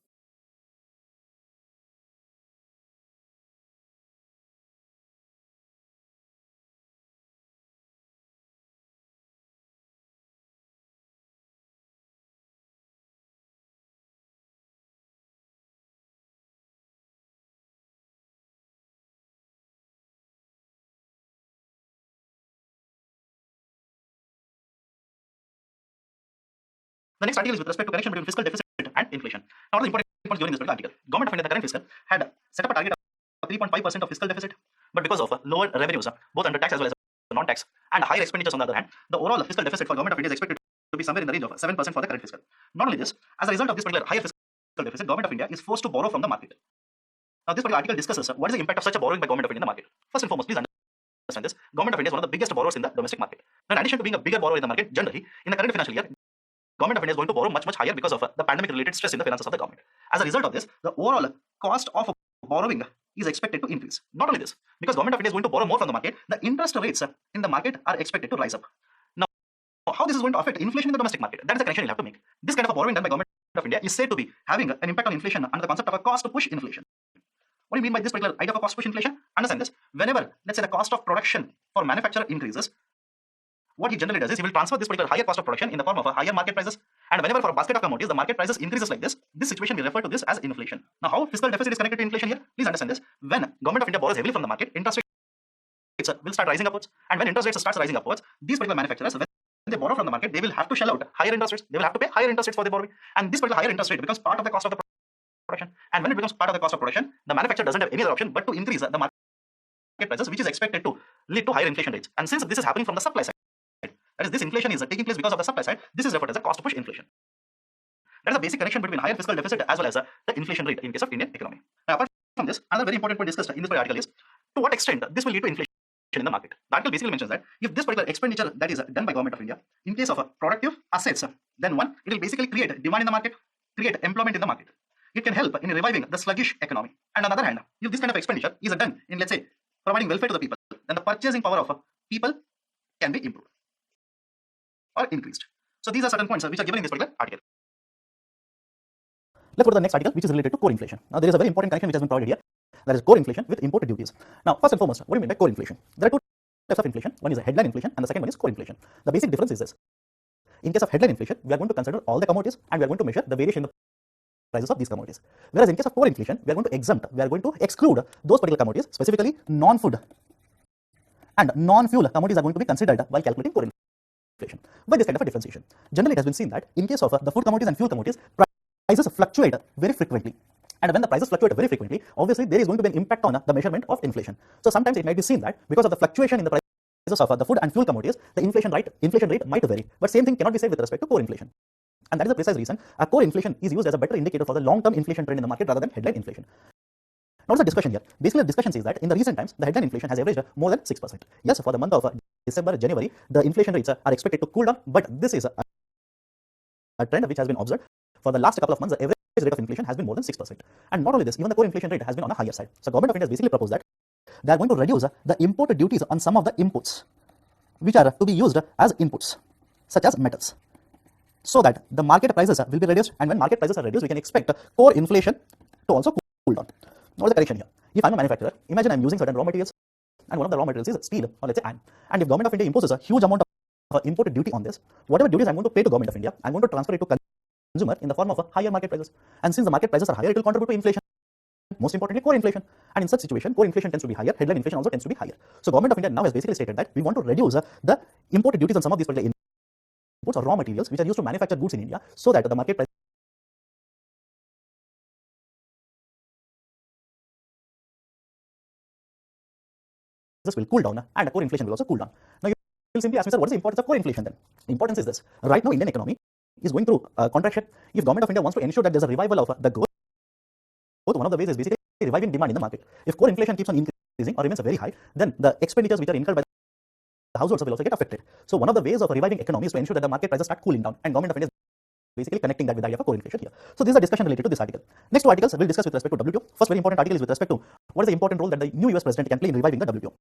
The next article is with respect to connection between fiscal deficit and inflation. Now, what are the important points during this particular article? Government of India, the current fiscal, had set up a target of 3.5% of fiscal deficit, but because of lower revenues, both under tax as well as non-tax, and higher expenditures on the other hand, the overall fiscal deficit for Government of India is expected to be somewhere in the range of 7% for the current fiscal. Not only this, as a result of this particular higher fiscal deficit, Government of India is forced to borrow from the market. Now, this particular article discusses what is the impact of such a borrowing by Government of India in the market. First and foremost, please understand this: Government of India is one of the biggest borrowers in the domestic market. Now, in addition to being a bigger borrower in the market, generally in the current financial year, Government of India is going to borrow much higher because of the pandemic-related stress in the finances of the government. As a result of this, the overall cost of borrowing is expected to increase. Not only this, because Government of India is going to borrow more from the market, the interest rates in the market are expected to rise up. Now, how this is going to affect inflation in the domestic market? That is the connection you have to make. This kind of a borrowing done by Government of India is said to be having an impact on inflation under the concept of a cost push inflation. What do you mean by this particular idea of a cost push inflation? Understand this. Whenever, let's say, the cost of production for manufacturer increases, what he generally does is he will transfer this particular higher cost of production in the form of a higher market prices. And whenever for a basket of commodities, the market prices increases like this situation we refer to this as inflation. Now, how fiscal deficit is connected to inflation here? Please understand this. When Government of India borrows heavily from the market, interest rates will start rising upwards. And when interest rates starts rising upwards, these particular manufacturers, when they borrow from the market, they will have to shell out higher interest rates. They will have to pay higher interest rates for their borrowing. And this particular higher interest rate becomes part of the cost of the production. And when it becomes part of the cost of production, the manufacturer doesn't have any other option but to increase the market prices, which is expected to lead to higher inflation rates. And since this is happening from the supply side, that is, this inflation is taking place because of the supply side, this is referred as a cost push inflation. That is a basic connection between higher fiscal deficit as well as the inflation rate in case of Indian economy. Now, apart from this, another very important point discussed in this article is to what extent this will lead to inflation in the market. The article basically mentions that if this particular expenditure that is done by Government of India in case of productive assets, then one, it will basically create demand in the market, create employment in the market. It can help in reviving the sluggish economy. And on the other hand, if this kind of expenditure is done in, let's say, providing welfare to the people, then the purchasing power of people can be improved or increased. So these are certain points which are given in this particular article. Let's go to the next article, which is related to core inflation. Now, there is a very important connection which has been provided here. That is core inflation with imported duties. Now, first and foremost, what do you mean by core inflation? There are two types of inflation. One is a headline inflation and the second one is core inflation. The basic difference is this. In case of headline inflation, we are going to consider all the commodities and we are going to measure the variation in the prices of these commodities. Whereas in case of core inflation, we are going to exempt, we are going to exclude those particular commodities, specifically non-food and non-fuel commodities are going to be considered while calculating core inflation. Why this kind of a differentiation? Generally, it has been seen that in case of the food commodities and fuel commodities, prices fluctuate very frequently. And when the prices fluctuate very frequently, obviously there is going to be an impact on the measurement of inflation. So sometimes it might be seen that because of the fluctuation in the prices of the food and fuel commodities, the inflation rate might vary. But same thing cannot be said with respect to core inflation. And that is the precise reason a core inflation is used as a better indicator for the long-term inflation trend in the market rather than headline inflation. Now, what's the discussion here? Basically, the discussion says that in the recent times, the headline inflation has averaged more than 6%. Yes, for the month of December, January, the inflation rates are expected to cool down, but this is a trend which has been observed for the last couple of months. The average rate of inflation has been more than 6%. And not only this, even the core inflation rate has been on a higher side. So, Government of India has basically proposed that they are going to reduce the imported duties on some of the inputs, which are to be used as inputs, such as metals, so that the market prices will be reduced, and when market prices are reduced, we can expect core inflation to also cool down. What is the correction here? If I'm a manufacturer, imagine I'm using certain raw materials, and one of the raw materials is steel, or let's say iron. And if Government of India imposes a huge amount of imported duty on this, whatever duties I'm going to pay to Government of India, I'm going to transfer it to consumer in the form of higher market prices. And since the market prices are higher, it will contribute to inflation. Most importantly, core inflation. And in such situation, core inflation tends to be higher, headline inflation also tends to be higher. So Government of India now has basically stated that we want to reduce the imported duties on some of these particular inputs or raw materials which are used to manufacture goods in India, so that the market price will cool down and the core inflation will also cool down. Now you will simply ask me, sir, what is the importance of core inflation then? The importance is this. Right now, Indian economy is going through contraction. If Government of India wants to ensure that there's a revival of the growth one of the ways is basically reviving demand in the market. If core inflation keeps on increasing or remains very high, then the expenditures which are incurred by the households will also get affected. So one of the ways of reviving economy is to ensure that the market prices start cooling down, and government of India is basically connecting that with the idea of core inflation here. So this is a discussion related to this article. Next two articles we'll discuss with respect to WTO. First very important article is with respect to what is the important role that the new US president can play in reviving the WTO.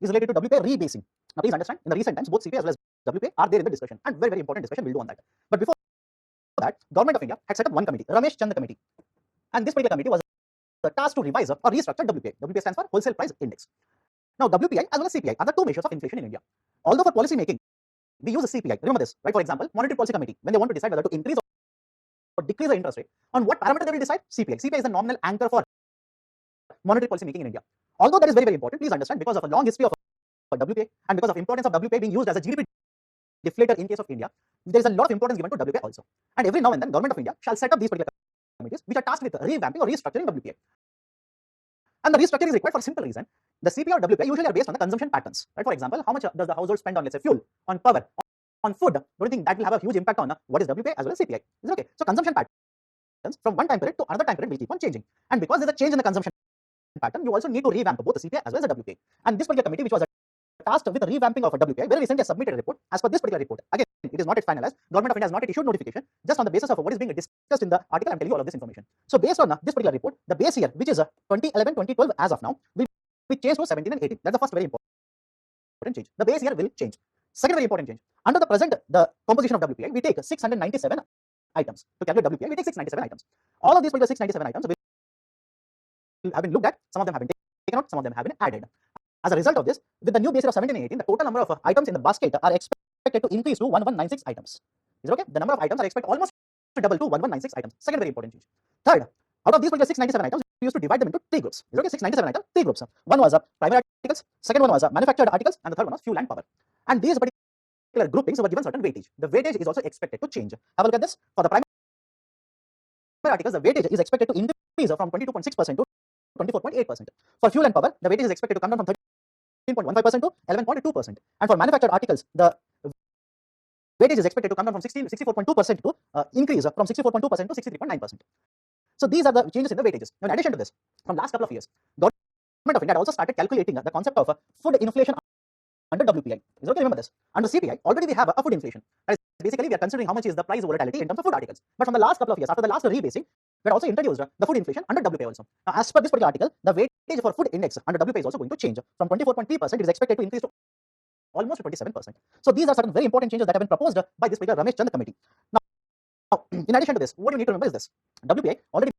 Is related to WPI rebasing. Now please understand, in the recent times both CPI as well as WPI are there in the discussion, and very important discussion we'll do on that. But before that, Government of India had set up one committee, Ramesh Chand Committee, and this particular committee was tasked to revise or restructure WPI. WPI stands for Wholesale Price Index. Now WPI as well as CPI are the two measures of inflation in India. Although for policy making we use a CPI, remember this, right? For example, Monetary Policy Committee, when they want to decide whether to increase or decrease the interest rate, on what parameter they will decide? CPI. CPI is the nominal anchor for monetary policy making in India. Although that is very, very important, please understand, because of a long history of WPI and because of importance of WPI being used as a GDP deflator in case of India, there is a lot of importance given to WPI also. And every now and then, Government of India shall set up these particular committees which are tasked with revamping or restructuring WPI. And the restructuring is required for a simple reason. The CPI or WPI usually are based on the consumption patterns. Right? For example, how much does the household spend on, let's say, fuel, on power, on food? Don't you think that will have a huge impact on what is WPI as well as CPI? Is it okay? So consumption patterns from one time period to another time period will keep on changing. And because there's a change in the consumption pattern, you also need to revamp both the CPI as well as the WPI. And this particular committee, which was tasked with the revamping of a WPI, very recently submitted a report. As per this particular report, again, it is not yet finalized. Government of India has not yet issued notification. Just on the basis of what is being discussed in the article, I'm telling you all of this information. So based on this particular report, the base year, which is 2011, 2012 as of now, will be changed to 17 and 18. That's the first very important change. The base year will change. Second very important change. Under the present, the composition of WPI, we take 697 items. To calculate WPI, we take 697 items. All of these particular 697 items will have been looked at. Some of them have been taken out, some of them have been added. As a result of this, with the new base year of 17 and 18, the total number of items in the basket are expected to increase to 1196 items. Is it okay? The number of items are expected almost to double to 1196 items. Second very important change. Third, out of these particular 697 items, we used to divide them into three groups. Is it okay? 697 items, three groups. One was primary articles, second one was manufactured articles, and the third one was fuel and power. And these particular groupings were given certain weightage. The weightage is also expected to change. Have a look at this. For the primary articles, the weightage is expected to increase from 22.6% to 24.8%. For fuel and power, the weightage is expected to come down from 13.15% to 11.2%. And for manufactured articles, the weightage is expected to come down from 64.2% to increase from 64.2% to 63.9%. So these are the changes in the weightages. Now, in addition to this, from last couple of years, Government of India also started calculating the concept of food inflation under WPI. Is okay? Remember this. Under CPI, already we have a food inflation. That is basically we are considering how much is the price volatility in terms of food articles. But from the last couple of years, after the last rebasing, we had also introduced the food inflation under WPI also. Now, as per this particular article, the weightage for food index under WPI is also going to change. From 24.3%, it is expected to increase to almost 27%. So these are certain very important changes that have been proposed by this particular Ramesh Chand Committee. Now, in addition to this, what you need to remember is this. WPI, already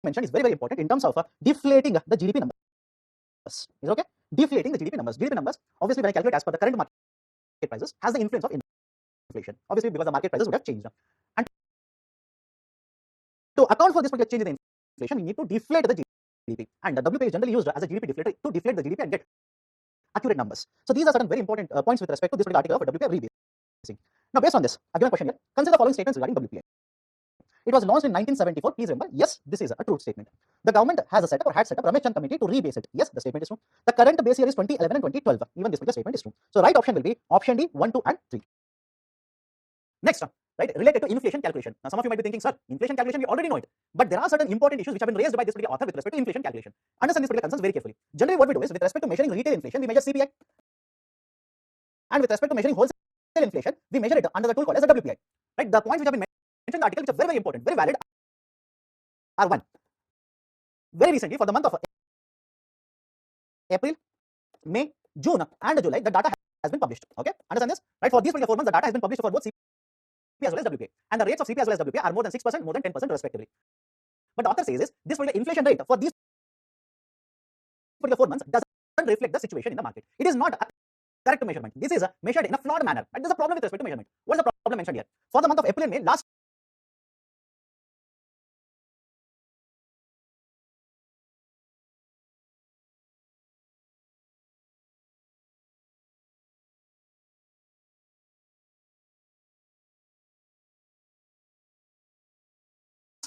mentioned, is very, very important in terms of deflating the GDP numbers. Is it okay? Deflating the GDP numbers. GDP numbers, obviously, when I calculate as per the current market prices, has the influence of inflation. Obviously, because the market prices would have changed. And to account for this particular change in the inflation, we need to deflate the GDP. And the WPI is generally used as a GDP deflator to deflate the GDP and get accurate numbers. So these are certain very important points with respect to this particular article of WPI rebasing. Now, based on this, a given question here, consider the following statements regarding WPI. It was launched in 1974. Please remember, yes, this is a true statement. The government has a setup or had set up Ramesh Chand Committee to rebase it. Yes, the statement is true. The current base year is 2011 and 2012. Even this particular statement is true. So right option will be option D, 1, 2, and 3. Next, right, related to inflation calculation. Now, some of you might be thinking, sir, inflation calculation, we already know it. But there are certain important issues which have been raised by this particular author with respect to inflation calculation. Understand these particular concerns very carefully. Generally, what we do is, with respect to measuring retail inflation, we measure CPI. And with respect to measuring wholesale inflation, we measure it under the tool called as a WPI. Right? The points which have been mentioned in the article, which are very, very important, very valid, are one. Very recently, for the month of April, May, June, and July, the data has been published. Okay, understand this? Right? For these particular 4 months, the data has been published for both CPI as well as WPI, and the rates of CPI as well as WPI are more than 6%, more than 10% respectively. But the author says is this particular inflation rate for these particular 4 months doesn't reflect the situation in the market. It is not a correct measurement. This is measured in a flawed manner. Right? There's a problem with respect to measurement. What is the problem mentioned here? For the month of April and May, last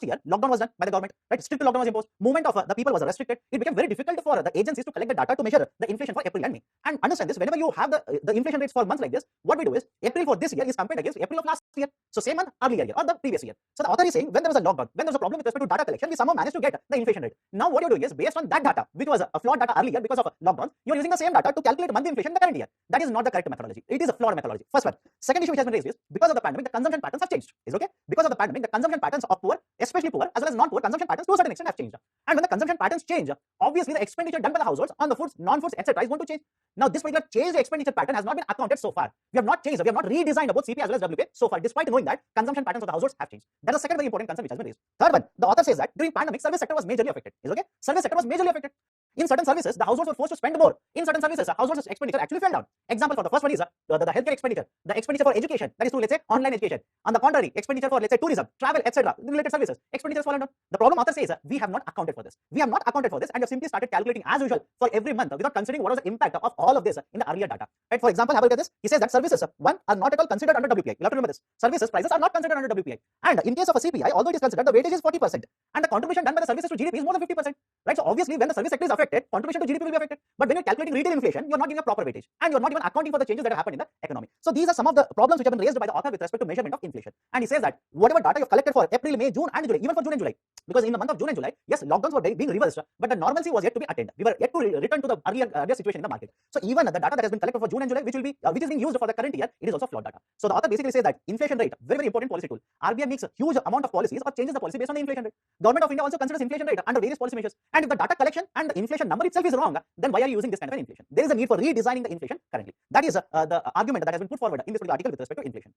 year, lockdown was done by the government, right? Strict lockdown was imposed. Movement of the people was restricted. It became very difficult for the agencies to collect the data to measure the inflation for April and May. And understand this: whenever you have the inflation rates for months like this, what we do is April for this year is compared against April of last year. So same month, earlier year or the previous year. So the author is saying when there was a lockdown, when there was a problem with respect to data collection, we somehow managed to get the inflation rate. Now what you're doing is based on that data, which was a flawed data earlier because of lockdowns, you're using the same data to calculate monthly inflation in the current year. That is not the correct methodology. It is a flawed methodology. First one. Second issue which has been raised is because of the pandemic, the consumption patterns have changed. Is okay? Because of the pandemic, the consumption patterns of poor, especially poor, as well as non-poor consumption patterns to a certain extent have changed. And when the consumption patterns change, obviously the expenditure done by the households on the foods, non-foods, etc. is going to change. Now this particular changed expenditure pattern has not been accounted so far. We have not changed, we have not redesigned both CP as well as WPI so far, despite knowing that consumption patterns of the households have changed. That is the second very important concern which has been raised. Third one, the author says that during pandemic, service sector was majorly affected. Is okay? Service sector was majorly affected. In certain services, the households were forced to spend more. In certain services, the households' expenditure actually fell down. Example for the first one is the healthcare expenditure, the expenditure for education, that is to let's say online education. On the contrary, expenditure for let's say tourism, travel, etc. related services, expenditure has fallen down. The problem author says we have not accounted for this. We have not accounted for this, and we have simply started calculating as usual for every month without considering what was the impact of all of this in the earlier data. Right? For example, have a look at this. He says that services one are not at all considered under WPI. You have to remember this. Services prices are not considered under WPI, and in case of a CPI, although it is considered, the weightage is 40%, and the contribution done by the services to GDP is more than 50%. Right? So obviously, when the service sector is affected, contribution to GDP will be affected. But when you're calculating retail inflation, you're not giving a proper weightage, and you're not even accounting for the changes that have happened in the economy. So these are some of the problems which have been raised by the author with respect to measurement of inflation. And he says that whatever data you've collected for April, May, June, and July, even for June and July, because in the month of June and July, yes, lockdowns were being reversed, but the normalcy was yet to be attained. We were yet to return to the earlier situation in the market. So even the data that has been collected for June and July, which is being used for the current year, it is also flawed data. So the author basically says that inflation rate, very very important policy tool. RBI makes a huge amount of policies or changes the policy based on the inflation rate. Government of India also considers inflation rate under various policy measures. And if the data collection and the inflation number itself is wrong, then why are you using this kind of an inflation? There is a need for redesigning the inflation currently. That is the argument that has been put forward in this particular article with respect to inflation.